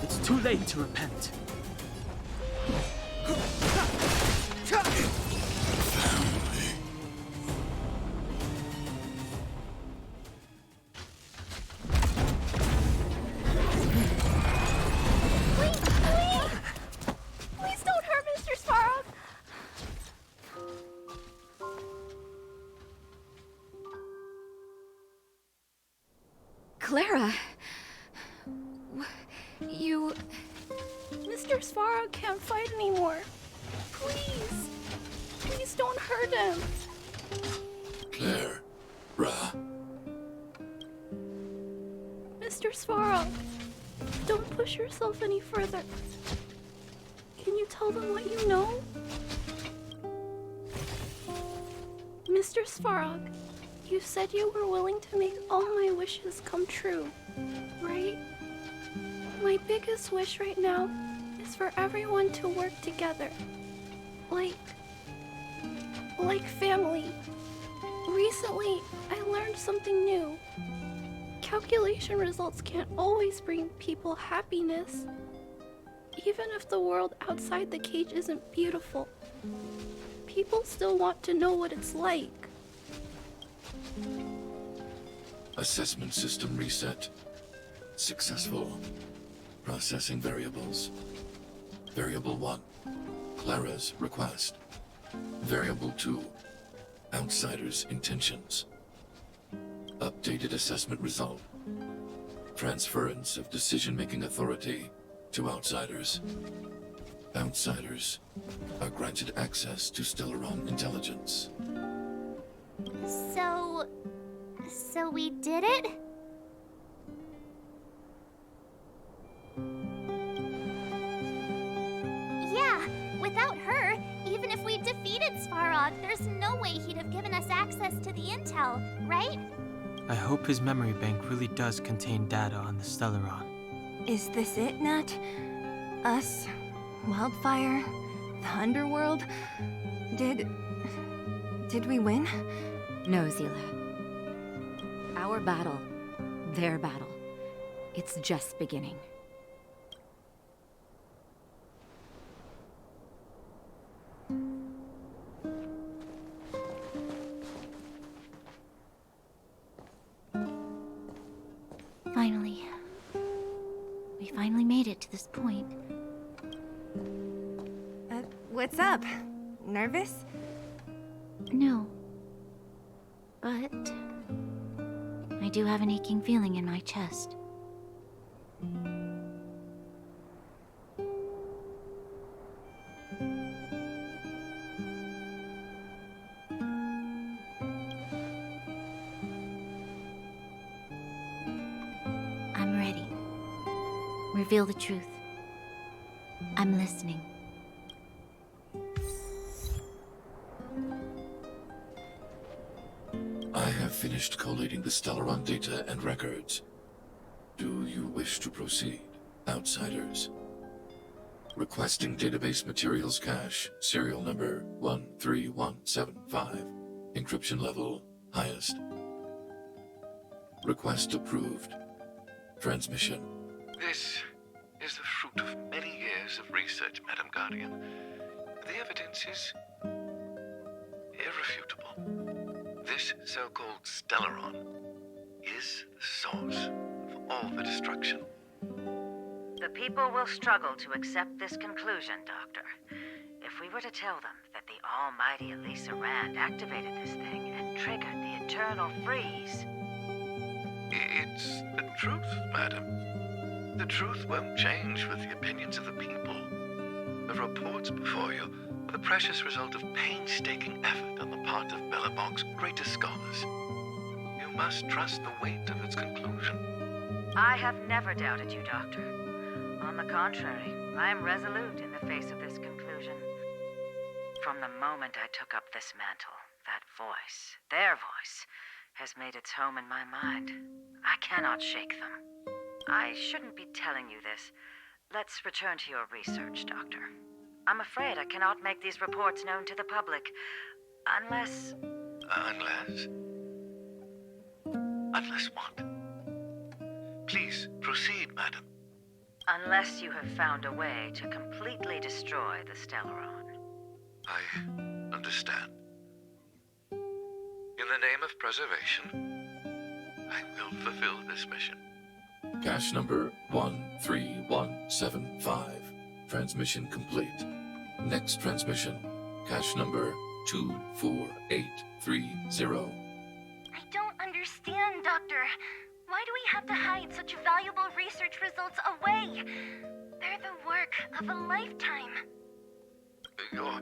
It's too late to repent. Please don't hurt Mr. Sparrow. Clara. You. Mr. Svarog can't fight anymore. Please. Please don't hurt him. Claire. Ra. Mr. Svarog, don't push yourself any further. Can you tell them what you know? Mr. Svarog, you said you were willing to make all my wishes come true, right? My biggest wish right now is for everyone to work together. Like family. Recently, I learned something new. Calculation results can't always bring people happiness. Even if the world outside the cage isn't beautiful, people still want to know what it's like. Assessment system reset. Successful. Processing variables. Variable 1. Clara's request. Variable 2. Outsider's intentions. Updated assessment result. Transference of decision-making authority to outsiders. Outsiders are granted access to Stellaron intelligence. So we did it? Yeah, without her, even if we defeated Svarog, there's no way he'd have given us access to the intel, right? I hope his memory bank really does contain data on the Stellaron. Is this it, Nat? Us? Wildfire? The underworld? Did we win? No, Zila. Our battle, their battle. It's just beginning. Finally. We finally made it to this point. What's up? Nervous? No. But I do have an aching feeling in my chest. I'm ready. Reveal the truth. I'm listening. I have finished collating the Stellaron data and records. Do you wish to proceed, outsiders? Requesting database materials cache, serial number 13175, encryption level highest. Request approved. Transmission. This is the fruit of many years of research, Madam Guardian. The evidence is irrefutable. This so-called Stellaron is the source of all the destruction. The people will struggle to accept this conclusion, Doctor. If we were to tell them that the almighty Elisa Rand activated this thing and triggered the eternal freeze. It's the truth, madam. The truth won't change with the opinions of the people. The reports before you are the precious result of painstaking effort on the part of Bellabong's greatest scholars. You must trust the weight of its conclusion. I have never doubted you, Doctor. On the contrary, I am resolute in the face of this conclusion. From the moment I took up this mantle, that voice, their voice, has made its home in my mind. I cannot shake them. I shouldn't be telling you this. Let's return to your research, Doctor. I'm afraid I cannot make these reports known to the public, unless... Unless what? Please, proceed, madam. Unless you have found a way to completely destroy the Stellaron. I understand. In the name of preservation, I will fulfill this mission. Cache number 13175. Transmission complete. Next transmission. Cache number 24830. I don't understand, Doctor. Why do we have to hide such valuable research results away? They're the work of a lifetime. You're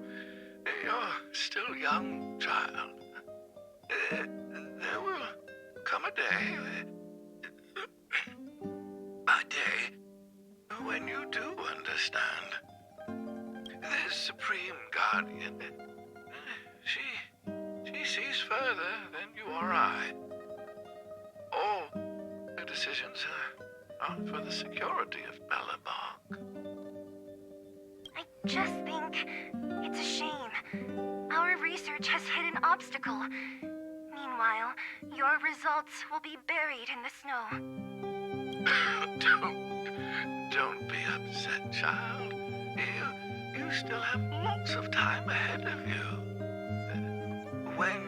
still young, child. There will come a day when you do understand. This Supreme Guardian, she sees further than you or I. All the decisions are for the security of Bellamont. I just think it's a shame. Our research has hit an obstacle. Meanwhile, your results will be buried in the snow. Don't be upset, child. You still have lots of time ahead of you. When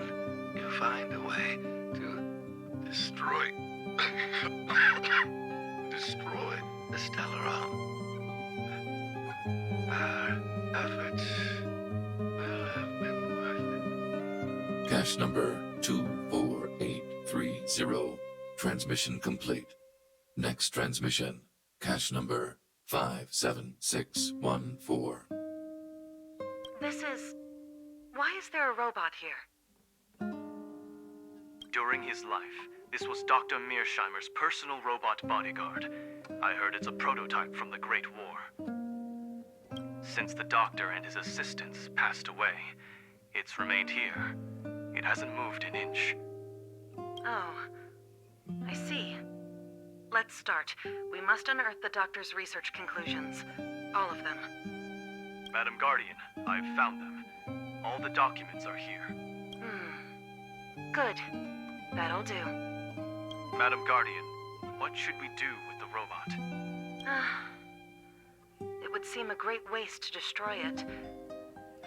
you find a way to destroy the Stellaron, our efforts will have been worth it. Cache number 24830. Transmission complete. Next transmission. Cache number 57614. Why is there a robot here? During his life, this was Dr. Mearsheimer's personal robot bodyguard. I heard it's a prototype from the Great War. Since the doctor and his assistants passed away, it's remained here. It hasn't moved an inch. Oh, I see. Let's start. We must unearth the doctor's research conclusions. All of them. Madam Guardian, I've found them. All the documents are here. Good. That'll do. Madam Guardian, what should we do with the robot? It would seem a great waste to destroy it.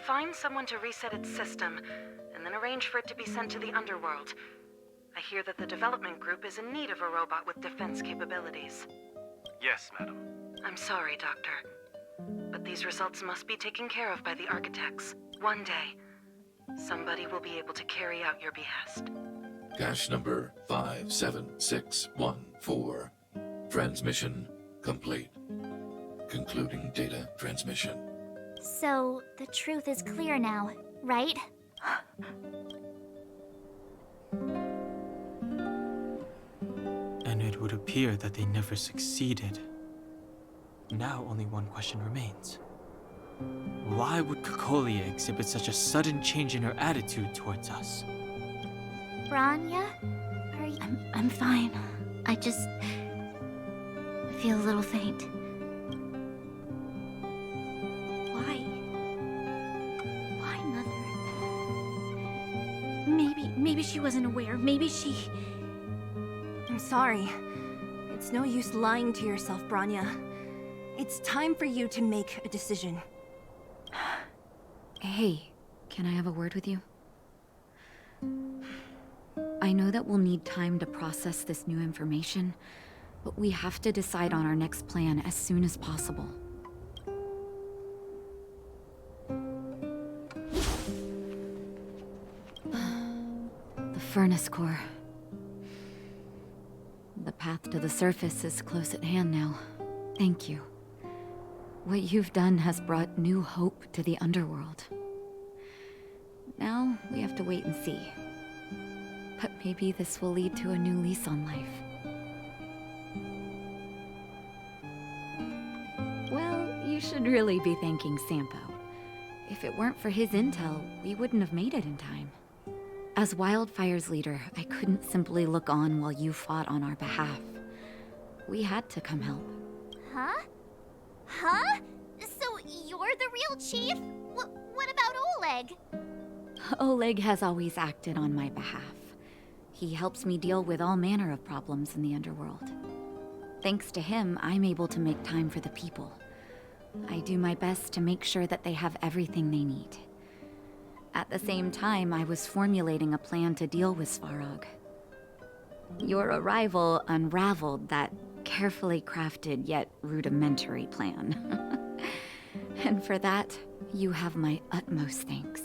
Find someone to reset its system, and then arrange for it to be sent to the underworld. I hear that the development group is in need of a robot with defense capabilities. Yes, madam. I'm sorry, Doctor. But these results must be taken care of by the architects. One day, somebody will be able to carry out your behest. Cache number 57614. Transmission complete. Concluding data transmission. So, the truth is clear now, right? And it would appear that they never succeeded. Now only one question remains. Why would Kokolia exhibit such a sudden change in her attitude towards us? Branya? Are you... I'm fine. I just feel a little faint. Why? Why, Mother? Maybe she wasn't aware. Maybe she... I'm sorry. It's no use lying to yourself, Branya. It's time for you to make a decision. Hey, can I have a word with you? I know that we'll need time to process this new information, but we have to decide on our next plan as soon as possible. The furnace core. The path to the surface is close at hand now. Thank you. What you've done has brought new hope to the underworld. Now, we have to wait and see. But maybe this will lead to a new lease on life. Well, you should really be thanking Sampo. If it weren't for his intel, we wouldn't have made it in time. As Wildfire's leader, I couldn't simply look on while you fought on our behalf. We had to come help. Huh? Huh? So you're the real chief? What about Oleg? Oleg has always acted on my behalf. He helps me deal with all manner of problems in the underworld. Thanks to him, I'm able to make time for the people. I do my best to make sure that they have everything they need. At the same time, I was formulating a plan to deal with Svarog. Your arrival unraveled that carefully crafted yet rudimentary plan. And for that, you have my utmost thanks.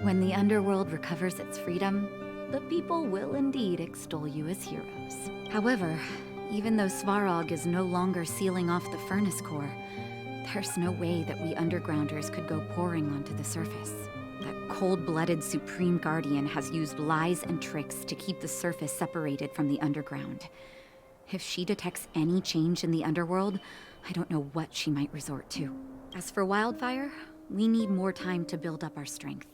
When the underworld recovers its freedom, the people will indeed extol you as heroes. However, even though Svarog is no longer sealing off the furnace core, there's no way that we undergrounders could go pouring onto the surface. That cold-blooded Supreme Guardian has used lies and tricks to keep the surface separated from the underground. If she detects any change in the underworld, I don't know what she might resort to. As for Wildfire, we need more time to build up our strength.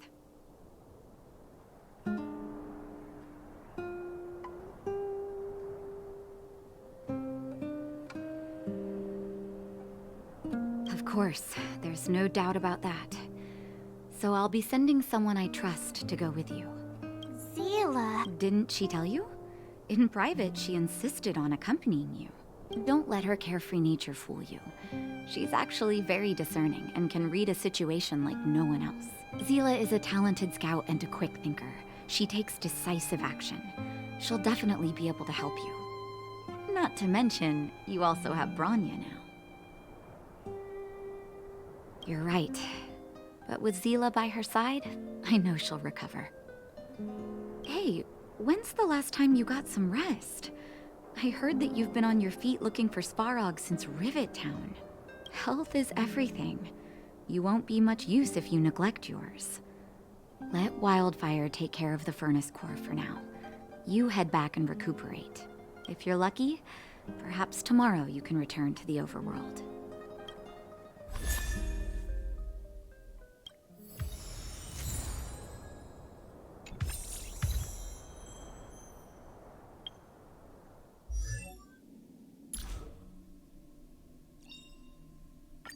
Of course, there's no doubt about that. So I'll be sending someone I trust to go with you. Zila. Didn't she tell you? In private, she insisted on accompanying you. Don't let her carefree nature fool you. She's actually very discerning and can read a situation like no one else. Zila is a talented scout and a quick thinker. She takes decisive action. She'll definitely be able to help you. Not to mention, you also have Branya now. You're right. But with Zila by her side, I know she'll recover. Hey, when's the last time you got some rest? I heard that you've been on your feet looking for Svarog since Rivet Town. Health is everything. You won't be much use if you neglect yours. Let Wildfire take care of the furnace core for now. You head back and recuperate. If you're lucky, perhaps tomorrow you can return to the overworld.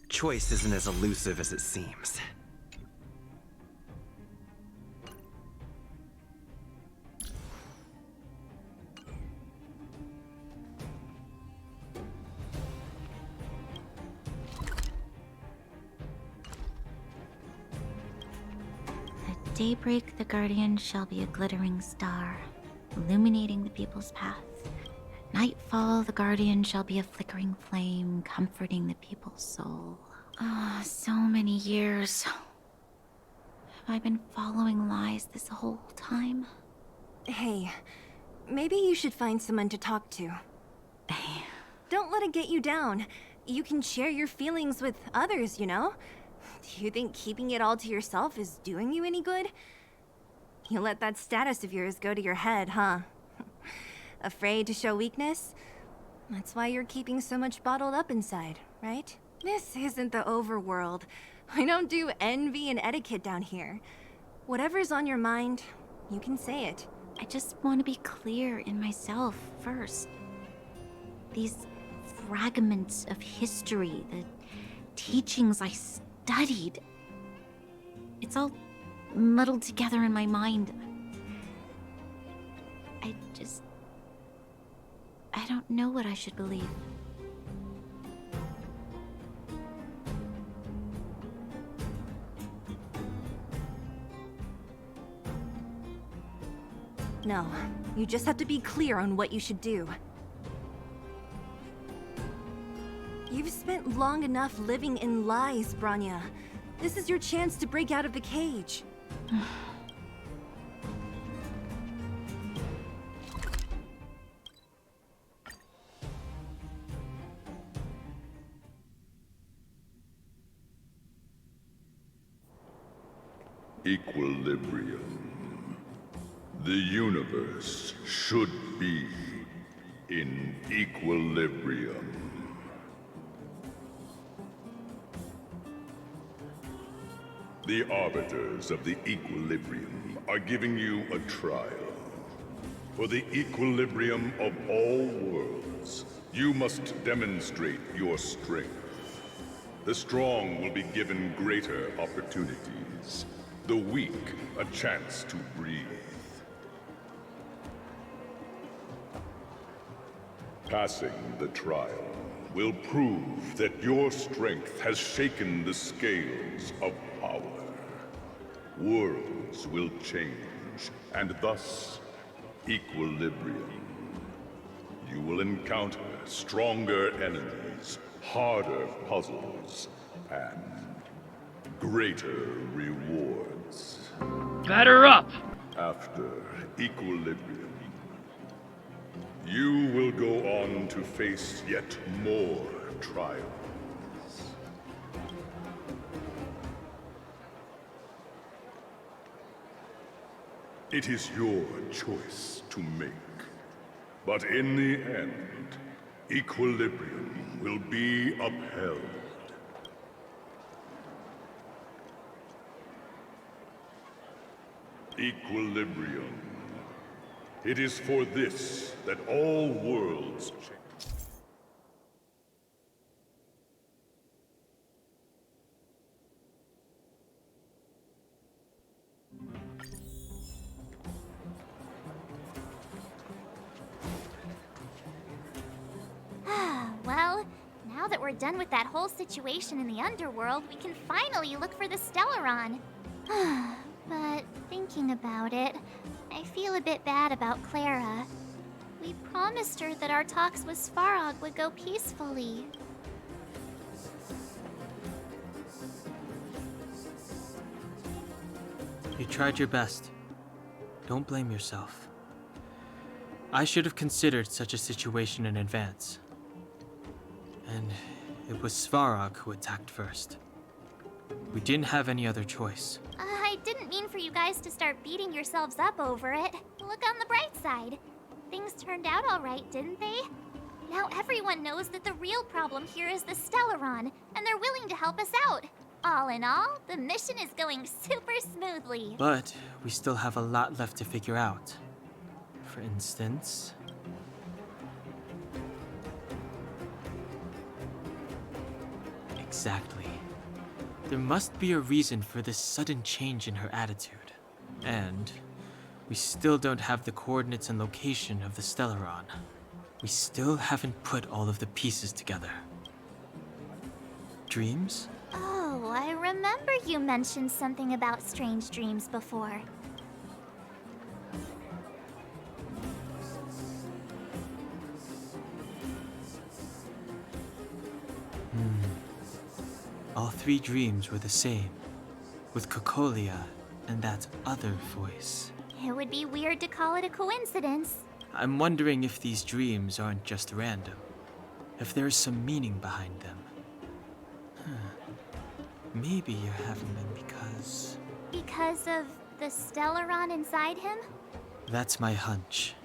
Choice isn't as elusive as it seems. At daybreak, the Guardian shall be a glittering star, illuminating the people's path. At nightfall, the Guardian shall be a flickering flame, comforting the people's soul. Ah, so many years. Have I been following lies this whole time? Hey, maybe you should find someone to talk to. Don't let it get you down. You can share your feelings with others, you know? Do you think keeping it all to yourself is doing you any good? You let that status of yours go to your head, huh? Afraid to show weakness? That's why you're keeping so much bottled up inside, right? This isn't the overworld. I don't do envy and etiquette down here. Whatever's on your mind, you can say it. I just want to be clear in myself first. These fragments of history, the teachings I studied, it's all muddled together in my mind. I don't know what I should believe. No, you just have to be clear on what you should do. You've spent long enough living in lies, Branya. This is your chance to break out of the cage. Equilibrium. The universe should be in equilibrium. The arbiters of the equilibrium are giving you a trial. For the equilibrium of all worlds, you must demonstrate your strength. The strong will be given greater opportunities. The weak, a chance to breathe. Passing the trial will prove that your strength has shaken the scales of power. Worlds will change, and thus, equilibrium. You will encounter stronger enemies, harder puzzles, and greater rewards. Batter up! After equilibrium, you will go on to face yet more trials. It is your choice to make. But in the end, equilibrium will be upheld. Equilibrium. It is for this that all worlds change. Well, now that we're done with that whole situation in the underworld, we can finally look for the Stellaron. But thinking about it, I feel a bit bad about Clara. We promised her that our talks with Svarog would go peacefully. You tried your best. Don't blame yourself. I should have considered such a situation in advance. And it was Svarog who attacked first. We didn't have any other choice. I didn't mean for you guys to start beating yourselves up over it. Look on the bright side. Things turned out all right, didn't they? Now everyone knows that the real problem here is the Stellaron, and they're willing to help us out. All in all, the mission is going super smoothly. But we still have a lot left to figure out. For instance... Exactly. There must be a reason for this sudden change in her attitude. And we still don't have the coordinates and location of the Stellaron. We still haven't put all of the pieces together. Dreams? Oh, I remember you mentioned something about strange dreams before. All three dreams were the same, with Cocolia and that other voice. It would be weird to call it a coincidence. I'm wondering if these dreams aren't just random, if there's some meaning behind them. Maybe you're having them because... Because of the Stellaron inside him? That's my hunch,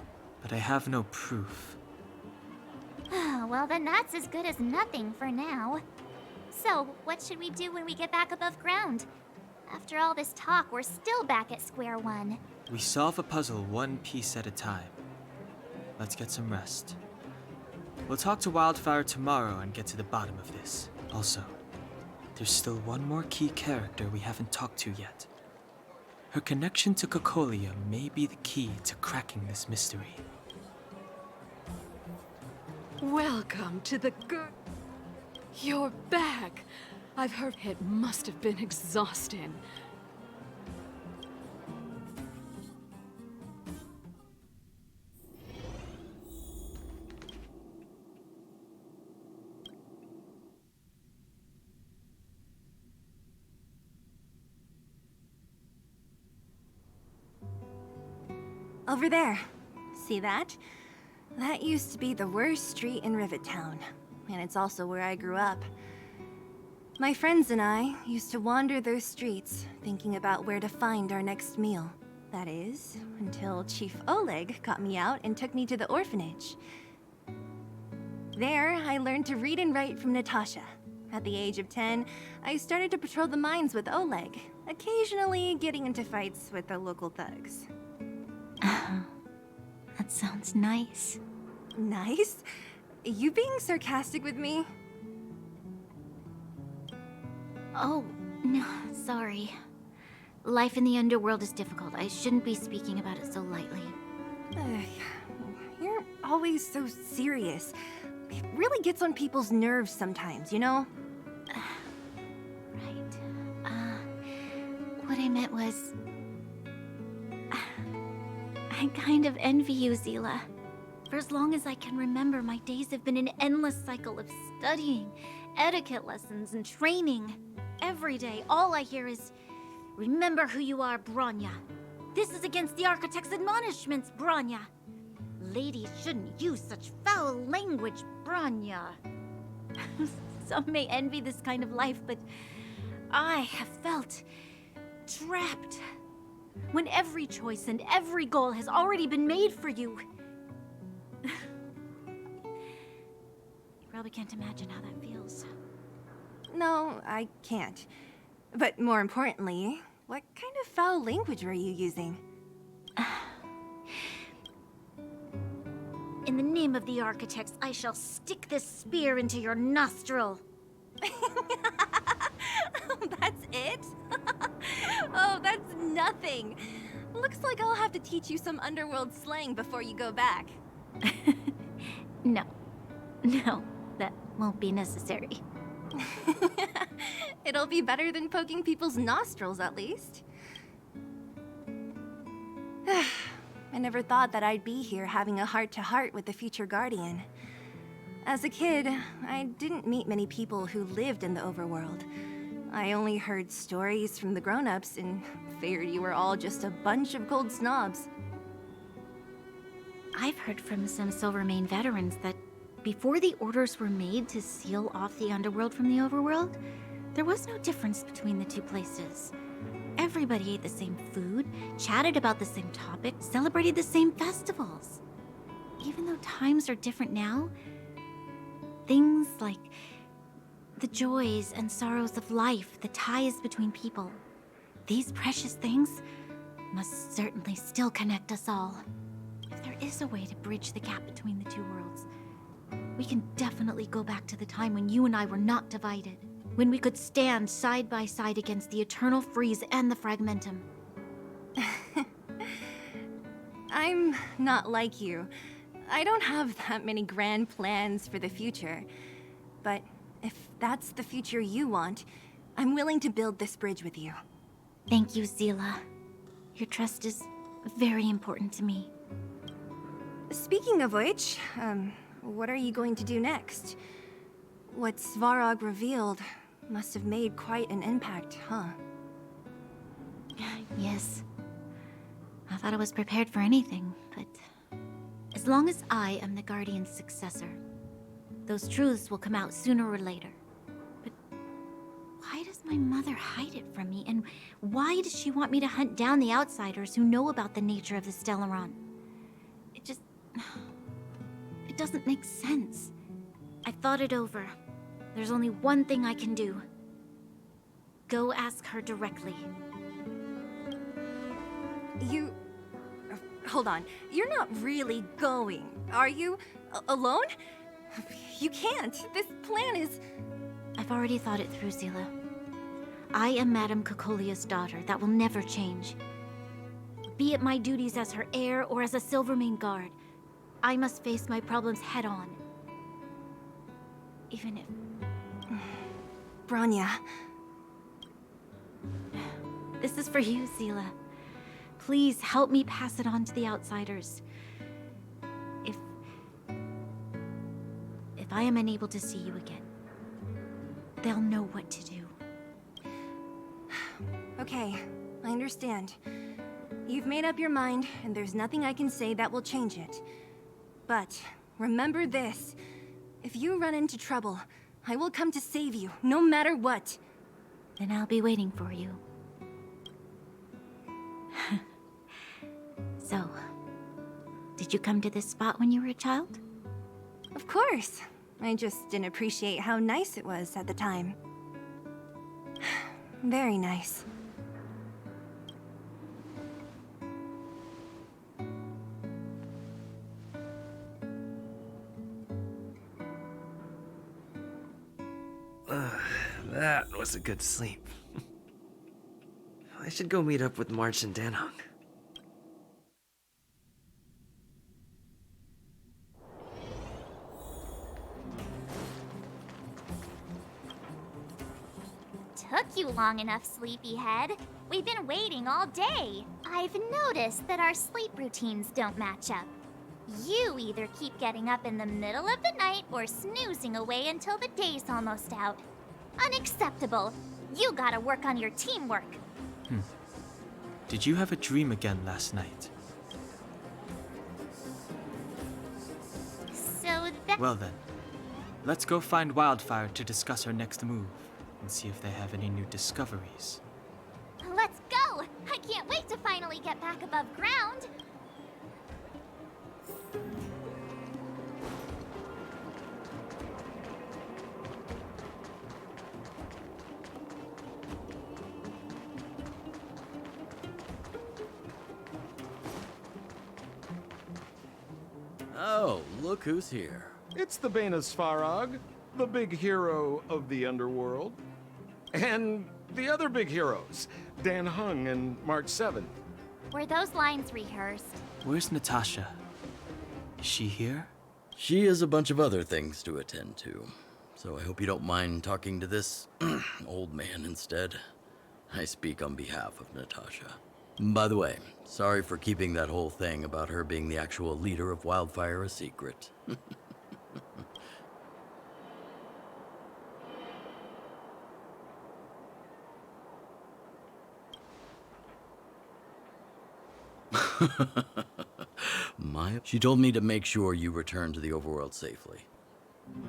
but I have no proof. Well, then that's as good as nothing for now. So, what should we do when we get back above ground? After all this talk, we're still back at square one. We solve a puzzle one piece at a time. Let's get some rest. We'll talk to Wildfire tomorrow and get to the bottom of this. Also, there's still one more key character we haven't talked to yet. Her connection to Cocolia may be the key to cracking this mystery. Welcome to the You're back. I've heard it must have been exhausting. Over there. See that? That used to be the worst street in Rivet Town. And it's also where I grew up. My friends and I used to wander those streets, thinking about where to find our next meal. That is, until Chief Oleg got me out and took me to the orphanage. There, I learned to read and write from Natasha. At the age of 10, I started to patrol the mines with Oleg, occasionally getting into fights with the local thugs. That sounds nice. Nice? You being sarcastic with me? Oh, no, sorry. Life in the underworld is difficult. I shouldn't be speaking about it so lightly. You're always so serious. It really gets on people's nerves sometimes, you know? Right. What I meant was... I kind of envy you, Zila. For as long as I can remember, my days have been an endless cycle of studying, etiquette lessons, and training. Every day, all I hear is, Remember who you are, Bronya. This is against the Architect's admonishments, Bronya. Ladies shouldn't use such foul language, Bronya. Some may envy this kind of life, but I have felt trapped. When every choice and every goal has already been made for you. You probably can't imagine how that feels. No, I can't. But more importantly, what kind of foul language were you using? In the name of the Architects, I shall stick this spear into your nostril. That's it? Oh, that's nothing. Looks like I'll have to teach you some underworld slang before you go back. No, that won't be necessary. It'll be better than poking people's nostrils, at least. I never thought that I'd be here having a heart-to-heart with the future Guardian. As a kid, I didn't meet many people who lived in the overworld. I only heard stories from the grown-ups and figured you were all just a bunch of cold snobs. I've heard from some Silvermane veterans that before the orders were made to seal off the underworld from the overworld, there was no difference between the two places. Everybody ate the same food, chatted about the same topics, celebrated the same festivals. Even though times are different now, things like the joys and sorrows of life, the ties between people, these precious things must certainly still connect us all. If there is a way to bridge the gap between the two worlds, we can definitely go back to the time when you and I were not divided. When we could stand side by side against the Eternal Freeze and the Fragmentum. I'm not like you. I don't have that many grand plans for the future. But if that's the future you want, I'm willing to build this bridge with you. Thank you, Zila. Your trust is very important to me. Speaking of which, what are you going to do next? What Svarog revealed must have made quite an impact, huh? Yes. I thought I was prepared for anything, but as long as I am the Guardian's successor, those truths will come out sooner or later. But why does my mother hide it from me, and why does she want me to hunt down the outsiders who know about the nature of the Stellaron? It doesn't make sense. I thought it over. There's only one thing I can do. Go ask her directly. Hold on. You're not really going, are you? Alone? You can't. This plan is... I've already thought it through, Zila. I am Madame Cocolia's daughter. That will never change. Be it my duties as her heir or as a Silvermane guard, I must face my problems head-on. Even if... Bronya. This is for you, Zila. Please help me pass it on to the outsiders. If I am unable to see you again, they'll know what to do. Okay, I understand. You've made up your mind, and there's nothing I can say that will change it. But remember this. If you run into trouble, I will come to save you, no matter what. Then I'll be waiting for you. So, did you come to this spot when you were a child? Of course. I just didn't appreciate how nice it was at the time. Very nice. That was a good sleep. I should go meet up with March and Danhong. Took you long enough, sleepyhead. We've been waiting all day. I've noticed that our sleep routines don't match up. You either keep getting up in the middle of the night or snoozing away until the day's almost out. Unacceptable. You gotta work on your teamwork. Did you have a dream again last night? So that. Well then, let's go find Wildfire to discuss her next move and see if they have any new discoveries. Let's go! I can't wait to finally get back above ground! Oh, look who's here. It's the Bane of Svarog, the big hero of the underworld. And the other big heroes, Dan Hung and March 7th. Were those lines rehearsed? Where's Natasha? Is she here? She has a bunch of other things to attend to, so I hope you don't mind talking to this old man instead. I speak on behalf of Natasha. By the way, sorry for keeping that whole thing about her being the actual leader of Wildfire a secret. She told me to make sure you return to the overworld safely.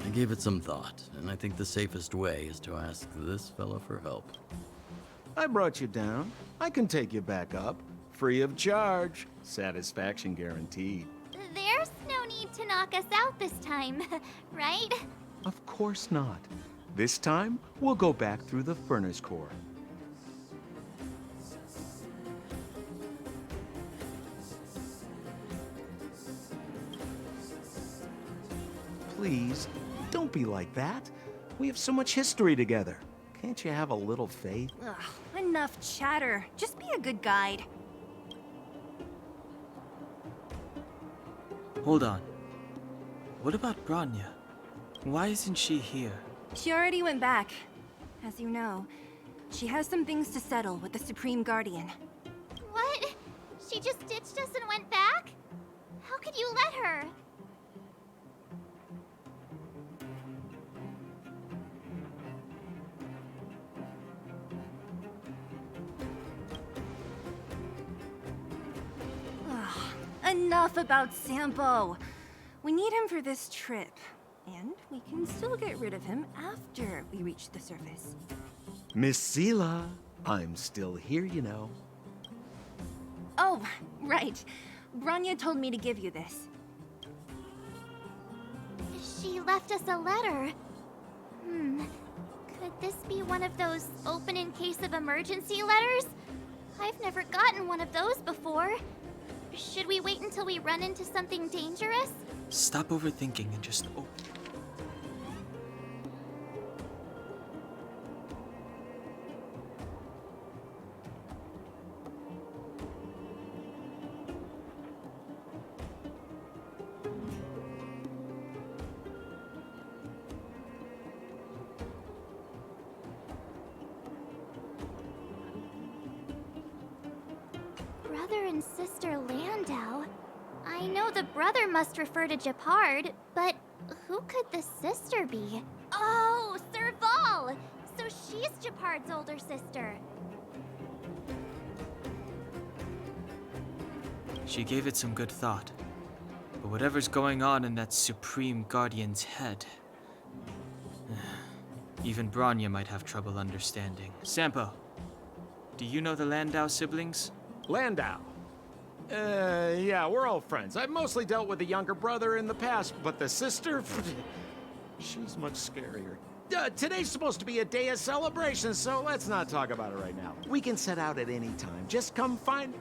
I gave it some thought, and I think the safest way is to ask this fella for help. I brought you down. I can take you back up. Free of charge. Satisfaction guaranteed. There's no need to knock us out this time, right? Of course not. This time, we'll go back through the furnace core. Please, don't be like that. We have so much history together. Can't you have a little faith? Ugh, enough chatter. Just be a good guide. Hold on. What about Branya? Why isn't she here? She already went back. As you know, she has some things to settle with the Supreme Guardian. What? She just ditched us and went back? How could you let her? Enough about Sampo. We need him for this trip. And we can still get rid of him after we reach the surface. Miss Sela, I'm still here, you know. Oh, right. Branya told me to give you this. She left us a letter. Could this be one of those open in case of emergency letters? I've never gotten one of those before. Should we wait until we run into something dangerous? Stop overthinking and just open. Brother and sister Landau. I know the brother must refer to Japard, but who could the sister be? Oh, Serval! So she's Japard's older sister. She gave it some good thought. But whatever's going on in that Supreme Guardian's head, even Branya might have trouble understanding. Sampo, do you know the Landau siblings? Landau? Yeah, we're all friends. I've mostly dealt with the younger brother in the past, but the sister? She's much scarier. Today's supposed to be a day of celebration, so let's not talk about it right now. We can set out at any time. Just come find...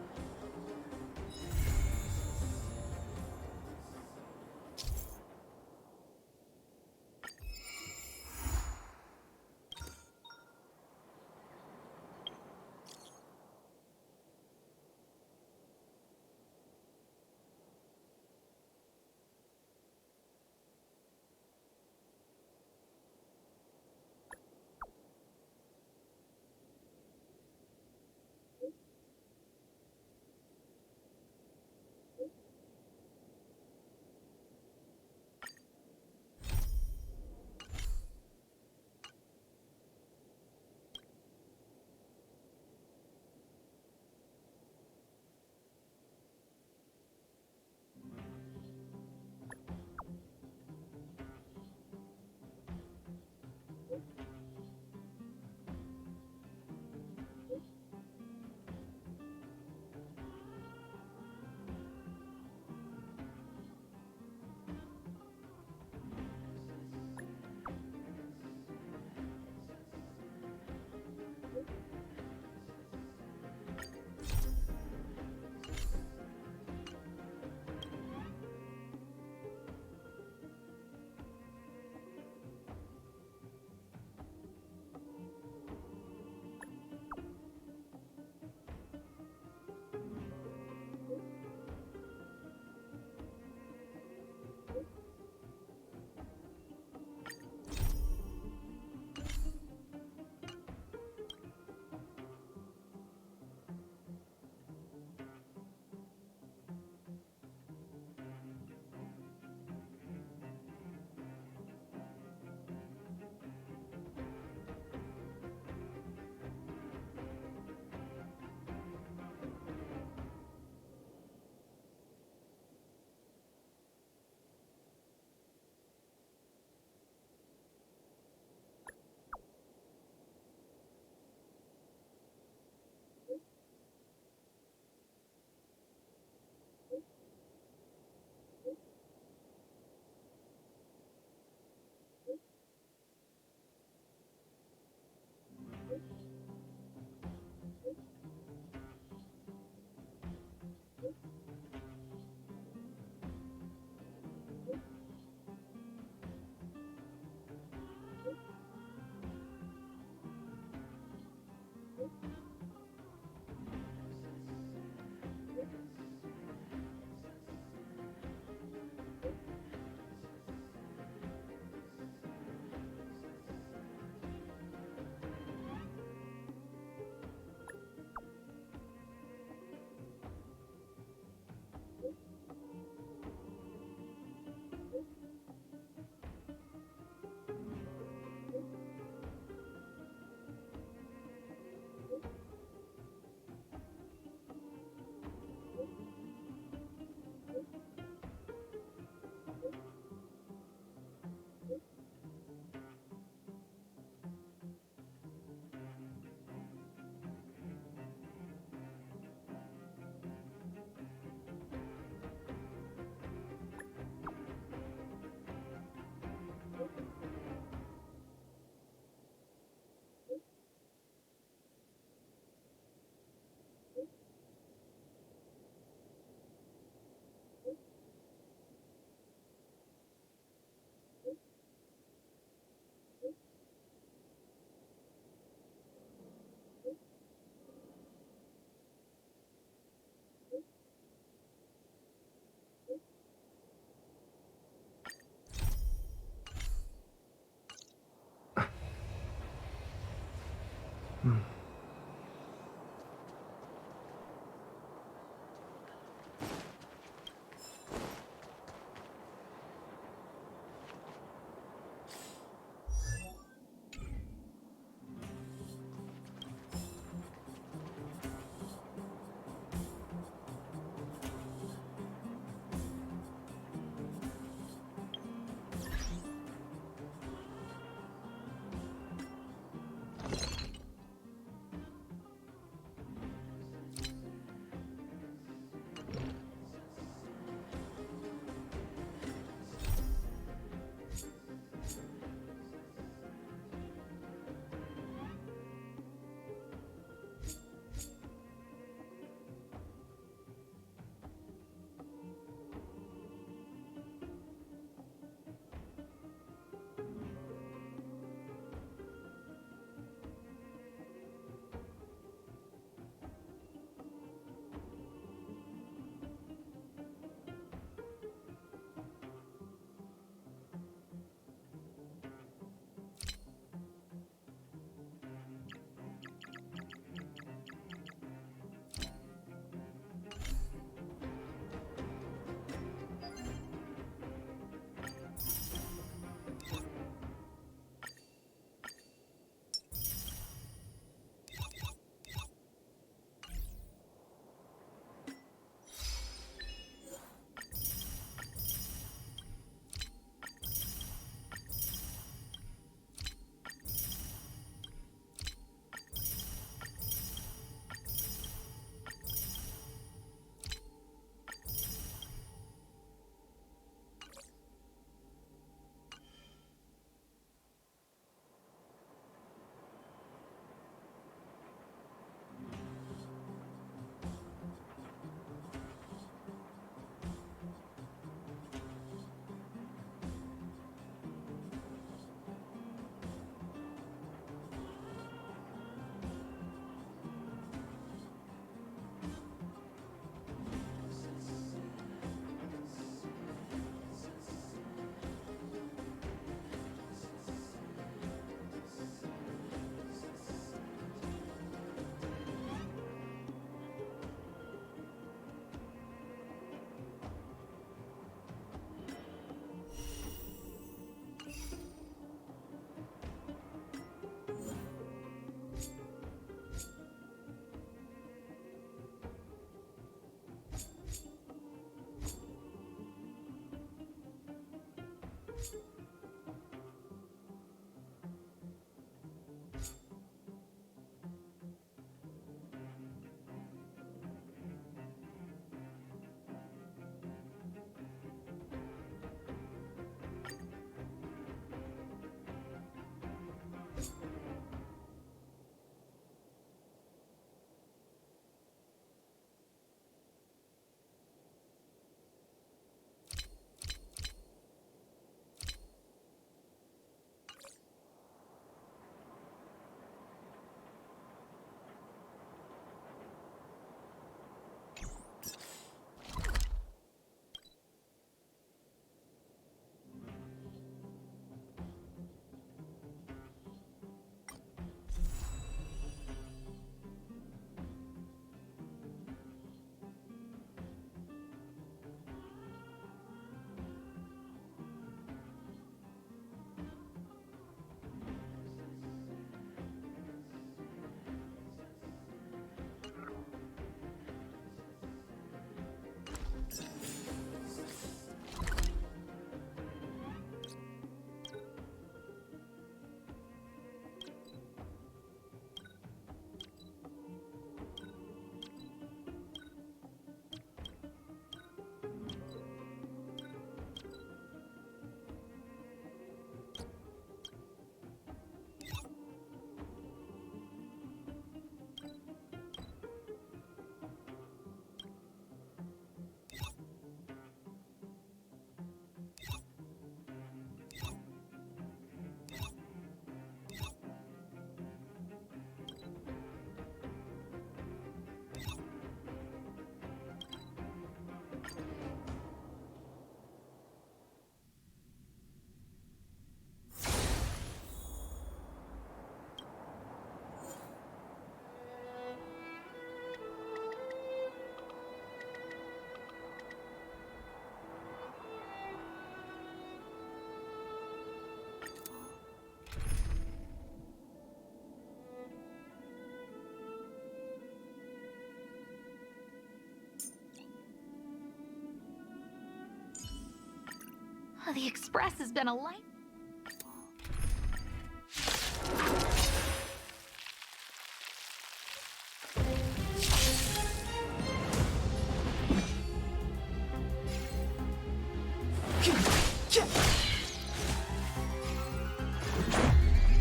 The Express has been a light.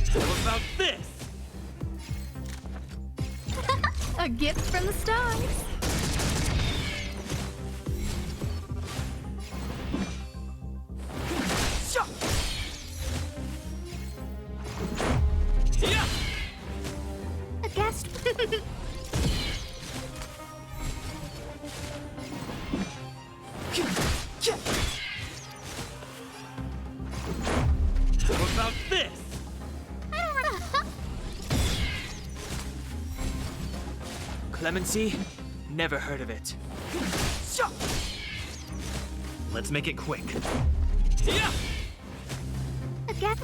How about this? A gift from the stars. Yeah. A guest. How about this? Clemency? Never heard of it. Let's make it quick. Yeah. A guest.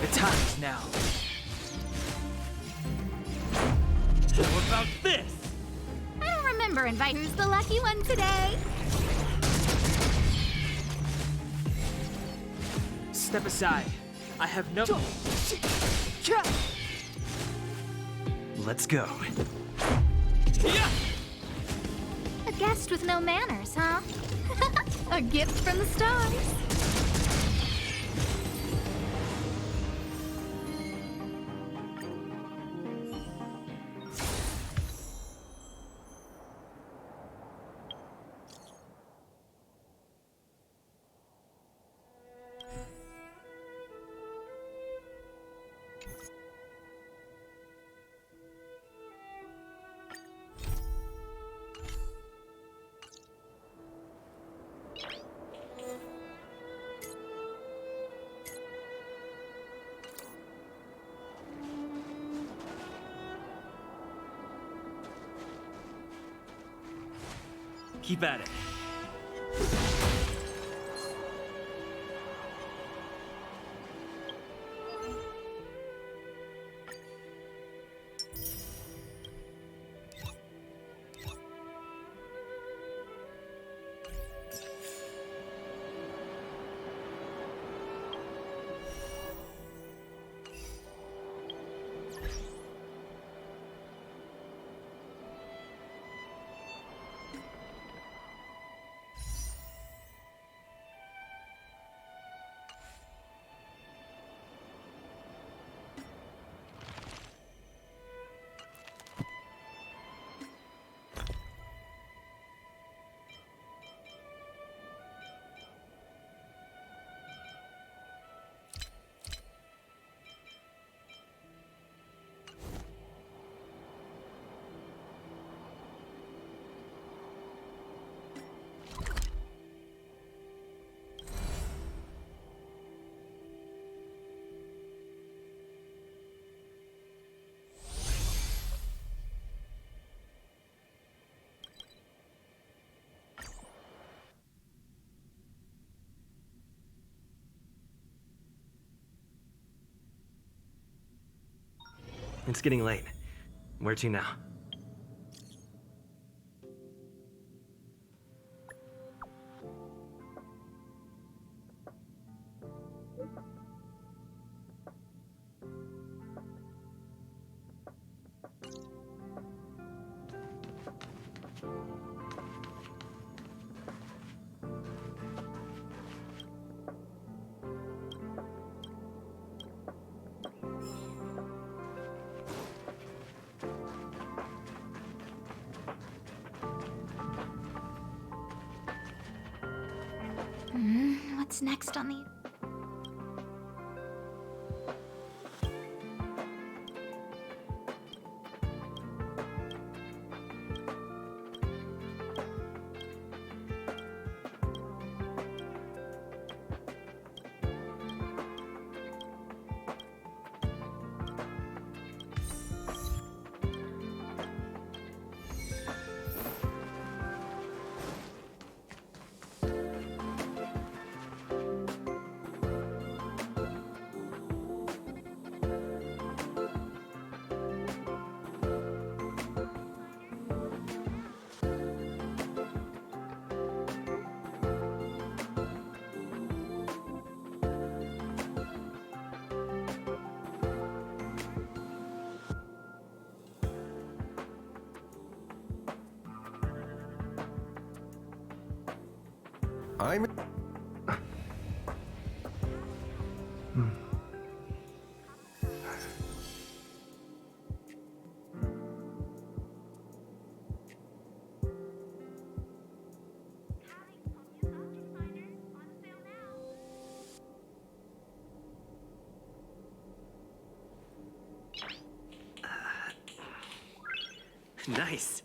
The time is now. How about this? I don't remember inviting who's the lucky one today. Step aside. I have no. Let's go. Yeah. A guest with no manners, huh? A gift from the stars. Keep at it. It's getting late. Where to now? What's next on the... I'm... Nice.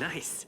Nice.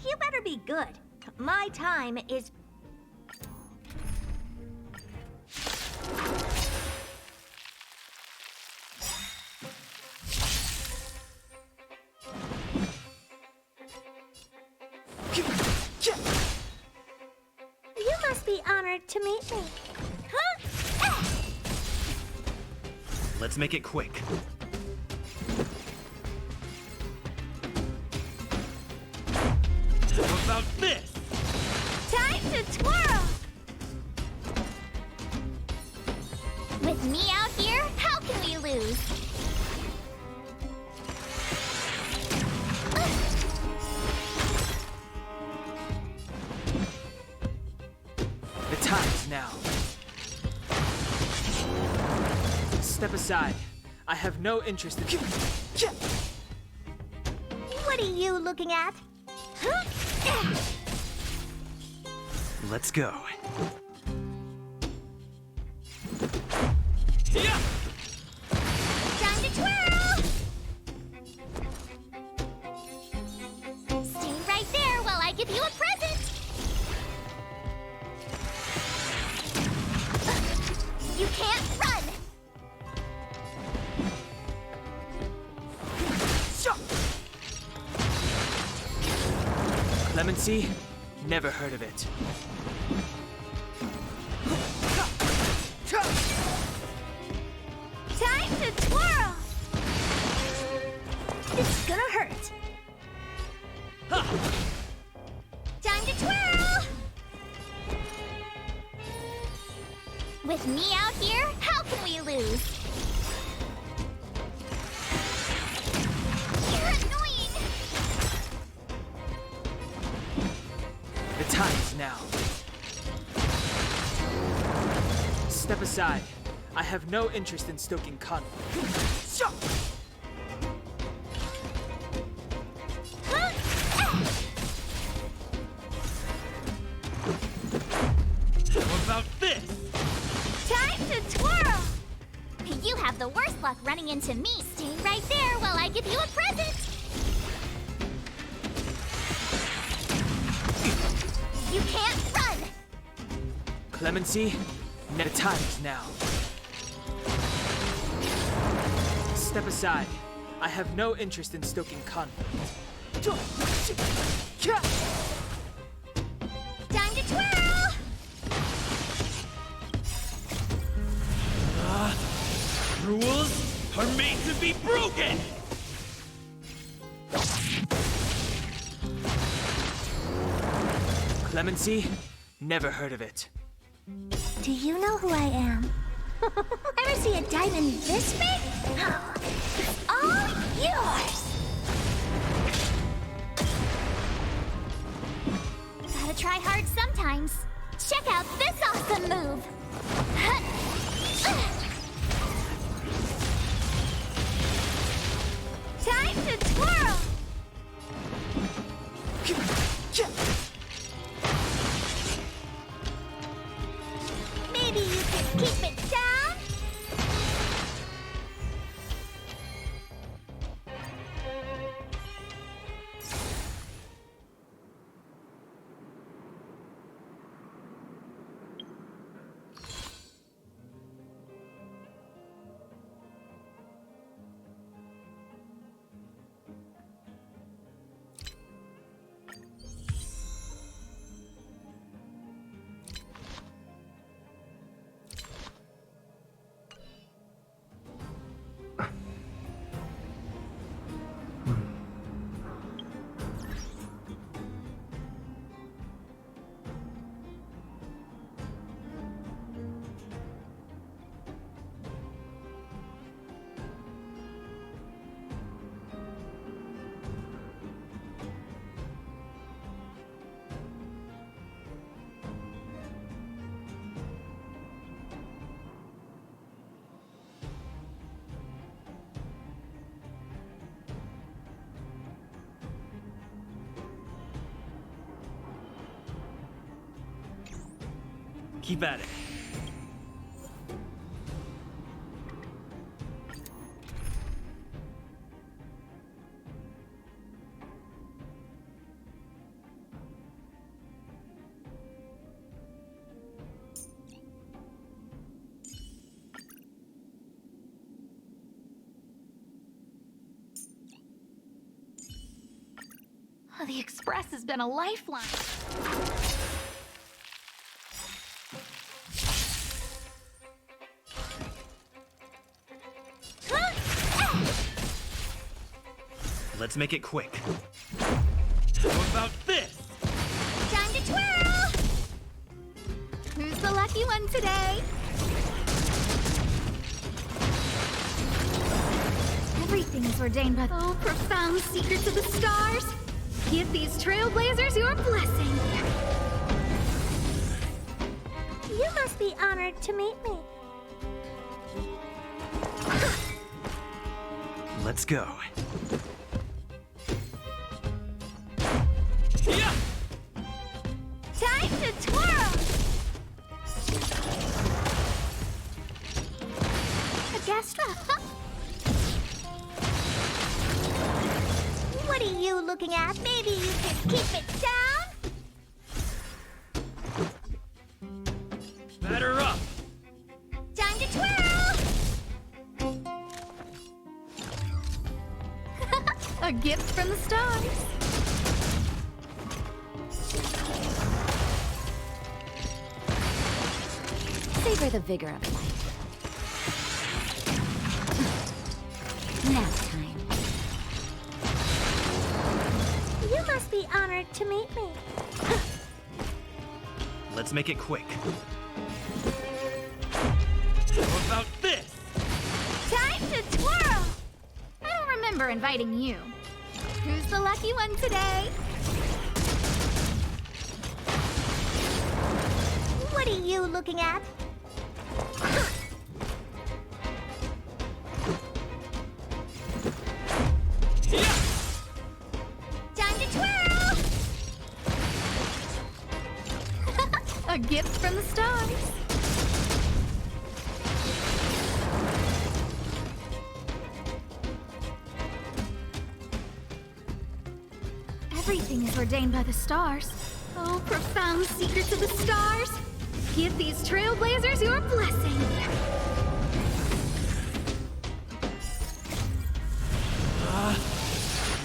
You better be good. My time is... You must be honored to meet me. Huh? Let's make it quick. How about this? Time to twirl! With me out here, how can we lose? The time is now. Step aside. I have no interest in... What are you looking at? Let's go. Time to twirl! Stay right there while I give you a present! You can't run! Clemency? Never heard of it. Time to twirl! It's gonna hurt. lose. You're annoying! The time is now. Step aside. I have no interest in stoking conflict. What about this? Time to twirl! You have the worst luck running into me. Stay right there while I give you a present! You can't run! Clemency, the time is now. Step aside. I have no interest in stoking conflict. Time to twirl! Rules are made to be broken! Clemency, never heard of it. Do you know who I am? Ever see a diamond this big? It's all yours! Gotta try hard sometimes. Check out this awesome move! Time to twirl! Maybe you can keep it down? Keep at it. Oh, the Express has been a lifeline. Let's make it quick. What about this? Time to twirl! Who's the lucky one today? Everything is ordained by the profound secrets of the stars. Give these trailblazers your blessing. You must be honored to meet me. Let's go. Time to twirl! A Gestra, huh? What are you looking at? Maybe you can keep it down? Batter up! Time to twirl! A gift from the stars. Savor the vigor of life. Nap time. You must be honored to meet me. Let's make it quick. What about this? remember inviting you. Who's the lucky one today? What are you looking at? Time to twirl! A gift from the stars. Everything is ordained by the stars. Oh, profound secrets of the stars. Give these trailblazers your blessing.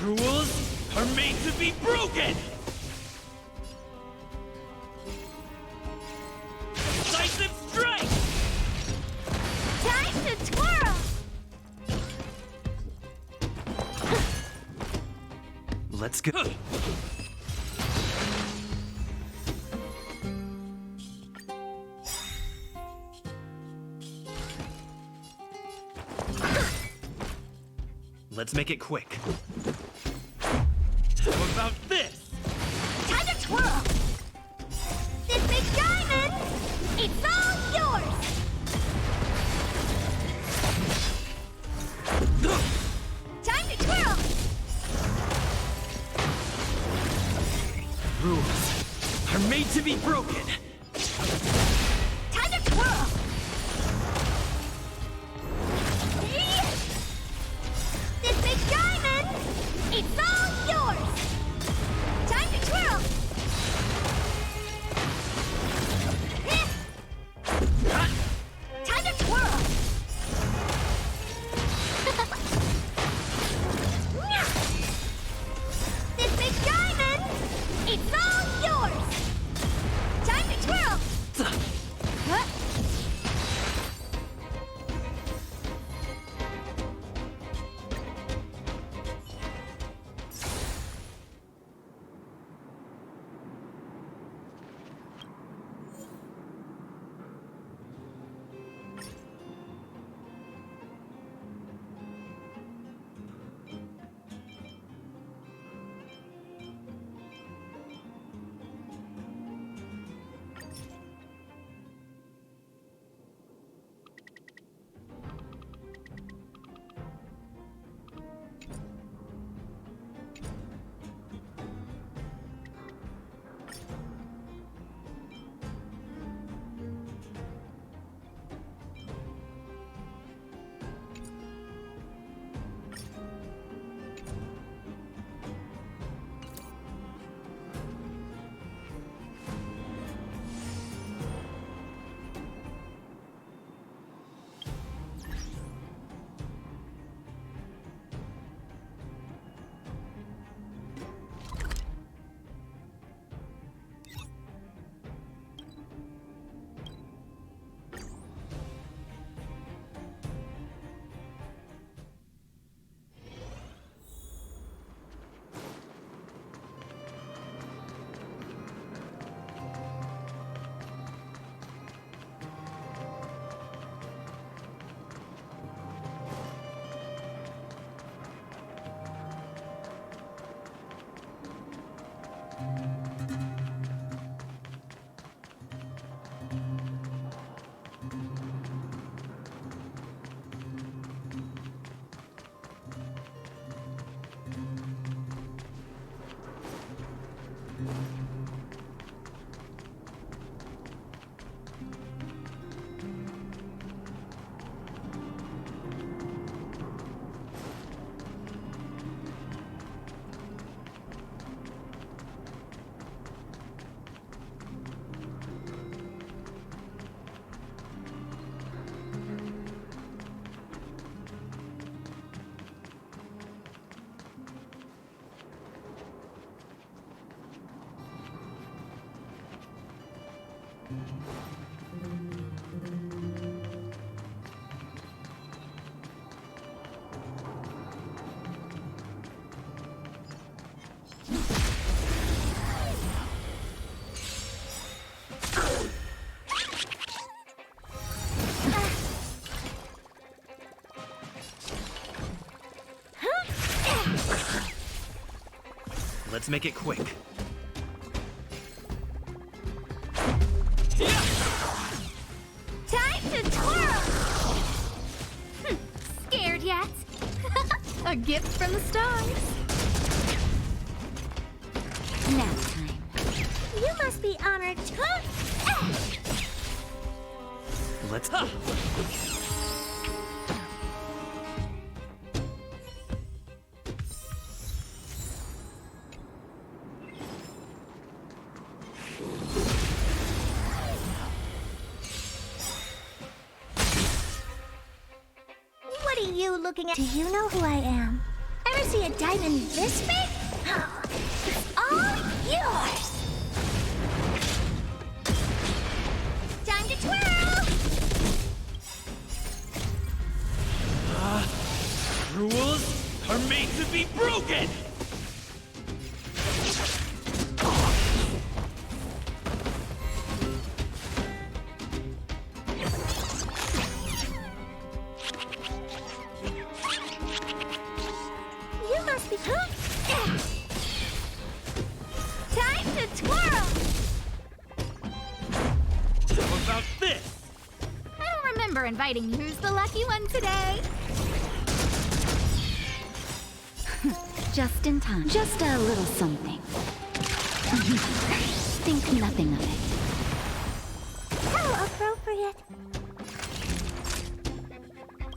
Rules are made to be broken! Decisive strike! Time to twirl! Let's go. Let's make it quick. How about this? Time to twirl! This big diamond, it's all yours! Time to twirl! Rules are made to be broken. Time to twirl! This big diamond, it's all yours! Time to twirl! Time to twirl! This big diamond, it's all yours! Time to twirl! Let's make it quick. Time to twirl! Scared yet? A gift from the stars. Nap time. You must be honored too. Let's... What are you looking at? Do you know who I am? Ever see a diamond this big? It's all yours! Time to twirl! Rules are made to be broken! You must be... Time to twirl! How about this? I don't remember inviting you. Who's the lucky one today? Just in time. Just a little something. Think nothing of it. How appropriate.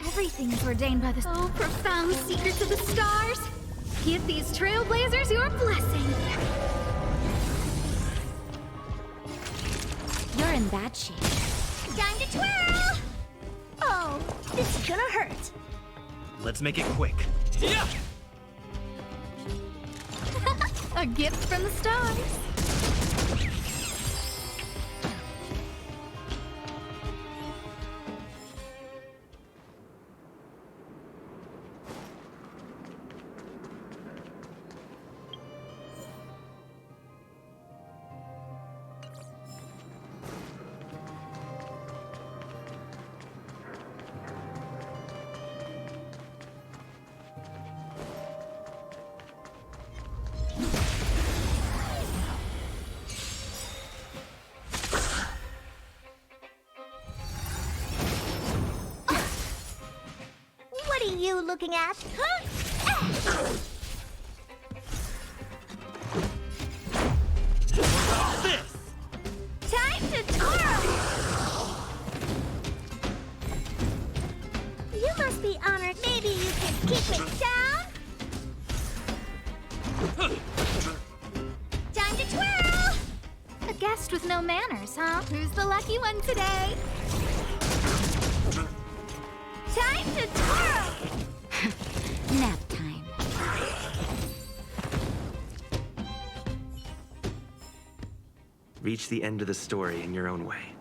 Everything's ordained by the profound secrets of the stars. Give these trailblazers your blessing. You're in bad shape. Time to twirl! Oh, this is gonna hurt. Let's make it quick. Yeah! A gift from the stars. What are you looking at? Huh? Time to twirl! You must be honored. Maybe you can keep it down? Time to twirl! A guest with no manners, huh? Who's the lucky one today? Time to twirl! Nap time. Reach the end of the story in your own way.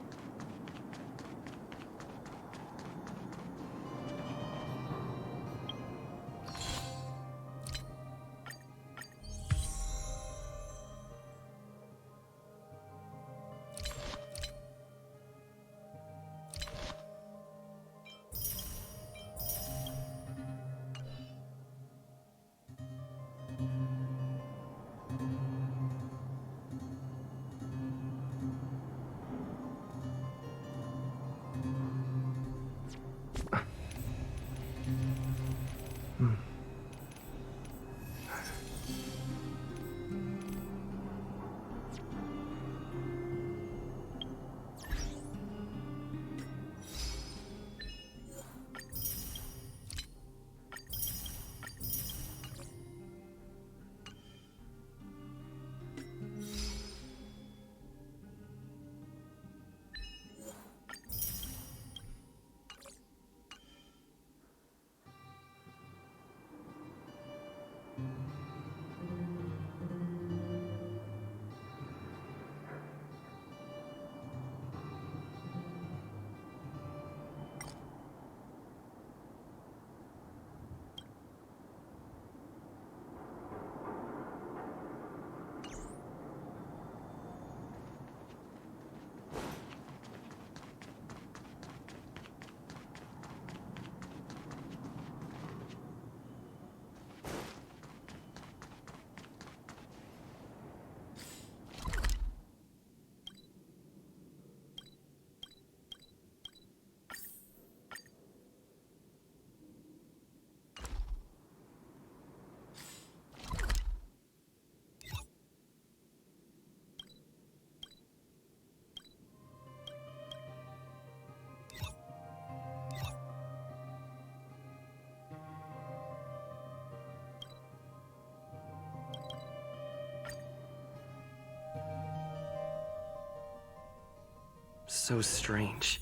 So strange.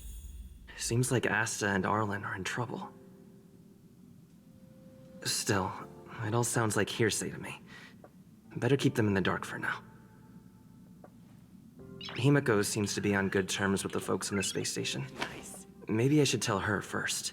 Seems like Asta and Arlen are in trouble. Still, it all sounds like hearsay to me. Better keep them in the dark for now. Himiko seems to be on good terms with the folks in the space station. Maybe I should tell her first.